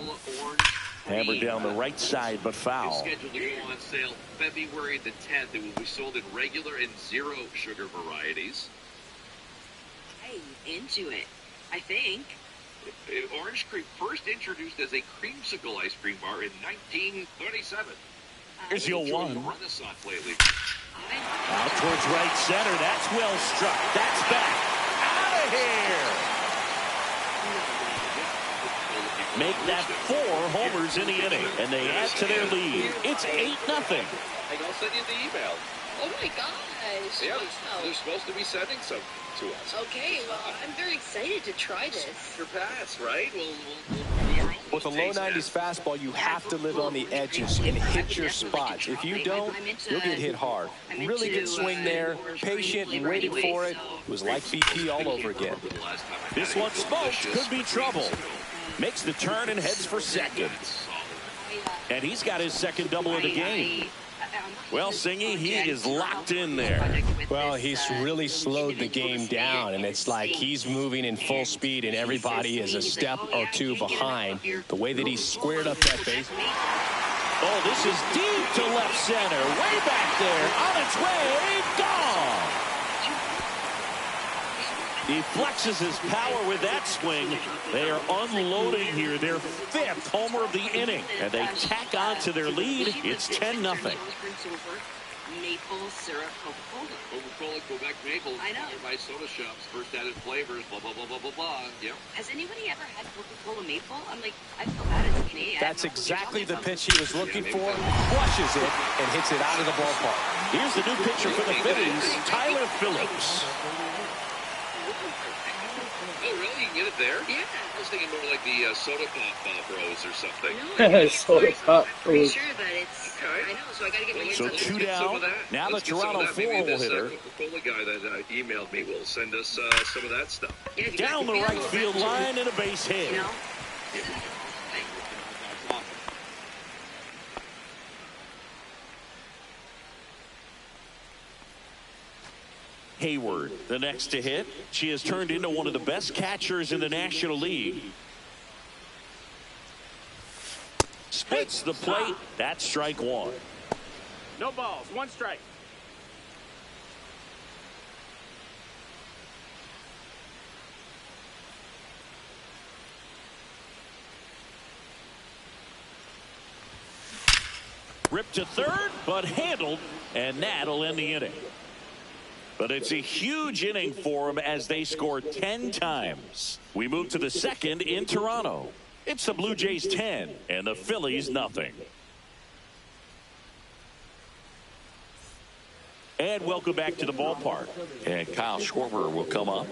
[SPEAKER 4] Hammered down the right side, but foul.
[SPEAKER 21] Scheduled to go on sale February the 10th. It will be sold in regular and zero sugar varieties.
[SPEAKER 11] Hey, into it, I think.
[SPEAKER 21] Orange Cream first introduced as a creamsicle ice cream bar in 1937.
[SPEAKER 4] Here's your one.
[SPEAKER 21] Renaissance lately.
[SPEAKER 4] Out towards right center. That's well struck. That's back. Out of here. Make that 4 homers in the inning, and they add to their lead. It's 8-0.
[SPEAKER 21] I'll send you the email.
[SPEAKER 11] Oh my gosh.
[SPEAKER 21] Yeah,
[SPEAKER 11] wow.
[SPEAKER 21] they're supposed to be sending some to us.
[SPEAKER 11] Okay, well, I'm very excited to try this.
[SPEAKER 21] Your pass, right?
[SPEAKER 6] With a low 90s fastball, you have to live on the edges and hit your spots. If you don't, you'll get hit hard. Really good swing there, patient and waited for it. It was like BP all over again.
[SPEAKER 4] This one smoked, could be trouble. Makes the turn and heads for second. And he's got his second double of the game. Well, Singy, he is locked in there.
[SPEAKER 22] Well, he's really slowed the game down, and it's like he's moving in full speed, and everybody is a step or two behind. The way that he squared up that base.
[SPEAKER 4] Oh, this is deep to left center. Way back there. On its way. Gone. He flexes his power with that swing. They are unloading here. Their 5th homer of the inning. And they tack on to their lead. It's 10-0.
[SPEAKER 11] Maple syrup Coca-Cola.
[SPEAKER 21] Coca-Cola, Quebec Maple.
[SPEAKER 11] I know.
[SPEAKER 21] Nearby soda shops, first added flavors, blah, blah, blah, blah, blah, blah. Yep.
[SPEAKER 11] Has anybody ever had Coca-Cola Maple? I'm like, I feel bad as a Canadian.
[SPEAKER 6] That's exactly the pitch he was looking for. Flushes it and hits it out of the ballpark.
[SPEAKER 4] Here's the new pitcher for the Phillies, Tyler Phillips.
[SPEAKER 21] Oh, really? You can get it there?
[SPEAKER 11] Yeah.
[SPEAKER 21] I was thinking more like the Soda Pop Bros or something.
[SPEAKER 10] Soda Pop
[SPEAKER 11] Pretty
[SPEAKER 10] Bros.
[SPEAKER 11] sure that it's... I know, so I got to get my hands
[SPEAKER 4] So
[SPEAKER 11] on
[SPEAKER 4] 2
[SPEAKER 11] it.
[SPEAKER 4] down. Now the Toronto 4-hole hitter.
[SPEAKER 21] Coca-Cola guy that emailed me will send us some of that stuff.
[SPEAKER 11] Yeah,
[SPEAKER 4] Down the right field line and a base hit.
[SPEAKER 11] You know?
[SPEAKER 4] Hayward, the next to hit. She has turned into one of the best catchers in the National League. Splits the plate. That's strike 1.
[SPEAKER 1] No balls, 1 strike.
[SPEAKER 4] Ripped to third, but handled, and that'll end the inning. But it's a huge inning for them as they score 10 times. We move to the second in Toronto. It's the Blue Jays 10 and the Phillies nothing. And welcome back to the ballpark. And Kyle Schwarber will come up.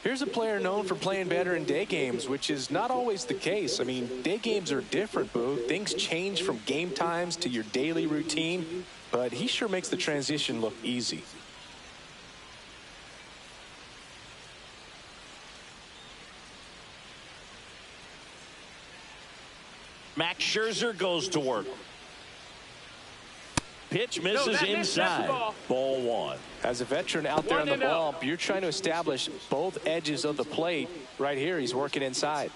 [SPEAKER 6] Here's a player known for playing better in day games, which is not always the case. I mean, day games are different, Boo. Things change from game times to your daily routine, but he sure makes the transition look easy.
[SPEAKER 4] Max Scherzer goes to work. Pitch misses inside. Ball 1.
[SPEAKER 6] As a veteran out there on the ball, you're trying to establish both edges of the plate. Right here, he's working inside.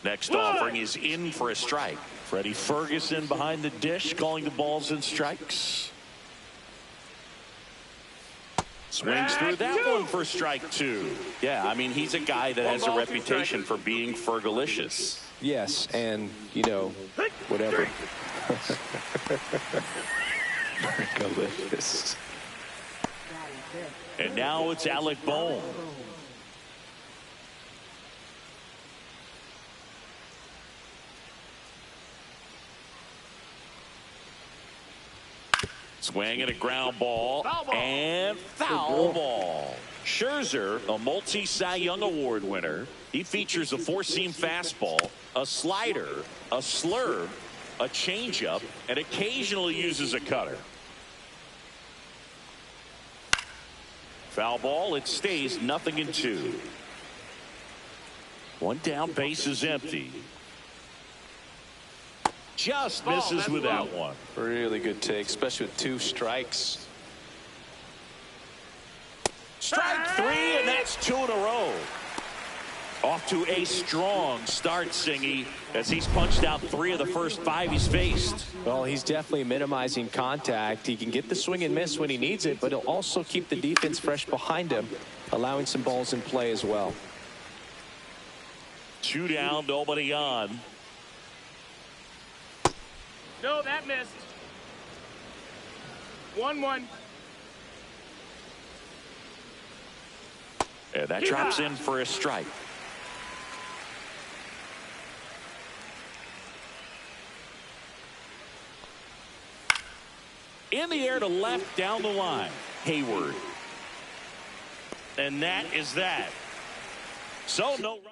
[SPEAKER 4] Next offering is in for a strike. Freddie Ferguson behind the dish, calling the balls and strikes. Swings through that one for strike 2. Yeah, I mean, he's a guy that has a reputation for being Fergalicious.
[SPEAKER 6] Yes, and, you know, whatever.
[SPEAKER 3] Delicious.
[SPEAKER 4] And now it's Alec Bohm. Swing and a ground ball. And foul ball. Scherzer, a multi-Cy Young Award winner. He features a four-seam fastball, a slider, a slurve, a changeup, and occasionally uses a cutter. Foul ball. It stays 0-2. One down, base is empty. Just misses with that one.
[SPEAKER 3] Really good take, especially with 2 strikes.
[SPEAKER 4] Strike 3, and that's 2 in a row. Off to a strong start, Singy, as he's punched out 3 of the first 5 he's faced.
[SPEAKER 3] Well, he's definitely minimizing contact. He can get the swing and miss when he needs it, but he'll also keep the defense fresh behind him, allowing some balls in play as well.
[SPEAKER 4] 2 down, nobody on.
[SPEAKER 1] No, that missed. 1-1.
[SPEAKER 4] And that drops in for a strike. In the air to left, down the line. Hayward. And that is that. So no run.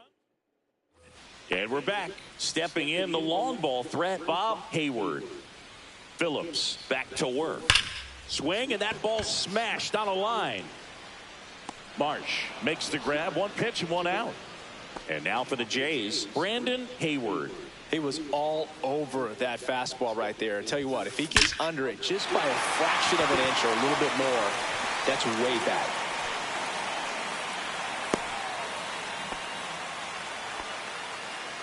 [SPEAKER 4] And we're back. Stepping in the long ball threat, Bob Hayward. Phillips back to work. Swing, and that ball smashed on a line. Marsh makes the grab. 1 pitch and 1 out. And now for the Jays, Brandon Hayward.
[SPEAKER 3] He was all over that fastball right there. I tell you what, if he gets under it just by a fraction of an inch or a little bit more, that's way back.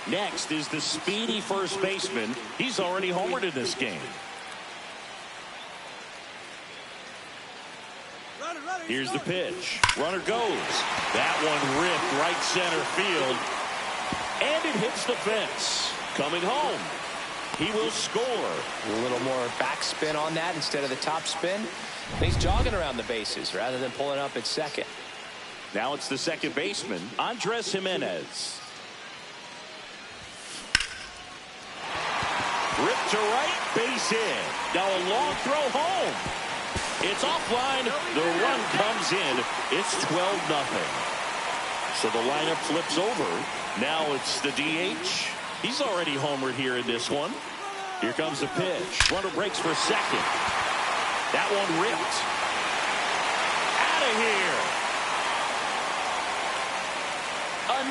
[SPEAKER 4] Next is the speedy first baseman. He's already homered in this game. Here's the pitch. Runner goes. That one ripped right center field. And it hits the fence. Coming home. He will score.
[SPEAKER 3] A little more backspin on that instead of the top spin. He's jogging around the bases rather than pulling up at second.
[SPEAKER 4] Now it's the second baseman, Andres Jimenez. Ripped to right, base hit. Now a long throw home. It's offline. The run comes in. It's 12-0. So the lineup flips over. Now it's the DH. He's already homered here in this one. Here comes the pitch. Runner breaks for second. That one ripped. Out of here.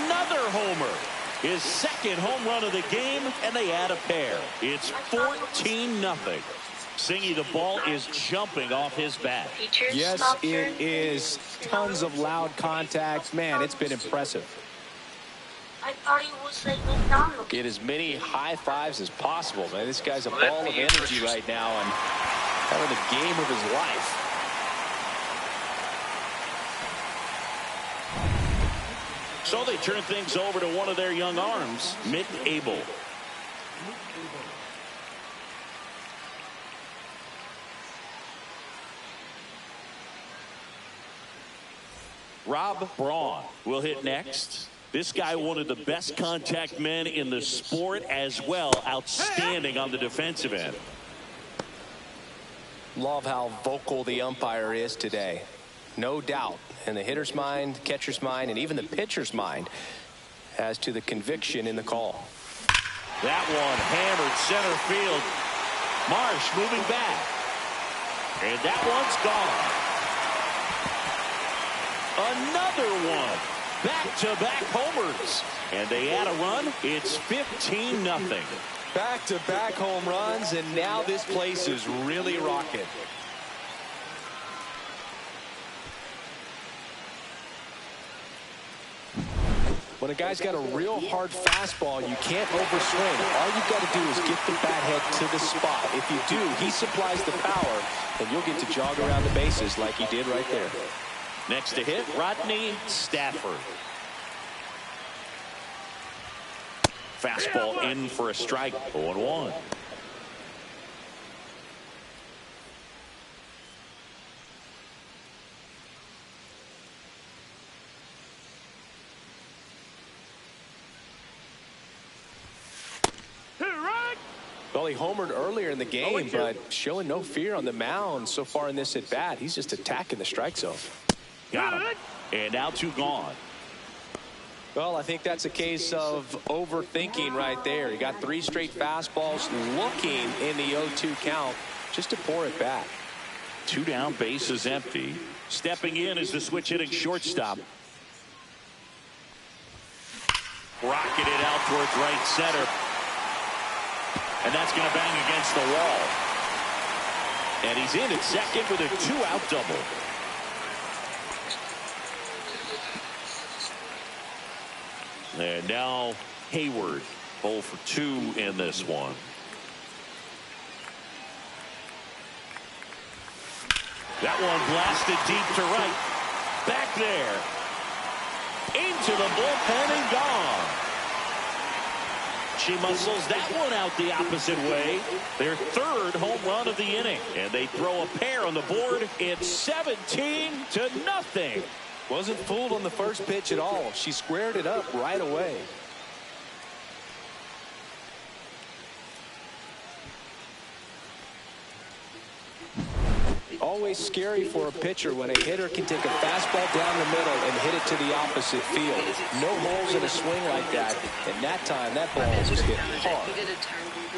[SPEAKER 4] Another homer. His second home run of the game, and they add a pair. It's 14-0. Singy, the ball is jumping off his bat.
[SPEAKER 3] Yes, it is. Tons of loud contact. Man, it's been impressive.
[SPEAKER 19] I thought he was like McDonald's.
[SPEAKER 3] Get as many high fives as possible, man. This guy's a ball of energy right now and having the game of his life.
[SPEAKER 4] So they turn things over to one of their young arms, Mick Abel. Rob Braun will hit next. This guy, one of the best contact men in the sport as well. Outstanding on the defensive end.
[SPEAKER 3] Love how vocal the umpire is today. No doubt in the hitter's mind, catcher's mind, and even the pitcher's mind as to the conviction in the call.
[SPEAKER 4] That one hammered center field. Marsh moving back. And that one's gone. Another one. Back-to-back homers. And they add a run. It's 15-0.
[SPEAKER 3] Back-to-back home runs, and now this place is really rocking. When a guy's got a real hard fastball, you can't overswing. All you've got to do is get the bat head to the spot. If you do, he supplies the power, and you'll get to jog around the bases like he did right there.
[SPEAKER 4] Next to hit, Rodney Stafford. Fastball in for a strike, 0-1.
[SPEAKER 6] Well, he homered earlier in the game, but showing no fear on the mound so far in this at-bat. He's just attacking the strike zone.
[SPEAKER 4] Got him. And now 2 gone.
[SPEAKER 6] Well, I think that's a case of overthinking right there. He got 3 straight fastballs looking in the 0-2 count just to pour it back.
[SPEAKER 4] 2 down, base is empty. Stepping in is the switch hitting shortstop. Rocketed it out towards right center. And that's going to bang against the wall. And he's in at second with a 2-out double. And now Hayward, 0 for 2 in this one. That one blasted deep to right. Back there. Into the bullpen and gone. She muscles that one out the opposite way. Their 3rd home run of the inning. And they throw a pair on the board. It's 17-0.
[SPEAKER 6] Wasn't fooled on the first pitch at all. She squared it up right away. Always scary for a pitcher when a hitter can take a fastball down the middle and hit it to the opposite field. No holes in a swing like that. And that time, that ball was hit hard.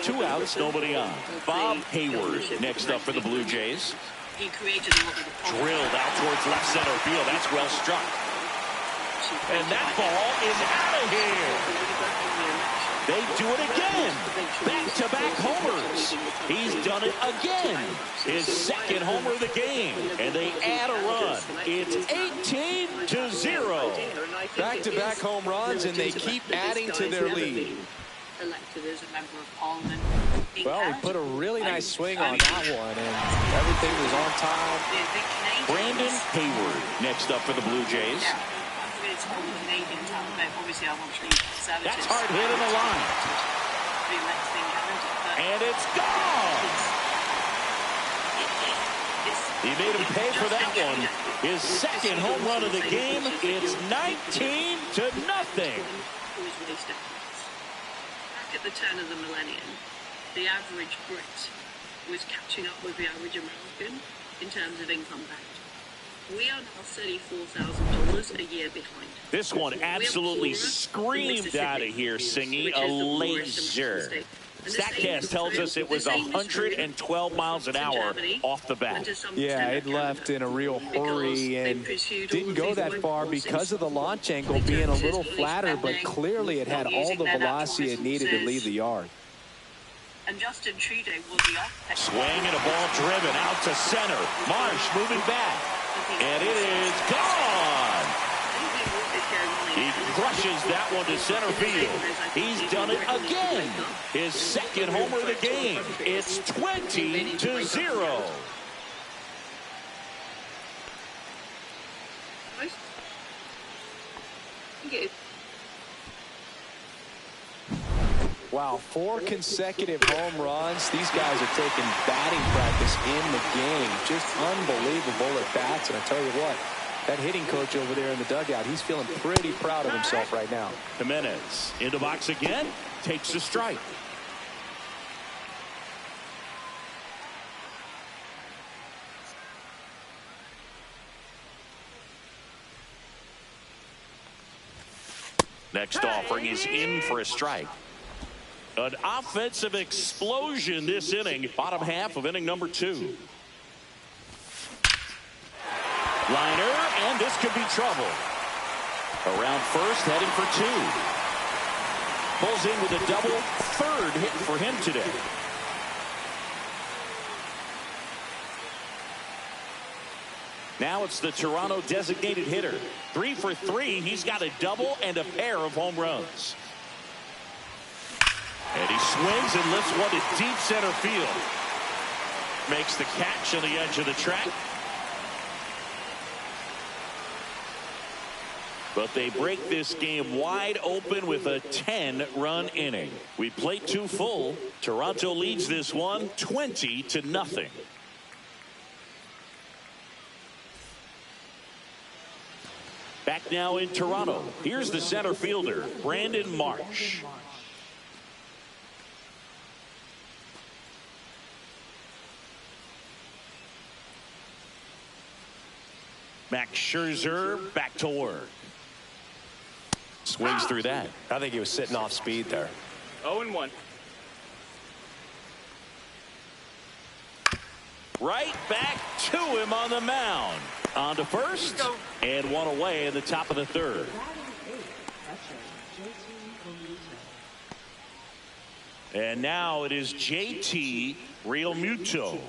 [SPEAKER 4] 2 outs, nobody on. Bob Hayward next up for the Blue Jays.
[SPEAKER 19] He created a lot of the problem.
[SPEAKER 4] Drilled out towards left center field. That's well struck. And that ball is out of here. They do it again. Back-to-back homers. He's done it again. His 2nd homer of the game. And they add a run. It's 18-0.
[SPEAKER 6] Back-to-back home runs, and they keep adding to their lead.
[SPEAKER 19] Elected as a member of Parliament.
[SPEAKER 6] Well, we put a really nice swing on that one, and everything was on time.
[SPEAKER 4] Brandon Hayward next up for the Blue Jays. That's hard hit in the line. And it's gone. He made him pay for that one. His 2nd home run of the game. It's 19-0.
[SPEAKER 19] At the turn of the millennium, the average Brit was catching up with the average American in terms of income pact. We are now $34,000 a year behind.
[SPEAKER 4] This one absolutely screamed out of here, Singy. A laser. StatCast tells us it was 112 miles an hour off the bat.
[SPEAKER 6] Yeah, it left in a real hurry and didn't go that far because of the launch angle being a little flatter, but clearly it had all the velocity it needed to leave the yard.
[SPEAKER 19] And Justin Trudeau will be off.
[SPEAKER 4] Swing and a ball driven out to center. Marsh moving back. And it is gone. He crushes that one to center field. He's done it again. His 2nd homer of the game. It's 20-0.
[SPEAKER 6] Wow, 4 consecutive home runs. These guys are taking batting practice in the game. Just unbelievable at bats. And I tell you what, that hitting coach over there in the dugout, he's feeling pretty proud of himself right now.
[SPEAKER 4] Jimenez into box again, takes a strike. Next offering is in for a strike. An offensive explosion this inning, bottom half of inning number 2. Liner, and this could be trouble. Around first, heading for 2. Pulls in with a double, 3rd hit for him today. Now it's the Toronto designated hitter. 3 for 3. He's got a double and a pair of home runs. And he swings and lifts one to deep center field. Makes the catch on the edge of the track. But they break this game wide open with a 10-run inning. We played 2 full. Toronto leads this one 20-0. Back now in Toronto. Here's the center fielder, Brandon Marsh. Max Scherzer back to work. Swings through that.
[SPEAKER 22] I think he was sitting off speed there.
[SPEAKER 1] 0-1.
[SPEAKER 4] Right back to him on the mound. On to first, and one away in the top of the third. And now it is JT Realmuto.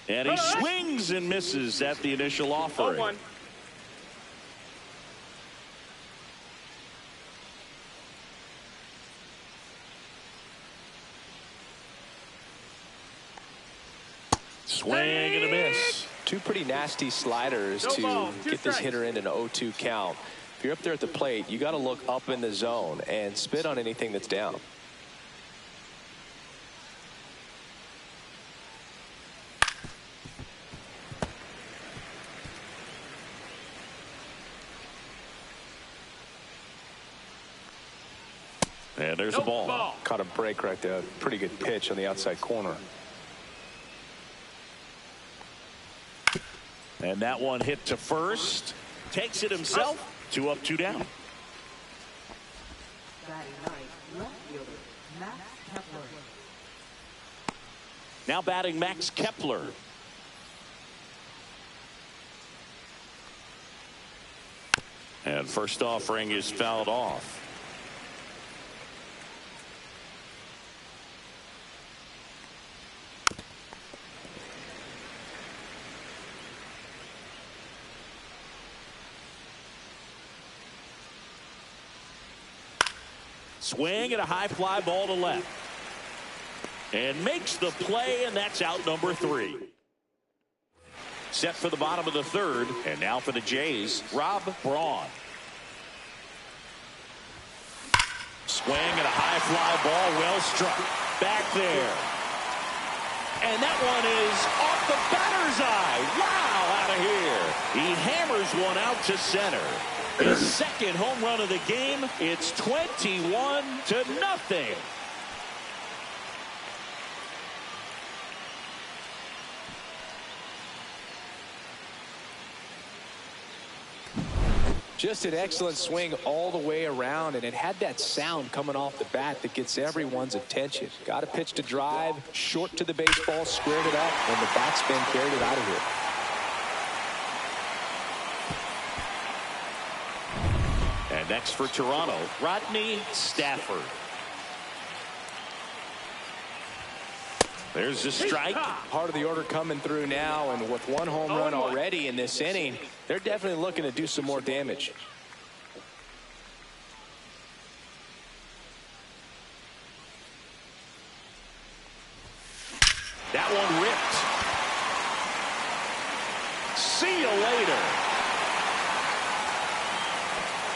[SPEAKER 4] And he swings and misses at the initial offering.
[SPEAKER 1] 0-1.
[SPEAKER 4] Swing and a miss.
[SPEAKER 6] Two pretty nasty sliders to get this hitter in an 0-2 count. If you're up there at the plate, you got to look up in the zone and spit on anything that's down.
[SPEAKER 4] And there's a ball.
[SPEAKER 6] Caught a break right there. Pretty good pitch on the outside corner.
[SPEAKER 4] And that one hit to first. Takes it himself. 2 up, 2 down. Now batting Max Kepler. And first offering is fouled off. Swing and a high fly ball to left. And makes the play, and that's out number 3. Set for the bottom of the third, and now for the Jays, Rob Braun. Swing and a high fly ball, well struck. Back there. And that one is off the batter's eye. Wow, out of here. He hammers one out to center. His second home run of the game. It's 21-0.
[SPEAKER 6] Just an excellent swing all the way around, and it had that sound coming off the bat that gets everyone's attention. Got a pitch to drive, short to the baseball, squared it up, and the backspin carried it out of here.
[SPEAKER 4] And next for Toronto, Rodney Stafford. There's the strike.
[SPEAKER 6] Part of the order coming through now, and with one home run already in this inning, they're definitely looking to do some more damage.
[SPEAKER 4] That one ripped. See you later.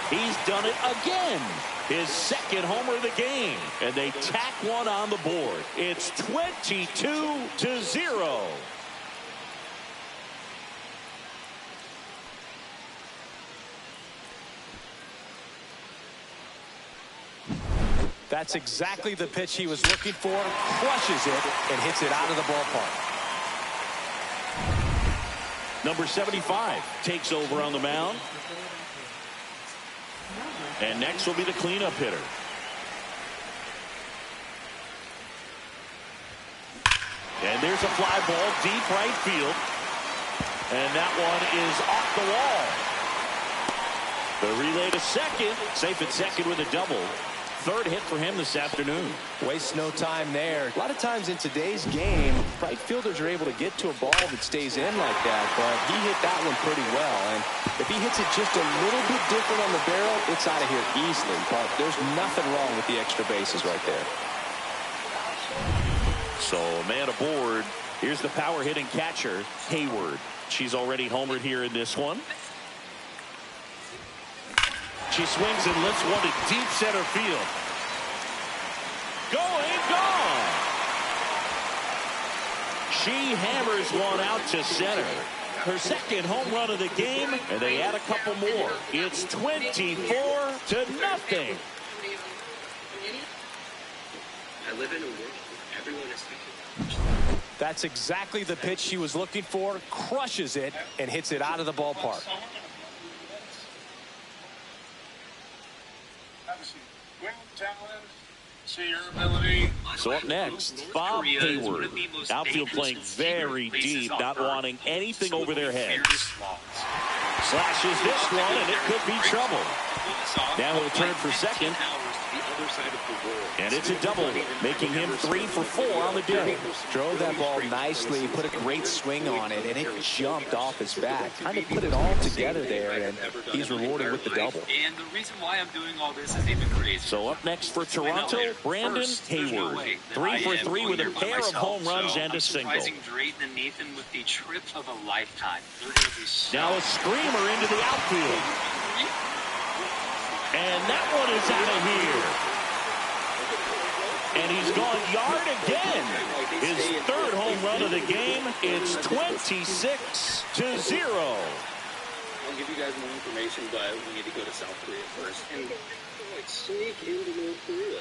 [SPEAKER 4] He's done it again. His second homer of the game. And they tack one on the board. It's 22-0.
[SPEAKER 6] That's exactly the pitch he was looking for. Crushes it and hits it out of the ballpark.
[SPEAKER 4] Number 75 takes over on the mound. And next will be the cleanup hitter. And there's a fly ball deep right field. And that one is off the wall. The relay to second. Safe at second with a double. Third hit for him this afternoon.
[SPEAKER 6] Wastes no time there. A lot of times in today's game, right fielders are able to get to a ball that stays in like that, but he hit that one pretty well. And if he hits it just a little bit different on the barrel, it's out of here easily. But there's nothing wrong with the extra bases right there.
[SPEAKER 4] So a man aboard. Here's the power hitting catcher, Hayward. She's already homered here in this one. She swings and lifts one to deep center field. Going, gone. She hammers one out to center. her second home run of the game, and they add a couple more. It's 24-0.
[SPEAKER 15] I live in a world where everyone is thinking.
[SPEAKER 6] That's exactly the pitch she was looking for. Crushes it and hits it out of the ballpark.
[SPEAKER 12] See your ability.
[SPEAKER 4] So up next, Bob Hayward. Outfield playing very deep, not wanting anything over their heads. Slashes this one, and it could be trouble. Now he'll turn for second. And it's a double, making him 3 for 4 on the day.
[SPEAKER 3] Drove that ball nicely, put a great swing on it, and it jumped off his bat. Kind of put it all together there, and he's rewarded with the double.
[SPEAKER 20] And the reason why I'm doing all this is even crazier.
[SPEAKER 4] So up next for Toronto, Brandon Hayward. 3 for 3 with a pair of home runs and a single.
[SPEAKER 20] Surprising Drayton and Nathan with the trip of a lifetime.
[SPEAKER 4] Now a screamer into the outfield. And that one is out of here. And he's gone yard again. His third home run of the game. It's 26-0.
[SPEAKER 15] I'll give you guys more information, but we need to go to South Korea first and like sneak into North Korea.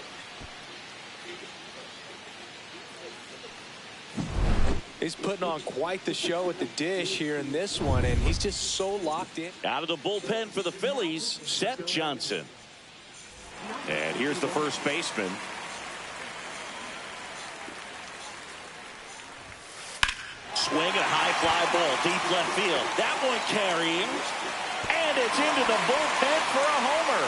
[SPEAKER 6] He's putting on quite the show at the dish here in this one, and he's just so locked in.
[SPEAKER 4] Out of the bullpen for the Phillies, Seth Johnson. And here's the first baseman. Swing and a high fly ball, deep left field. That one carrying, and it's into the bullpen for a homer.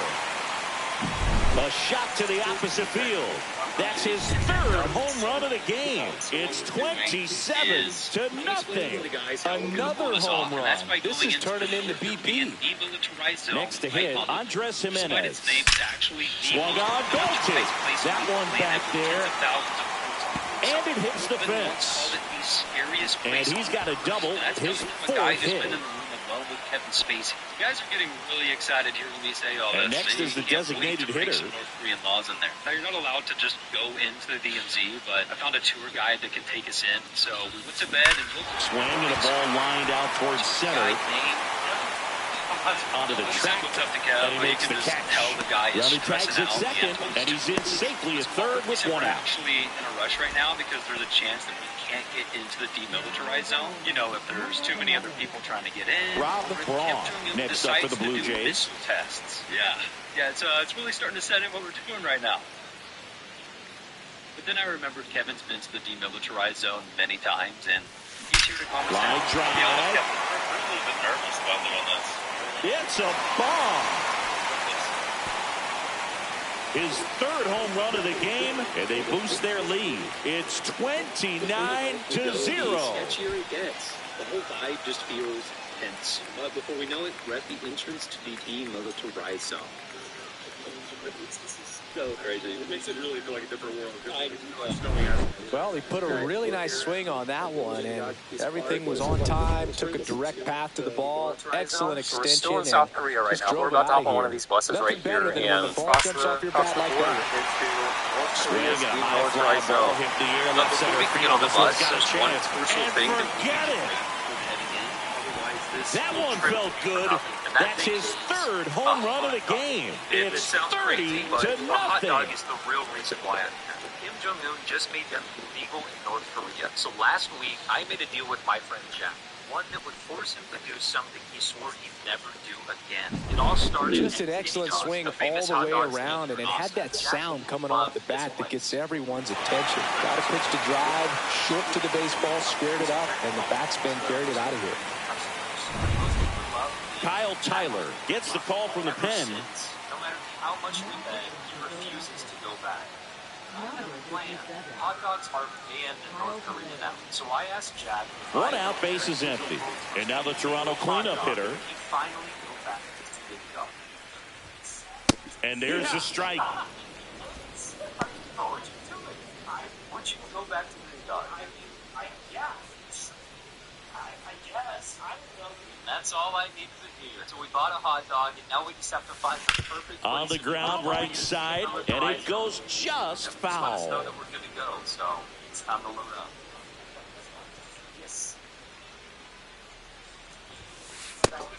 [SPEAKER 4] A shot to the opposite field. That's his third home run of the game. It's 27-0.
[SPEAKER 6] Another home run. This is turning into BP.
[SPEAKER 4] Next to hit, Andres Jimenez. Swung on, belted. That one back there. And it hits the fence. And he's got a double, his fourth hit.
[SPEAKER 20] With Kevin Spacey. You guys are getting really excited here when we say, oh,
[SPEAKER 4] and next is the designated hitter.
[SPEAKER 20] Some North Korean laws in there. Now, you're not allowed to just go into the DMZ, but I found a tour guide that can take us in. So we went to bed and looked.
[SPEAKER 4] Swing and a ball lined out towards center. Onto the track, and he makes the catch. He tags at second, and he's in safely at third with one out.
[SPEAKER 20] Actually in a rush right now because there's a chance that we can't get into the demilitarized zone. You know, if there's too many other people trying to get in.
[SPEAKER 4] Rob LeBron next up for the Blue Jays.
[SPEAKER 20] Tests. Yeah, it's really starting to set in what we're doing right now. But then I remembered Kevin's been to the demilitarized zone many times, and he's here to calm us down.
[SPEAKER 4] Line drive.
[SPEAKER 20] We're a little bit nervous about doing this.
[SPEAKER 4] It's a bomb. His third home run of the game, and they boost their lead. It's 29-0.
[SPEAKER 15] Sketchier it gets. The whole vibe just feels tense. But before we know it, we're at the entrance to the demilitarized zone. This is so crazy. It makes it really feel like a different world.
[SPEAKER 6] Well, he put a really nice swing on that one, and everything was on time. Took a direct path to the ball. Excellent extension.
[SPEAKER 18] We're still in South Korea right now. We're about to hop on one of these buses right here, and
[SPEAKER 6] cross the border into North Korea's demilitarized zone.
[SPEAKER 18] But before we can get on the bus, there's one crucial thing that we
[SPEAKER 4] get it. That one felt good. That's his third home run of the game. It's 30-0.
[SPEAKER 18] Hot dog is the real reason why I'm here. Kim Jong-un just made them illegal in North Korea. So last week, I made a deal with my friend Jack. One that would force him to do something he swore he'd never do again. It all started...
[SPEAKER 6] Just an excellent swing all the way around, and it had that sound coming off the bat that gets everyone's attention. Got a pitch to drive, short to the baseball, squared it up, and the backspin carried it out of here.
[SPEAKER 4] Kyle Tyler gets the call from the pen.
[SPEAKER 18] No matter how much we beg, he refuses to go back. Hot dogs are banned in North Korea now. So I asked Jack.
[SPEAKER 4] One out, base is empty. And now the Toronto cleanup hitter.
[SPEAKER 18] He finally go back to the go.
[SPEAKER 4] And there's a strike.
[SPEAKER 18] What you doing? I want you to go back to the go. I guess. That's all I needed to do. So we bought a hot dog, and now we just have to find the perfect
[SPEAKER 4] on the ground right side, and it goes just foul.
[SPEAKER 18] Let us know that we're good to go, so it's time to load up. Yes.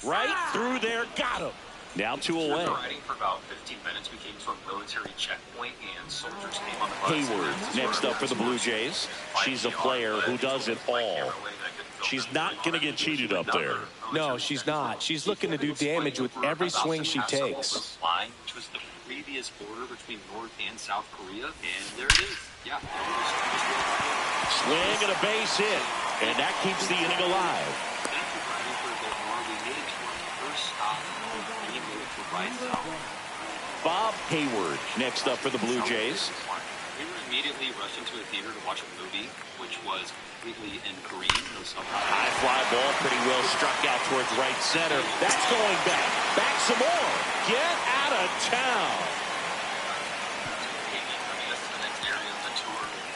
[SPEAKER 4] Right through there, got him. Now 2 away.
[SPEAKER 18] After riding for about 15 minutes, we came to a military checkpoint, and soldiers came on the bus.
[SPEAKER 4] Hayward next up for the Blue Jays. She's a player who does it all. She's not going to get cheated up there.
[SPEAKER 6] No, she's not. She's looking to do damage with every swing she takes.
[SPEAKER 20] Line, which was the previous border between North and South Korea, and there it is. Yeah.
[SPEAKER 4] Swing and a base hit, and that keeps the inning alive.
[SPEAKER 20] After riding for a bit more, we made it to our first stop, and we moved to right zone.
[SPEAKER 4] Bob Hayward next up for the Blue Jays.
[SPEAKER 20] We were immediately rushed into a theater to watch a movie, which was completely in Korean.
[SPEAKER 4] High fly ball, pretty well struck out towards right center. That's going back. Back some more. Get out of town.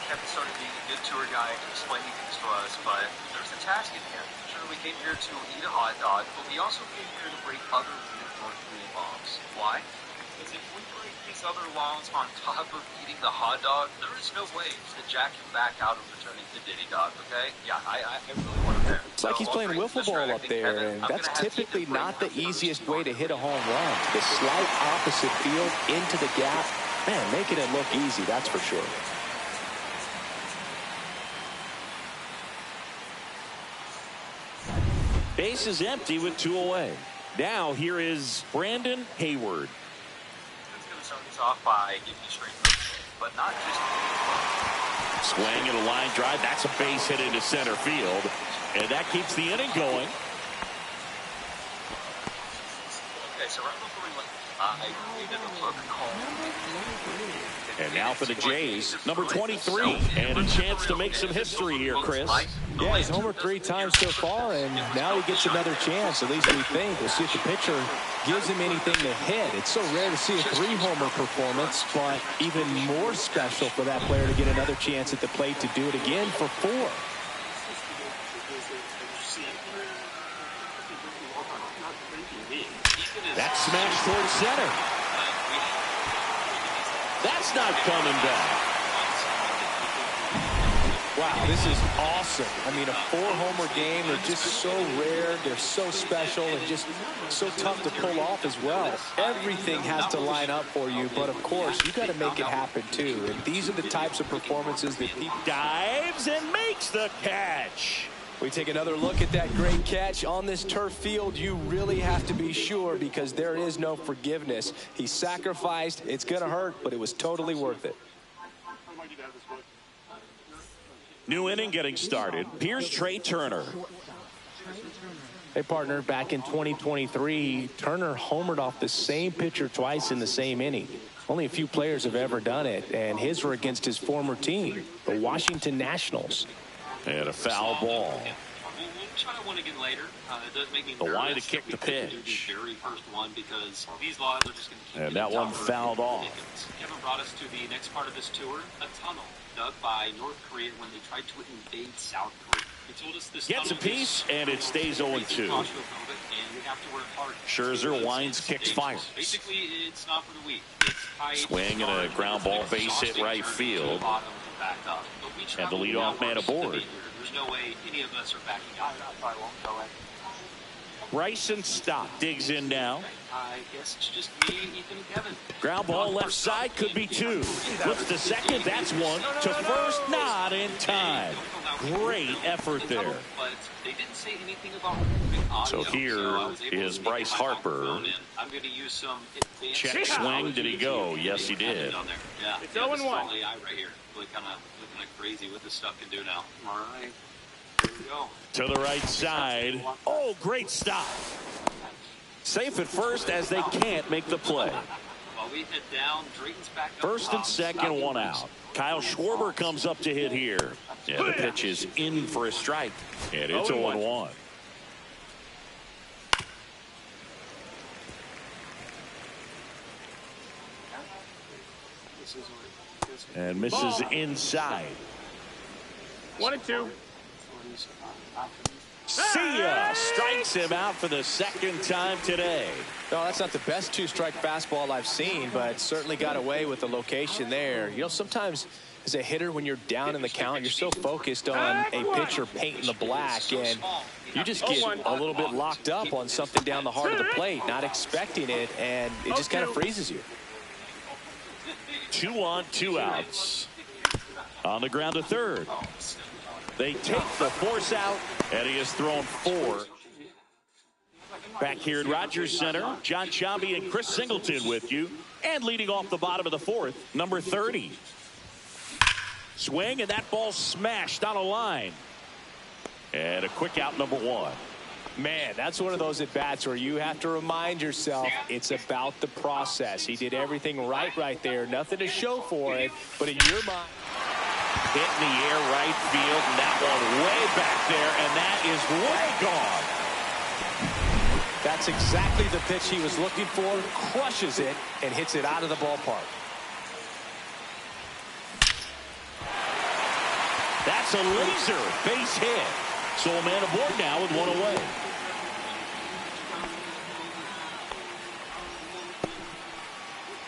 [SPEAKER 18] Kevin started being a good tour guide, explaining things to us, but there's a task in here. Sure, we came here to eat a hot dog, but we also came here to break other weird North Korean laws. Why? Because if we break these other laws on top of eating the hot dog, there is no way to jack him back out of returning to Diddy Dog, okay? Yeah, I really want him there.
[SPEAKER 6] It's like he's playing wiffle ball up there, and that's typically not the easiest way to hit a home run. The slight opposite field into the gap. Man, making it look easy, that's for sure.
[SPEAKER 4] Base is empty with 2 away. Now here is Brandon Hayward.
[SPEAKER 18] It's going to start us off by giving you straight motion, but not just
[SPEAKER 4] swing and a line drive. That's a base hit into center field, and that keeps the inning going.
[SPEAKER 18] Okay, so right before we went, I needed a look call.
[SPEAKER 4] And now for the Jays, number 23, and a chance to make some history here, Chris.
[SPEAKER 6] Yeah, he's homered 3 times so far, and now he gets another chance, at least we think. We'll see if the pitcher gives him anything to hit. It's so rare to see a 3-homer performance, but even more special for that player to get another chance at the plate to do it again for 4.
[SPEAKER 4] That smash towards center. That's not coming back.
[SPEAKER 6] Wow, this is awesome. I mean, a 4-homer game, they're just so rare, they're so special, and just so tough to pull off as well. Everything has to line up for you, but of course, you got to make it happen too. And these are the types of performances that people...
[SPEAKER 4] Dives and makes the catch.
[SPEAKER 6] We take another look at that great catch on this turf field. You really have to be sure, because there is no forgiveness. He sacrificed. It's going to hurt, but it was totally worth it.
[SPEAKER 4] New inning getting started. Here's Trey Turner.
[SPEAKER 6] Hey, partner, back in 2023, Turner homered off the same pitcher twice in the same inning. Only a few players have ever done it, and his were against his former team, the Washington Nationals.
[SPEAKER 4] And a foul ball.
[SPEAKER 20] We'll try one again later. It does make me
[SPEAKER 4] the
[SPEAKER 20] nervous.
[SPEAKER 4] line to kick the pitch.
[SPEAKER 20] The very first one, because these laws are just going to keep
[SPEAKER 4] and that one fouled off.
[SPEAKER 20] Kevin brought us to the next part of this tour, a tunnel dug by North Korea when they tried to invade South Korea. He told us this
[SPEAKER 4] gets a piece, and it stays 0-2. Scherzer winds, kicks, fires.
[SPEAKER 20] Basically, it's not for the weak.
[SPEAKER 4] Swing and a ground ball base hit right field. And the leadoff man aboard.
[SPEAKER 20] There's no way any of us are backing up. I won't go in.
[SPEAKER 4] Bryson Stock digs in now.
[SPEAKER 20] I guess it's just me, Ethan, and Kevin.
[SPEAKER 4] Ground ball left side, could be 2. Flips to second, that's 1. To first, not in time. Great effort there.
[SPEAKER 20] But they didn't say anything about
[SPEAKER 4] so here is Bryce Harper.
[SPEAKER 20] I'm going to use some
[SPEAKER 4] check swing. Did he go? Yes, he did.
[SPEAKER 20] Yeah, it's 0-1. Right here. Really kind of looking like crazy what this stuff can do now. All right.
[SPEAKER 4] To the right side. Oh, great stop. Safe at first as they can't make the play.
[SPEAKER 20] While we head down, Drayton's back up.
[SPEAKER 4] First and second, 1 out. Kyle Schwarber comes up to hit here. Yeah, the pitch is in for a strike. And it's 0-1. And misses inside.
[SPEAKER 1] 1-2.
[SPEAKER 4] See ya! Strikes him out for the second time today.
[SPEAKER 6] No, that's not the best 2-strike fastball I've seen, but certainly got away with the location there. You know, sometimes as a hitter, when you're down in the count, you're so focused on a pitcher painting the black, and
[SPEAKER 3] You just get a little bit locked up on something down the heart of the plate, not expecting it, and it just kind of freezes you.
[SPEAKER 4] 2 on, 2 outs. On the ground to third. They take the force out, and he has thrown 4. Back here at Rogers Center, John Sciambi and Chris Singleton with you. And leading off the bottom of the 4th, number 30. Swing, and that ball smashed on a line. And a quick out, number 1.
[SPEAKER 6] Man, that's one of those at-bats where you have to remind yourself it's about the process. He did everything right there. Nothing to show for it, but in your mind...
[SPEAKER 4] Hit in the air right field, and that one way back there, and that is way gone.
[SPEAKER 6] That's exactly the pitch he was looking for. Crushes it and hits it out of the ballpark.
[SPEAKER 4] That's a laser base hit. So a man aboard now with 1 away.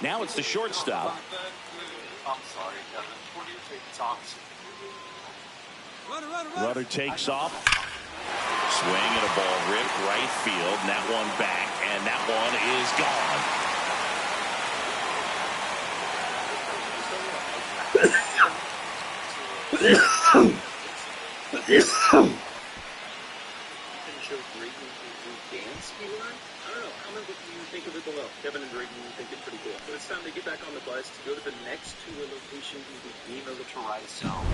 [SPEAKER 4] Now it's the shortstop.
[SPEAKER 18] I'm sorry, Kevin. What do you think it's on?
[SPEAKER 4] Runner takes off. Swing and a ball ripped right field. And that one back. And that one is gone.
[SPEAKER 15] Comment what you think of it below. Kevin and Drayton think it's pretty cool. But it's time to get back on the bus to go to the next tour location in the demilitarized zone.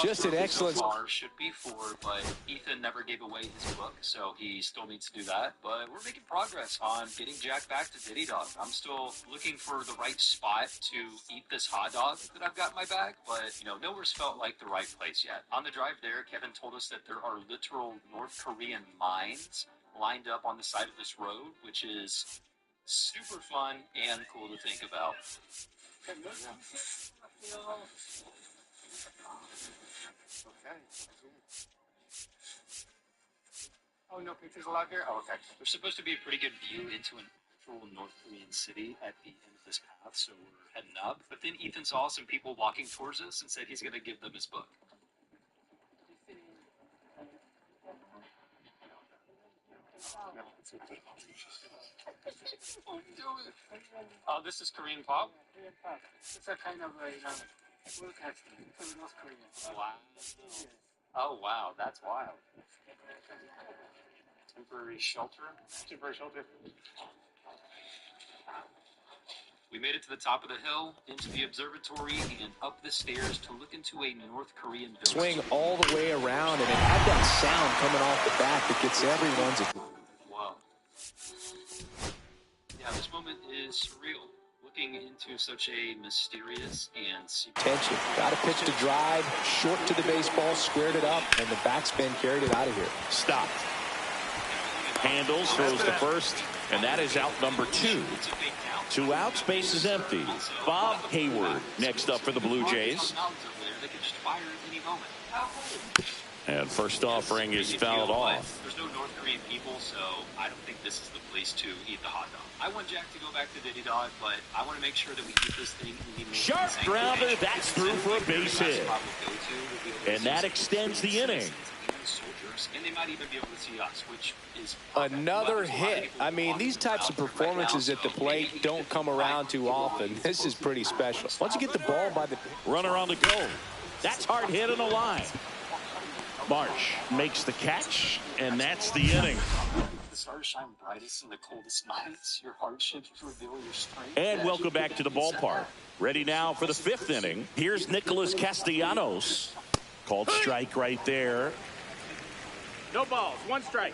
[SPEAKER 6] Just an excellent...
[SPEAKER 20] Should be 4, but Ethan never gave away his book, so he still needs to do that. But we're making progress on getting Jack back to Diddy Dog. I'm still looking for the right spot to eat this hot dog that I've got in my bag, but, you know, nowhere's felt like the right place yet. On the drive there, Kevin told us that there are literal North Korean mines lined up on the side of this road, which is super fun and cool to think about.
[SPEAKER 18] Okay. Oh, no pictures allowed here? Oh, okay.
[SPEAKER 20] There's supposed to be a pretty good view into an actual North Korean city at the end of this path, so we're heading up. But then Ethan saw some people walking towards us and said he's going to give them his book.
[SPEAKER 18] Oh, this is Korean pop? It's a kind of a work accident for North Korea.
[SPEAKER 20] Wow. Oh, wow. That's wild. Temporary shelter?
[SPEAKER 18] Temporary shelter.
[SPEAKER 20] We made it to the top of the hill, into the observatory, and up the stairs to look into a North Korean village.
[SPEAKER 6] Swing all the way around, and it had that sound coming off the bat that gets everyone's...
[SPEAKER 20] Wow. Yeah, this moment is surreal. Looking into such a mysterious and secret...
[SPEAKER 6] Tension. Got a pitch to drive, short to the baseball, squared it up, and the backspin carried it out of here.
[SPEAKER 4] Stopped. Handles, throws to first, and that is out number 2. 2 outs, base is empty. Bob Hayward next up for the Blue Jays. And first offering is fouled off.
[SPEAKER 20] There's no North Korean people, so I don't think this is the place to eat the hot dog. I want Jack to go back to Diddy Dog, but I want to make sure that we keep this thing.
[SPEAKER 4] Sharp grounder, that's through for a base hit. And that extends the inning.
[SPEAKER 20] And they might even be able to see us, which is
[SPEAKER 6] another hit. I mean, these types of performances at the plate don't come around too often. This is pretty special. Once you get the ball by the...
[SPEAKER 4] Runner on the go. That's hard hit in a line. Marsh makes the catch, and that's the inning.
[SPEAKER 20] The stars shine brightest in the coldest nights. Your hardships reveal your strength.
[SPEAKER 4] And welcome back to the ballpark. Ready now for the 5th inning. Here's Nicholas Castellanos. Called strike right there.
[SPEAKER 1] No balls, 1 strike.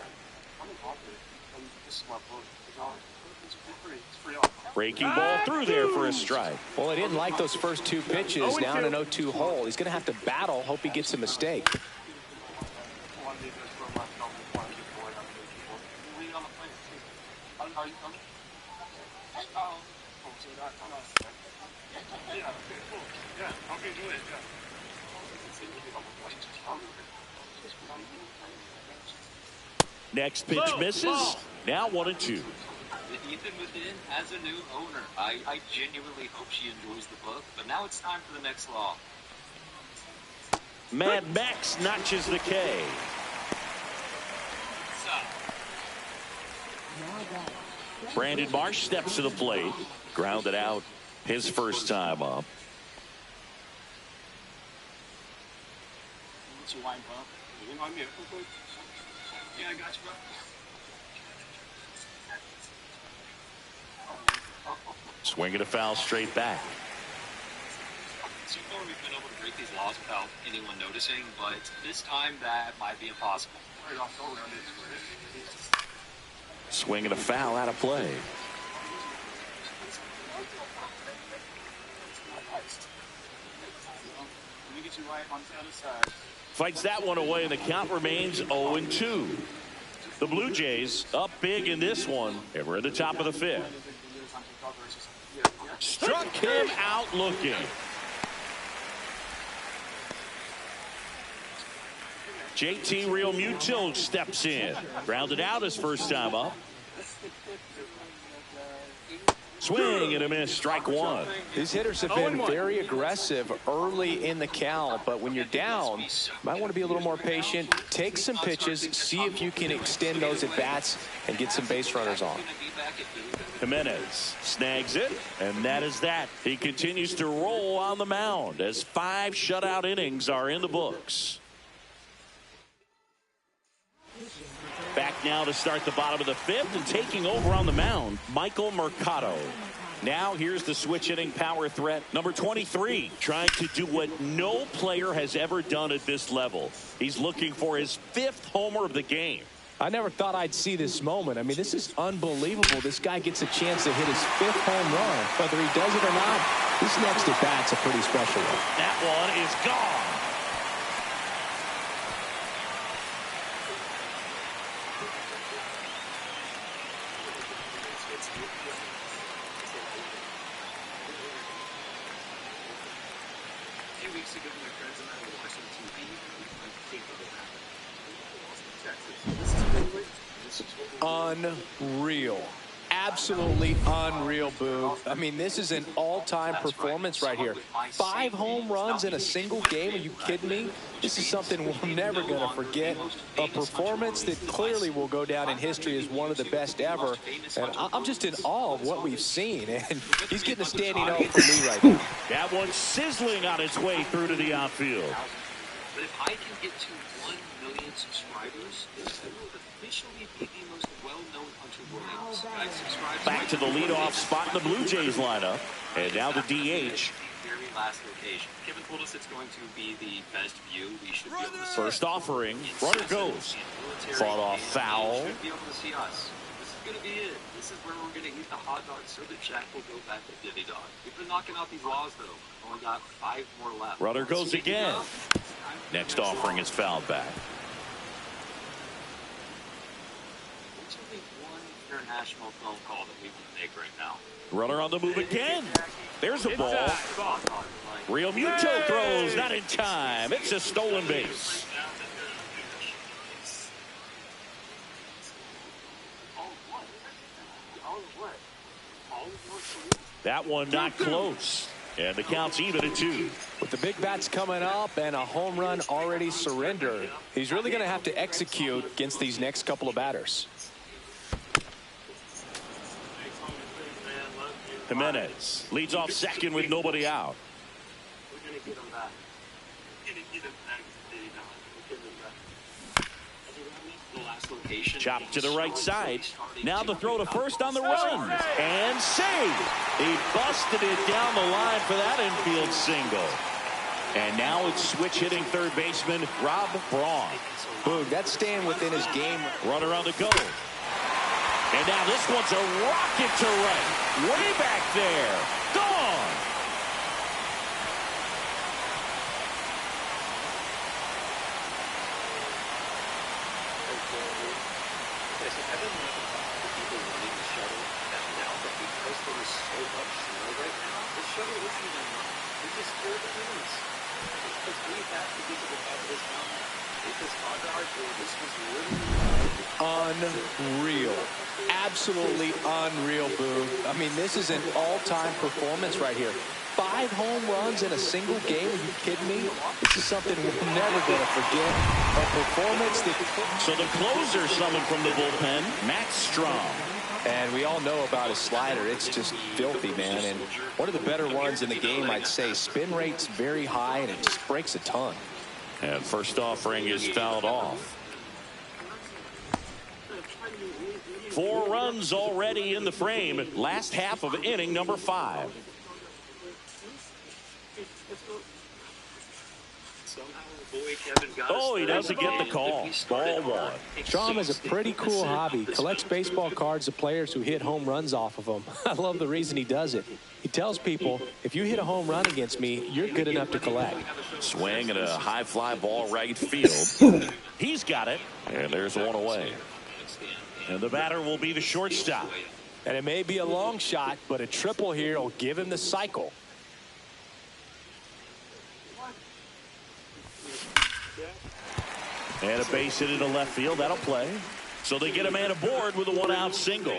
[SPEAKER 4] Breaking ball through there for a strike.
[SPEAKER 6] Well, he didn't like those first 2 pitches. Now in an 0-2 hole. He's going to have to battle. Hope he gets a mistake.
[SPEAKER 4] Next pitch misses. Now 1-2.
[SPEAKER 20] Ethan within has a new owner. I genuinely hope she enjoys the book, but now it's time for the next law.
[SPEAKER 4] Mad Max notches the K. Brandon Marsh steps to the plate. Grounded out his first time up.
[SPEAKER 20] Yeah, I got you, bro.
[SPEAKER 4] Swinging a foul straight back.
[SPEAKER 20] So far, we've been able to break these laws without anyone noticing, but this time that might be impossible.
[SPEAKER 4] Swinging a foul out of play. Fights that one away, and the count remains 0-2. The Blue Jays up big in this one, and we're at the top of the fifth. Struck him out looking. JT Realmuto steps in. Grounded out his first time up. Swing and a miss, strike one.
[SPEAKER 6] These hitters have been very aggressive early in the count, but when you're down, you might want to be a little more patient. Take some pitches, see if you can extend those at bats and get some base runners on.
[SPEAKER 4] Jimenez snags it, and that is that. He continues to roll on the mound as 5 shutout innings are in the books. Back now to start the bottom of the fifth, and taking over on the mound, Michael Mercado. Now here's the switch hitting power threat, number 23, trying to do what no player has ever done at this level. He's looking for his 5th homer of the game.
[SPEAKER 6] I never thought I'd see this moment. I mean, this is unbelievable. This guy gets a chance to hit his 5th home run. Whether he does it or not, this next at bat's a pretty special one.
[SPEAKER 4] That one is gone.
[SPEAKER 6] Unreal. Absolutely unreal, Boog. I mean, this is an all-time performance right here. 5 home runs in a single game. Are you kidding me? This is something we're never going to forget. A performance that clearly will go down in history as one of the best ever. And I'm just in awe of what we've seen. And he's getting a standing O for me right now.
[SPEAKER 4] That one sizzling on its way through to the outfield.
[SPEAKER 15] But if I can get to 1 million subscribers, this will officially be the most well-known Hunter Williams.
[SPEAKER 4] Back to the leadoff spot in the Blue Jays lineup. And now the DH.
[SPEAKER 20] Very last location. Kevin told us it's going to be the best view. We should be able to see
[SPEAKER 4] First offering. Runner goes. Fought off foul.
[SPEAKER 20] should be able to see us. This is going to be it. This is where we're going to eat the hot dog so that Jack will go back to Divvy Dog. We've been knocking out these laws, though. Only got 5 more left.
[SPEAKER 4] Runner goes again. Next offering is fouled back.
[SPEAKER 20] What's only one international phone call that we can make right now?
[SPEAKER 4] Runner on the move again. There's a ball. Realmuto throws, not in time. It's a stolen base. That one not close. And the count's even at 2.
[SPEAKER 6] With the big bats coming up and a home run already surrendered, he's really going to have to execute against these next couple of batters.
[SPEAKER 4] Jimenez leads off second with nobody out.
[SPEAKER 12] We're going to get him back. We're going to get him back to Divvy Dog. We'll get him back.
[SPEAKER 4] Chop to the right side. Now the throw to first on the run. And save. He busted it down the line for that infield single. And now it's switch hitting third baseman Rob Braun.
[SPEAKER 6] Boog, that's staying within his game.
[SPEAKER 4] Runner on the go. And now this one's a rocket to right. Way back there. Gone.
[SPEAKER 6] Unreal. Absolutely unreal, Boog. I mean, this is an all-time performance right here.
[SPEAKER 3] 5 home runs in a single game? Are you kidding me? This is something we're never going to forget. A performance that...
[SPEAKER 4] So the closer summoned from the bullpen, Max Strom.
[SPEAKER 3] And we all know about his slider. It's just filthy, man. And one of the better ones in the game, I'd say. Spin rate's very high, and it just breaks a ton.
[SPEAKER 4] And first offering is fouled off. 4 runs already in the frame. Last half of inning number 5. Oh, he doesn't get the call. Ball 1.
[SPEAKER 6] Strom has a pretty cool hobby. Collects baseball cards of players who hit home runs off of them. I love the reason he does it. He tells people, if you hit a home run against me, you're good enough to collect.
[SPEAKER 4] Swing and a high fly ball right field. He's got it. And there's one away. And the batter will be the shortstop.
[SPEAKER 6] And it may be a long shot, but a triple here will give him the cycle.
[SPEAKER 4] And a base hit into left field. That'll play. So they get a man aboard with a 1-out single.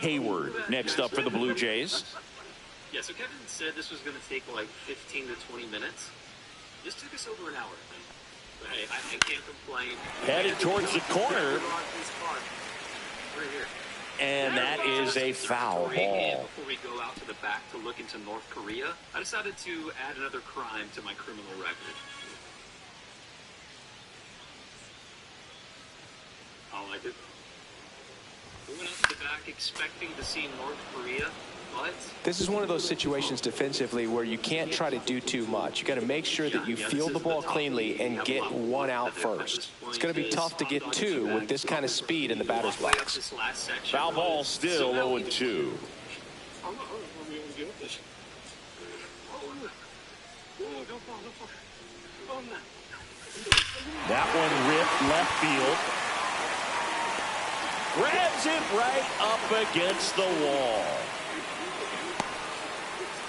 [SPEAKER 4] Hayward next up for the Blue Jays.
[SPEAKER 15] Yeah, so Kevin said this was going to take like 15 to 20 minutes. This took us over an hour. But hey, I can't complain.
[SPEAKER 4] Headed towards the corner.
[SPEAKER 15] Right here.
[SPEAKER 4] And that is a foul ball.
[SPEAKER 15] Before we go out to the back to look into North Korea, I decided to add another crime to my criminal record. I like it. We went out to the back expecting to see North Korea, but...
[SPEAKER 6] This is one of those situations defensively where you can't try to do too much. You got to make sure that you field the ball cleanly and get 1 out first. It's going to be tough to get 2 with this kind of speed in the batter's box.
[SPEAKER 4] Foul ball still 0-2. That one ripped left field. Grabs it right up against the wall.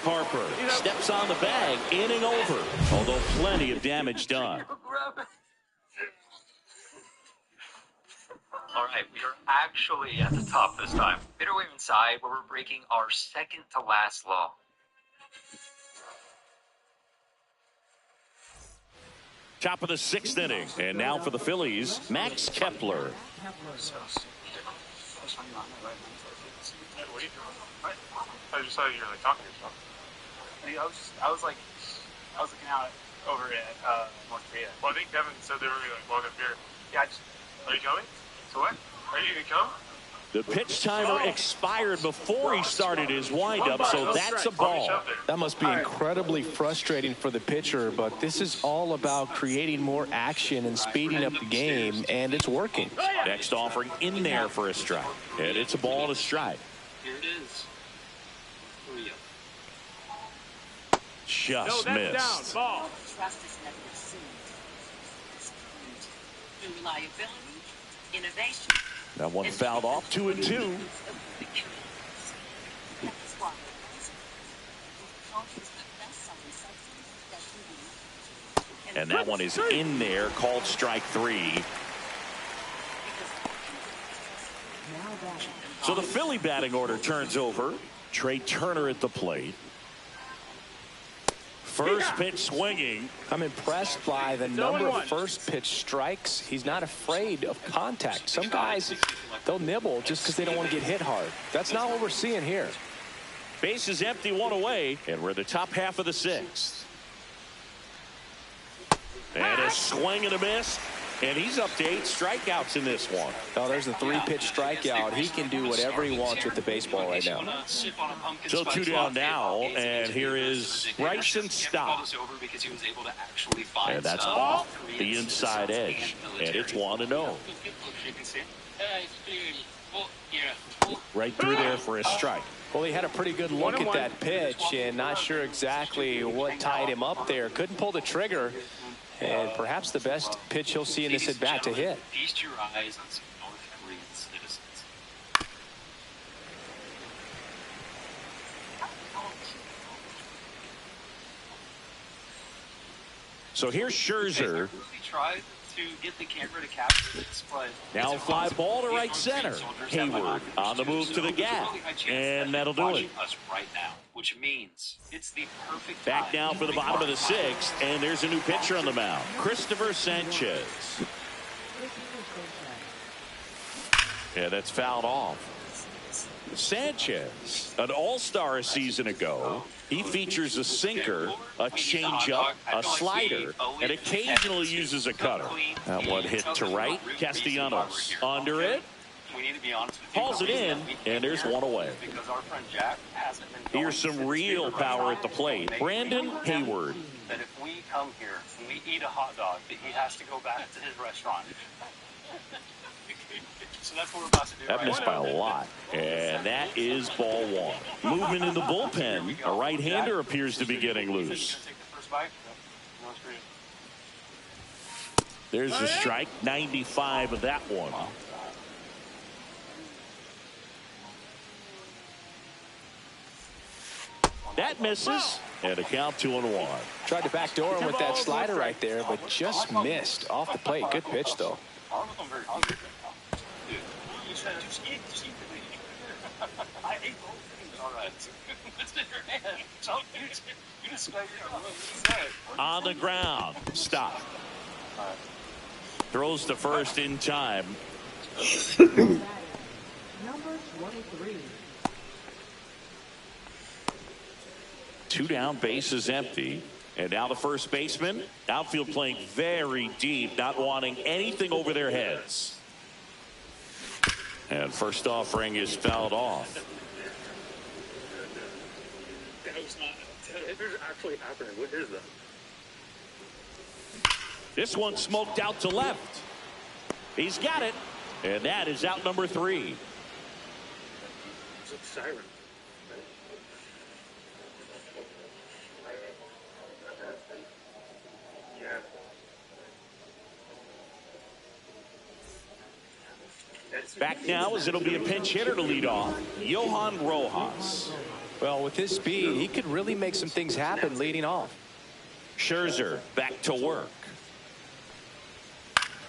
[SPEAKER 4] Harper steps on the bag, inning over, although plenty of damage done.
[SPEAKER 18] All right, we are actually at the top this time. Midway inside, where we're breaking our second to last law.
[SPEAKER 4] Top of the 6th inning, and now for the Phillies, Max Kepler.
[SPEAKER 2] I just saw you were like talking to yourself. I was looking out over at North Korea. Well, I think Kevin said they were going to like walk up here. Yeah, are you coming? So what? Are you going to come?
[SPEAKER 4] The pitch timer expired before he started his windup, so that's a ball.
[SPEAKER 6] That must be incredibly frustrating for the pitcher, but this is all about creating more action and speeding up the game, and it's working.
[SPEAKER 4] Next offering in there for a strike, and it's a ball to strike.
[SPEAKER 15] Here it is. Korea.
[SPEAKER 4] Just missed.
[SPEAKER 11] Trust is never seen. Through reliability, innovation.
[SPEAKER 4] That one fouled off, 2-2. And that one is in there, called strike 3. So the Philly batting order turns over. Trey Turner at the plate. First pitch swinging.
[SPEAKER 6] I'm impressed by the number of first pitch strikes. He's not afraid of contact. Some guys, they'll nibble just because they don't want to get hit hard. That's not what we're seeing here.
[SPEAKER 4] Base is empty, 1 away, and we're in the top half of the 6th. And a swing and a miss. And he's up to 8 strikeouts in this one.
[SPEAKER 6] Oh, there's a 3-pitch strikeout. He can do whatever he wants with the baseball right now.
[SPEAKER 4] So 2 down now, and here is Bryson Stott. And that's off the inside edge. And it's 1-0. Right through there for a strike.
[SPEAKER 6] Well, he had a pretty good look at that pitch and not sure exactly what tied him up there. Couldn't pull the trigger. And perhaps the best pitch he'll see in this at-bat to hit.
[SPEAKER 18] Feast your eyes on some North Korean citizens.
[SPEAKER 4] So here's Scherzer.
[SPEAKER 18] I really tried
[SPEAKER 20] to get the camera to capture this, but
[SPEAKER 4] now fly ball to right center. Hayward on the move to the gap, and that'll do it.
[SPEAKER 20] Us right now, which means it's the perfect
[SPEAKER 4] back now for the bottom of the sixth, and there's a new pitcher on the mound, Christopher Sanchez. Yeah, that's fouled off. Sanchez, an all-star a season ago. He features a sinker, a changeup, a slider, and occasionally uses a cutter. That one hit to right. Castellanos under it.
[SPEAKER 20] We need to be honest with you.
[SPEAKER 4] Hauls it in, and there's one away.
[SPEAKER 20] Because our friend Jack hasn't been.
[SPEAKER 4] Here's some real power at the plate. Brandon Hayward.
[SPEAKER 20] That if we come here and we eat a hot dog, that he has to go back to his restaurant. So that's what we're about to do.
[SPEAKER 4] That missed by a lot. And that is ball one. Movement in the bullpen. A right-hander appears to be getting loose. There's the strike. 95 of that one. That misses. And a count 2-1.
[SPEAKER 6] Tried to backdoor him with that slider right there, but just missed off the plate. Good pitch, though.
[SPEAKER 20] I ate both things. All right. It's in your hand. You just
[SPEAKER 4] on the ground. Stop. Throws to first in time.
[SPEAKER 13] Number 23.
[SPEAKER 4] 2 down, bases empty. And now the first baseman. Outfield playing very deep, not wanting anything over their heads. And first offering is fouled off.
[SPEAKER 12] That was not. It was actually happening. What is that?
[SPEAKER 4] This one smoked out to left. He's got it. And that is out number 3.
[SPEAKER 12] It's a siren.
[SPEAKER 4] Back now as it'll be a pinch hitter to lead off. Johan Rojas.
[SPEAKER 6] Well, with his speed, he could really make some things happen leading off.
[SPEAKER 4] Scherzer back to work.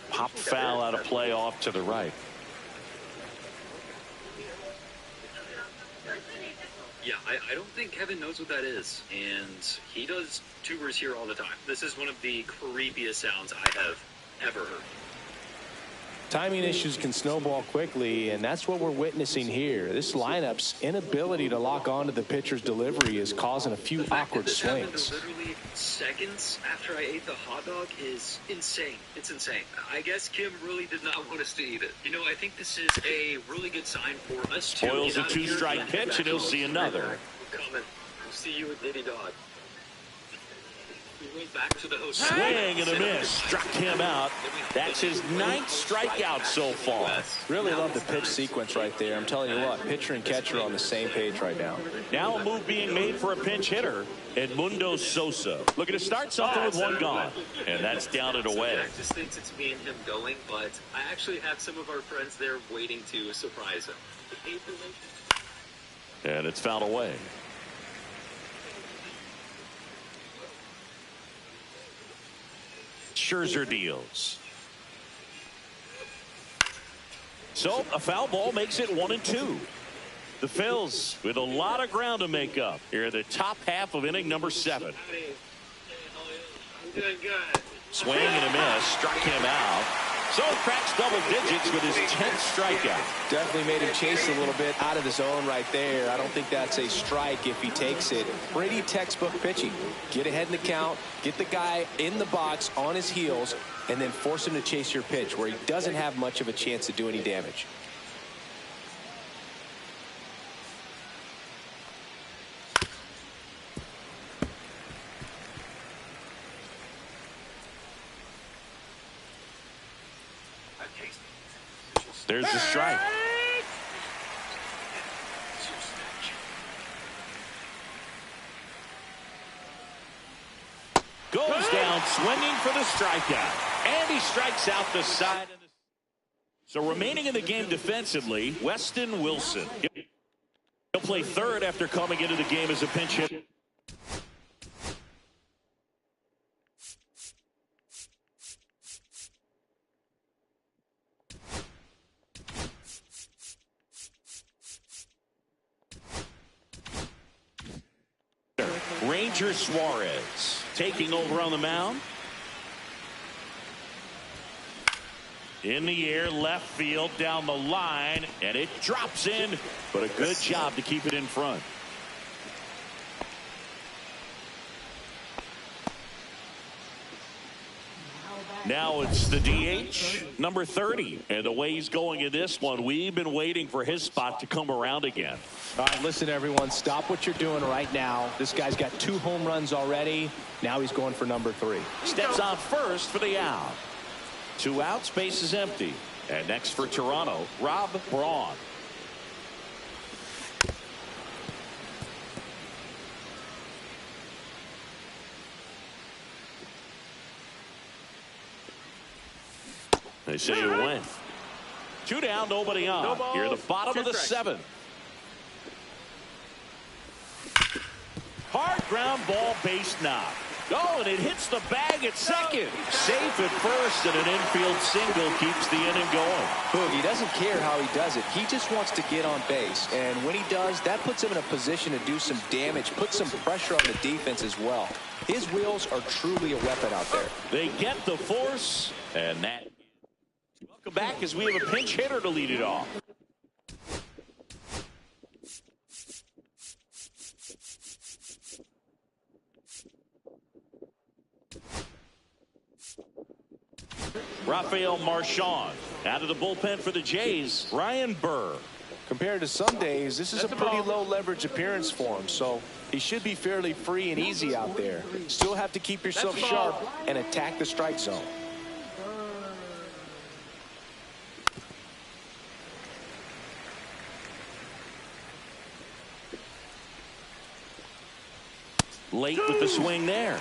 [SPEAKER 4] Pop foul out of play off to the right.
[SPEAKER 15] Yeah, I don't think Kevin knows what that is. And he does tubers here all the time. This is one of the creepiest sounds I have ever heard.
[SPEAKER 6] Timing issues can snowball quickly, and that's what we're witnessing here. This lineup's inability to lock onto the pitcher's delivery is causing a few awkward swings.
[SPEAKER 15] Literally seconds after I ate the hot dog is insane. It's insane. I guess Kim really did not want us to eat it. You know, I think this is a really good sign for us to
[SPEAKER 4] spoils a 2-strike pitch, and he'll see another.
[SPEAKER 15] Coming. We'll see you at Diddy Dog. We went back to the host.
[SPEAKER 4] Swing and a miss. Struck him out. That's his 9th strikeout so far.
[SPEAKER 6] Really love the pitch sequence right there. I'm telling you what, pitcher and catcher are on the same page right now.
[SPEAKER 4] Now a move being made for a pinch hitter, Edmundo Sosa. Looking to start something with one gone. And that's down and away.
[SPEAKER 15] Jack just thinks it's me and him going, but I actually have some of our friends there waiting to surprise him.
[SPEAKER 4] And it's fouled away. Scherzer deals. So a foul ball makes it 1-2. The Phils with a lot of ground to make up here in the top half of inning number 7. Swing and a miss. Struck him out. So cracks double digits with his 10th strikeout.
[SPEAKER 6] Definitely made him chase a little bit out of the zone right there. I don't think that's a strike if he takes it. Pretty textbook pitching. Get ahead in the count, get the guy in the box on his heels, and then force him to chase your pitch where he doesn't have much of a chance to do any damage.
[SPEAKER 4] There's the strike. Goes down swinging for the strikeout. And he strikes out the side. So remaining in the game defensively, Weston Wilson. He'll play third after coming into the game as a pinch hitter. Ranger Suarez taking over on the mound. In the air, left field, down the line, and it drops in, but a good job to keep it in front. Now it's the DH, number 30. And the way he's going in this one, we've been waiting for his spot to come around again.
[SPEAKER 6] All right, listen, everyone, stop what you're doing right now. This guy's got 2 home runs already. Now he's going for number 3.
[SPEAKER 4] Steps on first for the out. 2 outs, base is empty. And next for Toronto, Rob Braun. They say you win. 2 down, nobody on.
[SPEAKER 1] No balls,
[SPEAKER 4] Here at the bottom
[SPEAKER 1] 2
[SPEAKER 4] of the
[SPEAKER 1] strikes.
[SPEAKER 4] 7th. Hard ground ball, base knock. Oh, and it hits the bag at second. Safe at first, and an infield single keeps the inning going.
[SPEAKER 3] Boogie doesn't care how he does it. He just wants to get on base. And when he does, that puts him in a position to do some damage, put some pressure on the defense as well. His wheels are truly a weapon out there.
[SPEAKER 4] They get the force, and that. Welcome back as we have a pinch hitter to lead it off. Rafael Marchand out of the bullpen for the Jays. Ryan Burr.
[SPEAKER 6] Compared to some days, this is a pretty low leverage appearance for him, so he should be fairly free and easy out there. Still have to keep yourself sharp and attack the strike zone.
[SPEAKER 4] Late with the swing there.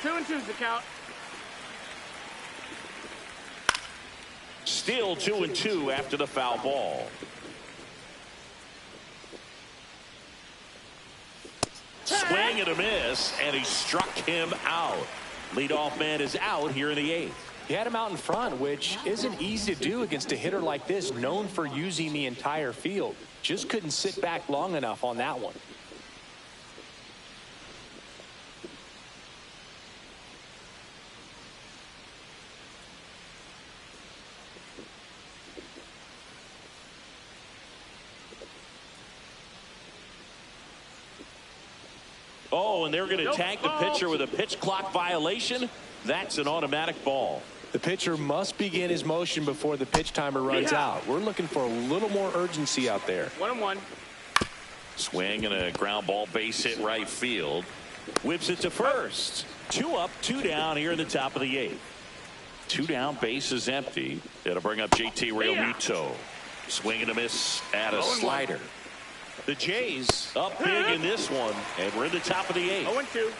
[SPEAKER 1] 2-2's the count.
[SPEAKER 4] Still 2-2 after the foul ball. Swing and a miss, and he struck him out. Leadoff man is out here in the 8th.
[SPEAKER 6] He had him out in front, which isn't easy to do against a hitter like this, known for using the entire field. Just couldn't sit back long enough on that one.
[SPEAKER 4] Oh, and they're going to tag the pitcher with a pitch clock violation. That's an automatic ball.
[SPEAKER 6] The pitcher must begin his motion before the pitch timer runs out. We're looking for a little more urgency out there.
[SPEAKER 1] 1-1.
[SPEAKER 4] Swing and a ground ball, base hit right field. Whips it to first. 2 up, 2 down here in the top of the 8th. 2 down, base is empty. That'll bring up JT Realmuto. Swing and a miss at a slider. The Jays up big in this one, and we're in the top of the 8th.
[SPEAKER 1] 0-2.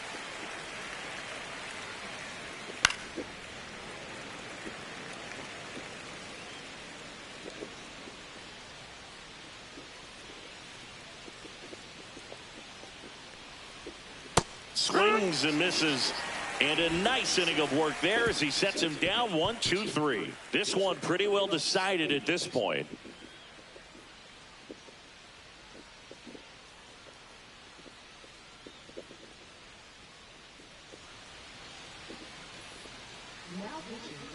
[SPEAKER 4] Swings and misses, and a nice inning of work there as he sets him down 1-2-3. This one pretty well decided at this point.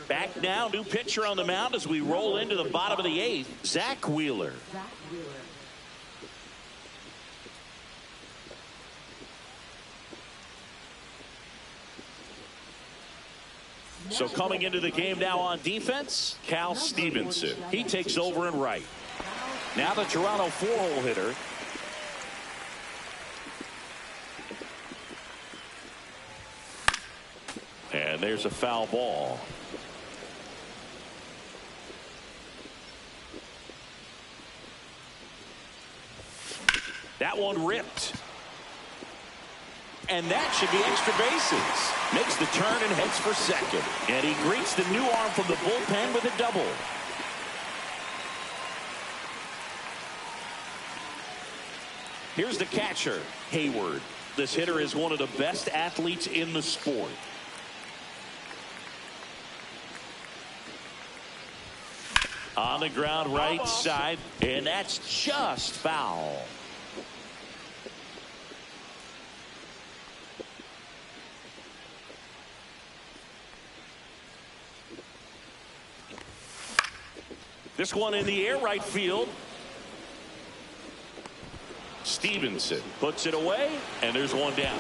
[SPEAKER 4] Back now, new pitcher on the mound as we roll into the bottom of the 8th, Zach Wheeler. So coming into the game now on defense, Cal Stevenson. He takes over in right. Now the Toronto 4-hole hitter. And there's a foul ball. That one ripped. And that should be extra bases. Makes the turn and heads for second. And he greets the new arm from the bullpen with a double. Here's the catcher, Hayward. This hitter is one of the best athletes in the sport. On the ground, right side, and that's just foul. This one in the air, right field. Stevenson puts it away, and there's one down.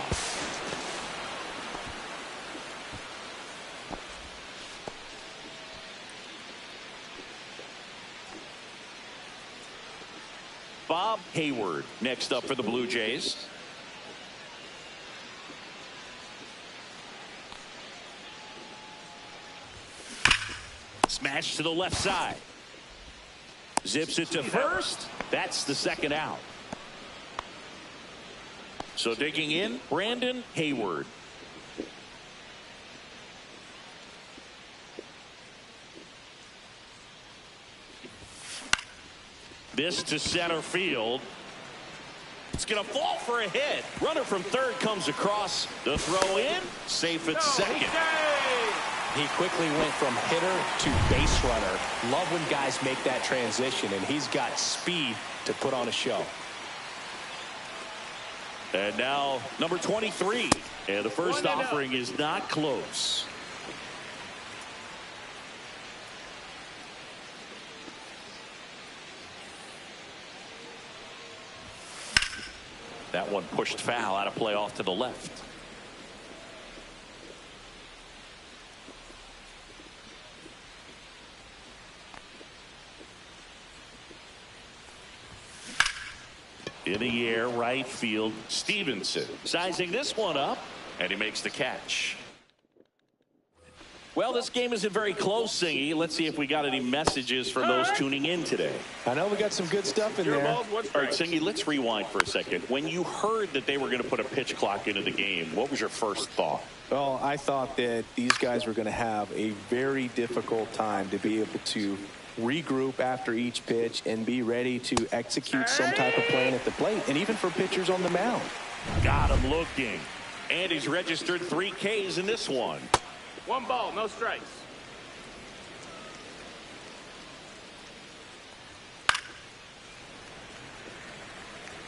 [SPEAKER 4] Bob Hayward next up for the Blue Jays. Smash to the left side. Zips it to first. That's the second out. So digging in, Brandon Hayward. This to center field. It's going to fall for a hit. Runner from third comes across. The throw in. Safe at second.
[SPEAKER 6] He quickly went from hitter to base runner. Love when guys make that transition, and he's got speed to put on a show.
[SPEAKER 4] And now number 23. And the first offering is not close. That one pushed foul, out of play off to the left. In the air, right field, Stevenson sizing this one up, and he makes the catch. Well, this game isn't very close, Singy. Let's see if we got any messages from those tuning in today.
[SPEAKER 6] I know we got some good stuff in there.
[SPEAKER 4] All right, Singy, let's rewind for a second. When you heard that they were going to put a pitch clock into the game, what was your first thought?
[SPEAKER 6] Well, I thought that these guys were going to have a very difficult time to be able to regroup after each pitch and be ready to execute some type of plan at the plate, and even for pitchers on the mound.
[SPEAKER 4] Got him looking. And he's registered 3 Ks in this one.
[SPEAKER 1] 1 ball, no strikes.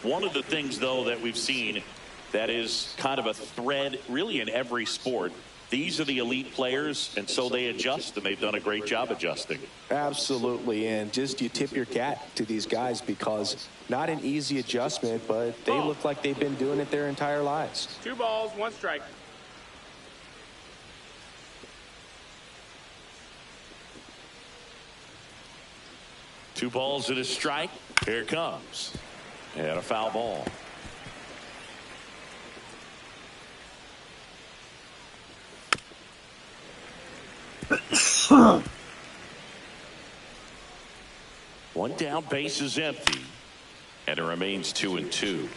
[SPEAKER 4] One of the things, though, that we've seen that is kind of a thread really in every sport, these are the elite players, and so they adjust, and they've done a great job adjusting.
[SPEAKER 6] Absolutely, and just you tip your cap to these guys, because not an easy adjustment, but they look like they've been doing it their entire lives.
[SPEAKER 1] 2 balls, 1 strike.
[SPEAKER 4] Two balls and a strike. Here it comes. And a foul ball. One down, base is empty. And it remains 2-2.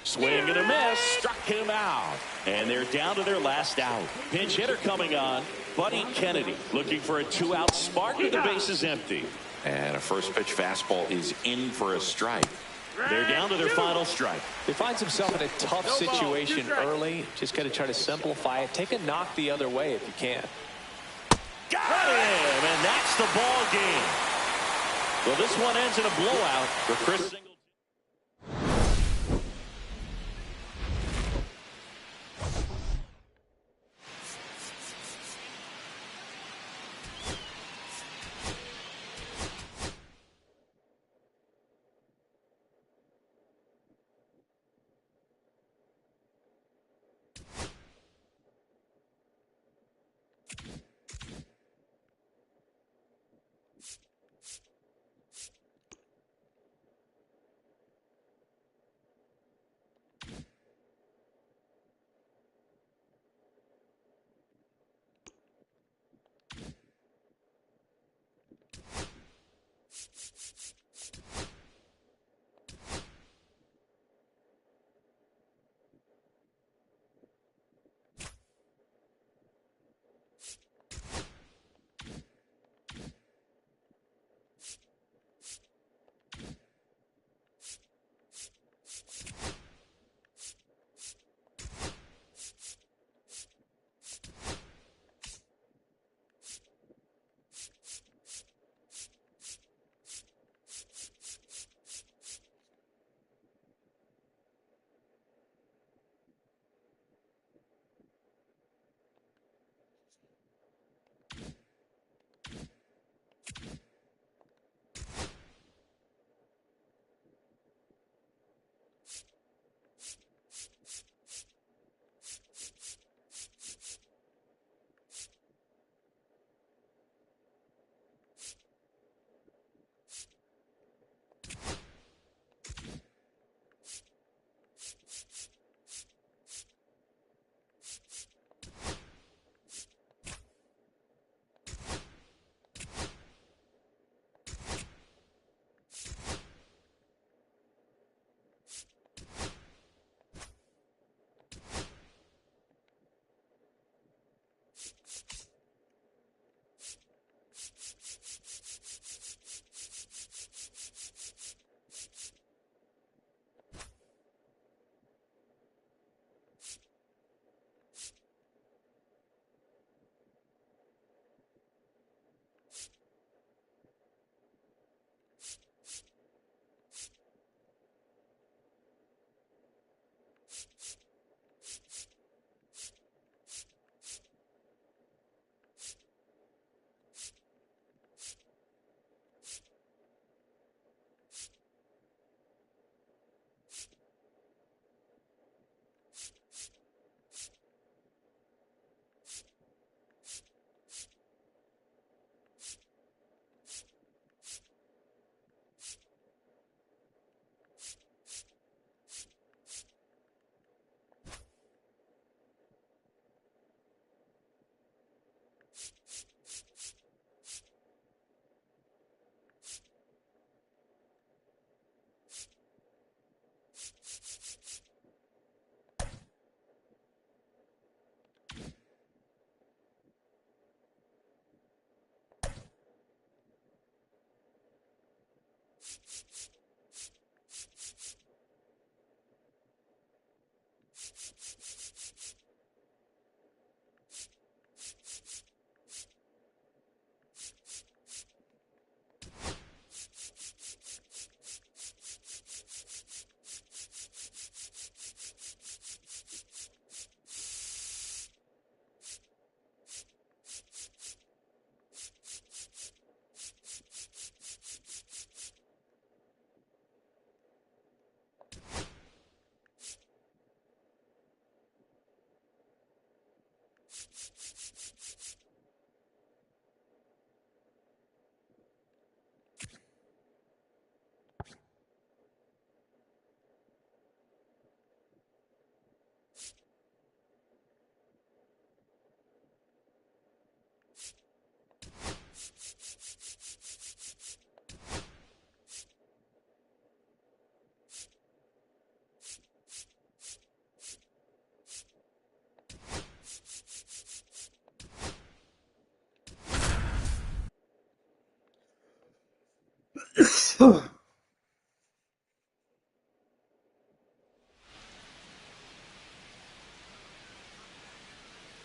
[SPEAKER 4] Swing and a miss. Struck him out. And they're down to their last out. Pinch hitter coming on. Buddy Kennedy looking for a 2-out spark, and the base is empty.
[SPEAKER 7] And a first pitch fastball is in for a strike.
[SPEAKER 4] They're down to their final strike.
[SPEAKER 6] He finds himself in a tough situation early. Just got to try to simplify it. Take a knock the other way if you can.
[SPEAKER 4] Got him, and that's the ball game. Well, this one ends in a blowout for Chris Singleton.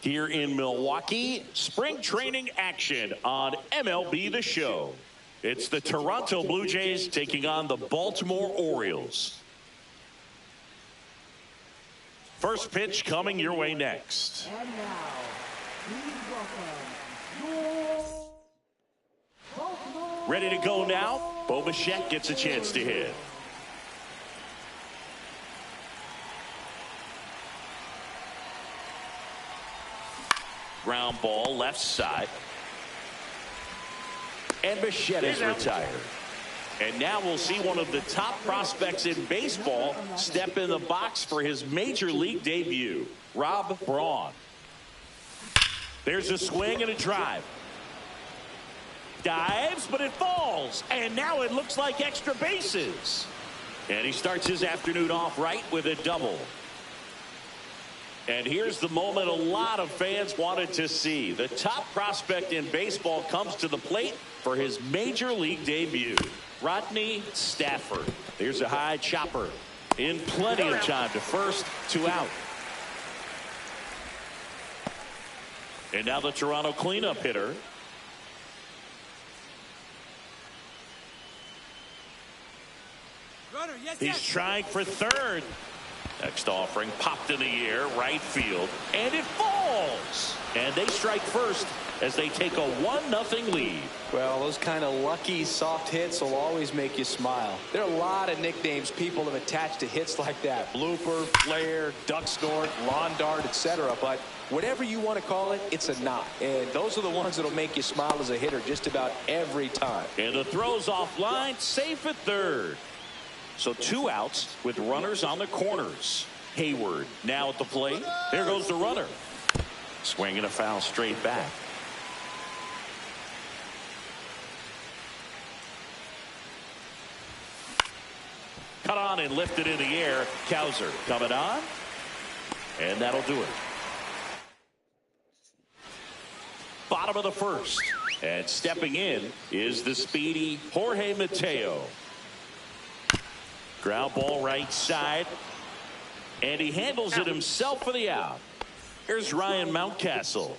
[SPEAKER 4] Here in Milwaukee, spring training action on MLB The Show. It's the Toronto Blue Jays taking on the Baltimore Orioles. First pitch coming your way next.
[SPEAKER 14] And now, please welcome
[SPEAKER 4] Ready to go now? Bo Bichette gets a chance to hit. Ground ball left side. And Bichette is retired. And now we'll see one of the top prospects in baseball step in the box for his major league debut, Rob Braun. There's a swing and a drive. Dives, but it falls. And now it looks like extra bases. And he starts his afternoon off right with a double. And here's the moment a lot of fans wanted to see. The top prospect in baseball comes to the plate for his major league debut. Rodney Stafford. There's a high chopper. In plenty of time to first, 2 out. And now the Toronto cleanup hitter. He's trying for third. Next offering popped in the air, right field, and it falls. And they strike first as they take a 1-0 lead.
[SPEAKER 6] Well, those kind of lucky soft hits will always make you smile. There are a lot of nicknames people have attached to hits like that. Blooper, flare, duck snort, lawn dart, etc. But whatever you want to call it, it's a knock. And those are the ones that'll make you smile as a hitter just about every time.
[SPEAKER 4] And the throw's offline, safe at third. So 2 outs with runners on the corners. Hayward now at the plate. There goes the runner. Swinging a foul straight back. Cut on and lifted in the air. Cowser coming on. And that'll do it. Bottom of the first. And stepping in is the speedy Jorge Mateo. Ground ball right side. And he handles it himself for the out. Here's Ryan Mountcastle.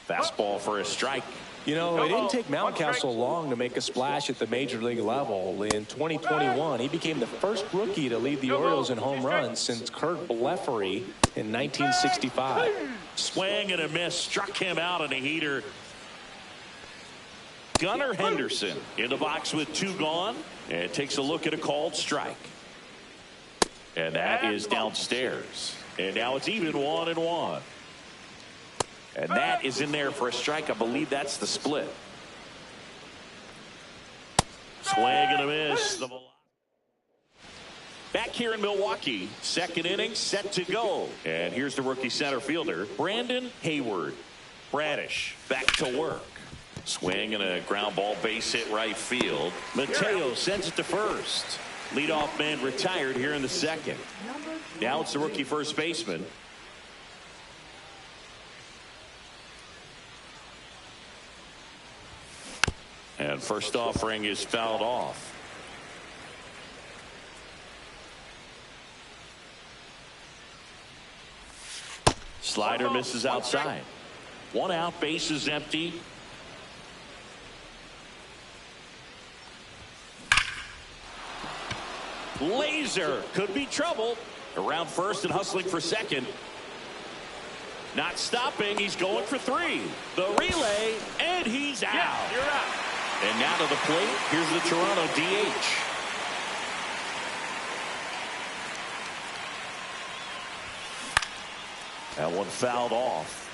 [SPEAKER 4] Fastball for a strike.
[SPEAKER 6] You know, it didn't take Mountcastle long to make a splash at the major league level. In 2021, he became the first rookie to lead the Orioles in home runs since Kurt Blefary in 1965.
[SPEAKER 4] Swing and a miss. Struck him out on a heater. Gunnar Henderson in the box with 2 gone. And takes a look at a called strike. And that is downstairs. And now it's even 1-1. And that is in there for a strike. I believe that's the split. Swing and a miss. Back here in Milwaukee, second inning set to go. And here's the rookie center fielder, Brandon Hayward. Bradish back to work. Swing and a ground ball base hit right field. Mateo sends it to first. Leadoff man retired here in the second. Now it's the rookie first baseman. And first offering is fouled off. Slider misses outside. 1 out, base is empty. Laser could be trouble. Around first and hustling for second. Not stopping. He's going for 3. The relay, and he's out.
[SPEAKER 1] Yeah, you're out.
[SPEAKER 4] And now to the plate. Here's the Toronto DH. That one fouled off.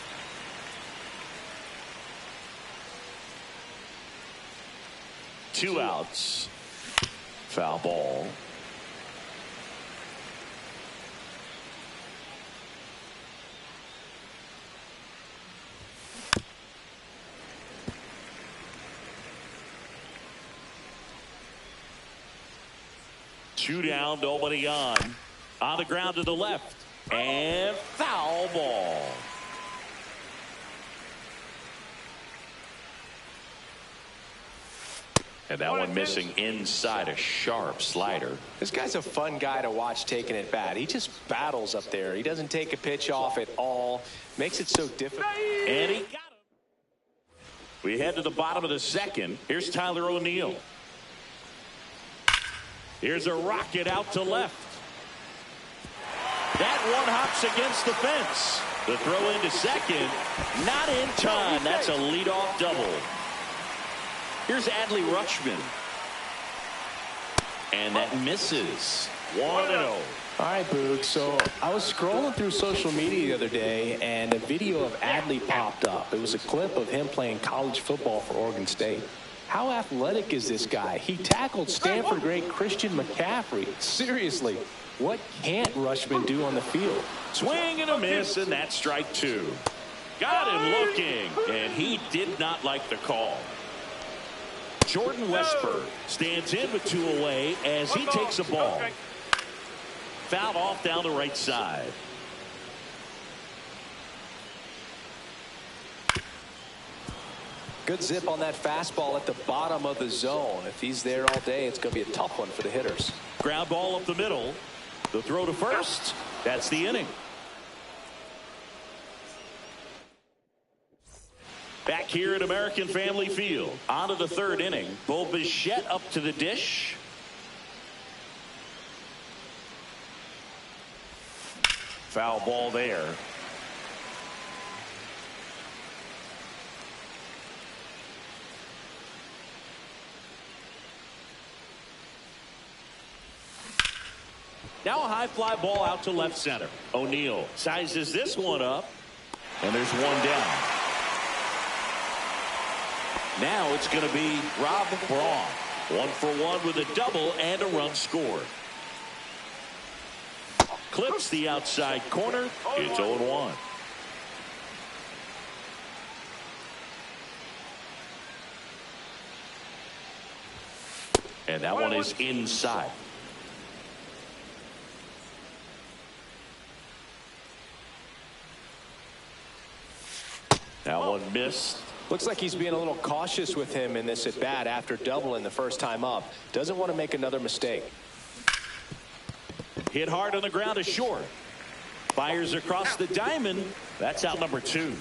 [SPEAKER 4] Two outs. Foul ball. Two down, nobody on. On the ground to the left. And foul ball. And that one missing inside, a sharp slider.
[SPEAKER 6] This guy's a fun guy to watch taking at bat. He just battles up there. He doesn't take a pitch off at all. Makes it so difficult.
[SPEAKER 4] And he got him. We head to the bottom of the second. Here's Tyler O'Neill. Here's a rocket out to left. That one hops against the fence. The throw into second. Not in time. That's a leadoff double. Here's Adley Rutschman. And that misses. 1-0.
[SPEAKER 6] All right, Boog. So I was scrolling through social media the other day, and a video of Adley popped up. It was a clip of him playing college football for Oregon State. How athletic is this guy? He tackled Stanford great Christian McCaffrey. Seriously, what can't Rutschman do on the field?
[SPEAKER 4] Swing and a miss, and that's strike 2. Got him looking, and he did not like the call. Jordan Westberg stands in with 2 away as he takes a ball. Fouled off down the right side.
[SPEAKER 6] Good zip on that fastball at the bottom of the zone. If he's there all day, it's going to be a tough one for the hitters.
[SPEAKER 4] Ground ball up the middle. The throw to first. That's the inning. Back here at American Family Field. On to the 3rd inning. Bo Bichette up to the dish. Foul ball there. Now a high fly ball out to left center. O'Neill sizes this one up, and there's one down. Now it's going to be Rob Braun. 1 for 1 with a double and a run scored. Clips the outside corner. It's 0-1. And that one is inside. That one missed.
[SPEAKER 6] Looks like he's being a little cautious with him in this at bat after doubling the first time up. Doesn't want to make another mistake.
[SPEAKER 4] Hit hard on the ground to short. Fires across the diamond. That's out number 2.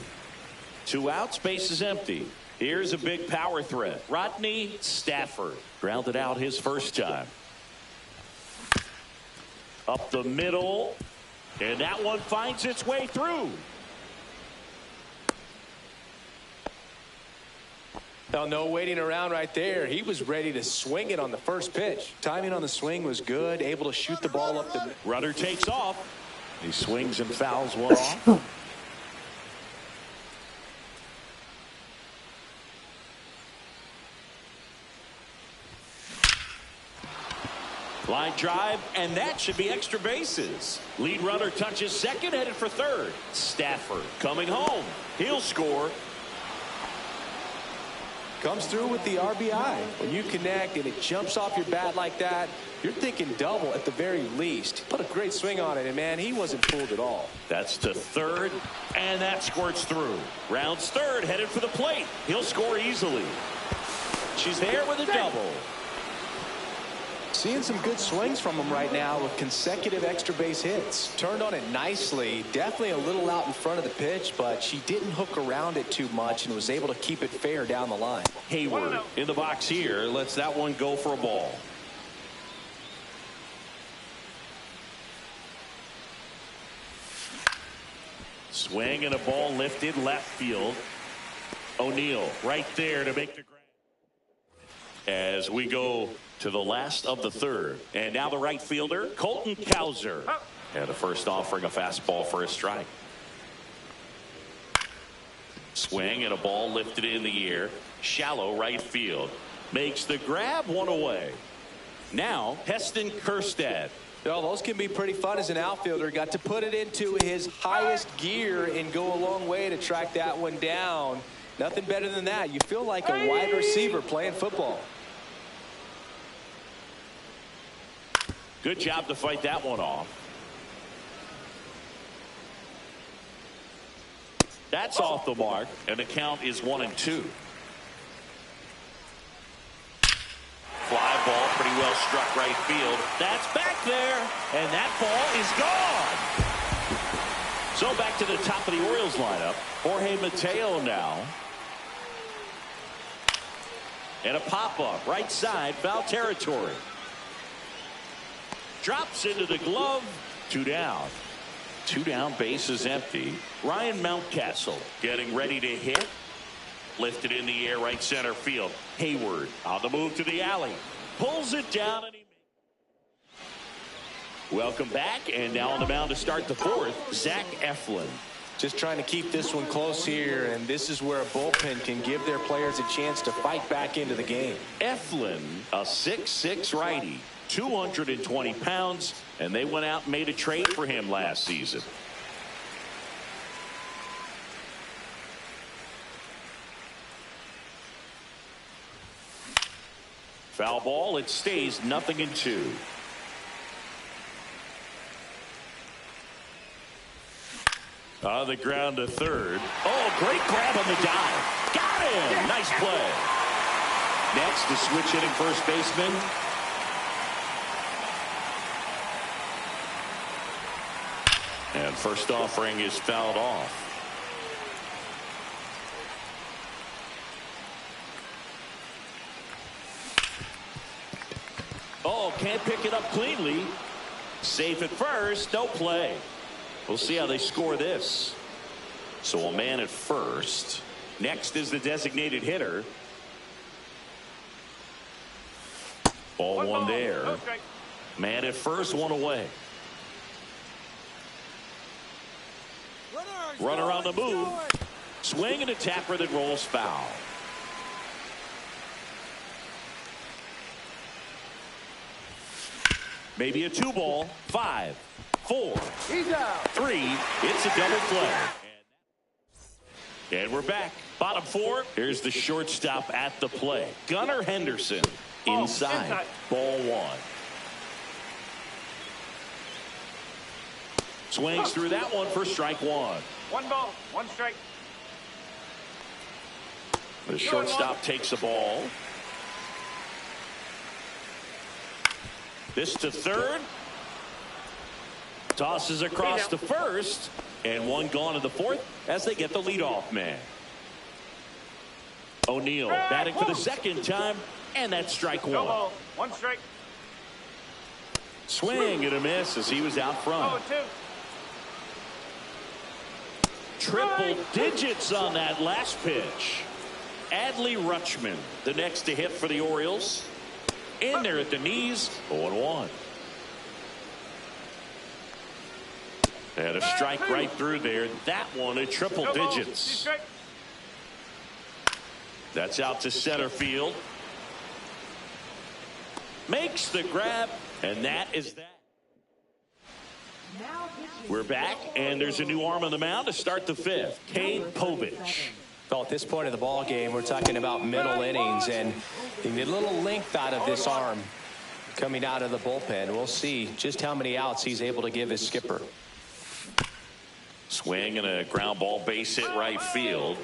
[SPEAKER 4] 2 outs, base is empty. Here's a big power threat. Rodney Stafford grounded out his first time. Up the middle. And that one finds its way through.
[SPEAKER 6] Now, no waiting around right there. He was ready to swing it on the first pitch. Timing on the swing was good, able to shoot the ball up the...
[SPEAKER 4] Runner takes off. He swings and fouls one off. Line drive, and that should be extra bases. Lead runner touches second, headed for third. Stafford coming home. He'll score.
[SPEAKER 6] Comes through with the RBI. When you connect and it jumps off your bat like that, you're thinking double at the very least. Put a great swing on it, and man, he wasn't fooled at all.
[SPEAKER 4] That's to third, and that squirts through. Rounds third, headed for the plate. He'll score easily. She's there with a double.
[SPEAKER 6] Seeing some good swings from him right now with consecutive extra base hits. Turned on it nicely. Definitely a little out in front of the pitch, but she didn't hook around it too much and was able to keep it fair down the line.
[SPEAKER 4] Hayward in the box here. Lets that one go for a ball. Swing and a ball lifted left field. O'Neill right there to make the grab. As we go to the last of the third. And now the right fielder, Colton Cowser. And the first offering a fastball for a strike. Swing and a ball lifted in the air. Shallow right field. Makes the grab, one away. Now, Heston Kjerstad.
[SPEAKER 6] Well, those can be pretty fun as an outfielder. Got to put it into his highest gear and go a long way to track that one down. Nothing better than that. You feel like a wide receiver playing football.
[SPEAKER 4] Good job to fight that one off. That's off the mark, and the count is 1-2. Fly ball, pretty well struck right field. That's back there, and that ball is gone. So back to the top of the Orioles lineup. Jorge Mateo now. And a pop-up, right side, foul territory. Drops into the glove. 2 down. 2 down, base is empty. Ryan Mountcastle getting ready to hit. Lifted in the air, right center field. Hayward on the move to the alley. Pulls it down, and he welcome back, and now on the mound to start the fourth, Zach Eflin.
[SPEAKER 6] Just trying to keep this one close here, and this is where a bullpen can give their players a chance to fight back into the game.
[SPEAKER 4] Eflin, a 6'6" righty, 220 pounds, and they went out and made a trade for him last season. Foul ball, it stays 0-2. On the ground to third. Oh, great grab on the dive. Got him. Nice play. Next, the switch hitting first baseman. And first offering is fouled off. Oh, can't pick it up cleanly. Safe at first, no play. We'll see how they score this. So a man at first. Next is the designated hitter. Ball one there. Man at first, one away. Runner on the move. Swing and a tapper that rolls foul. Maybe a 2-ball. 5, 4, 3. It's a double play. And we're back. Bottom 4. Here's the shortstop at the play. Gunnar Henderson inside. Ball 1. Swings through that one for strike 1.
[SPEAKER 1] 1 ball, 1 strike.
[SPEAKER 4] The shortstop takes the ball. This to third. Tosses across to first. And one gone in the fourth as they get the leadoff man. O'Neill batting for the second time. And that's strike 1.
[SPEAKER 1] 1 strike.
[SPEAKER 4] Swing and a miss as he was out front. Triple digits on that last pitch. Adley Rutschman, the next to hit for the Orioles. In there at the knees, 0-1. And a strike right through there. That one at triple digits. That's out to center field. Makes the grab, and that is that. We're back, and there's a new arm on the mound to start the fifth. Cade Povich.
[SPEAKER 6] Well, at this point of the ball game, we're talking about middle innings, and you need a little length out of this arm coming out of the bullpen. We'll see just how many outs he's able to give his skipper.
[SPEAKER 4] Swing and a ground ball base hit right field.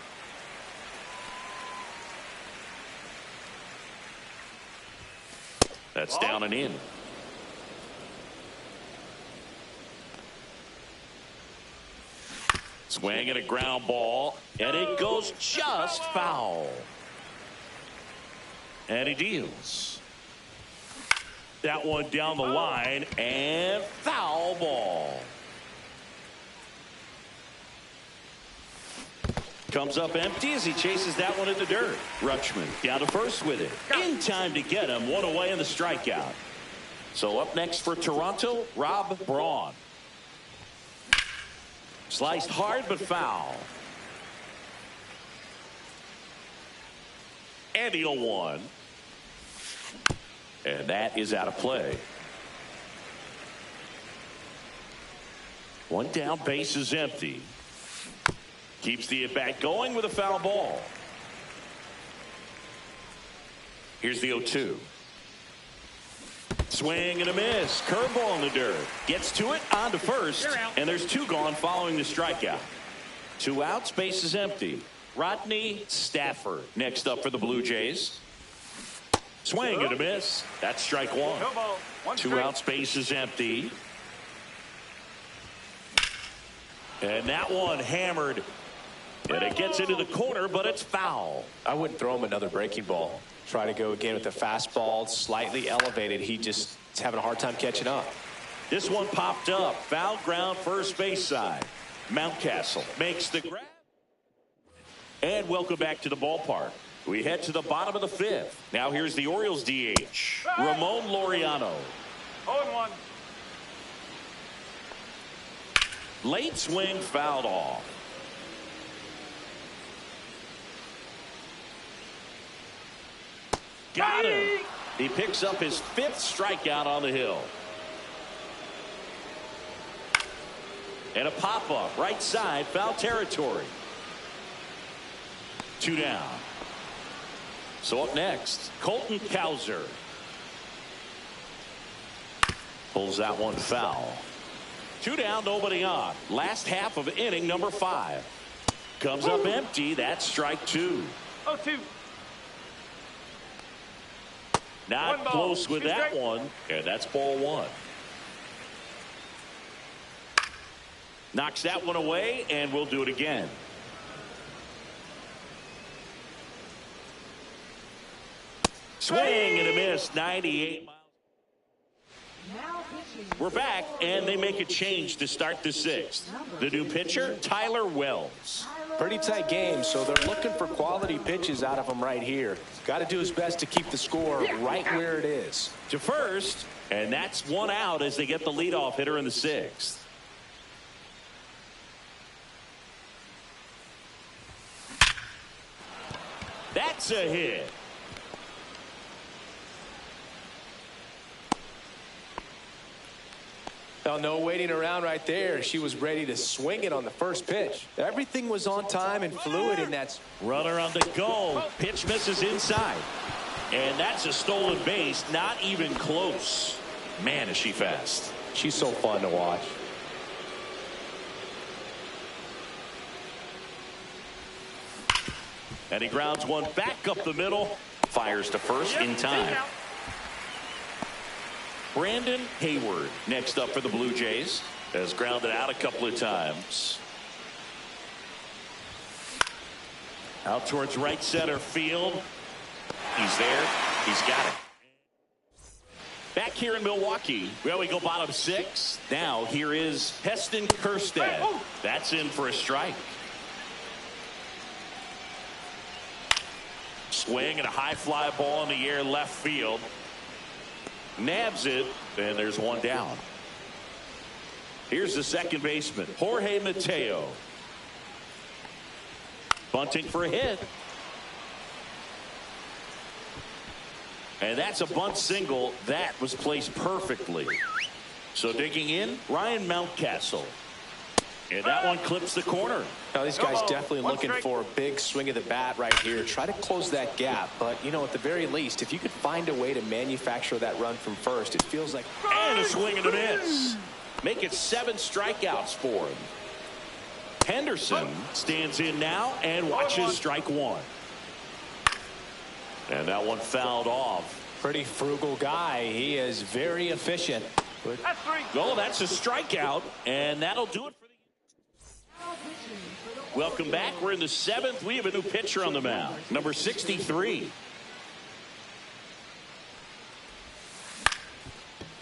[SPEAKER 4] That's down and in. Swing and a ground ball, and it goes just foul. And he deals. That one down the line, and foul ball. Comes up empty as he chases that one in the dirt. Rutschman down to first with it. In time to get him. One away in the strikeout. So up next for Toronto, Rob Braun. Sliced hard but foul. And the 0-1. And that is out of play. One down, base is empty. Keeps the at-bat going with a foul ball. Here's the 0-2. Swing and a miss. Curveball in the dirt. Gets to it, on to first. And there's two gone following the strikeout. 2 outs, base is empty. Rodney Stafford next up for the Blue Jays. Swing and a miss. That's strike one. 2 outs, base is empty. And that one hammered. And it gets into the corner, but it's foul.
[SPEAKER 6] I wouldn't throw him another breaking ball. Try to go again with the fastball, slightly elevated. He just is having a hard time catching up.
[SPEAKER 4] This one popped up. Foul ground, first base side. Mountcastle makes the grab. And welcome back to the ballpark. We head to the bottom of the 5th. Now here's the Orioles DH, Ramon Laureano.
[SPEAKER 1] 0-1.
[SPEAKER 4] Late swing, fouled off. Got him. He picks up his 5th strikeout on the hill. And a pop-up, right side, foul territory. 2 down. So up next, Colton Cowser. Pulls that one foul. 2 down, nobody on. Last half of inning number 5. Comes up empty. That's strike 2.
[SPEAKER 1] 0-2.
[SPEAKER 4] Not close with that one. And that's ball 1. Knocks that one away, and we'll do it again. Swing and a miss. 98 miles. We're back, and they make a change to start the 6th. The new pitcher, Tyler Wells.
[SPEAKER 6] Pretty tight game, so they're looking for quality pitches out of him right here. Got to do his best to keep the score right where it is.
[SPEAKER 4] To first, and that's 1 out as they get the leadoff hitter in the 6th. That's a hit.
[SPEAKER 6] Well, no waiting around right there. She was ready to swing it on the first pitch. Everything was on time and fluid, and that's...
[SPEAKER 4] Runner on the go. Pitch misses inside. And that's a stolen base. Not even close. Man, is she fast.
[SPEAKER 6] She's so fun to watch.
[SPEAKER 4] And he grounds one back up the middle. Fires to first in time. Brandon Hayward next up for the Blue Jays. Has grounded out a couple of times. Out towards right center field. He's there. He's got it. Back here in Milwaukee. Well, we go bottom 6. Now here is Heston Kjerstad. That's in for a strike. Swing and a high fly ball in the air left field. Nabs it, and there's 1 down. Here's the second baseman, Jorge Mateo. Bunting for a hit. And that's a bunt single. That was placed perfectly. So digging in, Ryan Mountcastle. And that one clips the corner.
[SPEAKER 6] Now these guys definitely looking for a big swing of the bat right here. Try to close that gap. But, you know, at the very least, if you could find a way to manufacture that run from first, it feels like...
[SPEAKER 4] And a swing and a miss. Make it 7 strikeouts for him. Henderson stands in now and watches strike 1. And that one fouled off.
[SPEAKER 6] Pretty frugal guy. He is very efficient.
[SPEAKER 1] That's 3.
[SPEAKER 4] Oh, that's a strikeout, and that'll do it for the... Welcome back. We're in the 7th. We have a new pitcher on the mound, number 63.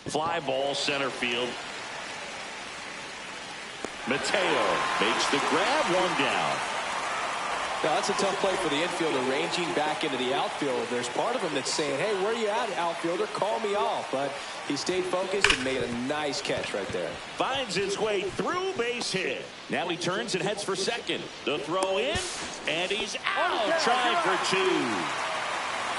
[SPEAKER 4] Fly ball center field. Mateo makes the grab, 1 down.
[SPEAKER 6] Now, that's a tough play for the infielder, ranging back into the outfield. There's part of him that's saying, hey, where you at, outfielder? Call me off. But he stayed focused and made a nice catch right there.
[SPEAKER 4] Finds his way through, base hit. Now he turns and heads for second. The throw in, and he's out, trying for 2.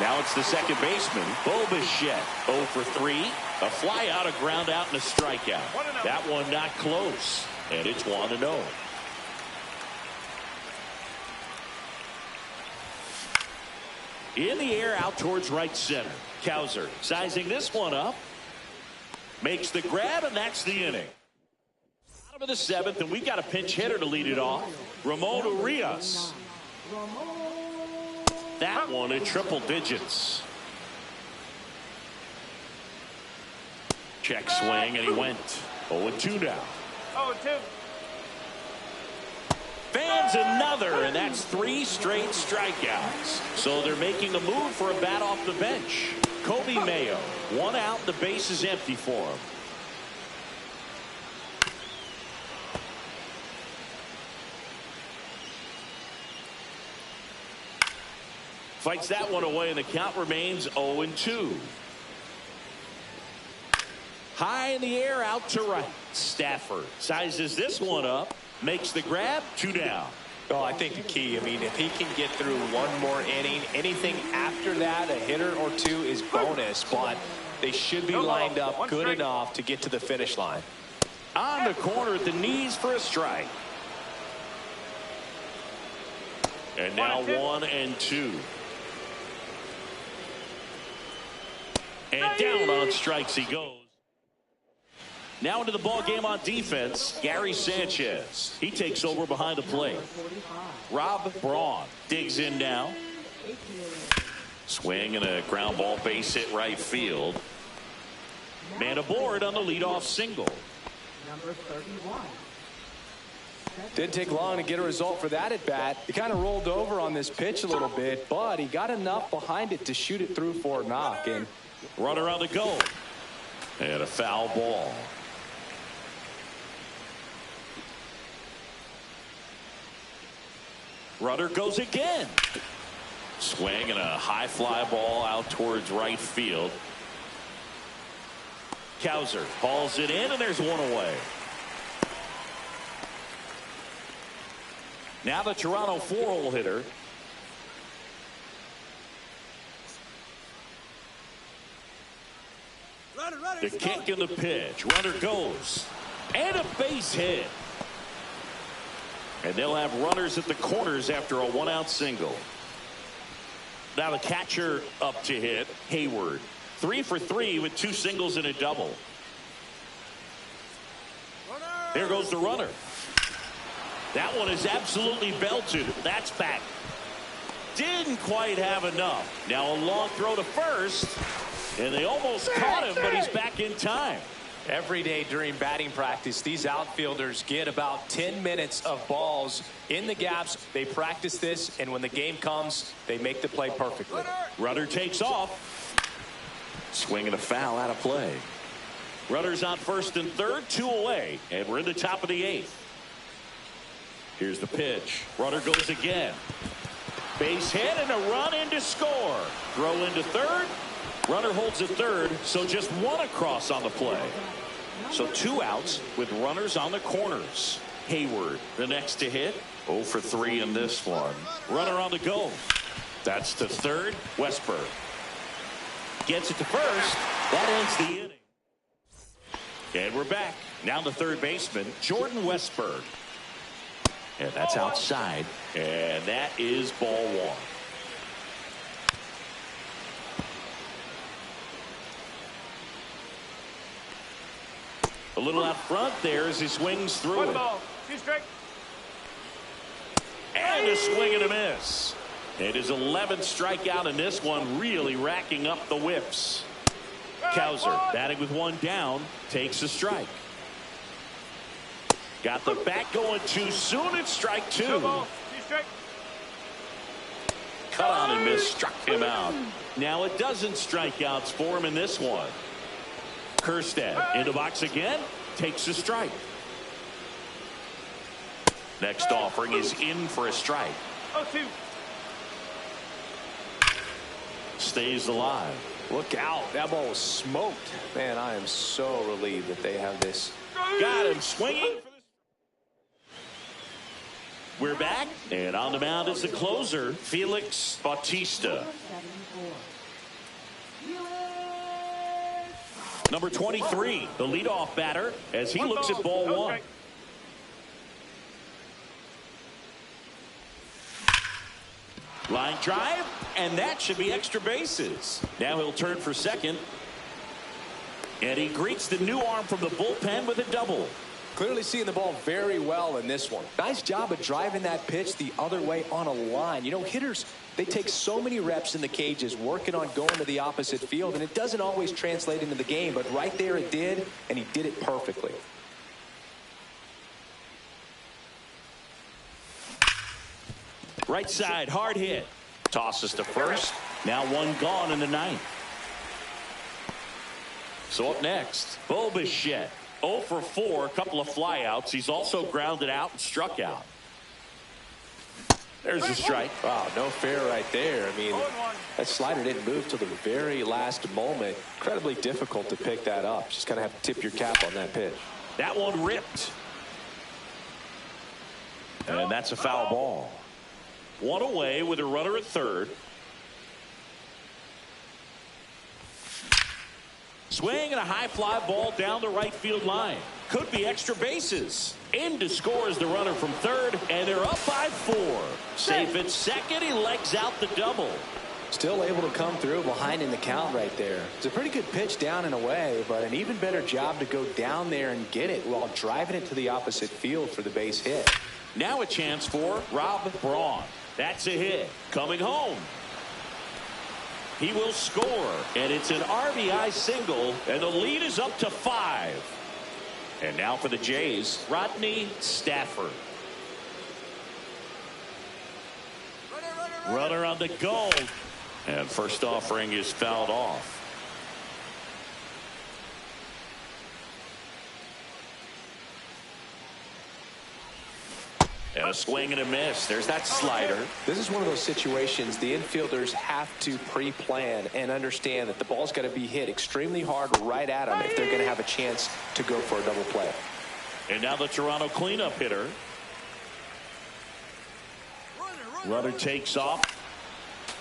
[SPEAKER 4] Now it's the second baseman, Bo Bichette, 0 for 3. A fly out, a ground out, and a strikeout. That one not close, and it's 1-0. In the air, out towards right center. Cowser sizing this one up. Makes the grab, and that's the inning. Bottom of the 7th, and we got a pinch hitter to lead it off. Ramon Urias. That one in triple digits. Check swing, and he went 0-2 now.
[SPEAKER 1] 0-2.
[SPEAKER 4] Fans another, and that's 3 straight strikeouts. So they're making a move for a bat off the bench. Kobe Mayo, 1 out, the base is empty for him. Fights that one away, and the count remains 0-2. High in the air, out to right. Stafford sizes this one up. Makes the grab, 2 down.
[SPEAKER 6] Oh, I think the key, I mean, if he can get through 1 more inning, anything after that, a hitter or 2 is bonus, but they should be lined up good enough to get to the finish line.
[SPEAKER 4] On the corner at the knees for a strike. And now 1-2. And down on strikes he goes. Now into the ball game on defense, Gary Sanchez. He takes over behind the plate. Rob Braun digs in now. Swing and a ground ball, base hit right field. Man aboard on the leadoff single.
[SPEAKER 16] Number 31.
[SPEAKER 6] Didn't take long to get a result for that at bat. He kind of rolled over on this pitch a little bit, but he got enough behind it to shoot it through for a knock. And
[SPEAKER 4] runner on the go. And a foul ball. Runner goes again. Swing and a high fly ball out towards right field. Cowser hauls it in, and there's 1 away. Now the Toronto 4-hole hitter. The kick and the pitch. Runner goes. And a base hit. And they'll have runners at the corners after a 1-out single. Now the catcher up to hit, Hayward. 3 for 3 with 2 singles and a double. There goes the runner. That one is absolutely belted. That's back. Didn't quite have enough. Now a long throw to first. And they almost caught him, but he's back in time.
[SPEAKER 6] Every day during batting practice, these outfielders get about 10 minutes of balls in the gaps. They practice this, and when the game comes, they make the play perfectly.
[SPEAKER 4] Runner takes off. Swing and a foul out of play. Runners on first and third, 2 away, and we're in the top of the 8th. Here's the pitch. Runner goes again. Base hit and a run in to score. Throw into third. Runner holds at third, so just 1 across on the play. So 2 outs with runners on the corners. Hayward, the next to hit. 0 for 3 in this one. Runner on the go. That's to third. Westberg gets it to first. That ends the inning. And we're back. Now the third baseman, Jordan Westberg. And that's outside. And that is ball 1. A little out front there as he swings through
[SPEAKER 1] 1
[SPEAKER 4] it.
[SPEAKER 1] ball, 2 strike.
[SPEAKER 4] And a swing and a miss. It is 11th strikeout in this one, really racking up the whiffs. Cowser batting with one down, takes a strike. Got the bat going too soon. It's strike two. Cut on and miss, struck him out. Now a dozen strikeouts for him in this one. Kerstad in the box again, takes a strike. Next offering is in for a strike.
[SPEAKER 1] 0-2.
[SPEAKER 4] Stays alive.
[SPEAKER 6] Look out. That ball was smoked. Man, I am so relieved that they have this.
[SPEAKER 4] Got him swinging. We're back, and on the mound is the closer, Felix Bautista. Number 23, the leadoff batter, as he looks at ball one. Line drive, and that should be extra bases. Now he'll turn for second. And he greets the new arm from the bullpen with a double.
[SPEAKER 6] Clearly seeing the ball very well in this one. Nice job of driving that pitch the other way on a line. You know, hitters, they take so many reps in the cages working on going to the opposite field, and it doesn't always translate into the game, but right there it did, and he did it perfectly.
[SPEAKER 4] Right side, hard hit. Tosses to first. Now one gone in the ninth. So up next, Bo Bichette. 0 for 4, a couple of flyouts. He's also grounded out and struck out. There's a strike.
[SPEAKER 6] Wow, no fair right there. I mean, that slider didn't move till the very last moment. Incredibly difficult to pick that up. Just kind of have to tip your cap on that pitch.
[SPEAKER 4] That one ripped. And that's a foul ball. One away with a runner at third. Swing and a high fly ball down the right field line. Could be extra bases. In to score is the runner from third, and they're up by 4. Safe at second. He legs out the double.
[SPEAKER 6] Still able to come through behind in the count right there. It's a pretty good pitch down and away, but an even better job to go down there and get it while driving it to the opposite field for the base hit.
[SPEAKER 4] Now a chance for Rob Braun. That's a hit. Coming home. He will score, and it's an RBI single, and the lead is up to 5. And now for the Jays, Rodney Stafford. Runner on the go. And first offering is fouled off. And a swing and a miss. There's that slider.
[SPEAKER 6] This is one of those situations the infielders have to pre-plan and understand that the ball's got to be hit extremely hard right at them if they're going to have a chance to go for a double play.
[SPEAKER 4] And now the Toronto cleanup hitter. Runner takes off.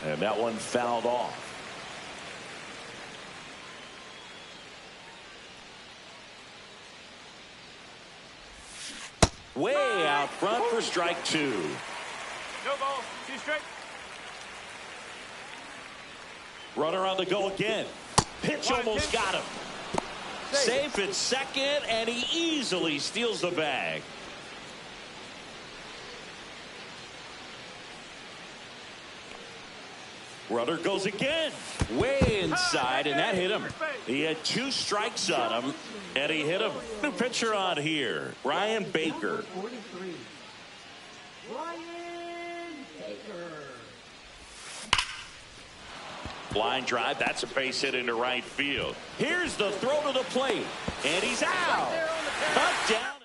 [SPEAKER 4] And that one fouled off. Way out front for strike 2.
[SPEAKER 1] No ball, 2 strike.
[SPEAKER 4] Runner on the go again. Pitch almost got him. Safe at second, and he easily steals the bag. Runner goes again. Way inside, and that hit him. He had 2 strikes on him, and he hit him. New pitcher on here, Ryan Baker.
[SPEAKER 16] 43. Ryan Baker.
[SPEAKER 4] Line drive, that's a base hit into right field. Here's the throw to the plate, and he's out. Cut down.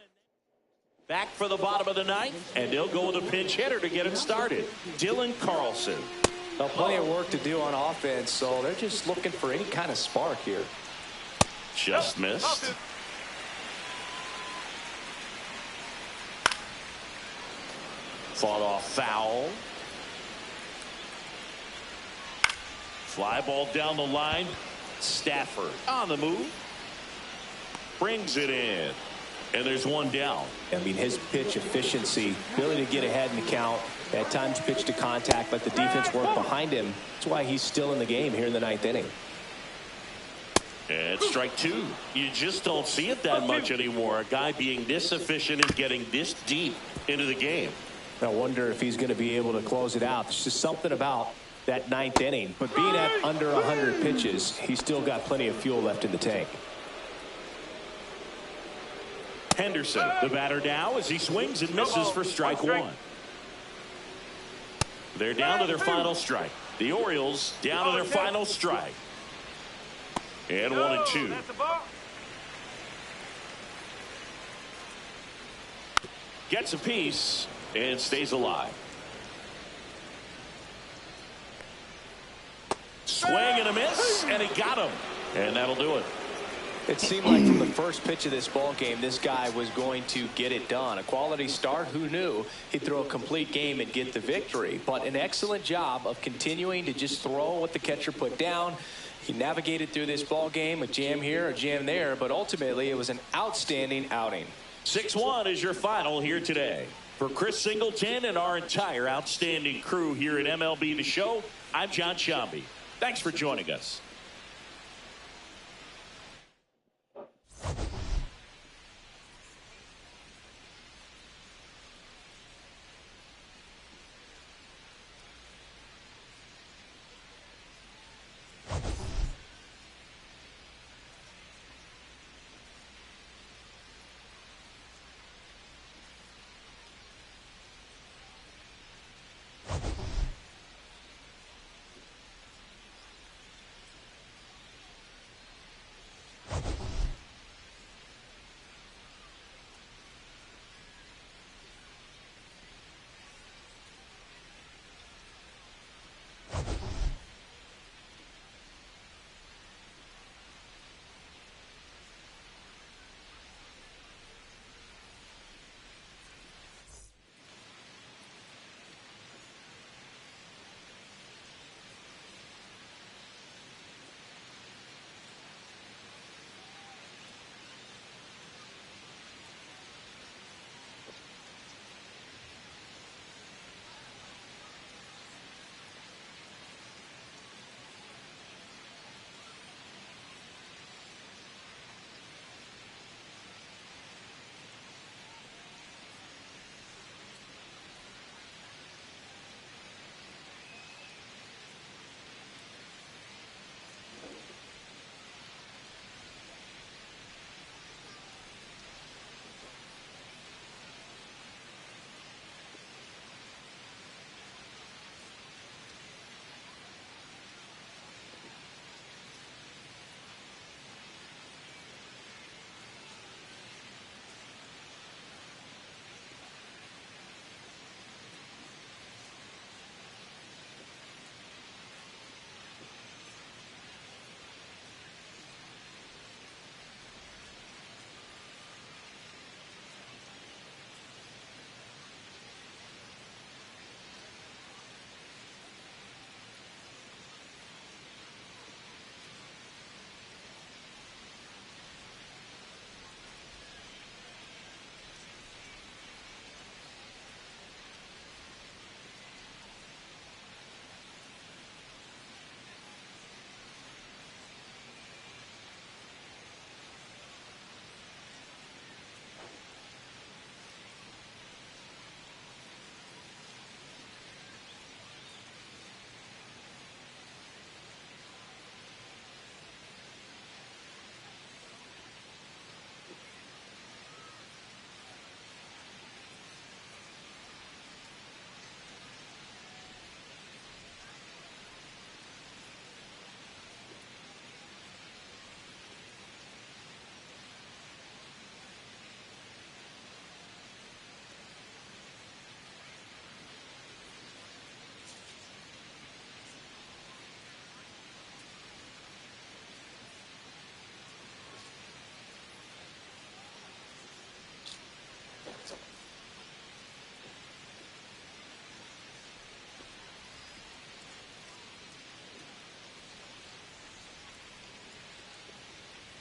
[SPEAKER 4] Back for the bottom of the ninth, and they'll go with a pinch hitter to get it started. Dylan Carlson.
[SPEAKER 6] Well, plenty of work to do on offense, so they're just looking for any kind of spark here.
[SPEAKER 4] Just missed. Fought off foul. Fly ball down the line. Stafford on the move. Brings it in. And there's one down.
[SPEAKER 22] I mean, his pitch efficiency, ability to get ahead in the count, at times pitch to contact, let the defense work behind him. That's why he's still in the game here in the 9th inning.
[SPEAKER 4] And strike 2. You just don't see it that much anymore. A guy being this efficient and getting this deep into the game.
[SPEAKER 6] I wonder if he's going to be able to close it out. There's just something about that ninth inning. But being at under 100 pitches, he's still got plenty of fuel left in the tank.
[SPEAKER 4] Henderson, the batter now, as he swings and misses for strike one. They're down to their final strike. The Orioles down to their final strike. And 1-2. Gets a piece and stays alive. Swing and a miss, and he got him. And that'll do it.
[SPEAKER 6] It seemed like from the first pitch of this ball game, this guy was going to get it done. A quality start. Who knew he'd throw a complete game and get the victory? But an excellent job of continuing to just throw what the catcher put down. He navigated through this ball game, a jam here, a jam there, but ultimately it was an outstanding outing.
[SPEAKER 4] 6-1 is your final here today. For Chris Singleton and our entire outstanding crew here at MLB The Show, I'm John Shambi. Thanks for joining us.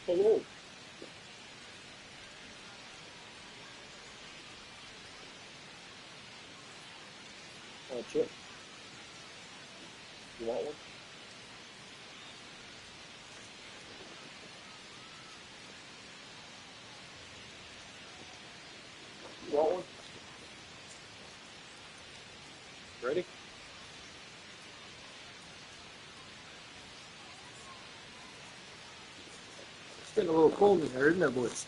[SPEAKER 10] Hello. Chip. You want one? You want one? getting a little cold in here, isn't it, boys?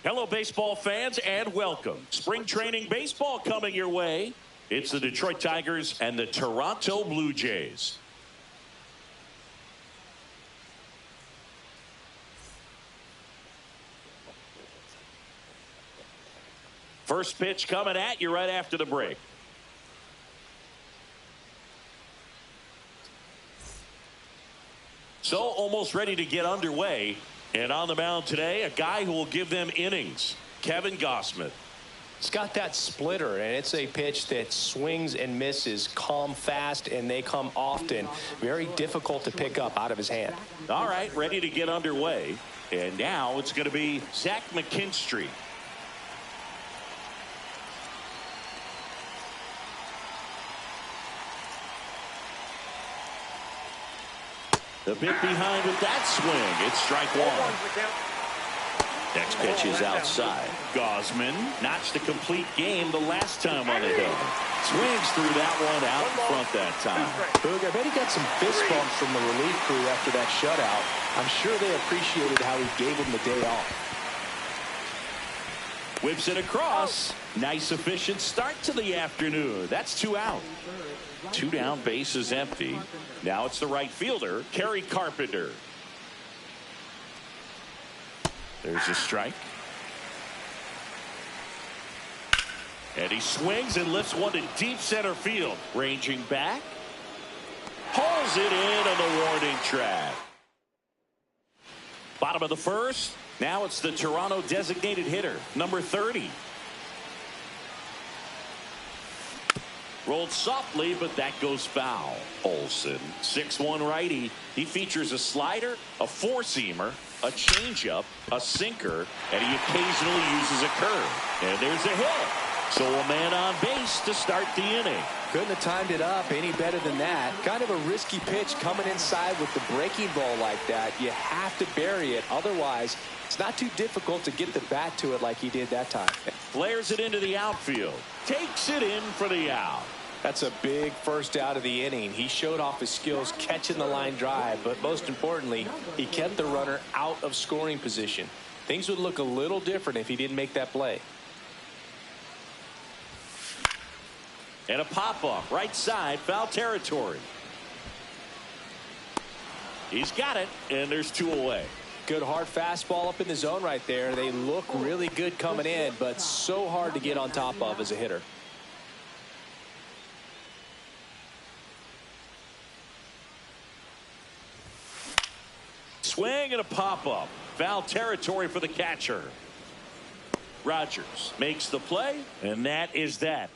[SPEAKER 4] Hello, baseball fans, and welcome. Spring training baseball coming your way. It's the Detroit Tigers and the Toronto Blue Jays. First pitch coming at you right after the break. So almost ready to get underway. And on the mound today, a guy who will give them innings, Kevin Gausman.
[SPEAKER 22] It's got that splitter, and it's a pitch that swings and misses, come fast, and they come often. Very difficult to pick up out of his hand.
[SPEAKER 4] All right, ready to get underway. And now it's going to be Zach McKinstry. The bit behind with that swing. It's strike one. Next pitch is outside. Gausman notched a complete game the last time on the hill. Swings through that one out in front that time.
[SPEAKER 22] Boog, I bet he got some fist bumps from the relief crew after that shutout. I'm sure they appreciated how he gave him the day off.
[SPEAKER 4] Whips it across. Nice efficient start to the afternoon. That's 2 out. 2 down, base is empty. Now it's the right fielder, Kerry Carpenter. There's a strike. And he swings and lifts one to deep center field. Ranging back. Pulls it in on the warning track. Bottom of the first. Now it's the Toronto designated hitter, number 30. Rolled softly, but that goes foul. Olsen, 6'1" righty. He features a slider, a four-seamer, a changeup, a sinker, and he occasionally uses a curve. And there's a hit. So a man on base to start the inning.
[SPEAKER 6] Couldn't have timed it up any better than that. Kind of a risky pitch coming inside with the breaking ball like that. You have to bury it. Otherwise, it's not too difficult to get the bat to it like he did that time.
[SPEAKER 4] Flares it into the outfield. Takes it in for the out.
[SPEAKER 6] That's a big first out of the inning. He showed off his skills catching the line drive, but most importantly, he kept the runner out of scoring position. Things would look a little different if he didn't make that play.
[SPEAKER 4] And a pop-off right side, foul territory. He's got it, and there's 2 away.
[SPEAKER 6] Good hard fastball up in the zone right there. They look really good coming in, but so hard to get on top of as a hitter.
[SPEAKER 4] Swing and a pop-up. Foul territory for the catcher. Rogers makes the play, and that is that.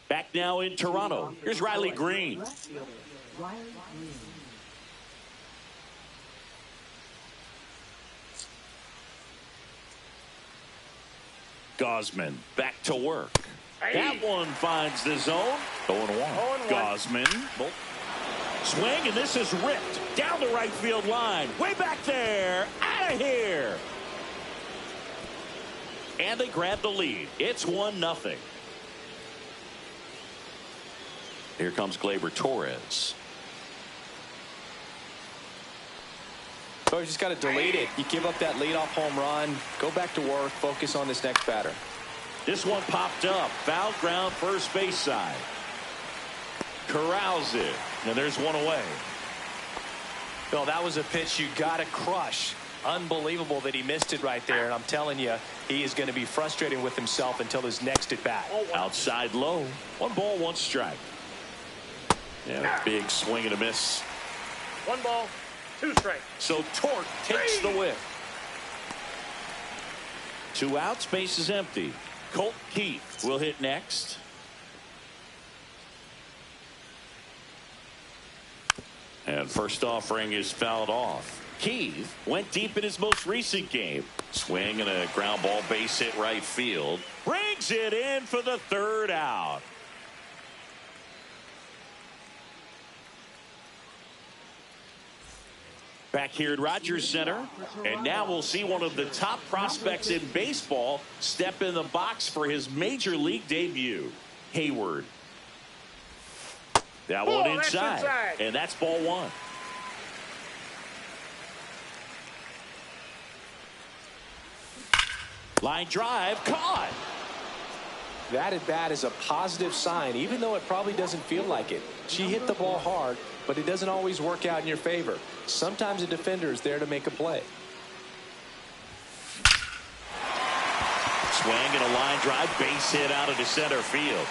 [SPEAKER 4] Back now in Toronto. Here's Riley Green. Gosman back to work. That one finds the zone. 0-1. Gosman. Swing, and this is ripped down the right field line. Way back there. Out of here. And they grab the lead. It's 1-0. Here comes Gleyber Torres.
[SPEAKER 6] So you just got to delete it. You give up that leadoff home run. Go back to work. Focus on this next batter.
[SPEAKER 4] This one popped up. Foul ground first base side. Corrals it. And there's 1 away.
[SPEAKER 6] Bill, that was a pitch you got to crush. Unbelievable that he missed it right there. And I'm telling you, he is going to be frustrated with himself until his next at bat.
[SPEAKER 4] Outside low. 1 ball, 1 strike. Yeah, big swing and a miss.
[SPEAKER 2] 1 ball, 2 strikes.
[SPEAKER 4] So Torque takes the whiff. 2 outs, base is empty. Colt Keith will hit next. And first offering is fouled off. Keith went deep in his most recent game. Swing and a ground ball base hit right field. Brings it in for the 3rd out. Back here at Rogers Center, and now we'll see one of the top prospects in baseball step in the box for his major league debut. Hayward. That one inside, and that's ball 1. Line drive, caught.
[SPEAKER 6] That at bat is a positive sign, even though it probably doesn't feel like it. She hit the ball hard, but it doesn't always work out in your favor. Sometimes a defender is there to make a play.
[SPEAKER 4] Swing and a line drive, base hit out into center field.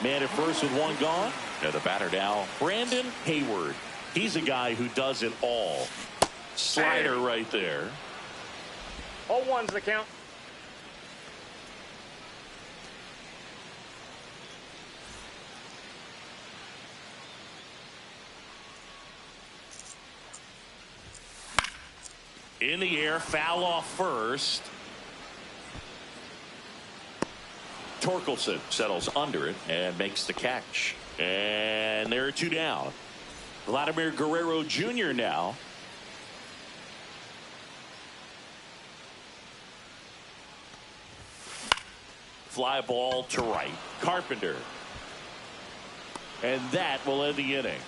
[SPEAKER 4] Man at first with 1 gone. Now the batter now, Brandon Hayward. He's a guy who does it all. Slider right there.
[SPEAKER 2] All 1's the count.
[SPEAKER 4] In the air, foul off first. Torkelson settles under it and makes the catch. And there are 2 down. Vladimir Guerrero Jr. now. Fly ball to right. Carpenter. And that will end the inning.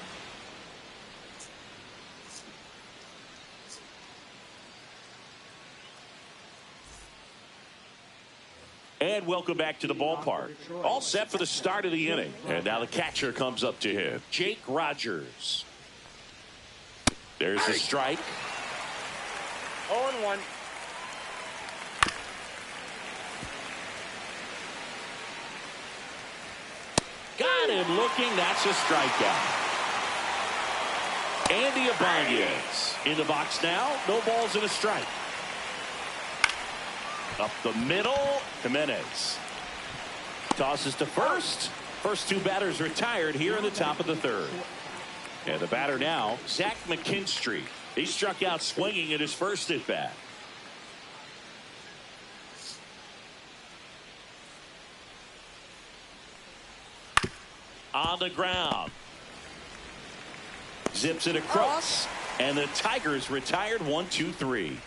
[SPEAKER 4] And welcome back to the ballpark. All set for the start of the inning. And now the catcher comes up to him. Jake Rogers. There's the strike.
[SPEAKER 2] 0-1.
[SPEAKER 4] Got him looking. That's a strikeout. Andy Ibanez in the box now. No balls and a strike. Up the middle, Jimenez tosses to first. First 2 batters retired here in the top of the 3rd. And the batter now, Zach McKinstry. He struck out swinging at his first at bat. on the ground. Zips it across, and the Tigers retired 1-2-3.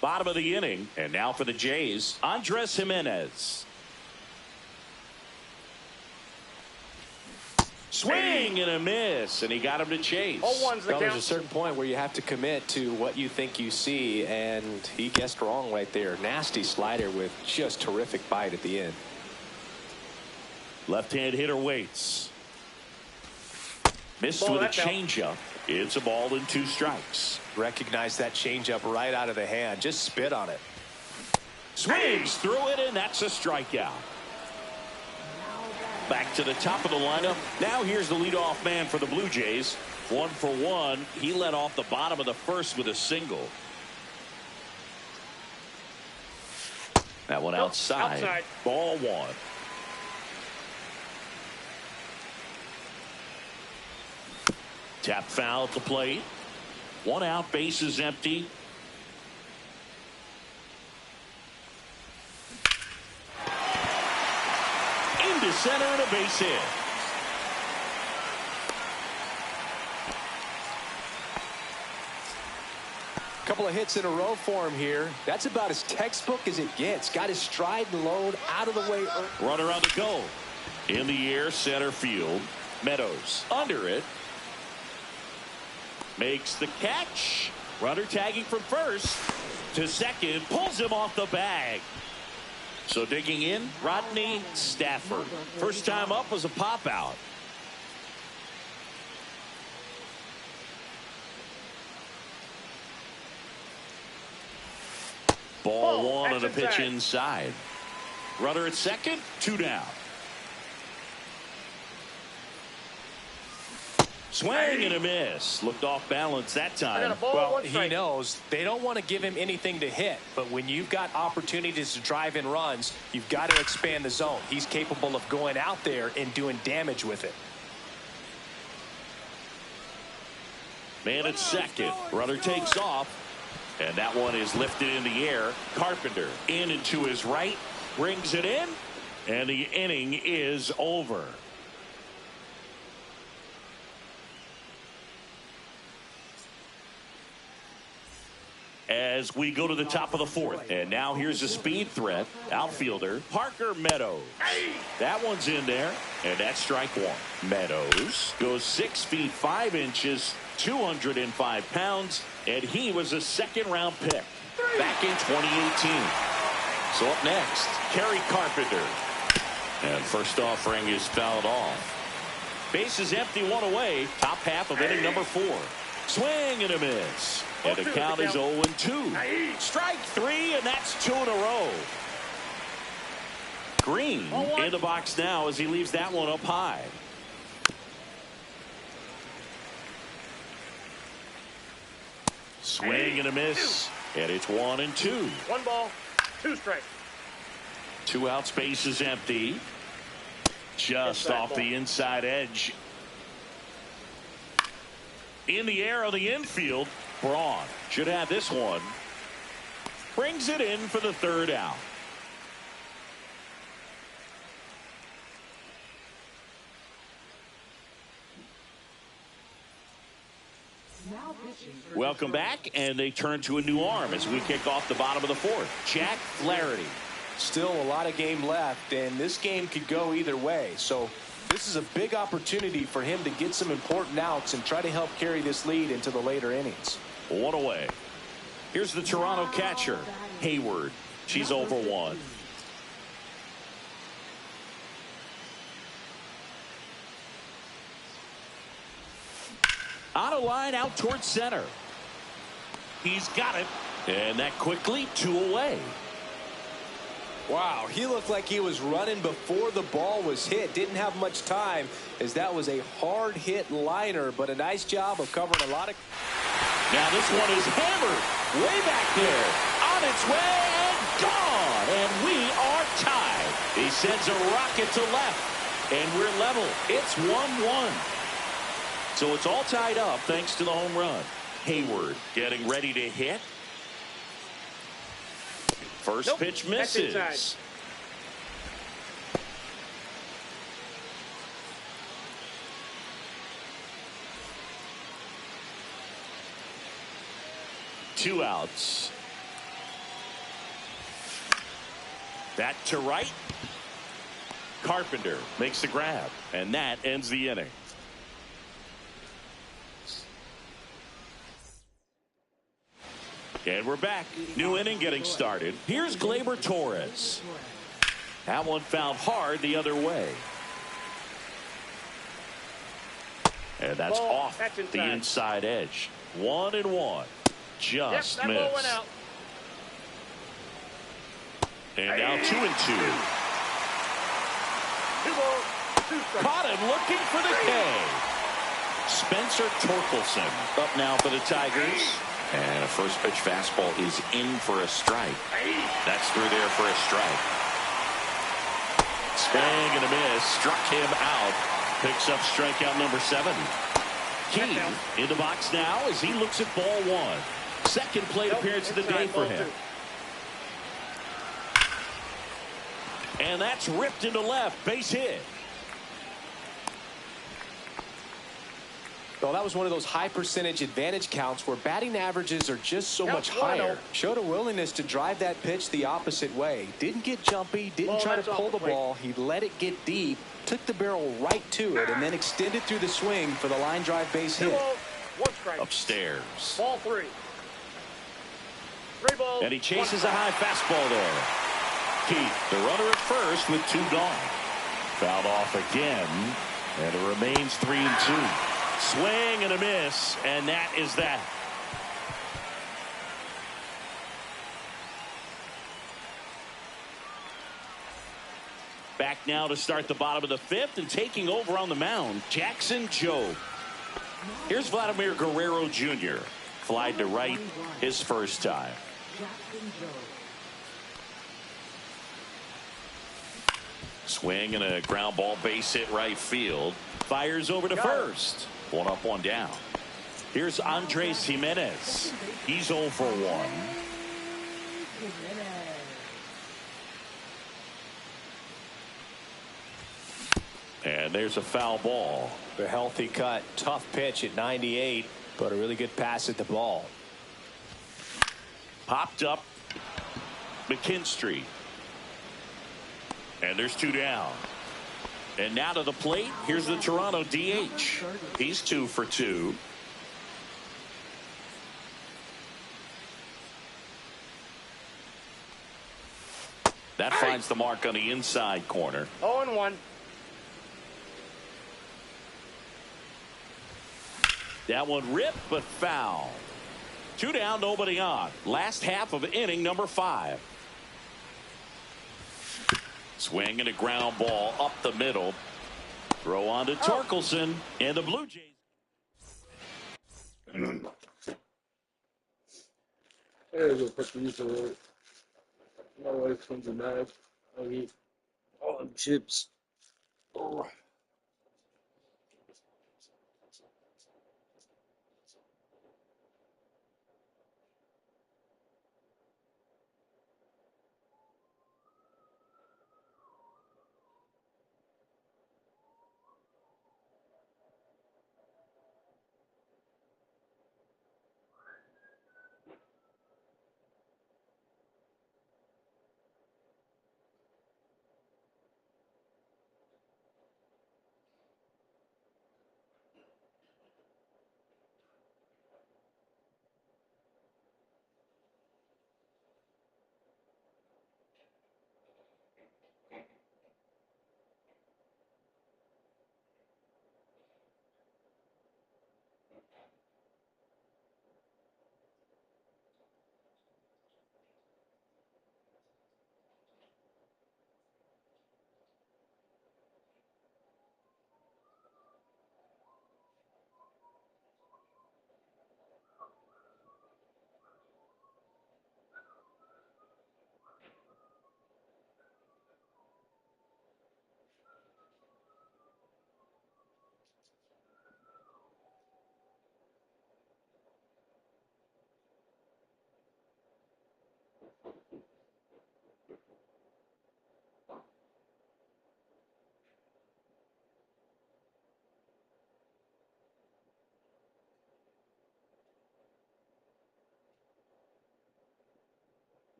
[SPEAKER 4] Bottom of the inning, and now for the Jays, Andres Gimenez. Swing and a miss, and he got him to chase.
[SPEAKER 6] There's a certain point where you have to commit to what you think you see, and he guessed wrong right there. Nasty slider with just terrific bite at the end.
[SPEAKER 4] Left-hand hitter waits. Missed with a changeup. It's a ball and 2 strikes.
[SPEAKER 6] Recognize that changeup right out of the hand. Just spit on it.
[SPEAKER 4] Swings through it, and that's a strikeout. Back to the top of the lineup. Now here's the leadoff man for the Blue Jays. 1 for 1. He led off the bottom of the first with a single. That one outside. Ball 1. Tap foul at the plate. 1 out, bases empty. Into center and a base hit.
[SPEAKER 6] Couple of hits in a row for him here. That's about as textbook as it gets. Got his stride and load out of the way.
[SPEAKER 4] Runner on the go. In the air, center field. Meadows under it. Makes the catch. Runner tagging from first to second. Pulls him off the bag. So digging in, Rodney Stafford. First time up was a pop out. Ball 1 on a pitch inside. Runner at second, 2 down. Swing and a miss. Looked off balance that time.
[SPEAKER 6] Well, he knows they don't want to give him anything to hit, but when you've got opportunities to drive in runs, you've got to expand the zone. He's capable of going out there and doing damage with it.
[SPEAKER 4] Man at second. Runner takes off, and that one is lifted in the air. Carpenter in and to his right, brings it in, and the inning is over. As we go to the top of the 4th. And now here's a speed threat. Outfielder Parker Meadows. That one's in there. And that's strike 1. Meadows goes 6 feet 5 inches, 205 pounds. And he was a 2nd-round pick back in 2018. So up next, Kerry Carpenter. And first offering is fouled off. Bases empty, 1 away. Top half of inning number 4. Swing and a miss. And the count is 0-2. Strike 3, and that's 2 in a row. Green in the box now as he leaves that one up high. Swing and a miss. And it's 1-2.
[SPEAKER 2] 1 ball, 2 strikes.
[SPEAKER 4] 2 out, space is empty. Just off the inside edge. In the air of the infield. Braun should have this one. Brings it in for the 3rd out. Welcome back, and they turn to a new arm as we kick off the bottom of the 4th. Jack Flaherty.
[SPEAKER 6] Still a lot of game left, and this game could go either way. So this is a big opportunity for him to get some important outs and try to help carry this lead into the later innings.
[SPEAKER 4] 1 away. Here's the Toronto catcher, Hayward. She's over 1. On a line out towards center. He's got it. And that quickly 2 away.
[SPEAKER 6] Wow, he looked like he was running before the ball was hit. Didn't have much time as that was a hard hit liner, but a nice job of covering a lot of.
[SPEAKER 4] Now this one is hammered way back there. On its way and gone. And we are tied. He sends a rocket to left. And we're level. It's 1-1. So it's all tied up thanks to the home run. Hayward getting ready to hit. First pitch misses. 2 outs. That to right. Carpenter makes the grab, and that ends the inning. And we're back. New inning getting started. Here's Gleyber Torres. That one fouled hard the other way. And that's off the inside edge. 1-1. Just missed. And now 2-2. Caught him looking for the K. Spencer Torkelson up now for the Tigers.
[SPEAKER 7] And a first pitch fastball is in for a strike. That's through there for a strike.
[SPEAKER 4] Swing and a miss. Struck him out. Picks up strikeout number 7. Key in the box now as he looks at ball 1. Second plate appearance of the day for him. And that's ripped into left. Base hit.
[SPEAKER 6] Well, that was one of those high percentage advantage counts where batting averages are just so much higher. Showed a willingness to drive that pitch the opposite way. Didn't get jumpy, didn't try to pull the ball. He let it get deep, took the barrel right to it, and then extended through the swing for the line drive base hit.
[SPEAKER 4] Upstairs.
[SPEAKER 1] Ball 3. 3 balls.
[SPEAKER 4] And he chases a high fastball there. Keith, the runner at first with 2 gone. Fouled off again, and it remains 3-2. Swing and a miss, and that is that. Back now to start the bottom of the 5th, and taking over on the mound, Jackson Jobe. Here's Vladimir Guerrero Jr. Flied to right his first time. Swing and a ground ball base hit right field. Fires over to first. 1 up, 1 down. Here's Andres Jimenez. He's 0 for 1. And there's a foul ball.
[SPEAKER 6] A healthy cut. Tough pitch at 98, but a really good pass at the ball.
[SPEAKER 4] Popped up McKinstry. And there's 2 down. And now to the plate, here's the Toronto DH. He's 2 for 2. That finds the mark on the inside corner.
[SPEAKER 1] 0-1.
[SPEAKER 4] That one ripped, but foul. 2 down, nobody on. Last half of inning number 5. Swing and a ground ball up the middle. Throw on to Torkelson and the Blue Jays.
[SPEAKER 10] I gotta go put these away. My wife comes mad. I'll eat all them chips. Oh.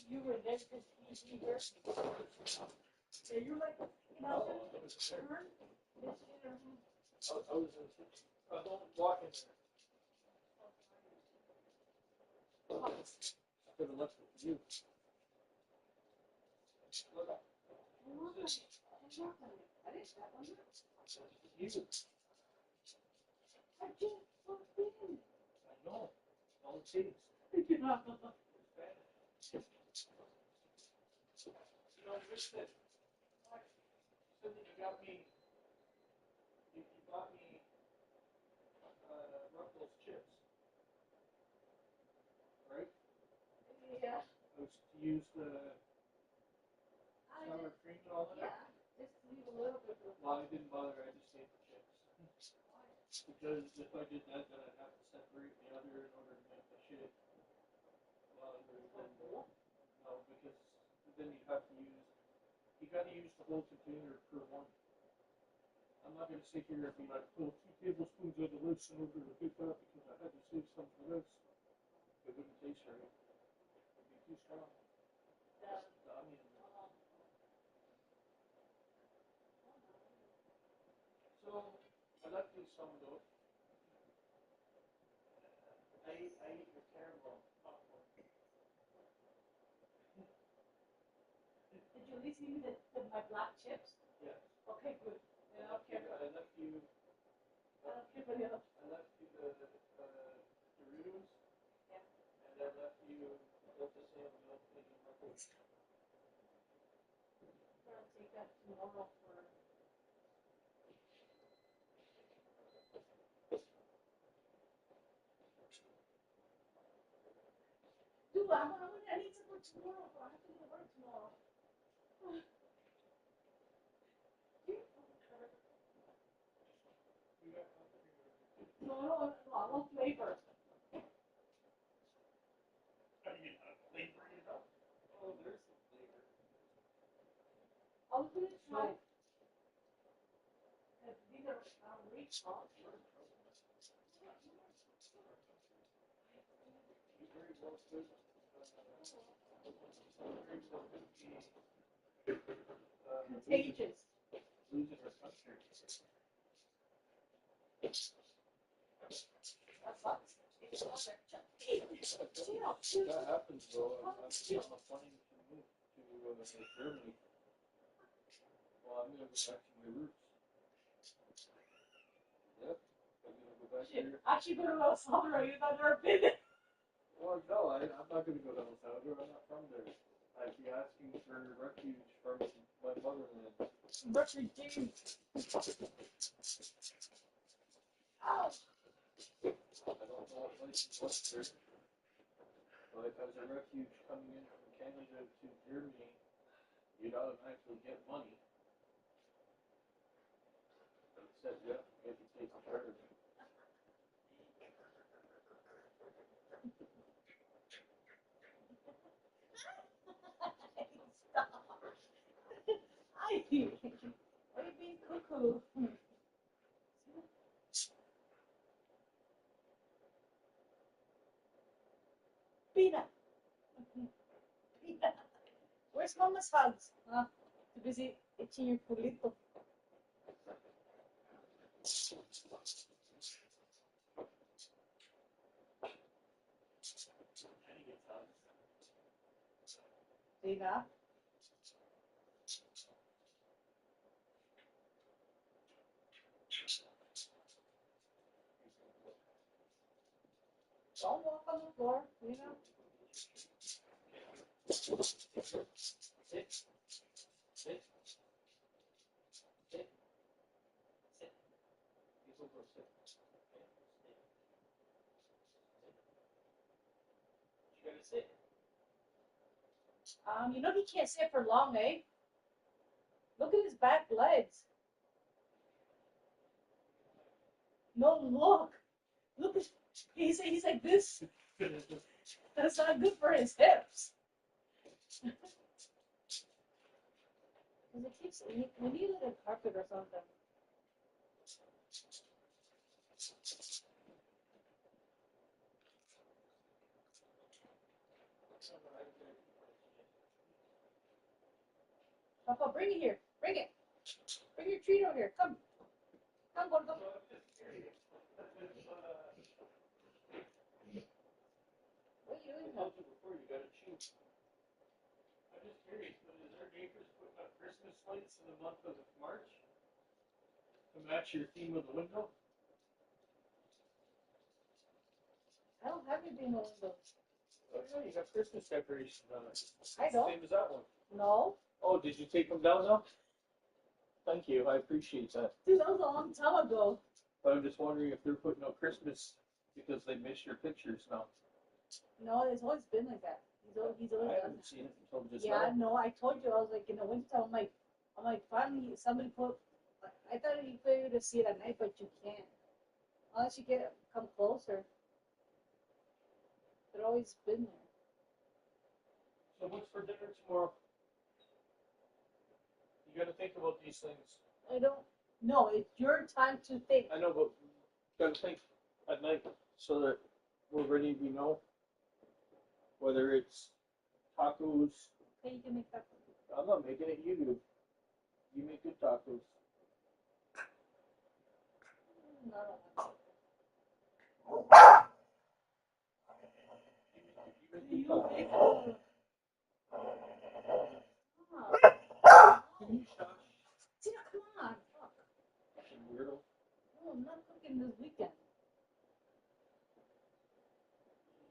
[SPEAKER 16] You were there because he here. Yeah, you're like, you know, turn.
[SPEAKER 10] I was don't walk in there. I could have left it for you. You.
[SPEAKER 16] I just walked in.
[SPEAKER 10] I know. All the things.
[SPEAKER 16] Yeah.
[SPEAKER 10] You know, you said that you got me. You got me Ruffles chips, right?
[SPEAKER 16] Yeah.
[SPEAKER 10] I was to use the sour cream and all that.
[SPEAKER 16] Yeah. Just leave a little bit.
[SPEAKER 10] Well, I didn't bother. I just ate the chips. Because if I did that, then I'd have to separate the other in order to make the shit. Well, no, because then you have to use. You got to use the whole container per one. I'm not going to sit here and be like, oh, 2 tablespoons of the this in order to pick up because I had to save some for this. It wouldn't taste right. It'd be too strong. The onion. So, I left these some though. I ate your caramel popcorn.
[SPEAKER 16] Did you at least give me my black chips?
[SPEAKER 10] Yes.
[SPEAKER 16] Okay, good. Yeah, I don't care.
[SPEAKER 10] I left you.
[SPEAKER 16] I don't care for the other.
[SPEAKER 10] I left you the Doritos.
[SPEAKER 16] Yeah.
[SPEAKER 10] And I left you both the same milk and Ruffles.
[SPEAKER 16] I'll take that tomorrow for. Dude, I need some for tomorrow. I have to go to work tomorrow. No, I want flavor.
[SPEAKER 10] Flavor it up. Oh, there's some flavor.
[SPEAKER 16] I was gonna try. These are rich, huh?
[SPEAKER 10] Very well good.
[SPEAKER 16] Contagious.
[SPEAKER 10] Losing our country.
[SPEAKER 16] That sucks.
[SPEAKER 10] That happens though. I'm on a plane to move to Germany. Well, I'm gonna go back to my roots. Yep. I'm gonna go back there.
[SPEAKER 16] Actually, go to El Salvador. You've never been there.
[SPEAKER 10] Well, no, I'm not gonna go to El Salvador. I'm not from there. I'd be asking for refuge from my motherland.
[SPEAKER 16] Refugee. Ow.
[SPEAKER 10] I don't know what places was there. But as a refuge coming in from Canada to Germany, you'd automatically get money. But it says you have to get to take charge.
[SPEAKER 16] Stop. Why are you being cuckoo? Pina. Pina. Where's Mama's hugs? Huh? Too busy itching your culito. Pina. Don't walk on the floor, you know.
[SPEAKER 10] Sit. Sit. Sit. Sit. People go sit. You gotta sit.
[SPEAKER 16] You know he can't sit for long, eh? Look at his back legs. No, look. He's like this. That's not good for his hips. Because it keeps, we need like a carpet or something. Papa, bring it here. Bring it. Bring your treat over here. Come. Come, go.
[SPEAKER 10] Before you gotta choose. I'm just curious, but is there neighbors putting up Christmas lights in the month of March to match your theme of the window?
[SPEAKER 16] I don't have anything on windows.
[SPEAKER 10] Oh yeah, you got Christmas decorations on it.
[SPEAKER 16] I don't.
[SPEAKER 10] Same as that one.
[SPEAKER 16] No.
[SPEAKER 10] Oh, did you take them down now? Thank you, I appreciate that.
[SPEAKER 16] Dude, that was a long time ago.
[SPEAKER 10] But I'm just wondering if they're putting up Christmas because they miss your pictures now.
[SPEAKER 16] No, it's always been like that. He's always
[SPEAKER 10] I
[SPEAKER 16] done
[SPEAKER 10] haven't seen it until just
[SPEAKER 16] yeah,
[SPEAKER 10] now.
[SPEAKER 16] no, I told you, I was like, in the wintertime, I'm like, finally, somebody put, I thought you could be able to see it at night, but you can't. Unless you come closer. They've always been there.
[SPEAKER 10] So what's for dinner tomorrow? You gotta think about these things.
[SPEAKER 16] I don't, no, it's your time to think.
[SPEAKER 10] I know, but gotta think at night so that we're ready, we know. Whether it's tacos.
[SPEAKER 16] Okay, you can make tacos.
[SPEAKER 10] I'm not making it, you do. You make good tacos.
[SPEAKER 16] No.
[SPEAKER 10] You make good tacos. Can you shush?
[SPEAKER 16] Tina, come on. Fuck.
[SPEAKER 10] Fucking weirdo.
[SPEAKER 16] No, I'm not cooking this weekend.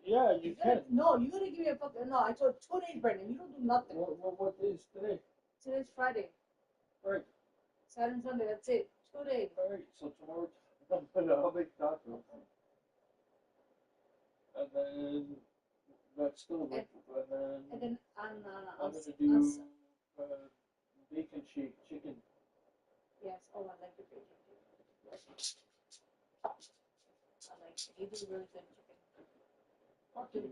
[SPEAKER 10] Yeah, you can.
[SPEAKER 16] No, you gotta give me a fucking. No, I told 2 days, Brendan. You don't do nothing.
[SPEAKER 10] What is today?
[SPEAKER 16] Today's Friday.
[SPEAKER 10] Right.
[SPEAKER 16] Saturday and Sunday, that's it. 2 days.
[SPEAKER 10] Alright, so tomorrow I'll make tacos. And then that's still good.
[SPEAKER 16] And then
[SPEAKER 10] I'm gonna do bacon shake chicken.
[SPEAKER 16] Yes, oh, I like the bacon. I like it. You do really good chicken.
[SPEAKER 10] Fuck you.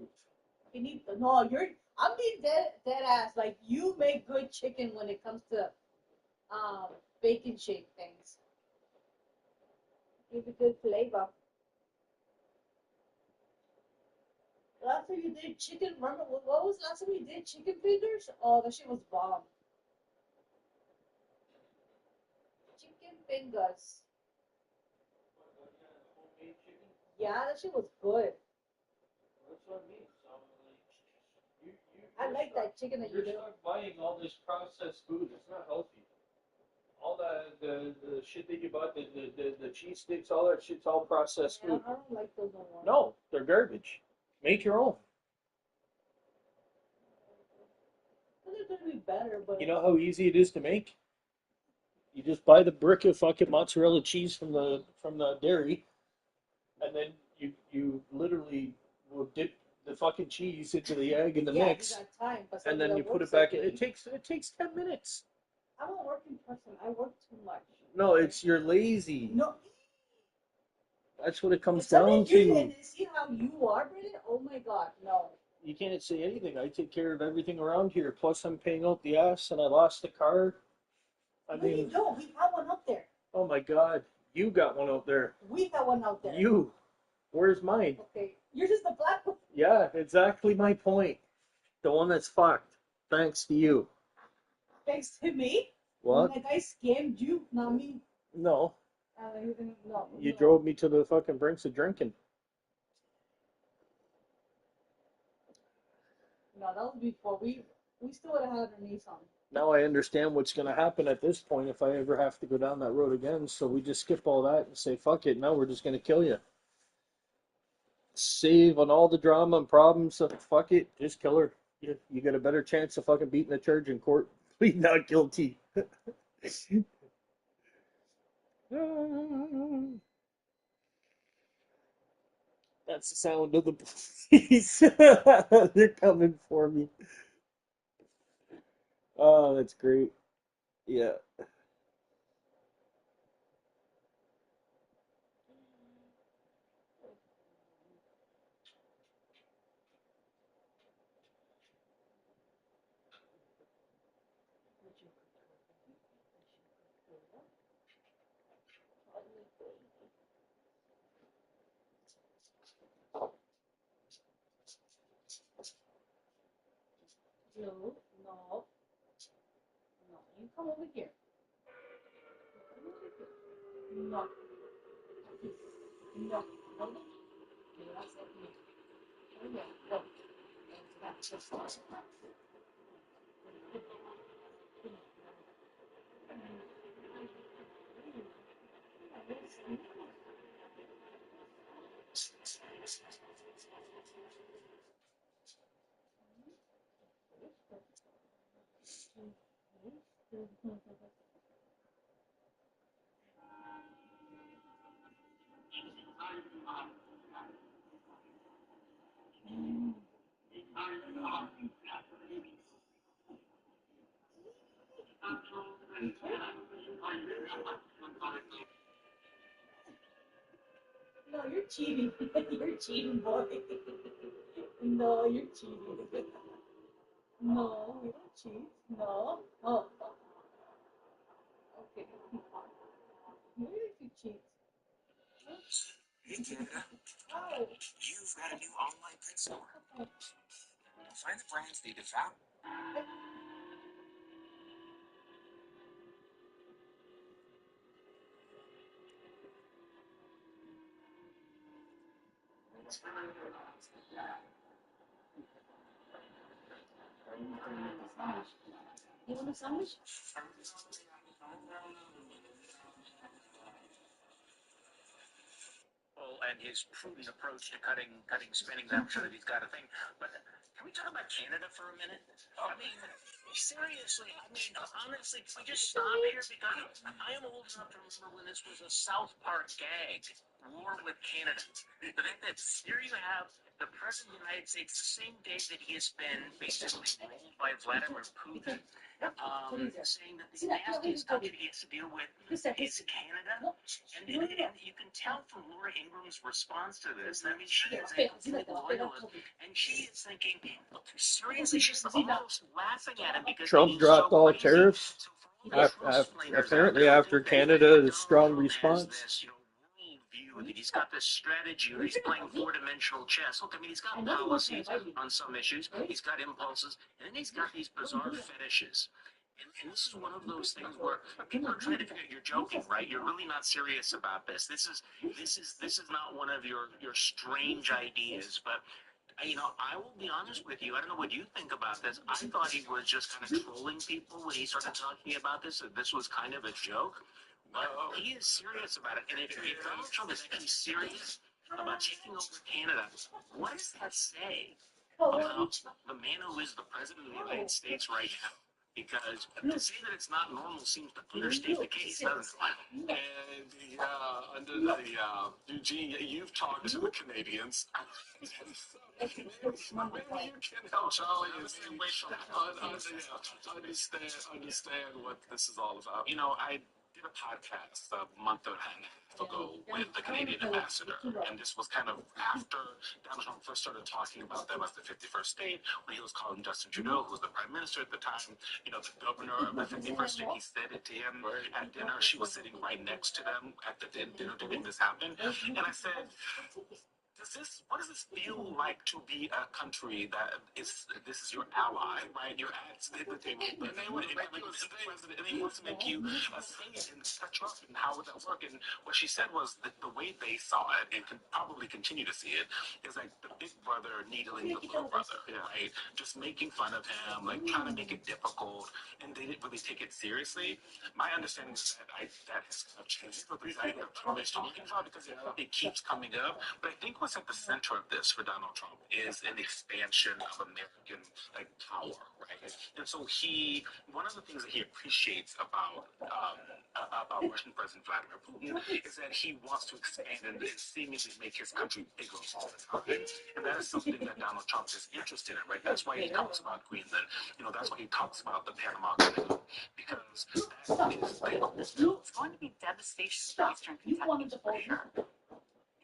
[SPEAKER 16] You need no, I'm being dead ass. Like, you make good chicken when it comes to bacon shake things. Give it good flavor. Last time you did chicken, remember what was the last time you did chicken fingers? Oh, that shit was bomb. Chicken fingers. Yeah, that shit was good.
[SPEAKER 10] That's what I mean. So,
[SPEAKER 16] I like that chicken that you do.
[SPEAKER 10] You're stuck buying all this processed food. It's not healthy. All the shit that you bought, the cheese sticks, all that shit's all processed food.
[SPEAKER 16] I don't like those no more.
[SPEAKER 10] No, they're garbage. Make your own.
[SPEAKER 16] They're gonna be better, but
[SPEAKER 10] You know how easy it is to make? You just buy the brick of fucking mozzarella cheese from the dairy, and then you literally will dip the fucking cheese into the egg in the mix,
[SPEAKER 16] you got time, but
[SPEAKER 10] and then you put it back in. It takes 10 minutes.
[SPEAKER 16] I'm a working person. I work too much.
[SPEAKER 10] No, it's you're lazy.
[SPEAKER 16] No.
[SPEAKER 10] That's what it comes down to.
[SPEAKER 16] And see how you are, Brendan? Oh my God, no.
[SPEAKER 10] You can't say anything. I take care of everything around here. Plus, I'm paying out the ass, and I lost the car. I mean,
[SPEAKER 16] you don't. We have one up there.
[SPEAKER 10] Oh my God, you got one out there.
[SPEAKER 16] We have one out there.
[SPEAKER 10] You. Where's mine?
[SPEAKER 16] Okay, you're just the black one.
[SPEAKER 10] Yeah, exactly my point. The one that's fucked. Thanks to you.
[SPEAKER 16] Thanks to me?
[SPEAKER 10] What?
[SPEAKER 16] That guy scammed you, not me.
[SPEAKER 10] No.
[SPEAKER 16] No.
[SPEAKER 10] You drove me to the fucking brinks of drinking.
[SPEAKER 16] No, that was before. We still would have had a Nissan.
[SPEAKER 10] Now I understand what's going to happen at this point if I ever have to go down that road again. So we just skip all that and say, fuck it. Now we're just going to kill you. Save on all the drama and problems. So fuck it. Just kill her. You get a better chance of fucking beating the charge in court. Plead not guilty. That's the sound of the police. They're coming for me. Oh, that's great. Yeah.
[SPEAKER 16] No, no, no. You come over here. No. No. No. That's it. Oh, yeah. Go. No, you're cheating. You're cheating, boy. No, you're cheating. No, you don't cheat. No. Oh. Okay. Maybe if you cheat.
[SPEAKER 21] Hey, Canada.
[SPEAKER 16] Oh.
[SPEAKER 21] You've got a new online pet store. Find the brands they devour.
[SPEAKER 16] You want a sandwich?
[SPEAKER 21] And his prudent approach to cutting spending. I'm sure that he's got a thing. But can we talk about Canada for a minute? I mean, seriously, honestly, can we just stop here? Because I am old enough to remember when this was a South Park gag, war with Canada. But here you have the President of the United States, the same day that he has been basically rolled by Vladimir Putin, saying that the nastiest country he has to deal with is Canada. And you can tell from Laura Ingram's response to this, I mean, she is a complete loyalist, and she is thinking, seriously, she's almost laughing at him because
[SPEAKER 10] Trump dropped all tariffs apparently after Canada's strong response.
[SPEAKER 21] He's got this strategy. He's playing four-dimensional chess. Look, I mean, he's got policies on some issues. He's got impulses, and then he's got these bizarre fetishes. And this is one of those things where people are trying to figure out, you're joking, right? You're really not serious about this. This is not one of your strange ideas. But I will be honest with you. I don't know what you think about this. I thought he was just kind of trolling people when he started talking about this. That this was kind of a joke. But he is serious about it. And if Donald Trump is actually serious about taking over Canada, what does that say about the man who is the president of the United States right now? Because to say that it's not normal seems to understate the case, doesn't it?
[SPEAKER 9] And Eugene, you've talked to the Canadians. Maybe you can help Charlie understand what this is all about. I did a podcast a month and a half ago with the Canadian ambassador, and this was kind of after Donald Trump first started talking about them as the 51st state, when he was calling Justin Trudeau, who was the prime minister at the time, the governor of the 51st state. He said it to him at dinner. She was sitting right next to them at the dinner when this happened, and I said, what does this feel like to be a country that this is your ally, right? You're at the table, and they want to make you a state and cut you up, and how would that work? And what she said was that the way they saw it, and could probably continue to see it, is like the big brother needling the little brother, right? Just making fun of him, like trying to make it difficult, and they didn't really take it seriously. My understanding is that has kind of changed with these ideas Trump is talking about, because it keeps coming up. But I think what's at the center of this for Donald Trump is an expansion of American power, right? And so one of the things that he appreciates about Russian President Vladimir Putin is that he wants to expand and seemingly make his country bigger all the time. And that is something that Donald Trump is interested in, right? That's why he talks about Greenland. That's why he talks about the Panama Canal, because that is big.
[SPEAKER 11] It's going to be devastation for Eastern Kentucky for sure.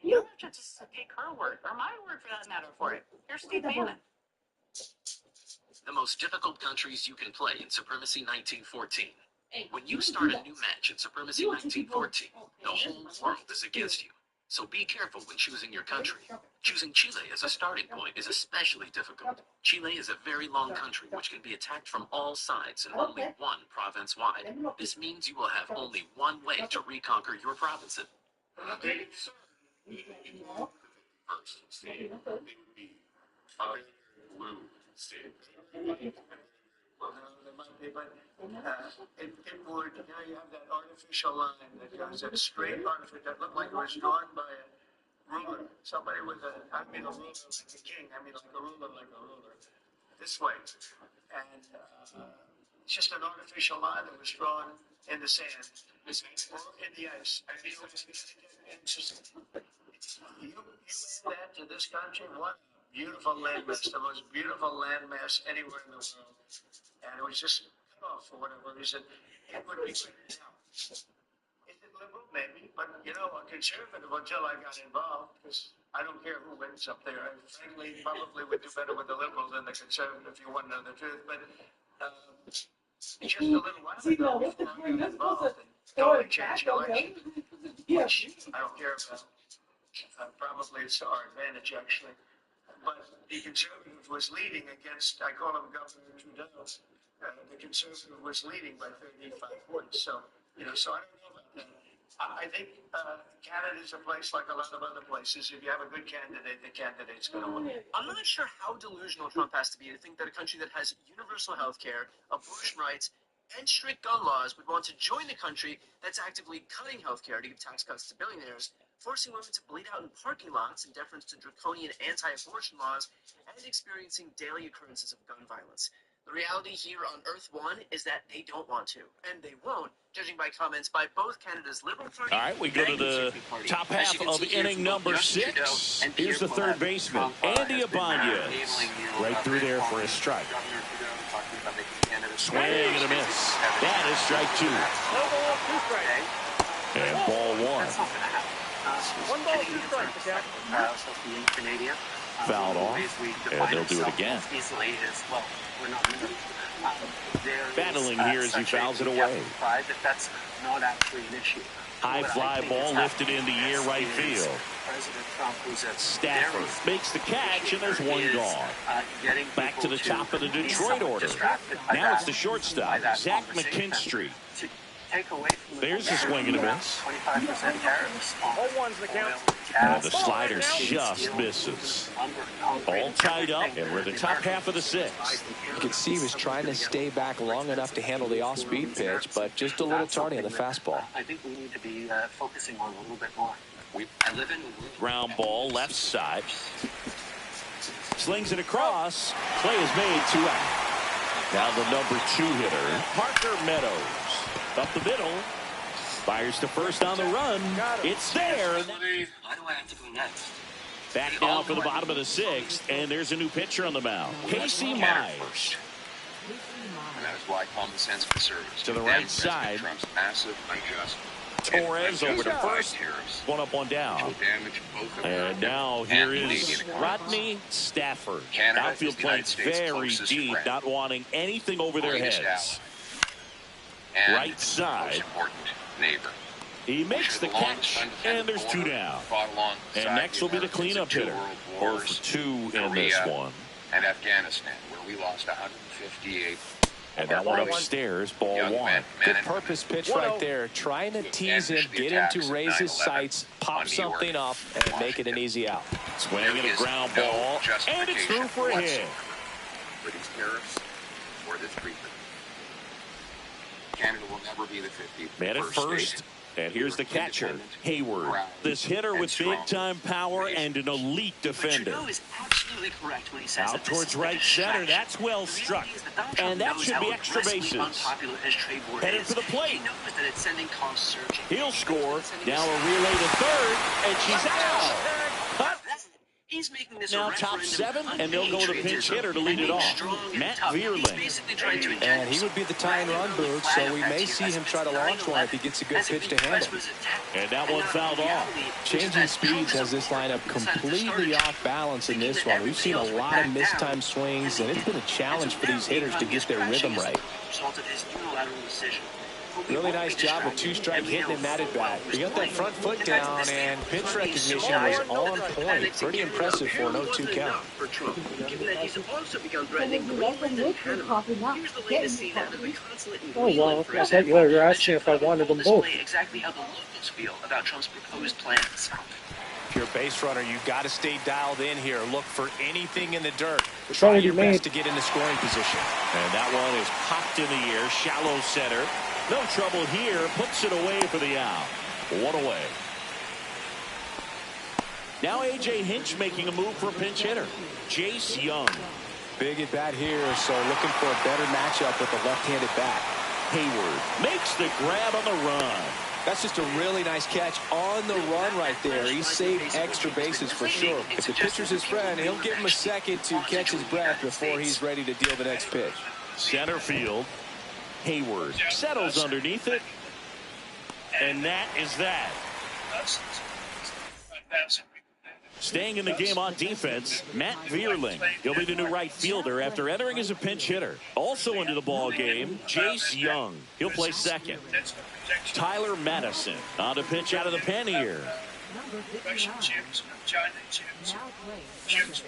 [SPEAKER 11] You don't have to just take her word, or my word for that matter, for it. Here's Steve Bannon.
[SPEAKER 21] The most difficult countries you can play in Supremacy 1914.
[SPEAKER 18] When you start a new match in Supremacy 1914, the whole world is against you. So be careful when choosing your country. Choosing Chile as a starting point is especially difficult. Chile is a very long country which can be attacked from all sides and only one province wide. This means you will have only one way to reconquer your province.
[SPEAKER 2] First state, blue state. Well, no, there might be, but it would, you have that artificial line that goes, that straight artificial, that looked like it was drawn by a ruler. Somebody with a, I mean a ruler like a king, I mean like a ruler, this way. And it's just an artificial line that was drawn in the sand, or in the ice. I mean, it's just, you add that to this country, what a beautiful landmass, the most beautiful landmass anywhere in the world. And it was just cut off for whatever reason. It would be great now. Is it liberal? Maybe. But, you know, a conservative until I got involved, because I don't care who wins up there. I frankly probably would do better with the liberal than the conservative, if you want to know the truth. But just a little while ago, before I got involved, and totally changed the election, which I don't care about. Probably it's to our advantage, actually. But the conservative was leading against, I call him Governor Trudeau. The conservative was leading by 35 points. So, you know, so I don't know about that. I think Canada's a place like a lot of other places. If you have a good candidate, the candidate's going to win.
[SPEAKER 18] I'm not sure how delusional Trump has to be to think that a country that has universal health care, abortion rights, and strict gun laws would want to join the country that's actively cutting health care to give tax cuts to billionaires, forcing women to bleed out in parking lots in deference to draconian anti-abortion laws, and experiencing daily occurrences of gun violence. The reality here on Earth One is that they don't want to, and they won't, judging by comments by both Canada's Liberal Party.
[SPEAKER 4] All right, we go to the top half of inning number 6. Here's the third baseman, Andy Ibanez, right through there for a strike. Swing and a miss. That is strike 2.
[SPEAKER 10] No ball, 2 strikes.
[SPEAKER 4] And ball 1.
[SPEAKER 10] 1 ball, 2 strikes,
[SPEAKER 18] Canadian.
[SPEAKER 4] Fouled off, and they'll do it again.
[SPEAKER 18] Easily as well. We're not
[SPEAKER 4] battling here as he fouls it away.
[SPEAKER 18] That's not actually an issue.
[SPEAKER 4] High fly ball lifted into air right field.
[SPEAKER 18] President Trump, who's a
[SPEAKER 4] Stafford makes the catch, and there's one gone. Back to the top of the Detroit order. Now it's the shortstop, Zach McKinstry. There's a swing and a miss.
[SPEAKER 18] 25% tariffs.
[SPEAKER 10] All 1's the count.
[SPEAKER 4] And the slider just misses. All tied up, and we're in the top half of the 6th.
[SPEAKER 3] You can see he was trying to stay back long enough to handle the off-speed pitch, but just a little tardy on the fastball.
[SPEAKER 18] I think we need to be focusing on a little bit more. I live in
[SPEAKER 4] Ground ball, left side. Slings it across. Play is made, 2 out. Now the number 2 hitter, Parker Meadows. Up the middle. Fires to first on the run. It's there.
[SPEAKER 18] Why do I have to go next?
[SPEAKER 4] Back now for the bottom of the 6th, and there's a new pitcher on the mound, Casey Myers.
[SPEAKER 8] And that is why common sense conservatives
[SPEAKER 4] to the right side.
[SPEAKER 8] Trump's massive unjust
[SPEAKER 4] Torres over to first. One up, one down. And now here is Rodney Stafford. Outfield played very deep, not wanting anything over their heads. Right side. He makes the catch, and there's 2 down. And next will be the cleanup hitter. 0 for 2 in this one.
[SPEAKER 8] And Afghanistan, where we lost 158.
[SPEAKER 3] And that one upstairs, ball 1. Good purpose pitch right there. Trying to tease him, get him to raise his sights, pop something up, and make it an easy out.
[SPEAKER 4] Swinging a ground ball, and it's through for a hit.
[SPEAKER 8] For these tariffs or this treatment. Canada will never be the 50th.
[SPEAKER 4] Man at first, and here's the catcher, Hayward. This hitter with big-time power and an elite defender.
[SPEAKER 18] Trudeau is absolutely correct when he says
[SPEAKER 4] out towards right center. That's well struck, and that should be extra bases. Headed for the plate.
[SPEAKER 18] He knows that it's sending costs surging.
[SPEAKER 4] He'll score. Now a relay to third, and she's out. Cut.
[SPEAKER 18] He's making this
[SPEAKER 4] now top 7, and they'll go to the pinch hitter to lead it off. Matt Vierling.
[SPEAKER 3] And he would be the tying run booth, so we may see him try to launch one if he gets a good pitch to handle.
[SPEAKER 4] And that one fouled off.
[SPEAKER 3] Changing speeds has this lineup completely off balance in this one. We've seen a lot of mistimed swings, and it's been a challenge for these hitters to get their rhythm right.
[SPEAKER 18] Result of his unilateral decision.
[SPEAKER 6] Really nice job with 2-strike hitting him that at bat. He got that front foot down, and pitch recognition was on point. Pretty impressive for an 0-2 count.
[SPEAKER 21] Given that he's also begun threatening Greenland and Panama. Here's the latest scene out of the consulate in
[SPEAKER 10] Oh,
[SPEAKER 21] Greenland,
[SPEAKER 10] well,
[SPEAKER 21] for
[SPEAKER 10] I thought
[SPEAKER 21] example.
[SPEAKER 10] you were asking if I wanted them both.
[SPEAKER 21] Exactly how the locals feel about Trump's proposed plans.
[SPEAKER 6] If you're a base runner, you got to stay dialed in here. Look for anything in the dirt.
[SPEAKER 10] It's
[SPEAKER 6] Try
[SPEAKER 10] already
[SPEAKER 6] your
[SPEAKER 10] made.
[SPEAKER 6] best to get into scoring position.
[SPEAKER 4] And that one is popped in the air, shallow center. No trouble here, puts it away for the out. One away. Now A.J. Hinch making a move for a pinch hitter. Jace Young.
[SPEAKER 6] Big at bat here, so looking for a better matchup with the left-handed bat.
[SPEAKER 4] Hayward makes the grab on the run.
[SPEAKER 6] That's just a really nice catch on the run right there. He saved extra bases for sure. If the pitcher's his friend, he'll give him a second to catch his breath before he's ready to deal the next pitch.
[SPEAKER 4] Center field. Hayward settles underneath it. And that is that. Staying in the game on defense, Matt Vierling. He'll be the new right fielder after entering as a pinch hitter. Also into the ball game, Jace Young. He'll play second. Tyler Madison on to pitch out of the pen here.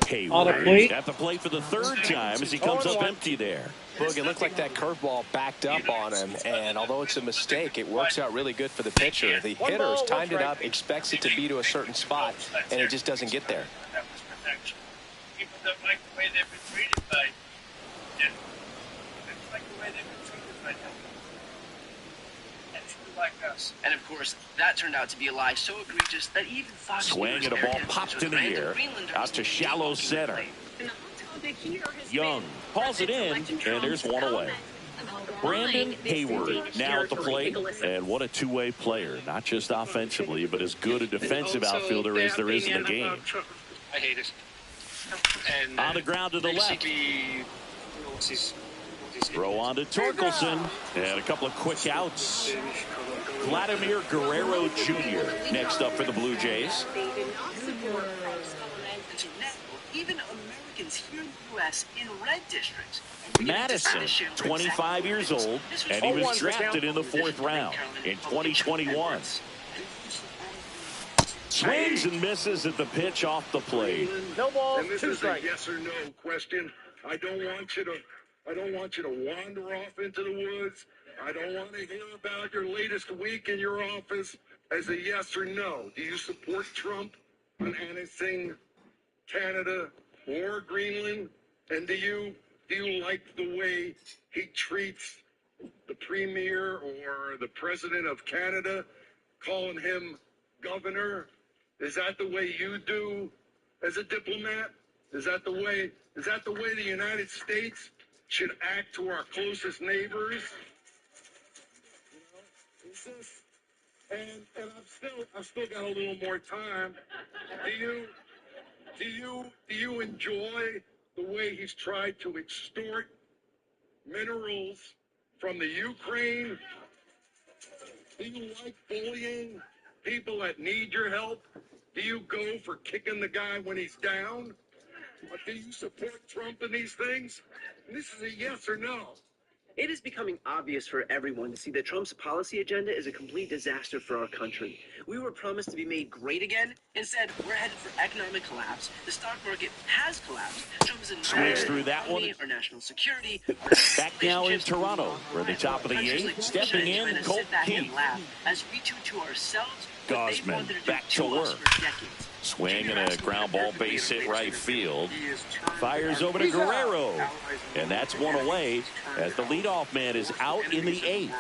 [SPEAKER 4] Hayward at the plate for the third time as he comes up empty there.
[SPEAKER 6] Boog, it looked like that curveball backed up on him, and although it's a mistake, it works out really good for the pitcher. The hitter's timed it up, expects it to be to a certain spot, and it just doesn't get there.
[SPEAKER 10] People don't like the way they've been treated by. They like the way they've been treated by them. And people like us.
[SPEAKER 21] And of course, that turned out to be a lie so egregious that even Fox
[SPEAKER 4] Swing
[SPEAKER 21] News
[SPEAKER 4] and a ball
[SPEAKER 21] aired
[SPEAKER 4] popped
[SPEAKER 21] it
[SPEAKER 4] in the
[SPEAKER 21] with
[SPEAKER 4] air.
[SPEAKER 21] Greenlanders
[SPEAKER 4] Out to shallow center. Young hauls it in, and there's one away. Brandon Hayward now at the plate, and what a two-way player. Not just offensively, but as good a defensive outfielder as there is in the game.
[SPEAKER 21] I hate it. And
[SPEAKER 4] on the ground to the left. Throw on to Torkelson, and a couple of quick outs. Vladimir Guerrero Jr. next up for the Blue Jays.
[SPEAKER 21] Even Americans here in the U.S. in red districts.
[SPEAKER 4] Madison, 25 years old, and he was drafted in the 4th round in 2021. Swings and misses at the pitch off the plate.
[SPEAKER 10] No ball,
[SPEAKER 8] and this
[SPEAKER 10] 2
[SPEAKER 8] is
[SPEAKER 10] strikes.
[SPEAKER 8] a yes or no question. I don't want you to wander off into the woods. I don't want to hear about your latest week in your office as a yes or no. Do you support Trump on anything Canada or Greenland? And do you like the way he treats the premier or the president of Canada, calling him governor? Is that the way you do as a diplomat? Is that the way the United States should act to our closest neighbors? And I've still got a little more time. Do you enjoy the way he's tried to extort minerals from the Ukraine? Do you like bullying people that need your help? Do you go for kicking the guy when he's down? Or do you support Trump in these things? And this is a yes or no.
[SPEAKER 21] It is becoming obvious for everyone to see that Trump's policy agenda is a complete disaster for our country. We were promised to be made great again. Instead, we're headed for economic collapse. The stock market has collapsed. Trump is in
[SPEAKER 4] Swings through that one.
[SPEAKER 21] Our national security.
[SPEAKER 4] Back now in Toronto. We're at the top of the 8th. Stepping in, Colt Keith.
[SPEAKER 21] As we do to ourselves,
[SPEAKER 4] Gosman back to work. Swing and a ground ball base hit right field. Fires over to Guerrero. And that's one away as the leadoff man is out in the 8th.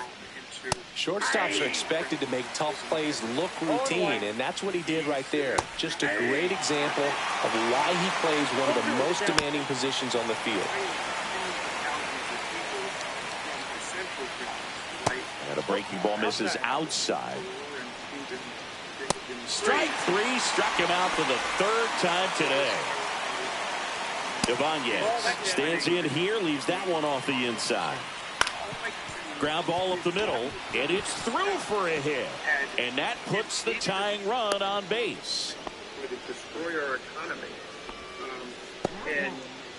[SPEAKER 6] Shortstops are expected to make tough plays look routine, and that's what he did right there. Just a great example of why he plays one of the most demanding positions on the field.
[SPEAKER 4] And a breaking ball misses outside. Strike 3, struck him out for the 3rd time today. Ibanez stands in here, leaves that one off the inside. Ground ball up the middle, and it's through for a hit. And that puts the tying run on base.
[SPEAKER 8] Destroy our economy.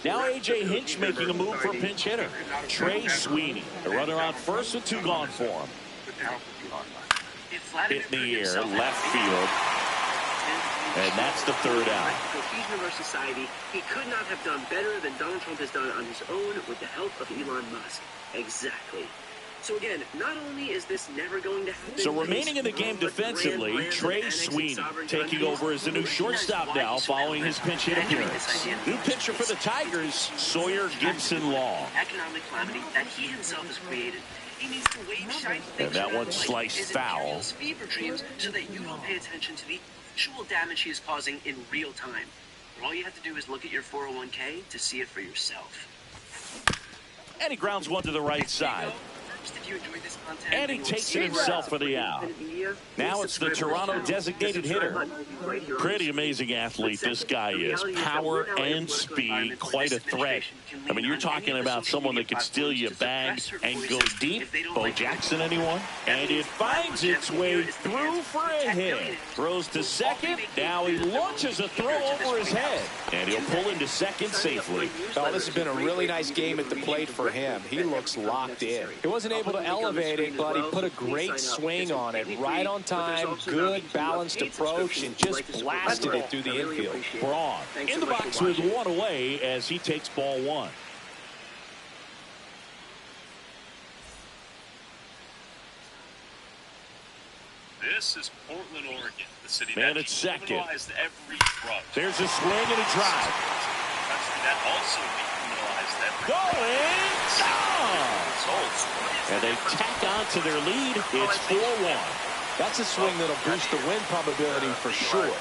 [SPEAKER 4] Now A.J. Hinch making a move for a pinch hitter. Trey Sweeney, the runner on first with 2 gone for him. Hit in the air, left field. And that's the third out.
[SPEAKER 15] Cohesion of our society, he could not have done better than Donald Trump has done on his own with the help of Elon Musk. Exactly. So again, not only is this never going to happen.
[SPEAKER 4] So remaining in the game defensively, Trey Sweeney taking over as the new shortstop now following his pinch hit appearance. New pitcher for the Tigers, Sawyer Gibson-Long.
[SPEAKER 15] Economic calamity that he himself has created. He needs to wave shiny
[SPEAKER 4] And that one sliced foul.
[SPEAKER 15] Fever dreams so that you don't pay attention to the actual damage he is causing in real time. But all you have to do is look at your 401k to see it for yourself.
[SPEAKER 4] And he grounds one to the right side.
[SPEAKER 15] If you enjoyed this content,
[SPEAKER 4] And he takes it himself for the out. Now it's the Toronto designated hitter. Pretty amazing athlete this guy is. Power and speed, quite a threat. I mean, you're talking about someone that could steal your bag and go deep. Bo Jackson, anyone? And it finds its way through for a hit. Throws to second. Now he launches a throw over his head. And he'll pull into second safely.
[SPEAKER 6] Oh, this has been a really nice game at the plate for him. He looks locked in. He wasn't able to elevate it, but he put a great swing on it. Right on time, good, balanced approach, and just blasted it through the infield.
[SPEAKER 4] Braun in the box with one away as he takes ball one.
[SPEAKER 12] This is Portland, Oregon, the city
[SPEAKER 4] Man
[SPEAKER 12] that
[SPEAKER 4] at second.
[SPEAKER 12] decriminalized every drug.
[SPEAKER 4] There's a swing and a drive.
[SPEAKER 12] Country that also decriminalized every
[SPEAKER 4] Going down. And they tack on to their lead. It's 4-1.
[SPEAKER 6] That's a swing that'll boost the win probability for sure.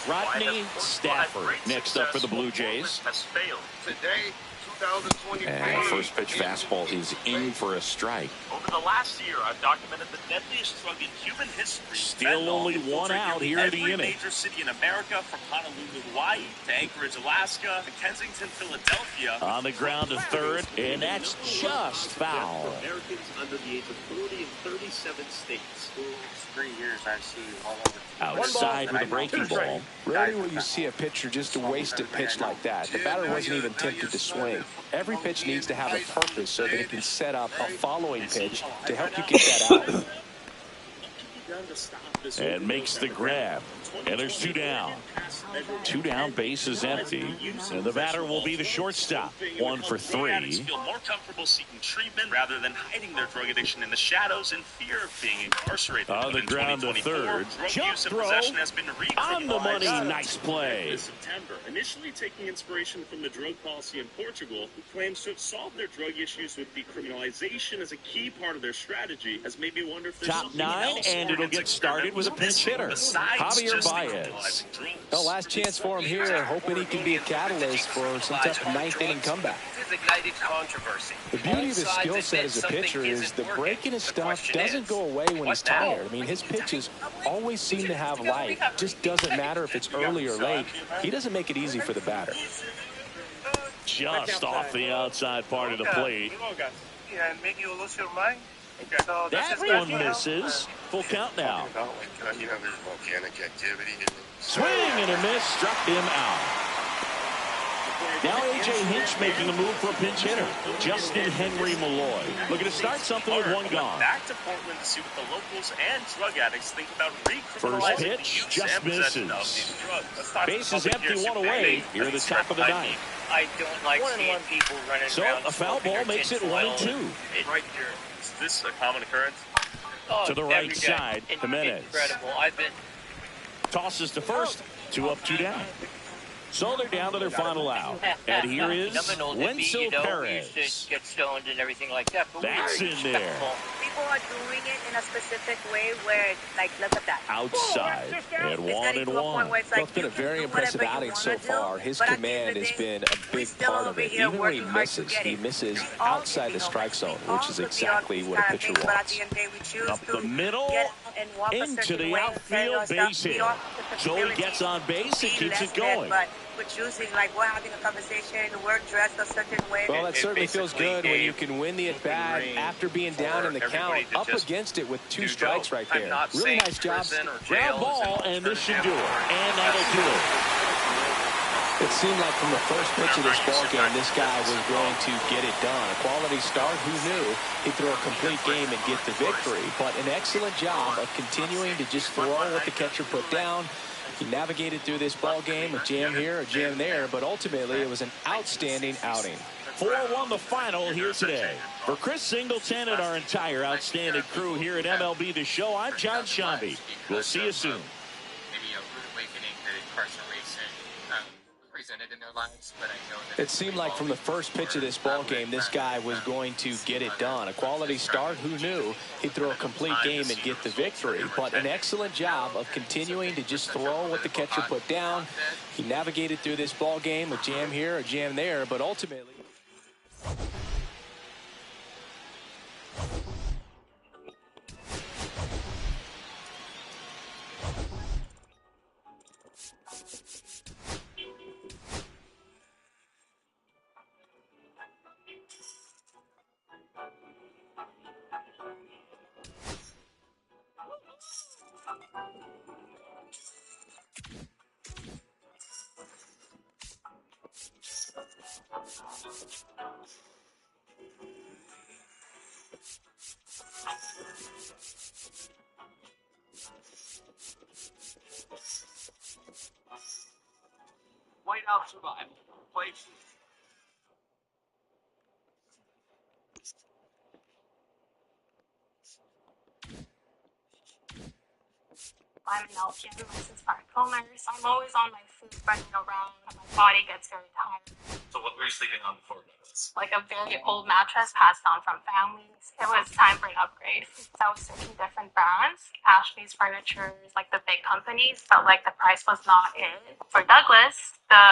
[SPEAKER 4] Rodney Stafford next up for the Blue Jays.
[SPEAKER 8] Has failed. Today, 2023.
[SPEAKER 7] And first pitch fastball is in for a strike.
[SPEAKER 12] Over the last year, I've documented the deadliest drug in human history.
[SPEAKER 4] Still only one out here in the inning.
[SPEAKER 12] Every major city in America, from Honolulu, Hawaii, to Anchorage, Alaska, to Kensington, Philadelphia.
[SPEAKER 4] On the ground to third, and that's just foul.
[SPEAKER 15] Americans under the age of 40 in 37 states.
[SPEAKER 2] 3 years I see all over.
[SPEAKER 4] Outside with a breaking ball.
[SPEAKER 6] Rarely will you see a pitcher just a wasted pitch like that. The batter wasn't even tempted to swing. Every pitch needs to have a purpose so that it can set up a following pitch to help you get that out.
[SPEAKER 4] And makes the grab. And there's two down. Two down, base is empty. And the batter will be the shortstop. 1 for 3.
[SPEAKER 12] Feel more comfortable seeking treatment rather than hiding their drug addiction in the shadows in fear of being incarcerated.
[SPEAKER 4] On the ground to third. Jump throw
[SPEAKER 12] has been
[SPEAKER 4] on the money. Nice play.
[SPEAKER 12] September, initially taking inspiration from the drug policy in Portugal, who claims to have solved their drug issues with decriminalization as a key part of their strategy, has made me wonder if there's
[SPEAKER 4] top 9, and it'll get started with a pinch hitter. Javier Baez.
[SPEAKER 6] Well, last chance for him here, hoping he can be a catalyst for some type of ninth-inning comeback. The beauty of his skill set as a pitcher is the break in his stuff doesn't go away when he's tired. I mean, his pitches always seem to have life. Just doesn't matter if it's early or late. He doesn't make it easy for the batter.
[SPEAKER 4] Just off the outside part of the plate.
[SPEAKER 2] Yeah, make you lose your mind. So
[SPEAKER 4] that one misses. Full count now.
[SPEAKER 8] You know, there's volcanic activity.
[SPEAKER 4] Swing and a miss, struck him out. Now A.J. Hinch making a move for a pinch hitter. Justin Henry Malloy looking to start something with one gone.
[SPEAKER 12] Back to Portland to see what the locals and drug addicts think about
[SPEAKER 4] first pitch just misses. Base is empty, one away. Here at the top of the ninth.
[SPEAKER 2] I don't like seeing people running
[SPEAKER 4] so
[SPEAKER 2] around.
[SPEAKER 4] So a foul ball makes it 1-2.
[SPEAKER 12] Right here. Is this a common occurrence?
[SPEAKER 2] Oh,
[SPEAKER 4] to the right side, Jimenez.
[SPEAKER 2] Incredible. I've been
[SPEAKER 4] tosses to first, 2 up, 2 down. So they're down to their final out. And here is Wenzel Perez.
[SPEAKER 2] You should get stoned and everything like that. But
[SPEAKER 4] that's in there.
[SPEAKER 5] People are doing it in a specific way where, like, look at that.
[SPEAKER 4] Outside. And 1-1.
[SPEAKER 6] It's been a very impressive outing so far. His command has been a big part of it. Even when he misses outside the strike zone, which is exactly what a pitcher wants.
[SPEAKER 4] Up the middle, into the outfield, base hit. So he gets on base and keeps it going.
[SPEAKER 5] We're choosing, like, we're having a conversation, we're dressed a certain way.
[SPEAKER 6] Well, that certainly feels good when you can win the at-bat after being down in the count, up against it with 2 strikes right there. Really nice job.
[SPEAKER 4] Ground ball, and this should do it. And that'll do it.
[SPEAKER 3] It seemed like from the first pitch of this ball game, this guy was going to get it done. A quality start, who knew he'd throw a complete game and get the victory. But an excellent job of continuing to just throw what the catcher put down. He navigated through this ball game, a jam here, a jam there, but ultimately it was an outstanding outing.
[SPEAKER 4] 4-1 the final here today. For Chris Singleton and our entire outstanding crew here at MLB The Show, I'm John Shambi. We'll see you soon.
[SPEAKER 17] Maybe a rude awakening that Carson Racing presented in their lives, but I know that
[SPEAKER 3] it seemed like from the first pitch of this ball game, this guy was going to get it done. A quality start, who knew he'd throw a complete game and get the victory. But an excellent job of continuing to just throw what the catcher put down. He navigated through this ball game, a jam here, a jam there, but ultimately
[SPEAKER 20] Whiteout survival. Play.
[SPEAKER 19] I'm an LPN licensed barcomers. I'm always on my feet running around. My body gets very tired.
[SPEAKER 17] So what were you sleeping on before this?
[SPEAKER 19] Like a very old mattress passed down from families. It was time for an upgrade. So I was searching different brands. Ashley's Furniture, like the big companies, but like the price was not it. For Douglas, the